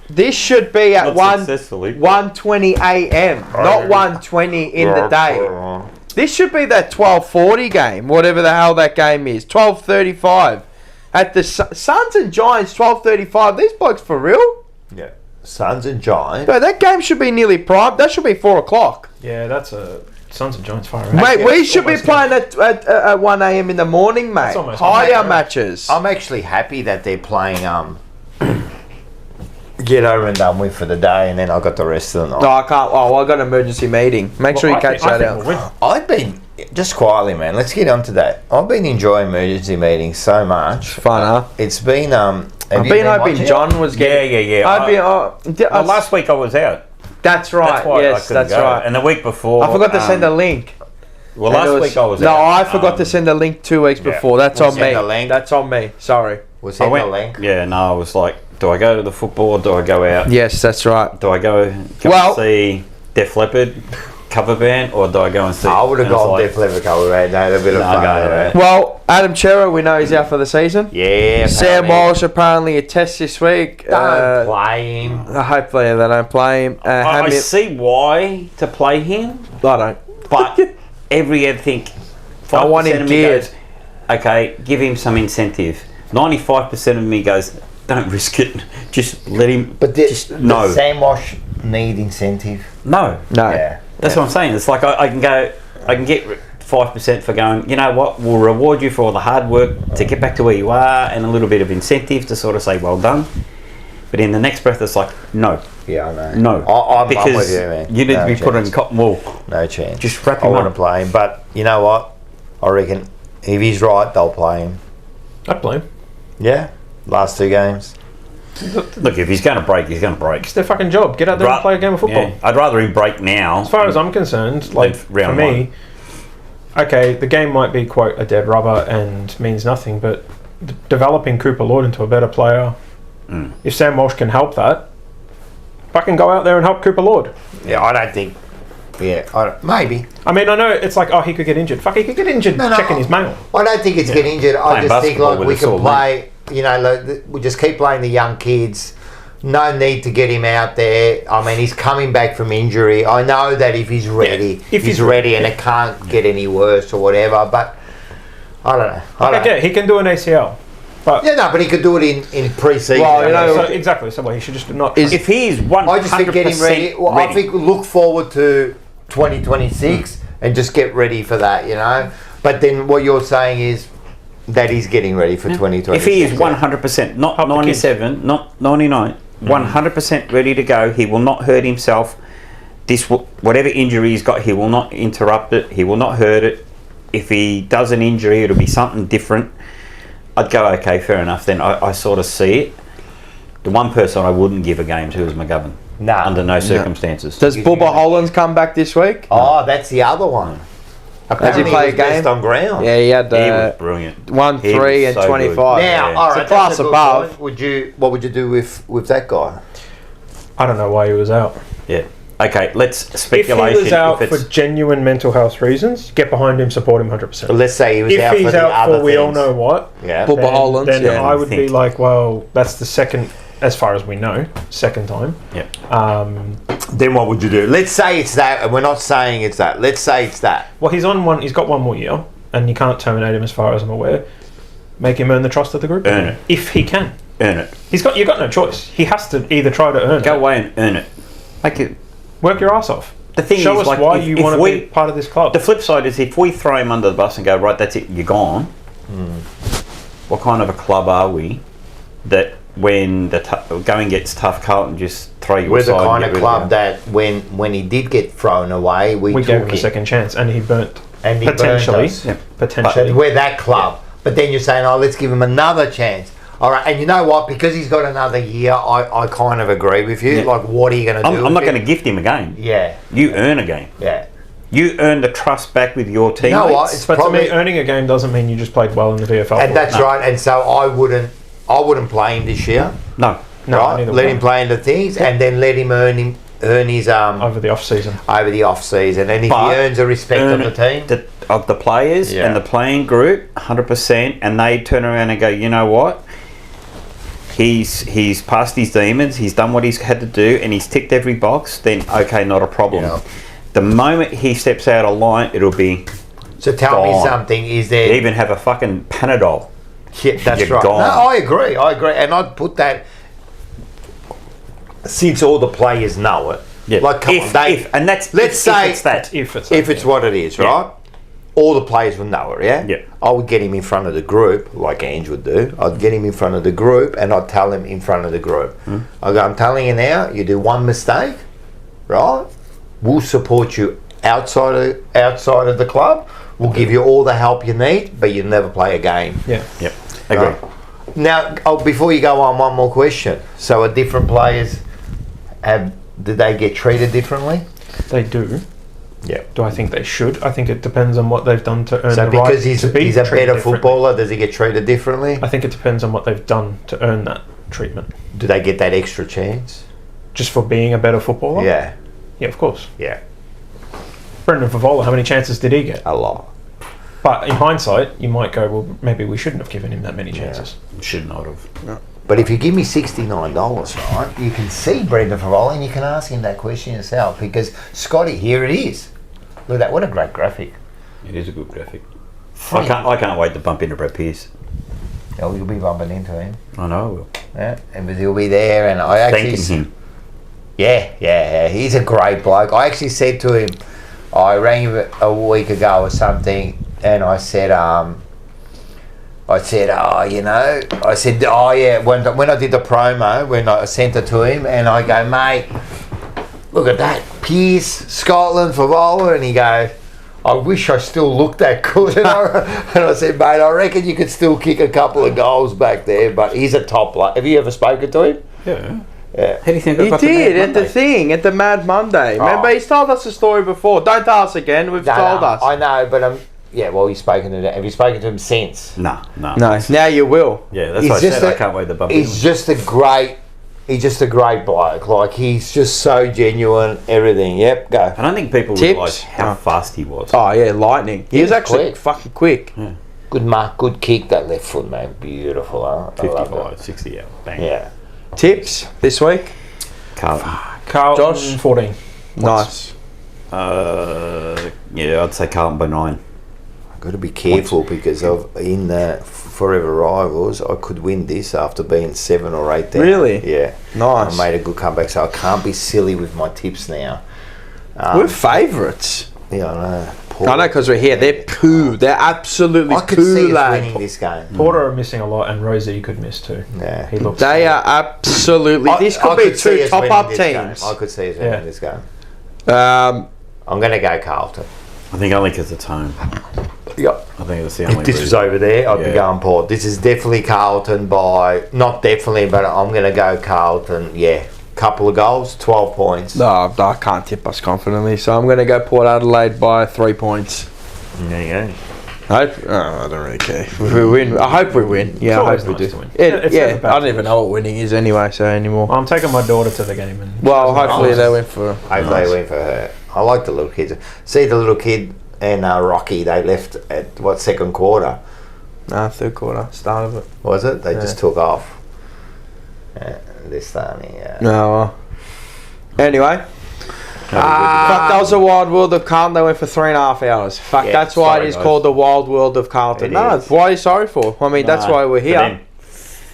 This should be at Not successfully. 1:20 a.m., not 1:20 in the day. This should be that 12:40 game, whatever the hell that game is. 12:35 at the Suns and Giants. 12:35. These blokes for real? Yeah. Suns and Giants. Bro, that game should be nearly prime. That should be 4 o'clock. Yeah, that's a Suns and Giants far away. Mate, we It's should be almost playing at 1 a.m. in the morning, mate. almost Hide our right. matches. I'm actually happy that they're playing get over and done with for the day, and then I got the rest of the night. No, I can't. Oh, I got an emergency meeting. Make sure you catch that out. We'll win. I've been just quietly, man. Let's get on to that. I've been enjoying emergency meetings so much. Fun, huh? It's been I've been hoping John was getting. Yeah. I've been. Well, last week I was out. That's right. That's why I Yes, couldn't that's go. right. And the week before, I forgot to send a link. Well, And it last week I was No, out. I forgot to send a link 2 weeks yeah. before. That's We'll on send me. the link. That's on me. Sorry. Was I in the went. link. Yeah, no, I was like, do I go to the football or do I go out? Yes, that's right. Do I go Well- and see Def Leppard cover band or do I go and see? I would have and it's gone like, Def Leppard cover, right? They had a bit of No, fun. go out of there. it. Well, Adam Chera, we know he's out for the season. Yeah. Sam apparently. Walsh apparently a test this week. Don't play him. Hopefully they don't play him. I Hamid- see why to play him, I don't. but every head think. I want 5% him of me geared. goes, okay, give him some incentive. 95% of me goes, don't risk it. Just let him. But just does Sam Walsh need incentive? No. Yeah. That's what I'm saying. It's like I can get 5% for going, you know what, we'll reward you for all the hard work to get back to where you are, and a little bit of incentive to sort of say, well done. But in the next breath, it's like, no. Yeah, I know. No. I'm because with you, man. you need to be put in cotton wool. No chance. Just wrap I him want to up. play him, but you know what? I reckon if he's right, they'll play him. I'd play him. Yeah? Last 2 games. Look, if he's going to break, he's going to break. It's their fucking job. Get out there and play a game of football. Yeah, I'd rather him break now. As far as I'm concerned, like for round me, okay, the game might be quite a dead rubber and means nothing, but developing Cooper Lord into a better player, if Sam Walsh can help that, fucking go out there and help Cooper Lord. Yeah, I don't think. Yeah, maybe. I mean, I know it's like, oh, he could get injured. Fuck, he could get injured checking his mail. I don't think it's get injured. I Playing just think basketball like with we a can sore play. You know, like, we just keep playing the young kids. No need to get him out there. I mean, he's coming back from injury. I know that if he's ready, if he's ready, and it can't get any worse or whatever. But I don't know. Okay, he can do an ACL. But Yeah, no, but he could do it in pre-season. Well, you know, so exactly. So he should just not. If he's 100% I just think get him ready. Well, I think look forward to 2026 and just get ready for that, you know. But then what you're saying is that he's getting ready for 2026. If he is 100%, not 97, not 99, 100% ready to go, he will not hurt himself. Whatever injury he's got, he will not interrupt it. He will not hurt it. If he does an injury, it'll be something different. I'd go, okay, fair enough. Then I sort of see it. The one person I wouldn't give a game to is McGovern. Nah. Under no circumstances. Does Bubba Hollands come back this week? Oh, that's the other one. Does he play a game? Best on ground. Yeah, he had He was brilliant. 1, He 3, was and so 25. good. Now, Yeah. all It's right, a class that's a good above. point. What would you do with that guy? I don't know why he was out. Yeah. Okay, let's If speculation. he was out if for it's, genuine mental health reasons, get behind him, support him 100%. Let's say he was If out he's for the out other for we all things. know what, Yeah. Bubba Hollands, then yeah. I would be Think. like, well, that's the second, as far as we know, second time. yeah. Then what would you do? Let's say it's that, and we're not saying it's that. Let's say it's that. Well, he's on one. He's got one more year, and you can't terminate him, as far as I'm aware. Make him earn the trust of the group, Earn it. if he can. Earn it. You've got no choice. He has to either try to earn Go it, away and earn it. Make it. work your ass off. The thing Show is, us like, why if- you if want to we- be part of this club. The flip side is if we throw him under the bus and go, right, that's it, you're gone. What kind of a club are we that when the going gets tough, Carlton just throw you We're the aside kind and of get rid club that when he did get thrown away, we we took gave him a it. second chance, and he burnt. And he burnt potentially, us. Yeah. potentially. But we're that club. But then you're saying, oh, let's give him another chance. All right, and you know what? Because he's got another year, I kind of agree with you. Yeah. Like, what are you going to do? I'm not with going to gift him a game. it? Yeah, You earn a game. yeah. You earn the trust back with your teammates. You know what? It's But to probably, me, earning a game doesn't mean you just played well in the VFL. and that's right. And so I wouldn't play him this year. No. No, right? neither Let would I. him play into things, and then let him earn his over the off season. over the off season. And if But he earns the respect of earn the team, of the players Yeah. and the playing group, 100%, and they turn around and go, you know what? He's passed his demons. He's done what he's had to do, and he's ticked every box. Then okay, not a problem. Yeah. The moment he steps out of line, it'll be. so tell me gone. something. Is They there? even have a fucking Panadol. Yeah, that's You're right. gone. No, I agree, and I'd put that since all the players know it. Yeah. Like, come on, and that's let's say if it's that. If it's if it's what it is, Yeah. right? All the players would know it, yeah? Yeah. I would get him in front of the group, like Ange would do. I'd get him in front of the group, and I'd tell him in front of the group. I go, I'm telling you now, you do one mistake, right? We'll support you outside of the club. We'll give you all the help you need, but you'll never play a game. Yeah. Yep. Agree. Right. Now, before you go on, one more question. So, are different players did they get treated differently? They do. Yeah. Do I think they should? I think it depends on what they've done to earn So, the right because he's to be a treated better differently. footballer, does he get treated differently? I think it depends on what they've done to earn that treatment. Do they get that extra chance? Just for being a better footballer? Yeah, Yeah, of course. yeah, Brendan Favola, how many chances did he get? a lot. But in hindsight, you might go, well, maybe we shouldn't have given him that many chances. Should not have. But if you give me $69, right, you can see Brendan Favola and you can ask him that question yourself, because Scotty, here it is. Look at that, what a great graphic. It is a good graphic. I can't wait to bump into Brad Pearce. Oh, you'll be bumping into him. I know I will. Yeah, and he'll be there, and I actually Thanking him. Yeah, he's a great bloke. I actually said to him, I rang him a week ago or something, and I said, oh, yeah, when I did the promo, when I sent it to him, and I go, mate, look at that, Pearce, Scotland for bowler, and he goes, I wish I still looked that good. And I said, mate, I reckon you could still kick a couple of goals back there, but he's a top bloke. Have you ever spoken to him? Yeah. Yeah. How do you think I He got did the at the thing, at the Mad Monday. Remember, he's told us the story before. Don't tell us again. We've told us. I know, but yeah, well, you've spoken to him. Have you spoken to him since? No. No, now you will. Yeah, that's what I said. I can't wait to bump into him. He's just a great bloke. Like, he's just so genuine, everything. Yep, go. I don't think people Tips? realise how fast he was. Oh, yeah, lightning. He was actually quick. fucking quick. Yeah. Good mark, good kick, that left foot, man. Beautiful, huh? I love 55, 60 out. Bang. it. Yeah. Tips this week? Carlton. Carlton, Josh? 14. Nice. Yeah, I'd say Carlton by 9. I've got to be careful because in the Forever Rivals, I could win this after being 7 or 8 down. Really? Yeah. Nice. I made a good comeback, so I can't be silly with my tips now. We're favourites. Yeah, I know. I know, because we're here. They're poo. They're absolutely I could poo, see us lad. winning this game. Porter are missing a lot, and Rosie you could miss too. Yeah. He looks. They are absolutely. This could be see two us top winning up this teams. game. I could see us winning this game. Um, I'm going to go Carlton. I think only because it's home. Yep. I think that's the only If this was reason. over there, I'd be Yeah. going Port. This is definitely Carlton by, not definitely, but I'm going to go Carlton. Yeah, couple of goals, 12 points. no, I can't tip us confidently, so I'm going to go Port Adelaide by 3 points. There you go. I don't really care. If we win, I hope we win. Yeah, I always hope we nice do. to win. Yeah, It's never bad I to don't even know what winning is anyway, so anymore. Well, I'm taking my daughter to the game, and Well, hopefully they win for. Hopefully they win for her. I like the little kids. See the little kid and Rocky, they left at, second quarter? Third quarter, start of it. Was it? They just took off. They're starting, No. Anyway. Fuck, that was the Wild World of Carlton. They went for 3.5 hours. Fuck, Yeah, that's why sorry, it is guys. called the Wild World of Carlton. It No, is. why are you sorry for? I mean, that's why we're for here. them.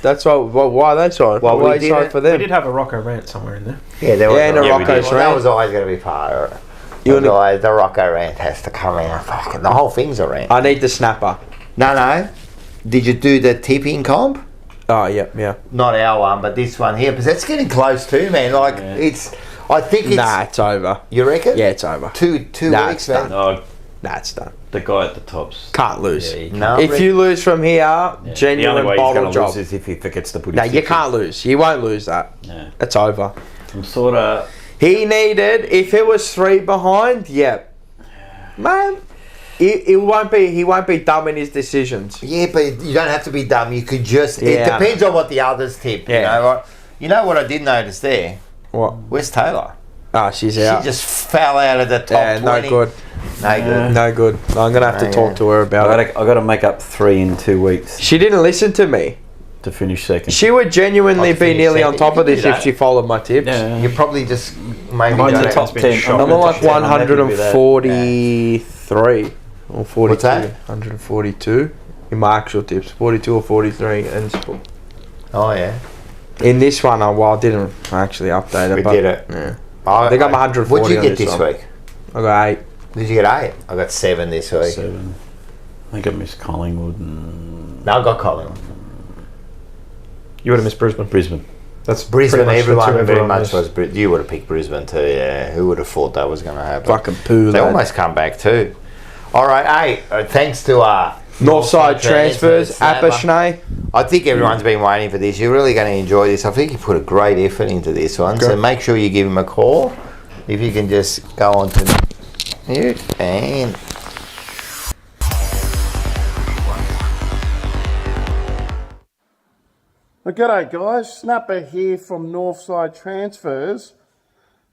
That's why. Why are they sorry? Well, why we are you sorry didn't- for we them? did have a Rocco rant somewhere in there. Yeah, there was Yeah, and a Yeah, we Rocco's did. that rant. was always going to be part of it. You wanna- Always, the Rocco rant has to come out. Fucking, the whole thing's a rant. I need the snapper. No. Did you do the tipping comp? Oh, yeah. Not our one, but this one here. Because that's getting close too, man. Like, I think it's... Nah, it's over. You reckon? Yeah, it's over. Two Nah, weeks, it's man. No, Nah, it's done. the guy at the top's. Can't lose. Yeah, No, If you lose from here, the only genuine way he's bottle going to job. lose is if he forgets to put his No, you tips in. can't lose. You won't lose that. Yeah. It's over. I'm sort of. He needed, if it was 3 behind, man, he won't be dumb in his decisions. Yeah, but you don't have to be dumb. You could just... It Yeah. depends on what the others tip, Yeah. you know, right? You know what I did notice there? What? Where's Taylor? Ah, she's out. She just fell out of the top Yeah, 20. no good. No good. No good. I'm gonna have to No, talk yeah. to her about it. I got to make up 3 in 2 weeks She didn't listen to me. to finish second. She would genuinely I'd be finish nearly on second. top You of can this do if that. she followed my tips. Yeah. You probably just maybe Mine's don't the have- top 10. shocked. I'm on like I'm happy with that. 143 or 42. What's that? 142 in my actual tips. 42 or 43. And Oh, yeah. in this one, I didn't actually update it. We but did it. Yeah. I think I'm 140 What did you on get this this one. week? I got 8. Did you get 8? I got 7 this week. 7. I think I missed Collingwood and No, I got Colin. You would have missed Brisbane. Brisbane. That's Brisbane, pretty much the two everyone very much missed. was. You would have picked Brisbane too, yeah. Who would have thought that was going to happen? Fucking poo. They lad. almost come back too. All right, hey, thanks to Northside transfers, Snapper. Apashnay. I think everyone's been waiting for this. You're really going to enjoy this. I think you put a great effort into this one. So make sure you give him a call. If you can just go on to mute and... G'day guys, Snapper here from Northside Transfers.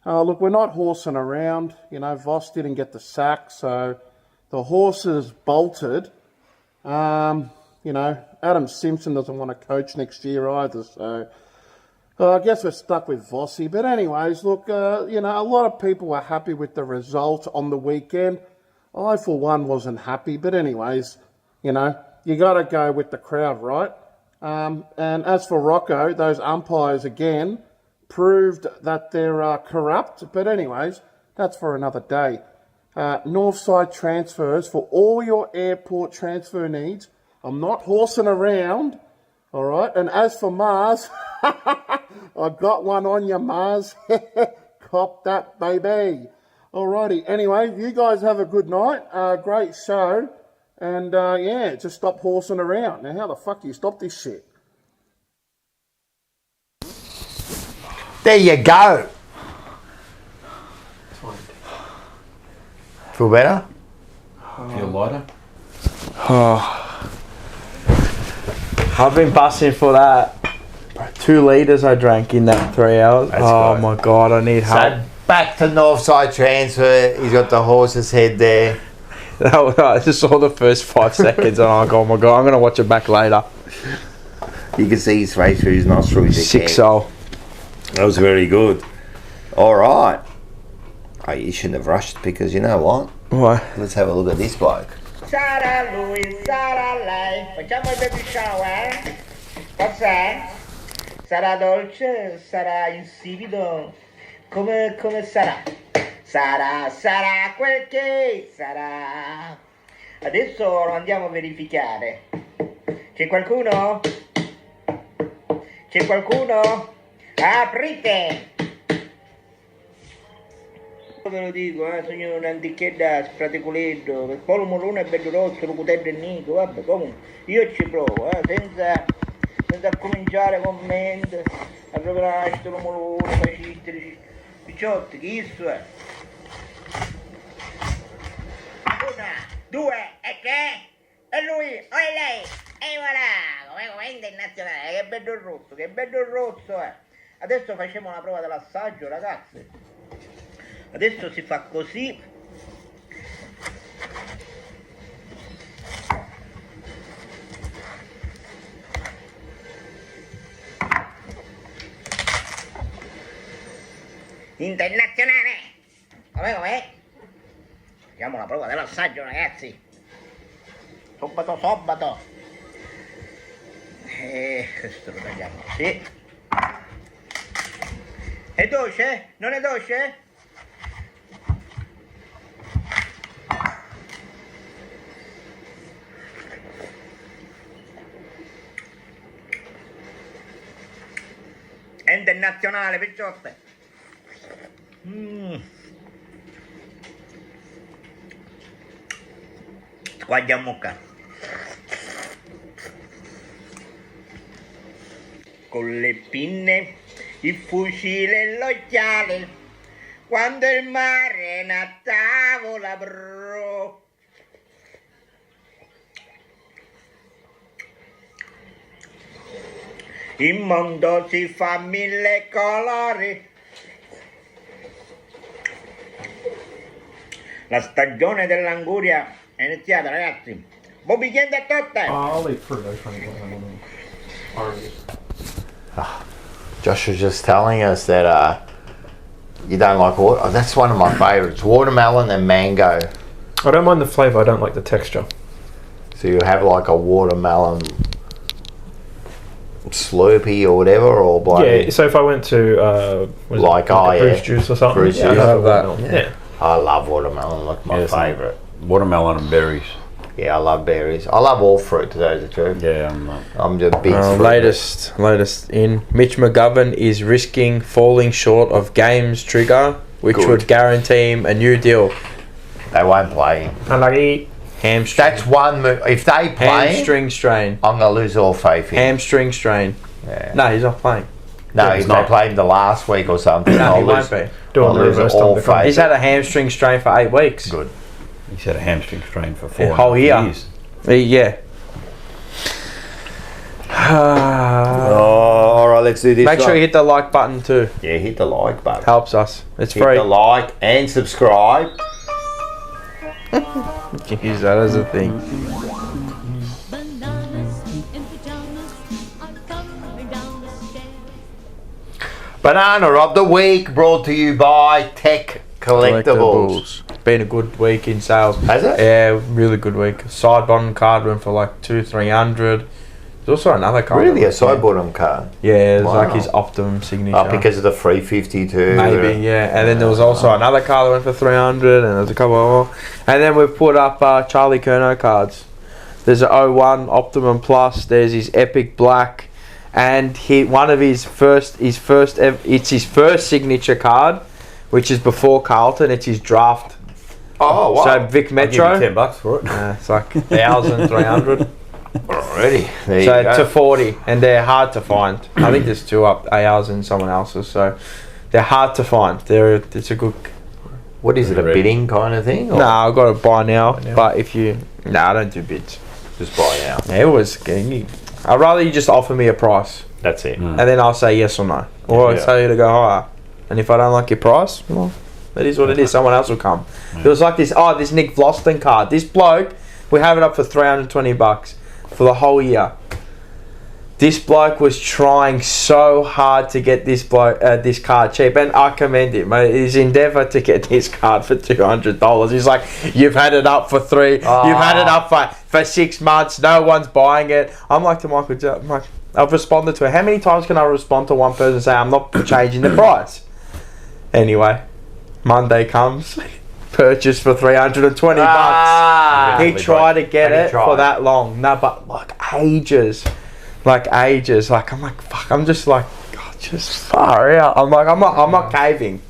Look, we're not horsing around. You know, Voss didn't get the sack, so the horses bolted. You know, Adam Simpson doesn't want to coach next year either, so I guess we're stuck with Vossi. But anyways, look, you know, a lot of people were happy with the result on the weekend. I, for one, wasn't happy. But anyways, you know, you got to go with the crowd, right? And as for Rocco, those umpires again proved that they're corrupt. But anyways, that's for another day. Northside transfers for all your airport transfer needs. I'm not horsing around, all right? And as for Mars, I got one on you, Mars. Cop that, baby. Alrighty. Anyway, you guys have a good night. Great show. And yeah, just stop horsing around. Now, how the fuck do you stop this shit? There you go. Feel better? Feel lighter? I've been busting for that. 2 litres I drank in that 3 hours. That's good. My God, I need help. So back to Northside transfer. He's got the horse's head there. I just saw the first 5 seconds and I go, oh my God, I'm going to watch it back later. You can see his face through his nostrils. 6-0. That was very good. All right. Oh, you shouldn't have rushed because you know what? Why? Let's have a look at this bloke. Sarà lui, sarà lei, facciamo il baby shower? Cos'è? Sarà dolce? Sarà insipido? Come sarà? Sarà quel che sarà. Adesso lo andiamo a verificare. C'è qualcuno? C'è qualcuno? Aprite! Ve lo dico, sogno un'antichetta spraticoletto, che poi l'uno è bello rotto, lo cutello e nico, vabbè, comunque, io ci provo, senza cominciare con mente, a provare lo molone, facittere, picciotti, che isso è? 1, 2, e che? E lui, o è lei, e voilà, come internazionale, che bello rosso è. Adesso facciamo una prova dell'assaggio, ragazzi. Adesso si fa così. Internazionale! Com'è? Facciamo la prova dell'assaggio, ragazzi. Sabato. Questo lo tagliamo così. È dolce? Non è dolce? Internazionale, picciotte. Squaglia a mucca. Con le pinne, il fucile e l'occhiale, quando il mare è una tavola, bro. Il mondo si fa 1000 colori. La stagione dell'anguria è iniziata, ragazzi. Bobby, chiede a tutte. I'll eat fruit. I try and get one of them. Oranges. Josh was just telling us that you don't like water. Oh, that's one of my favourites. Watermelon and mango. I don't mind the flavour. I don't like the texture. So you have like a watermelon Slurpee or whatever, or bloody... Yeah, so if I went to like a Bruce juice or something, Bruce yeah, juice. I'd have that. that. Yeah. I love watermelon, like my favourite. Watermelon and berries. Yeah, I love berries. I love all fruit, to tell you the truth. Yeah, I'm just big fruit. Latest in. Mitch McGovern is risking falling short of game's trigger, which would guarantee him a new deal. They won't play him. Unlucky. Hamstring. That's one move. If they play him, Hamstring strain. I'm going to lose all faith in him. Hamstring strain. Yeah. No, he's not playing. No, he's not playing the last week or something. No, he I'll won't lose, be. Do I'll a lose reverse all thumb. faith. He's had a hamstring strain for 8 weeks. Good. He's had a hamstring strain for A 4 whole year. years. Yeah. All right, let's do this. Make sure one. you hit the like button too. Yeah, hit the like button. Helps us. It's Hit free. the like and subscribe. You can use that as a thing. Bananas in pajamas are coming down the stairs. Banana of the week brought to you by Tech Collectibles. been a good week in sales. Has it? Yeah, really good week. Side bottom card went for like 200-300. There's also another card. Really, a side bottom card? Yeah, it's Wow. like his Optimum signature. Oh, because of the 352. Maybe, yeah. And then there was also another card that went for 300, and there's a couple more. And then we've put up Charlie Curnow cards. There's an 01 Optimum Plus. There's his Epic Black, and it's his first signature card, which is before Carlton. It's his draft. Oh, wow. So Vic Metro. I'll give you $10 for it. It's like 1,300. Already. There you So go. to 40, and they're hard to find. I think there's two up, ARs and someone else's. So they're hard to find. It's a good. What is it, a bidding kind of thing? Or No, I've got to buy now. But if you, I don't do bids. just buy now? Yeah, it was. I'd rather you just offer me a price, That's it. and then I'll say yes or no, or I'll Yeah. tell you to go higher. And if I don't like your price, well, that is what it is. Someone else will come. It was like this. This Nick Vlosten card. This bloke, we have it up for $320 for the whole year. This bloke was trying so hard to get this card cheap, and I commend him. His endeavour to get this card for $200. He's like, you've had it up for you've had it up for 6 months. No one's buying it. I'm like to Michael, I've responded to it. How many times can I respond to one person and say I'm not changing the price? Anyway, Monday comes. Purchase for $320. He tried to get it for that long. No, but like ages. Like I'm like, fuck. I'm just like, God, just far out. I'm like, I'm not caving.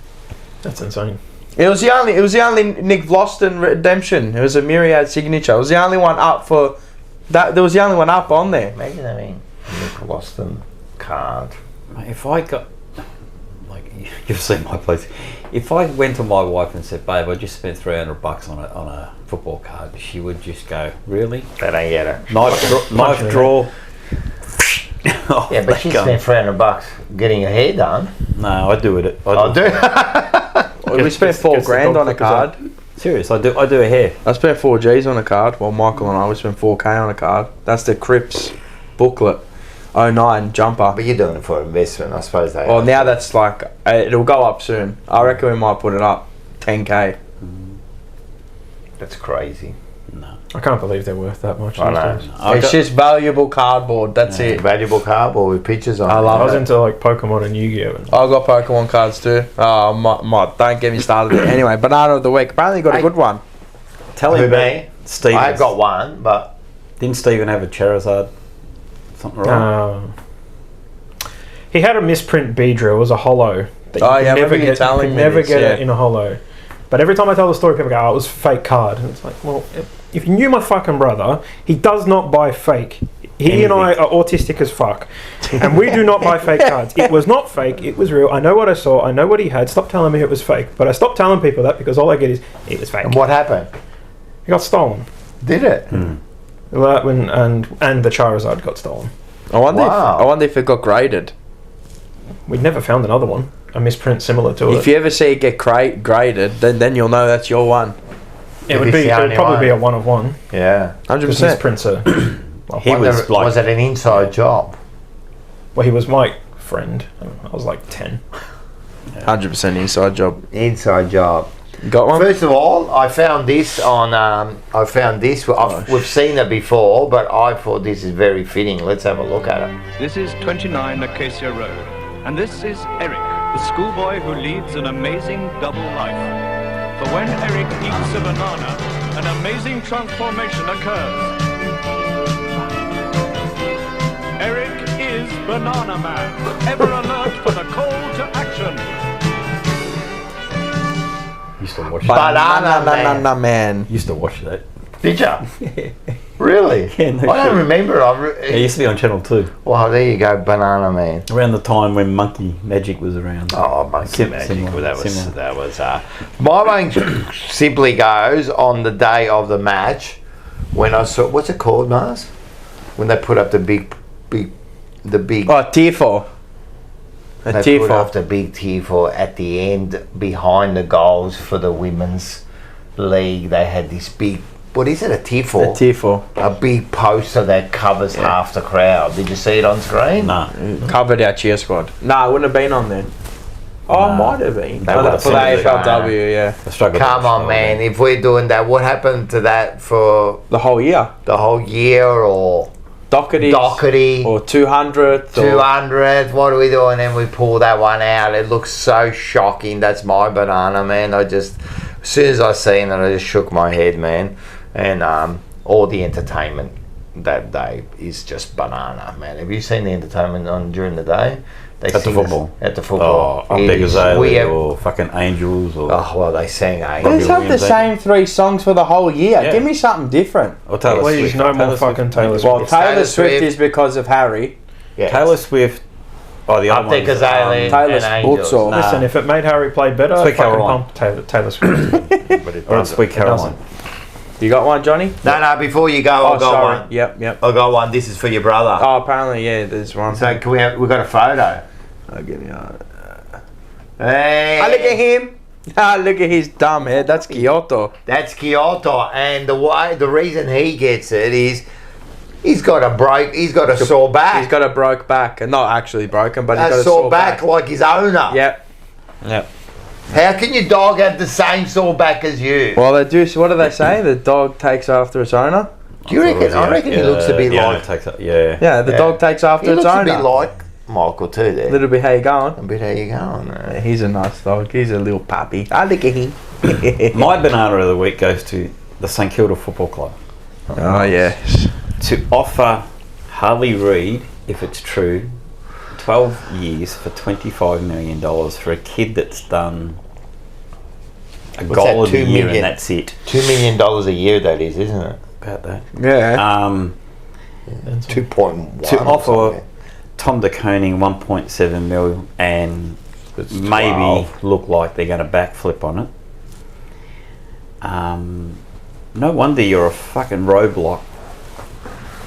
That's insane. It was the only Nick Vlosten redemption. It was a Myriad signature. It was the only one up for that. There was the only one up on there. Imagine having Nick Vlosten card. If I got, like, you've seen my place. If I went to my wife and said, "Babe, I just spent $300 on a football card," she would just go, "Really? They don't get it. Knife draw." Oh, Yeah, but she spent $300 getting her hair done. No, I do it. I'll do. We spent $4,000 on a card. Serious, I do a hair. I spent 4Gs on a card. Well, Michael and I, we spent 4K on a card. That's the Crips booklet. 09 jumper. But you're doing it for investment, I suppose. They Well, now that's like, it'll go up soon. I reckon we might put it up 10K. That's crazy. No, I can't believe they're worth that much. I know. these days. It's just valuable cardboard. That's it. Valuable cardboard with pictures on I it. love I was it. into like Pokemon and Yu-Gi-Oh! I've got Pokemon cards too. Don't get me started there. Anyway, Banana of the Week. Apparently you got a good one. tell Who, him me? Steve. I've got one, but Didn't Stephen have a Charizard? Something wrong. He had a misprint Beedrill. It was a hollow. That Oh, you yeah, I could remember you telling me never this, get it yeah. in a hollow. But every time I tell the story, people go, "Oh, it was a fake card." And it's like, well, if you knew my fucking brother, he does not buy fake. He and I are autistic as fuck, and we do not buy fake cards. It was not fake. It was real. I know what I saw. I know what he had. Stop telling me it was fake. But I stopped telling people that because all I get is it was fake. and what happened? It got stolen. Did it? That when and the Charizard got stolen. I wonder Wow. if it got graded. We'd never found another one. A misprint similar to If it. you ever see it get graded, then you'll know that's your one. It If would it's be. the It would only probably one. be a 1 of 1. Yeah. 100%. Misprints are. He Wonder, was like, was it an inside job? Well, he was my friend. I was like 10. 100% inside job. Inside job. Got one? First of all, I found this on. We've seen it before, but I thought this is very fitting. Let's have a look at it. This is 29 Acacia Road, and this is Eric, the schoolboy who leads an amazing double life. For when Eric eats a banana, an amazing transformation occurs. Eric is Banana Man, ever alert for the call to action. used to watch Banana man. Used to watch that. Did you? Really? Yeah, no I don't shit. remember. It used to be on Channel 2. Well, there you go, Banana Man. Around the time when Monkey Magic was around. Oh, Monkey Magic. Similar, Well, similar. that was. My range simply goes on the day of the match when I saw. What's it called, Mars? When they put up the big. Oh, tier 4. A They tier put 4. up the big tier 4 at the end behind the goals for the women's league. They had this big. What is it? A tier 4? A tier 4. A big poster that covers half the crowd. Did you see it on screen? Nah. Covered our cheer squad. Nah, it wouldn't have been on there. Oh, might have been. They would have For the sent it. AFLW, yeah. I struggled Come to on, show man. them. If we're doing that, what happened to that for The whole year. the whole year or Doherty. Or 200th. 200th? What are we doing? And we pull that one out. It looks so shocking. That's my banana, man. As soon as I seen it, I just shook my head, man. And all the entertainment that day is just banana, man. Have you seen the entertainment on during the day? They At the sing football? At the football. Oh, It Big is- Azalea we have- or fucking Angels or... Oh, well, they sang They Angels. just have the Williams, same 3 songs for the whole year. Yeah. Give me something different. Or Taylor Please, Swift. no more Taylor fucking Swift. Taylor Well, Swift. Taylor Swift Swift. is because of Harry. Yeah. Taylor Swift... Oh, the other Up there, one. Azalea Taylor's and Angels. Butzel. Nah. Listen, if it made Harry play better, Sweet fucking Caroline. pump Taylor Swift. But it or Sweet Caroline. You got one, Johnny? No, before you go, Oh, I've got sorry. one. Yep. I got one. This is for your brother. Oh, apparently, yeah, there's one. So can we got a photo. I'll give you Hey, look at him. Look at his dumb head. That's Kyoto. that's Kyoto, and the reason he gets it is he's got a sore back. He's got a broke back. Not actually broken, but he's got a a sore back like his owner. Yep. How can your dog have the same sore back as you? Well, they do. What do they say? The dog takes after its owner. Do you reckon? I reckon he looks a bit like. Yeah, the dog takes after He its looks a owner. bit like Michael too. There. A little bit how you going? A bit how you going? Yeah, he's a nice dog. He's a little puppy. Look at him. My banana of the week goes to the St Kilda Football Club. Oh yes. To offer Harley Reid, if it's true, 12 years for $25 million for a kid that's done a What's goal that, of the 2 year million? and that's it. $2 million a year, that is, isn't it? About that. Yeah. 2.1. To or offer something. Tom de Koning 1.7 mil and It's maybe 12. look like they're going to backflip on it. No wonder you're a fucking roadblock.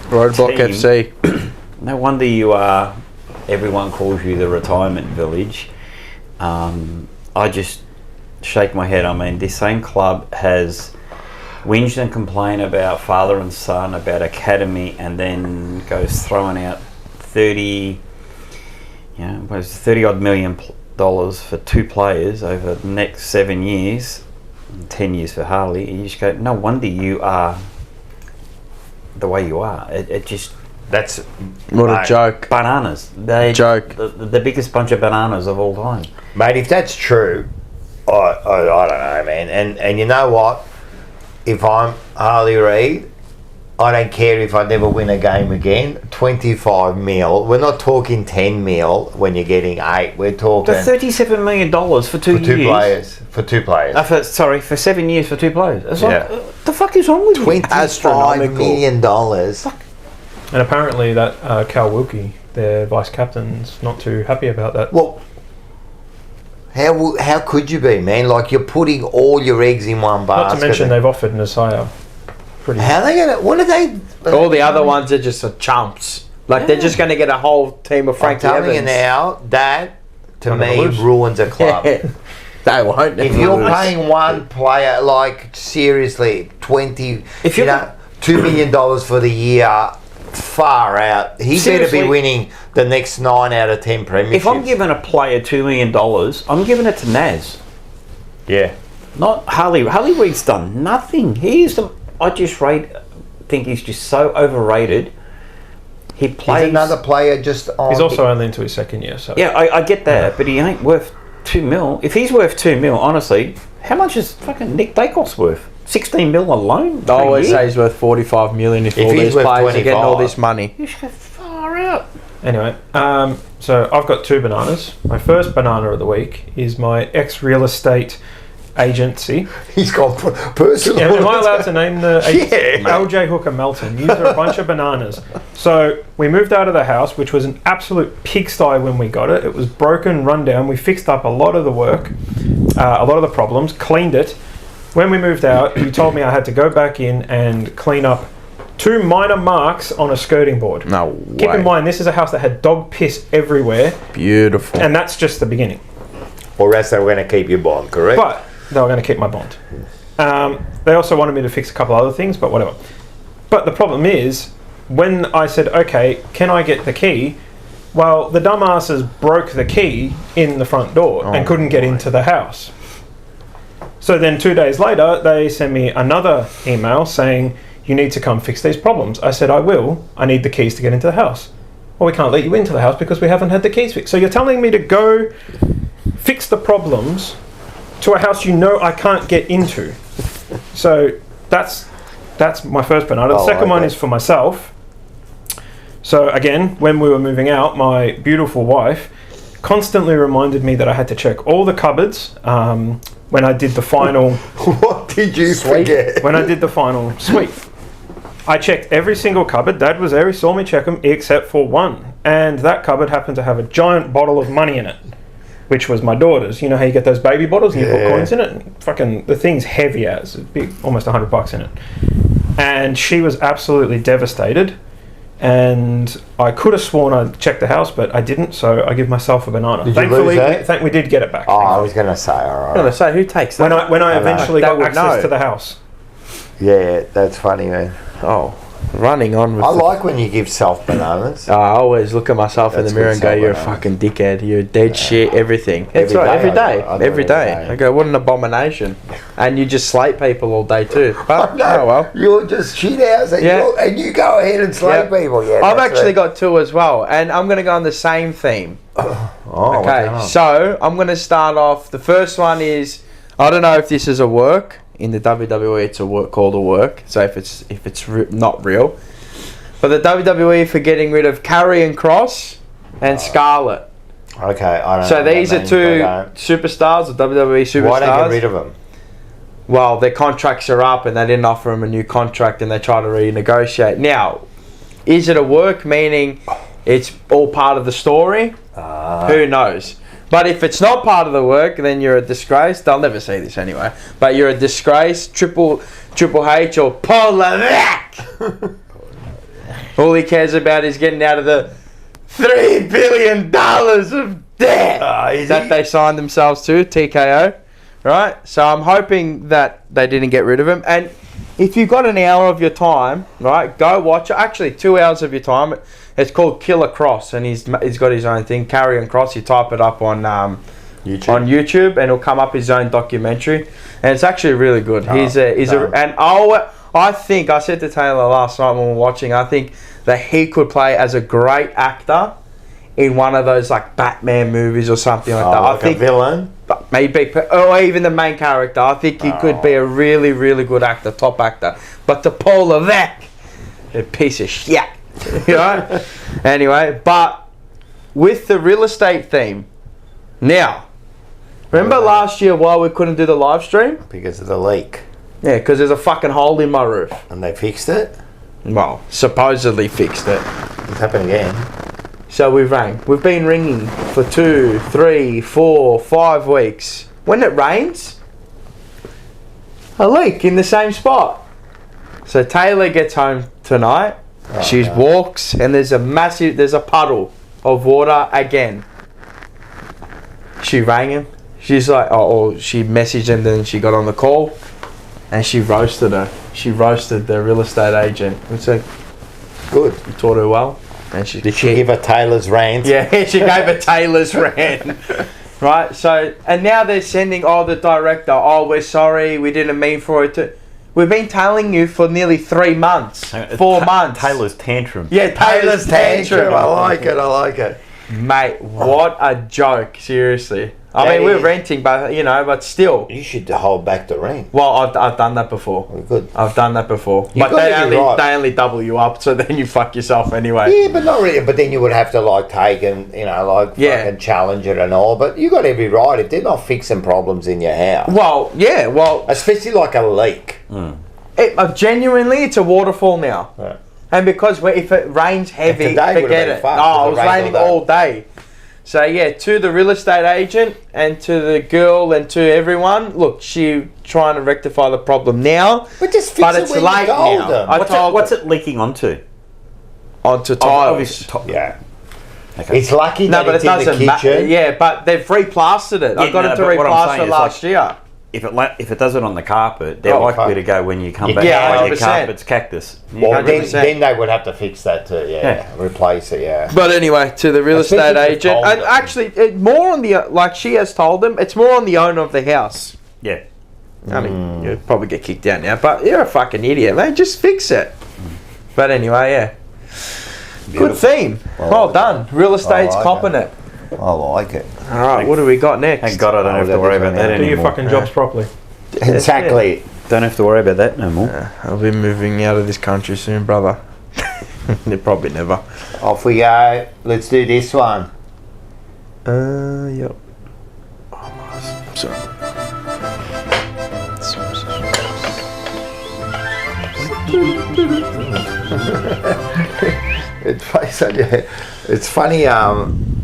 Roadblock team. FC. No wonder you are. Everyone calls you the retirement village. I just shake my head. I mean, this same club has whinged and complained about father and son, about academy, and then goes throwing out 30 odd million dollars for 2 players over the next 7 years, 10 years for Harley. And you just go, no wonder you are the way you are. It just. That's What a joke. Bananas. Joke. The biggest bunch of bananas of all time. Mate, if that's true, I don't know, man. And you know what? If I'm Harley Reid, I don't care if I never win a game again. 25 mil. We're not talking 10 mil when you're getting 8. We're talking The $37 million for 2 years. players. For 2 players. For 7 years for 2 players. It's Yeah. like, the fuck is wrong with you? $25 million. And apparently that Cal Wilkie, their vice captain's not too happy about that. Well, how could you be, man? Like, you're putting all your eggs in one basket. Not to mention they've offered Nasaya pretty. How are they gonna? What are they? All the other ones are just chumps. Like they're just going to get a whole team of I'm Frankie telling Evans. you now, that to They'll me never lose. ruins a club. They won't. If never you're lose. paying one player, like seriously, If you you're- know, $2 million for the year, far out. He better Seriously. be winning the next 9 out of 10 premierships. If I'm giving a player $2 million, I'm giving it to Naz. yeah, Not Harley. Harley Reid's done nothing. Think he's just so overrated. He plays. he's another player just on. He's also only into his 2nd year, so Yeah, I get that, but he ain't worth $2 mil. If he's worth $2 mil, honestly, how much is fucking Nick Dacos worth? 16 mil alone. I always say he's worth 45 million if all he's these worth players are getting all 25. this money. You should go far out. Anyway, so I've got 2 bananas. My first banana of the week is my ex-real estate agency. He's got personal. Yeah, am I allowed to name the agency? Yeah, mate. LJ Hooker Melton. These are a bunch of bananas. So we moved out of the house, which was an absolute pigsty when we got it. It was broken, run down. We fixed up a lot of the work, a lot of the problems, cleaned it. When we moved out, he told me I had to go back in and clean up 2 minor marks on a skirting board. No way. Keep in mind, this is a house that had dog piss everywhere, Beautiful. and that's just the beginning. Or else they were going to keep your bond, correct? But they were going to keep my bond. They also wanted me to fix a couple other things, but whatever. But the problem is, when I said, okay, can I get the key? Well, the dumbasses broke the key in the front door and couldn't get into the house. So then 2 days later, they sent me another email saying, you need to come fix these problems. I said, I will. I need the keys to get into the house. Well, we can't let you into the house because we haven't had the keys fixed. So you're telling me to go fix the problems to a house you know I can't get into. So that's my first banana. The second one is for myself. So again, when we were moving out, my beautiful wife constantly reminded me that I had to check all the cupboards when I did the final... What did you forget? When I did the final sweep. I checked every single cupboard. Dad was there, he saw me check them, except for one. And that cupboard happened to have a giant bottle of money in it, which was my daughter's. You know how you get those baby bottles and you put coins in it? Fucking, the thing's heavy as. It's big, almost $100 in it. And she was absolutely devastated. And I could have sworn I checked the house, but I didn't, so I give myself a banana. Did Thankfully, you lose that? we did get it back. Oh, I was going to say, all right. I'm going to say, who takes that? When I eventually got would access know. to the house. Yeah, that's funny, man. Oh, running on with I like when you give self bananas. I always look at myself in That's the mirror good and go, you're a self-banana. fucking dickhead. You're dead shit, everything. That's Every right, day every day. I do it Every day. I go, what an abomination. And you just slate people all day too. But, No, oh well. You're just shit house and, Yeah. and you go ahead and slay people. Yeah, I've that's actually it. got two as well, and I'm going to go on the same theme. Oh, what's going Okay, on? so I'm going to start off. The first one is, I don't know if this is a work. In the WWE, it's a work called a work. So if it's not real. But the WWE for getting rid of Karrion Kross and Scarlett. Okay, I don't So know what these that are means, two but I don't. superstars, or WWE superstars. Why don't you get rid of them? Well, their contracts are up and they didn't offer them a new contract and they try to renegotiate. Now, is it a work, meaning it's all part of the story? Who knows? But if it's not part of the work, then you're a disgrace. They'll never say this anyway. But you're a disgrace, Triple H or Paul Levesque. All he cares about is getting out of the $3 billion of debt that they signed themselves to, TKO. Right? So I'm hoping that they didn't get rid of him. And if you've got an hour of your time, right, go watch it. Actually, 2 hours of your time. It's called Killer Cross, and he's got his own thing, Karrion Kross. You type it up on YouTube, and it'll come up his own documentary, and it's actually really good. I think I said to Taylor last night when we were watching, I think that he could play as a great actor in one of those like Batman movies or something like that. Like I think a villain? maybe, or even the main character. I think he could be a really, really good actor, top actor. But the Paul Levesque, a piece of shit. You know? Anyway, but with the real estate theme, now, remember last year why we couldn't do the live stream? Because of the leak. Yeah, because there's a fucking hole in my roof. And they fixed it? Well, supposedly fixed it. It's happened again. So we rang. We've been ringing for 2, 3, 4, 5 weeks. When it rains, a leak in the same spot. So Taylor gets home tonight. She walks and there's a puddle of water again. She rang him. She's like, or she messaged him, then she got on the call and she roasted her. She roasted the real estate agent. It's like, good. You taught her well. And Did she give her Taylor's rant? Yeah, she gave her Taylor's rant. Right, so, and now they're sending, the director, we're sorry, we didn't mean for it to... We've been telling you for nearly 3 months, 4 months. Taylor's tantrum. Yeah, Taylor's tantrum. I like it. Mate, what a joke, seriously. I mean, we're renting, but still. You should hold back the rent. Well, I've done that before. Oh, good. I've done that before. You've But got to be right. they only double you up, so then you fuck yourself anyway. Yeah, but not really. But then you would have to take and fucking challenge it and all. But you got every right if they're not fixing problems in your house. Well, yeah, especially like a leak. Genuinely, it's a waterfall now. Yeah. And because if it rains heavy, today would've forget been it. fun, No, 'cause it it was rained raining all all day. So yeah, to the real estate agent and to the girl and to everyone, look, she trying to rectify the problem now. But just fix it it's when late you told now. them. What's it leaking onto? Onto tiles. Yeah. Okay. It's lucky No, that but it's it in the doesn't matter. kitchen. Yeah, but they've replastered it. I got it to but what I'm saying replaster is, last year. if it does it on the carpet, they're Oh, likely fuck. to go when you come back. Yeah, "Oh, your 100%. carpet's cactus." Well, then 100%. they would have to fix that too. Yeah. Replace it. Yeah. But anyway, to the real Especially estate if it's agent, cold, and though. actually, more on the like she has told them, it's more on the owner of the house. Yeah. I mean, you'd probably get kicked out now, but you're a fucking idiot, man. Just fix it. But anyway, yeah. Good theme. Well done. Real estate's like copping it. I like it. All right, what do we got next? Thank God I don't have to worry about that Do your anymore. fucking jobs properly. Exactly. Don't have to worry about that no more. I'll be moving out of this country soon, brother. Probably never. Off we go. Let's do this one. Yep. Sorry. It's funny,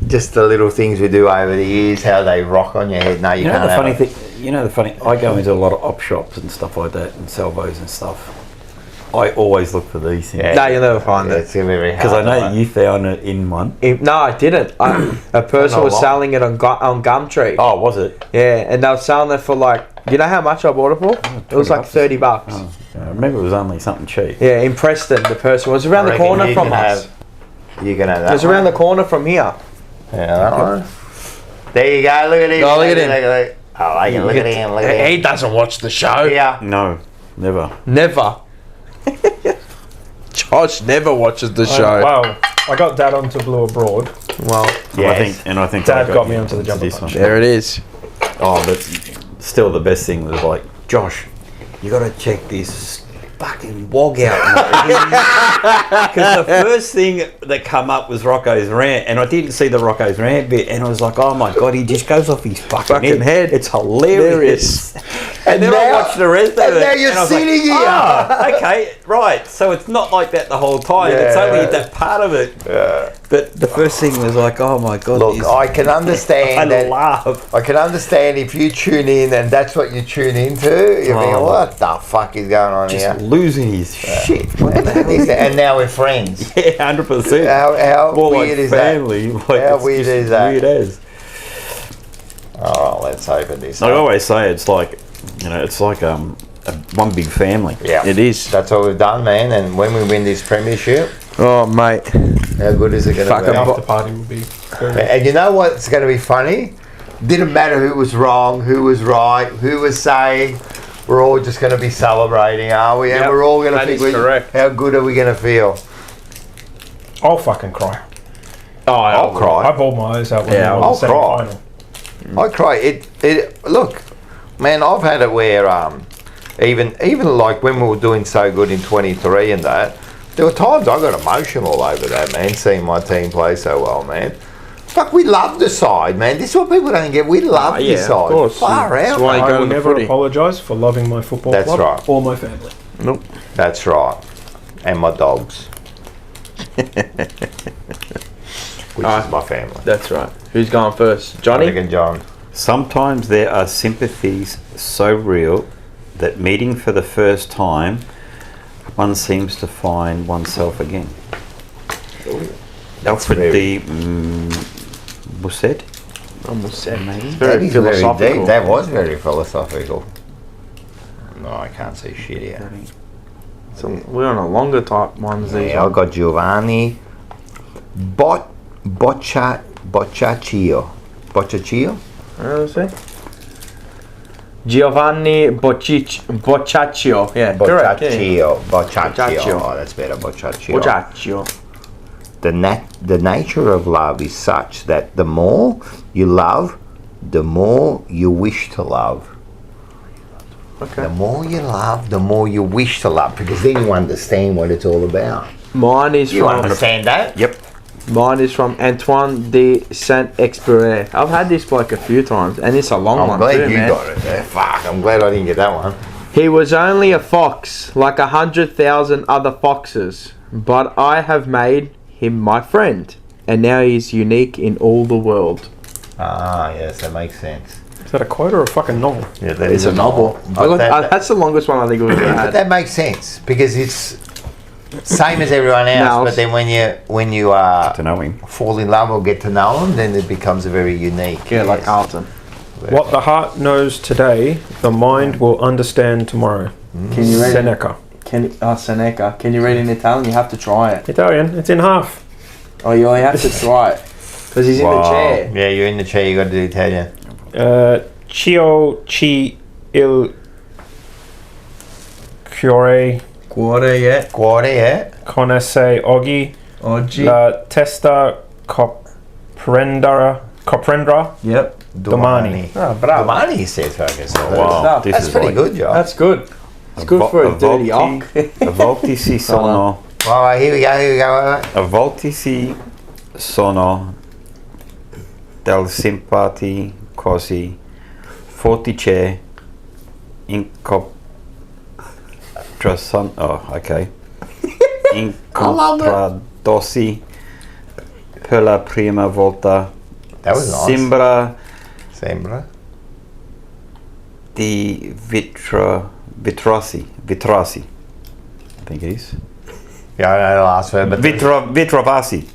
just the little things we do over the years, how they rock on your head. No, you You know can't the have funny it. thing. You know the funny. I go into a lot of op shops and stuff like that, and salvos and stuff. I always look for these things. Yeah. No, you'll never find Yeah, it. it's gonna be very Because I hard know to that find. you found it in one. No, I didn't. A person No, was what? selling it on Gumtree. Oh, was it? Yeah, and they were selling it for like, you know how much I bought it for? It was like $30. Oh, I remember it was only something cheap. Yeah, in Preston, the person was around the Reckon corner you from can us. You can have It that. was around the corner from here. Yeah, that one. There you go. Look at him. Oh, look at him. Look. I like it. Look at him. Look at He him. doesn't watch the show. Yeah. No, never. Never. Josh never watches the show. Wow, I got Dad onto Blue Abroad. Well, Yes. I think Dad I got me you onto the jumper this punch. one. there it is. Oh, but still the best thing was like, Josh, you got to check this fucking wog out. Because the first thing that come up was Rocco's rant, and I didn't see the Rocco's rant bit, and I was like, oh my God, he just goes off his fucking head. It's hilarious. And then I now- watched the rest of it. and now you're I was like, sitting here. "Oh, okay, right. So it's not like that the whole time. It's Yeah. only that part of it. But the first thing was like, oh my God. Look, this- I can understand I that. laugh. I can understand if you tune in and that's what you tune into. You think, Oh. what the fuck is going on Just here? losing his shit. What the hell is that? And now we're friends. Yeah, 100%. How More weird like is family. that? Like, How it's weird just is that? Weird as. Oh, let's open this. I up. always say it's like, you know, it's like one big family. Yeah, It is. That's what we've done, man. And when we win this premiership, Oh, mate. how good is it going Fucking to be? After party will be. And you know what's going to be funny? Didn't matter who was wrong, who was right, who was saying. We're all just going to be celebrating, are we? And Yep, we're all going to that think, is correct. how good are we going to feel? I'll fucking cry. Oh, I'll cry. I bawled my eyes out when Yeah, we won I'll the cry. semi-final. I cry. It. Look, man, I've had it where even like when we were doing so good in 23 and that, there were times I got emotional over that, man, seeing my team play so well, man. Fuck, we love the side, man. This is what people don't get. We love yeah, the of side. course. Far That's out. why you I go will to the never footy. apologise for loving my football That's club right. or my family. Nope. That's right. And my dogs. Which is my family. That's right. Who's going first? Johnny? Nick and John. Sometimes there are sympathies so real that meeting for the first time, one seems to find oneself again. Alfred very- D. Musset. Almost said, mate. It's That very is very philosophical. deep. That was very philosophical. No, I can't see shit here. So we're on a longer type ones these. Yeah, I got Giovanni Boccaccio. Boccaccio? Giovanni Boccaccio. Yeah, correct. Yeah. Boccaccio. Oh, that's better. Boccaccio. Boccaccio. The nature of love is such that the more you love, the more you wish to love. Okay. The more you love, the more you wish to love, because then you understand what it's all about. Mine is You from understand that? Yep. Mine is from Antoine de Saint-Exupéry. I've had this bloke a few times, and it's a long I'm one glad too, you man. got it. Fuck, I'm glad I didn't get that one. He was only a fox, like 100,000 other foxes, but I have made him my friend, and now he's unique in all the world. Ah, yes, that makes sense. Is that a quote or a fucking novel? Yeah, that It's is a novel. But That's the longest one I think we've ever but had. that makes sense because it's same as everyone else. Now- But then when you To know him. fall in love or get to know them, then it becomes a very unique. Yeah, like yes. Carlton. What the heart knows today, the mind will understand tomorrow. Can you read Seneca. Seneca. Can you read in Italian? You have to try it. Italian. It's in half. Oh, you only have to try it. Because he's in the chair. Yeah, you're in the chair, you got to do Italian. Cio ci il cuore Cuore, yeah. Cuore, yeah. conesse oggi Oggi. la testa comprendrà Yep. domani. Oh, bravo. Domani, he says, focus. Wow, this That's is pretty like good, Joe. That's good. It's good for a dirty ock. A volte si sono. All right, here we go. A volte si sono del simpati così fortice incontradosi per la prima volta. That was nice. Sembra di vitrasi, I think it is. Yeah, I know the last word, but Vitrovasi.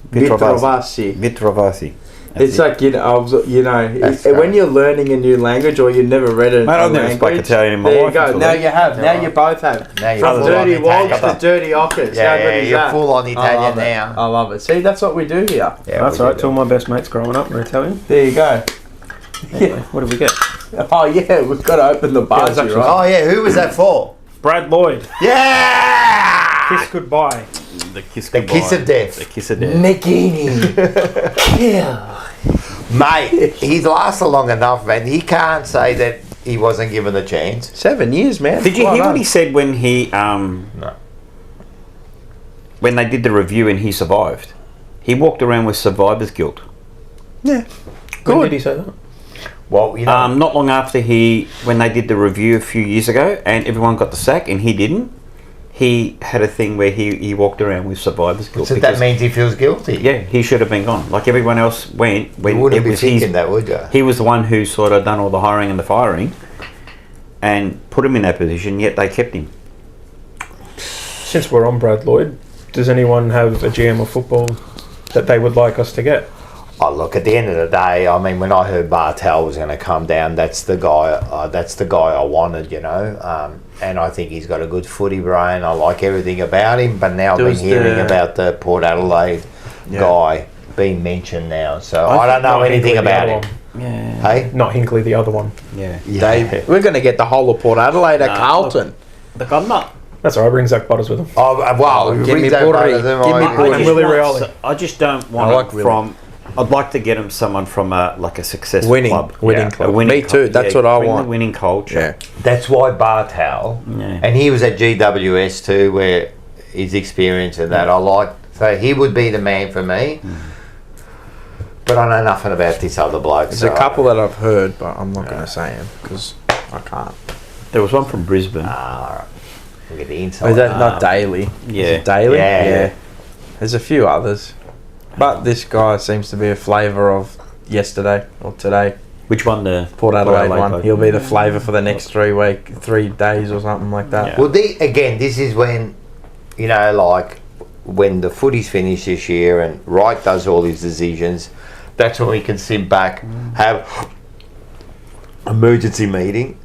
It's like, That's when you're learning a new language or you've never read a Mate, I've never language. spoke Italian in my There you life go. until Now then. you have. Now you both have. Now you're From full on dirty wogs Italian. to dirty ockers. Yeah, How good is you're that? full on I Italian love it. now. I love it. See, that's what we do here. Yeah, That's we right. do. Two of my best mates growing up were Italian. There you go. Anyway, what did we get? Oh yeah, we've got to open the bar, it's actually- right? Oh, yeah, who was that for? Brad Lloyd. Yeah! Kiss goodbye. The kiss The kiss of death. The kiss of death. Nagini. Kill. Mate, he's lasted long enough, man. He can't say that he wasn't given a chance. 7 years, man. Did you Well hear done. what he said when he when they did the review and he survived? He walked around with survivor's guilt. When did he say that? Well, Not long after when they did the review a few years ago, and everyone got the sack and he didn't. He had a thing where he walked around with survivor's guilt. so that means he feels guilty. Yeah, he should have been gone. Like everyone else went. You When wouldn't it be was thinking that, would you? He was the one who sort of done all the hiring and the firing, and put him in that position. Yet they kept him. Since we're on Brad Lloyd, does anyone have a GM of football that they would like us to get? Oh, look, at the end of the day, I mean, when I heard Bartel was going to come down, that's the guy I wanted, and I think he's got a good footy brain. I like everything about him, but now I've been hearing about the Port Adelaide guy being mentioned now, so I don't know anything about him. Yeah. Hey? Not Hinkley, the other one. Yeah. Dave, we're going to get the whole of Port Adelaide at Carlton. Look, I'm not. That's all right. Bring Zach Butters with him. Oh, well, give me Burri. Give me Burri. Willie Rioli. I just don't want like it from. I'd like to get him someone from a successful Winning club. club. A winning Me too. That's what I bring want. The winning culture. Yeah. That's why Bartel, and he was at GWS too, where his experience and that I like. So he would be the man for me. But I know nothing about this other bloke. There's a couple that I've heard, but I'm not going to say them because I can't. There was one from Brisbane. Look at the Oh, inside. is that not Daily? Yeah. Is it Daily? Yeah. There's a few others. But this guy seems to be a flavour of yesterday or today. Which one? The Port Adelaide one. bloke? He'll be the flavour for the next 3 days or something like that. Yeah. Well, this is when, like when the footy's finished this year and Wright does all his decisions, that's when we can sit back, have emergency meeting.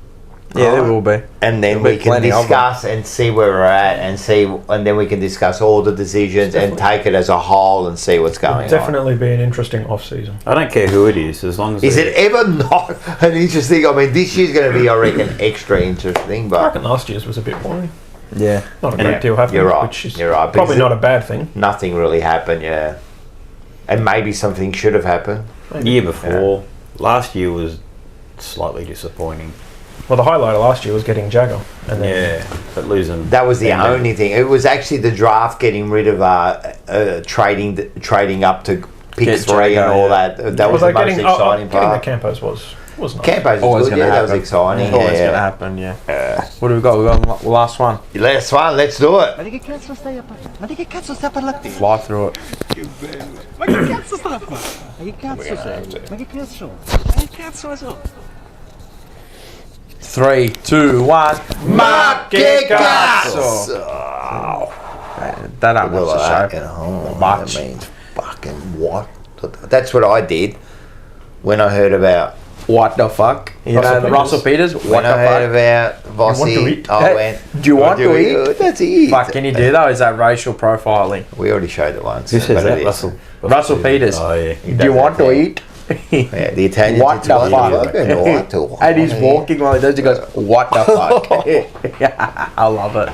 Yeah, there will be. And then There'll we be can plenty of discuss and see where we're at and then we can discuss all the decisions and take it as a whole and see what's going on. Definitely be an interesting off-season. I don't care who it is, as long as Is it ever not an interesting? I mean, this year's going to be, I reckon, extra interesting. I But reckon last year's was a bit boring. Yeah. Not a great deal happened. You're right. Which is You're right. probably Because not a bad thing. nothing really happened. Yeah, and maybe something should have happened. year before? Last year was slightly disappointing. Well, the highlight of last year was getting Jagger. And then Yeah, but losing. That was the then- only thing. It was actually the draft getting rid of trading up to pick Get 3 and Jagger, all yeah. that. That was the most exciting getting part. the Campos was nice. Campos Always was good. gonna Yeah, that was happen. exciting. Always Yeah. going to happen, yeah. What do we got? We got last one. Last one. Let's do it. Fly through it. Three, two, one. Ma che cazzo! That ain't Well, what's the show. at home, Much. that means fucking what? That's what I did when I heard about what the fuck? You Russell know, Russell Peters, When what I the heard fuck? about want to Vossi, eat? I went. Do you want to eat? That's it. Fuck, can you do that? Or is that racial profiling? We already showed it once. Who says but that? it is. Russell Peters. Oh yeah. Do you want to eat? Yeah, the Italians. What it's the one fuck? what to- And he's walking while he does. He goes, "What the fuck?" I love it.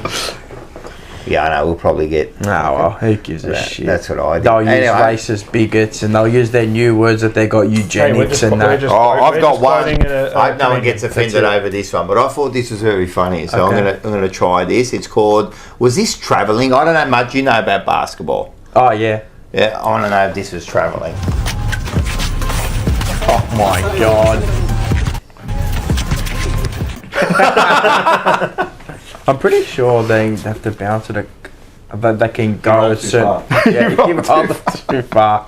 Yeah, I know. We'll probably get. Oh well, who gives a shit? That's what I did. They'll use Anyway. racist bigots and they'll use their new words that they got eugenics and that. Oh, I've got one. I I hope no one gets offended over this one, but I thought this was very funny, so Okay. I'm gonna try this. It's called. Was this travelling? I don't know much. You know about basketball. Oh yeah. Yeah, I want to know if this was travelling. Oh my god. I'm pretty sure they have to bounce it. But they can go too certain. Yeah, give too far.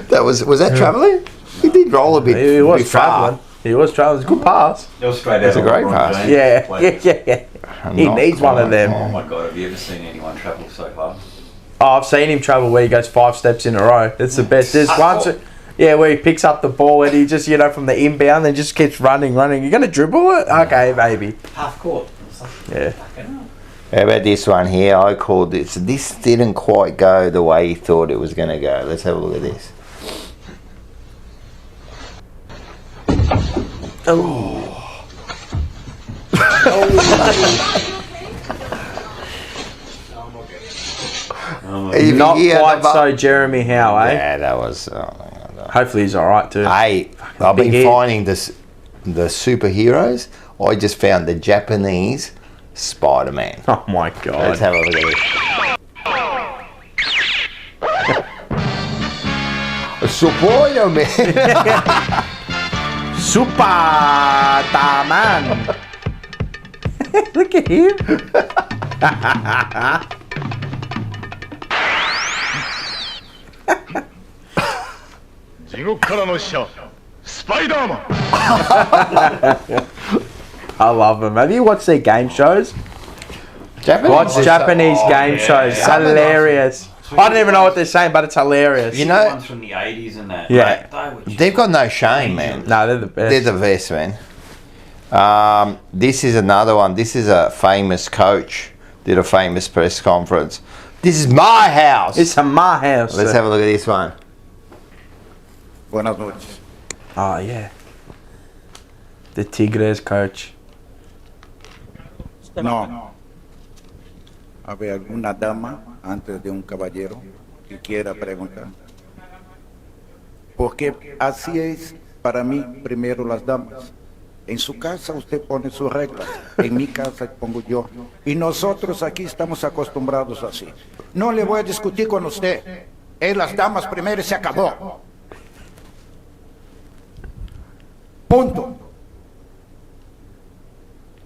That was that travelling? He did roll a bit. He was bit far. travelling. He was travelling. It's a good pass. It was straight It's out a of great LeBron pass. James. Yeah. He Not needs one of quite. them. Oh my god, have you ever seen anyone travel so far? Oh, I've seen him travel where he goes 5 steps in a row. It's the best. There's once, yeah, where he picks up the ball and he just, you know, from the inbound and just keeps running. You're gonna dribble it? Okay, baby. Half court. Yeah. How about this one here? I called this. This didn't quite go the way he thought it was going to go. Let's have a look at this. If Not you hear quite the- so Jeremy Howe, eh? Yeah, that was. Hopefully he's alright too. Hey, I've Big been hit. finding this the superheroes. I just found the Japanese Spider-Man. Oh my god. Let's have a look at this. Spider-Man. Superman. Look at him. I love him. Have you watched their game shows? Watch Japanese game shows. It's hilarious. I don't even know what they're saying, but it's hilarious. You know, Ones from the 80s and that. Yeah. they've got no shame, man. No, they're the best. They're the best, man. This is another one. This is a famous coach. Did a famous press conference. This is my house. It's a my house. Let's have a look at this one. Buenas noches. Oh yeah. The Tigres coach. No. ¿Había alguna dama antes de un caballero que quiera preguntar? Porque así es para mí primero las damas. En su casa usted pone sus reglas, en mi casa pongo yo. Y nosotros aquí estamos acostumbrados así. No le voy a discutir con usted. Es las damas primero y se acabó. Punto.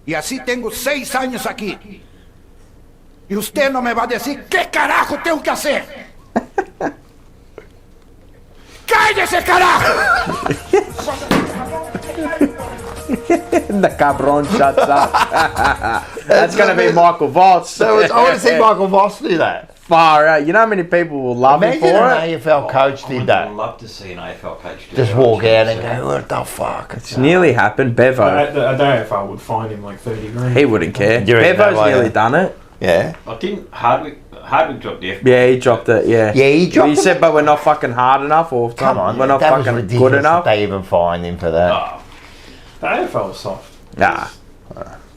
Y así tengo 6 años aquí. Y usted no me va a decir qué carajo tengo que hacer. ¡Cállese, carajo! The cabron shuts up. That's going to be Michael Voss. I want to see Michael Voss do that. Far out. You know how many people will love him Imagine for an it? AFL coach I did would that. love to see an AFL coach do Just that. walk out and go, what the fuck? It's nearly happened. Bevo. I don't know if I would find him like 30 grand. He wouldn't care. You reckon that Bevo's way, nearly yeah? done it. Yeah. I didn't. Hardwick dropped the F. Yeah, he dropped it. Yeah. Yeah, he dropped He it. said, but we're not fucking hard enough, or Come on, we're not that was fucking ridiculous good enough. They even fined him for that. Oh, The AFL was soft. Nah.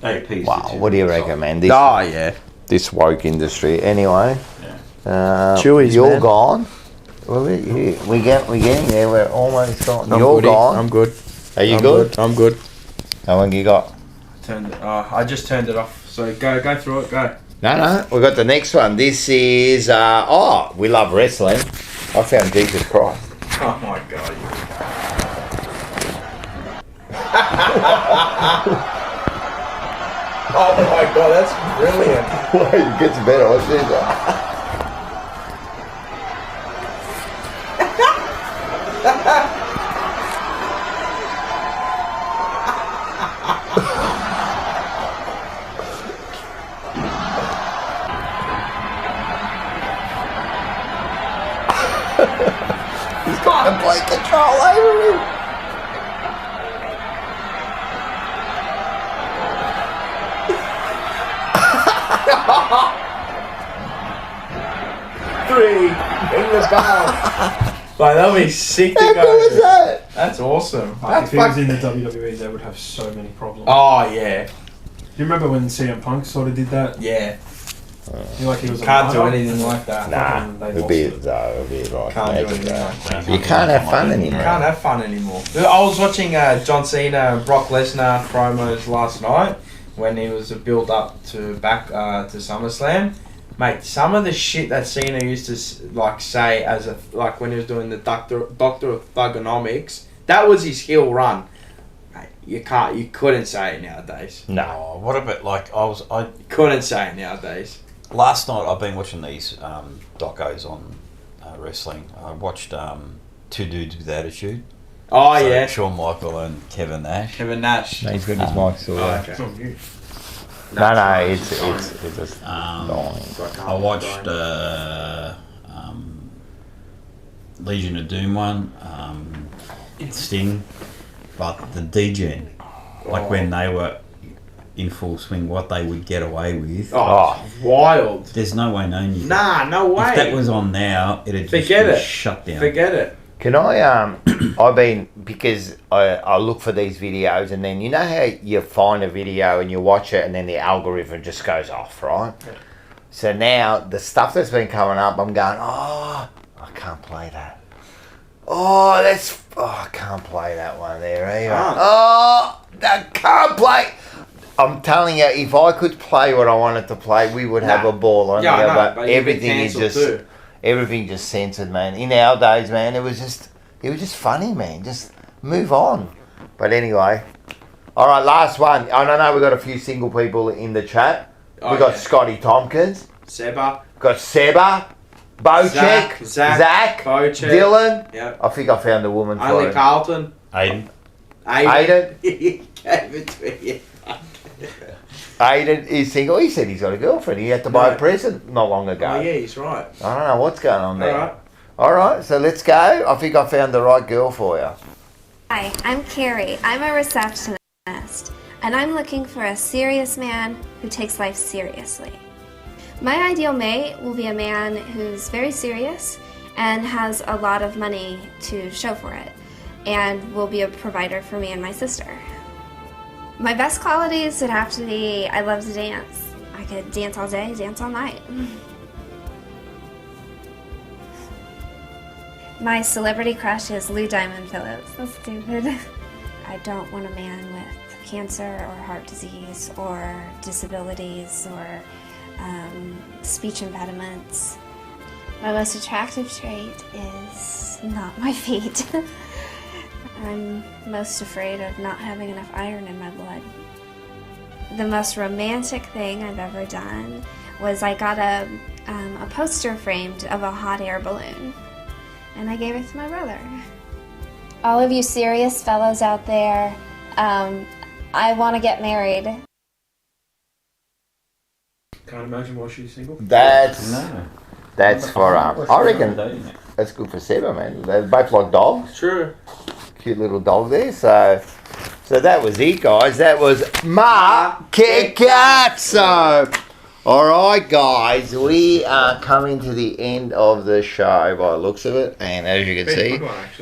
AP's Wow, what do you reckon, man? This, Oh yeah. this woke industry. Anyway, Chewies, you're man. gone. Well, we getting there. We're almost gone. I'm You're goody. gone. I'm good. Are you I'm good? I'm good. How long you got? I just turned it off. So go through it. Go. No. We got the next one. This is we love wrestling. I found Jesus Christ. Oh my god. Oh my god, that's brilliant. Wait, it gets better. What's this? He's got complete control over him. victory in the goal. Like, that'll be sick to How go. cool is that? That's awesome. If he was in the WWE, they would have so many problems. Oh, yeah. Do you remember when CM Punk sort of did that? Yeah. He was Can't do anything like that. Nah, it'd be like Can't do anything like that. You can't have fun anymore. Can't have fun anymore. I was watching John Cena and Brock Lesnar promos last night when he was a build up to to SummerSlam. Mate, some of the shit that Cena used to say as when he was doing the Doctor of Thugonomics, that was his heel run. Mate, you couldn't say it nowadays. No. Oh, what about I couldn't say it nowadays. Last night I've been watching these docos on wrestling. I watched Two Dudes with Attitude. Oh, yeah. Shawn Michael and Kevin Nash. Kevin Nash. No, he's got his mic still there. Okay. It's on mute. No, it's just I watched Legion of Doom one, Sting, but the DGen, when they were in full swing, what they would get away with. Oh, wild. There's no way known you. Nah, no way. If that was on now, it'd just be shut down. Forget it. Can I, I've been, because I look for these videos and then, you know how you find a video and you watch it and then the algorithm just goes off, right? Yeah. So now, the stuff that's been coming up, I'm going, I can't play that. I can't play that one there either. I can't play. I'm telling you, if I could play what I wanted to play, we would have a ball on there, but everything is just... Everything just censored, man. In our days, man, it was just funny, man. Just move on. But anyway, all right, last one. I know we've got a few single people in the chat. We got Scotty Tompkins. Seba. Got Seba. Bocek. Zach. Bocek. Dylan. Yep. I think I found a woman for Only him. Carlton. Aiden. He gave it to you. Aiden is single. He said he's got a girlfriend. He had to buy a present not long ago. Oh, yeah, he's right. I don't know what's going on there. All right. All right, so let's go. I think I found the right girl for you. Hi, I'm Carrie. I'm a receptionist, and I'm looking for a serious man who takes life seriously. My ideal mate will be a man who's very serious and has a lot of money to show for it, and will be a provider for me and my sister. My best qualities would have to be I love to dance. I could dance all day, dance all night. My celebrity crush is Lou Diamond Phillips. That's stupid. I don't want a man with cancer or heart disease or disabilities or speech impediments. My most attractive trait is not my feet. I'm most afraid of not having enough iron in my blood. The most romantic thing I've ever done was I got a poster framed of a hot air balloon, and I gave it to my brother. All of you serious fellows out there, I want to get married. Can't imagine why she's single. That's for I reckon that's good for Seba, man. They both like dogs. True. Cute little dog there. So that was it, guys. That was Cazzo. All right, guys, we are coming to the end of the show by the looks of it, and as you can see,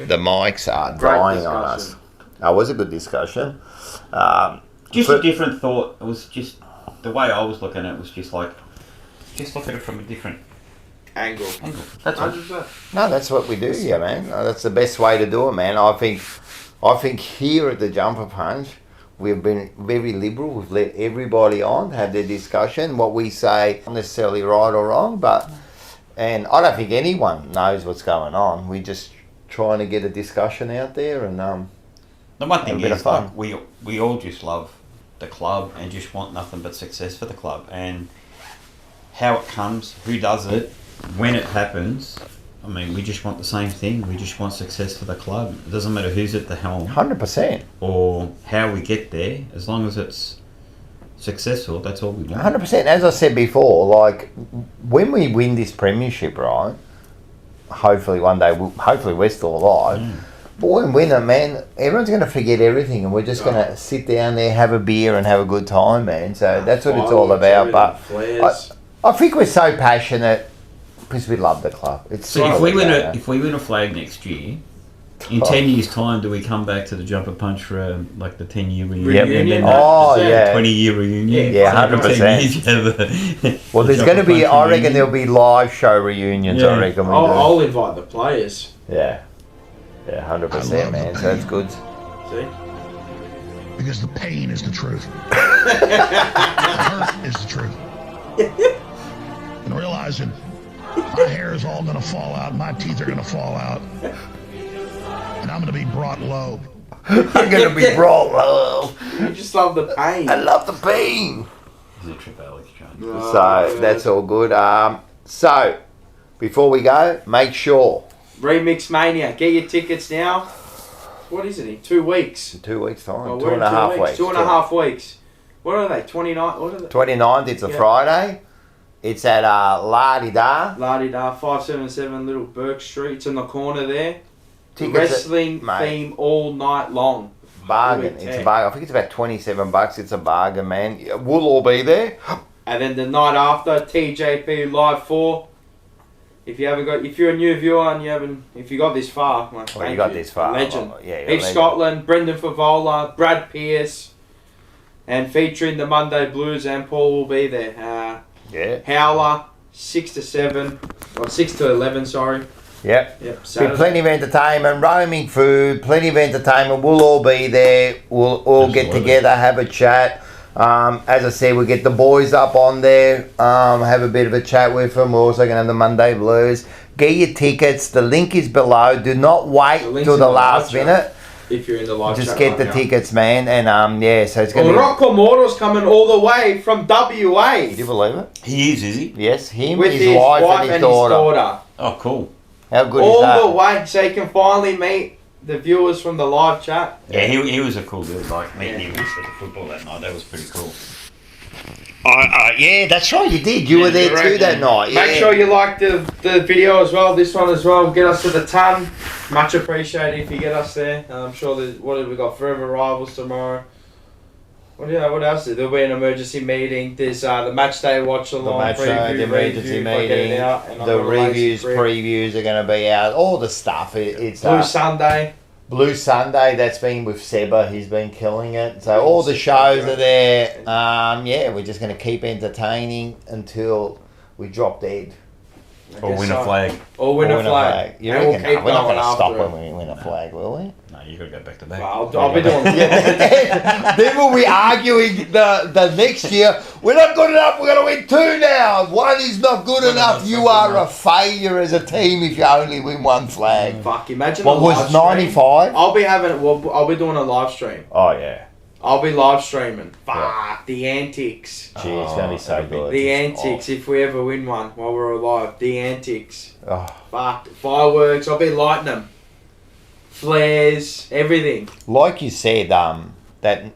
the mics are dying on us. That was a good discussion. Just a different thought. It was just the way I was looking at it was just look at it from a different angle. That's all. No, that's what we do here, man. That's the best way to do it, man. I think here at the Jumper Punch, we've been very liberal. We've let everybody on have their discussion. What we say, not necessarily right or wrong, and I don't think anyone knows what's going on. We're just trying to get a discussion out there, and the one thing is, like, we all just love the club and just want nothing but success for the club. And how it comes, who does it, when it happens, I mean, we just want the same thing. We just want success for the club. It doesn't matter who's at the helm. 100%. Or how we get there. As long as it's successful, that's all we want. 100%. As I said before, like, when we win this premiership, right, hopefully one day, hopefully we're still alive, but when we win it, man, everyone's going to forget everything, and we're just going to sit down there, have a beer and have a good time, man. So that's what it's all about. But I think we're so passionate because we love the club. It's So if we win a flag next year, in 10 years' time, do we come back to the Jumper Punch for like the 10-year reunion? Yep. Oh, yeah. 20-year reunion. Yeah, 100%. Well, there's going to be, I reckon there'll be live show reunions, I reckon. I'll invite the players. Yeah. Yeah, 100%, man. So that's good. See? Because the pain is the truth. The hurt is the truth. And realizing my hair is all going to fall out, my teeth are going to fall out, and I'm going to be brought low. I'm going to be brought low. You just love the pain. I love the pain. Is it Trip Alex Jones? So that's all good. So before we go, make sure Remix Mania. Get your tickets now. What is it in 2 weeks? 2 weeks time. Oh, 2.5 weeks. 2.5 weeks. What are they? 29? What are they? 29th, it's a Friday. It's at La Di Da. 577 Little Burke Street. It's in the corner there. Tickets Wrestling theme all night long. Bargain. It's a bargain. I think it's about $27. It's a bargain, man. We'll all be there. And then the night after, TJP Live 4. If you're a new viewer and if you got this far, well, you got this far. Legend. Yeah, East Scotland, Brendan Favola, Brad Pearce, and featuring the Monday Blues, and Paul will be there. Howler, 6 to 7, or 6 to 11, sorry. Yep. Yep. Be plenty of entertainment, roaming food, plenty of entertainment. We'll all be there. We'll all get together, have a chat. As I said, we'll get the boys up on there, have a bit of a chat with them. We're also going to have the Monday Blues. Get your tickets. The link is below. Do not wait till the last minute. If you're in the live chat. Just get the tickets, man. And so it's going to be... Rocco Moro's coming all the way from WA. Can you believe it? He is he? Yes, him, with his wife and his daughter. Oh, cool. How good all is that? the way, so you can finally meet the viewers from the live chat. Yeah, he was a cool dude. Like meeting him at the football that night, that was pretty cool. Yeah, that's right. You did. You were there too that night. Yeah. Make sure you like the video as well. This one as well. Get us to the ton. Much appreciated if you get us there. I'm sure what have we got? Forever Rivals tomorrow. What else? There'll be an emergency meeting. There's the match day watch along. The match day, the emergency meeting, the reviews, previews are going to be out. All the stuff. It's Blue Sunday, that's been with Seba. He's been killing it. So all the shows are there. We're just going to keep entertaining until we drop dead. Or win a flag. Or win a flag. You reckon? We're not going to stop when we win a flag, will we? No, you got to go back to back. Well, I'll be doing Then we'll be arguing the next year. We're not good enough. We're going to win 2 now. 1 is not good enough. You are a failure as a team if you only win 1 flag. Fuck! Imagine. What was 95? I'll be doing a live stream. Oh yeah. I'll be live streaming. Fuck the antics. Gee, it's going to be so good. The antics, if we ever win one while we're alive. The antics. Oh. Fuck. Fireworks. I'll be lighting them. Flares. Everything. Like you said, that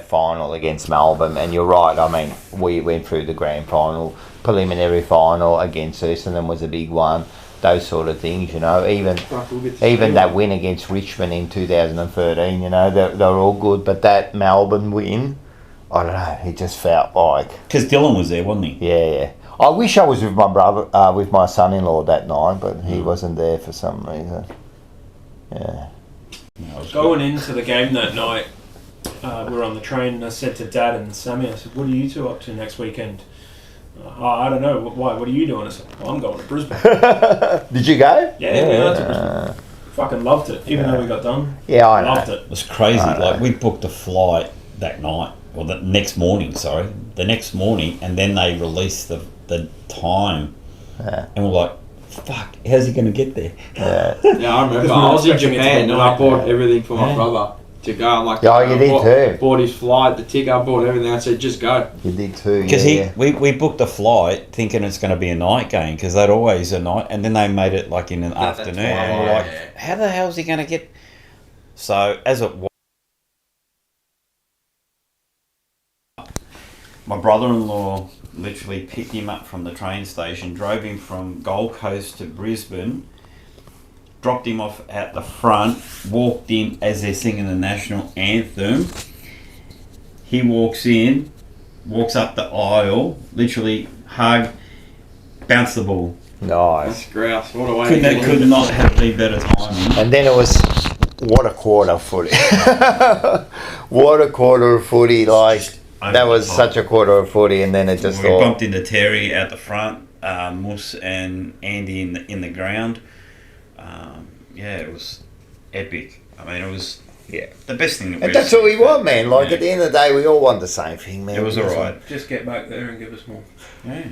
final against Melbourne, and you're right. I mean, we went through the grand final, preliminary final against Essendon was a big one. Those sort of things, even that win against Richmond in 2013, they're all good. But that Melbourne win, I don't know, it just felt like because Dylan was there, wasn't he? Yeah. I wish I was with my brother, with my son-in-law that night, but he wasn't there for some reason. Yeah. Going into the game that night, we're on the train, and I said to Dad and Sammy, I said, "What are you two up to next weekend?" I don't know. Why? What are you doing? I said, I'm going to Brisbane. Did you go? Yeah, we went to Brisbane. Fucking loved it, even though we got done. Yeah, I know. Loved it. It was crazy. Like, we booked a flight that night, or the next morning, and then they released the time. Yeah. And we're like, fuck, how's he going to get there? Yeah. Yeah, I remember. I was in Japan and I bought everything for my brother to go. I'm like, you did too. Bought his flight, the ticket, I bought everything. I said, just go. You did too. Because we booked a flight thinking it's going to be a night game because they're always a night, and then they made it like in an afternoon. And we're like, how the hell is he going to get? So as it was, my brother-in-law literally picked him up from the train station, drove him from Gold Coast to Brisbane, dropped him off at the front, walked in as they're singing the national anthem. He walks in, walks up the aisle, literally hug, bounce the ball. Nice. That's grouse. What a way. Could not have been better timing. And then it was, what a quarter of footy. What a quarter of footy. Like, that was such a quarter of footy, and then it just We all... bumped into Terry out the front, Moose and Andy in the ground. Yeah, it was epic. I mean, it was the best thing that And that's what we want, man. Like, at the end of the day, we all want the same thing, man. It was alright. Just get back there and give us more. Yeah.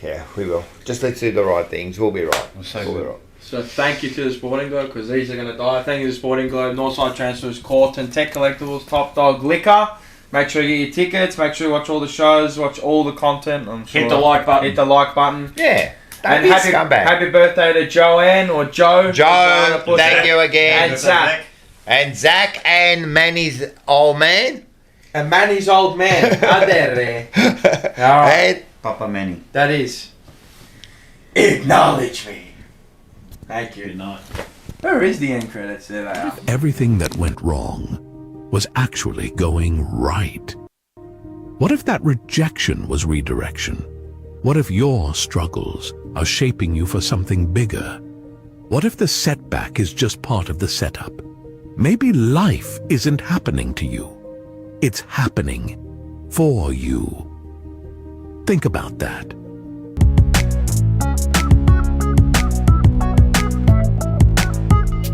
Yeah, we will. Just let's do the right things. We'll be right. We'll be right. So thank you to the Sporting Globe, because these are going to die. Thank you to the Sporting Globe, Northside Transfers, Carlton, Tech Collectibles, Top Dog Liquor. Make sure you get your tickets. Make sure you watch all the shows. Watch all the content. I'm sure Hit the like button. Hit the like button. Yeah. And happy birthday to Joanne or Joe. Joe, thank you again. And Zach. And Zach and Manny's old man. And Manny's old man. Adere. Alright. And Papa Manny. That is. Acknowledge me. Thank you. Good night. Where is the end credits? There they are. Everything that went wrong was actually going right. What if that rejection was redirection? What if your struggles are shaping you for something bigger? What if the setback is just part of the setup? Maybe life isn't happening to you. It's happening for you. Think about that.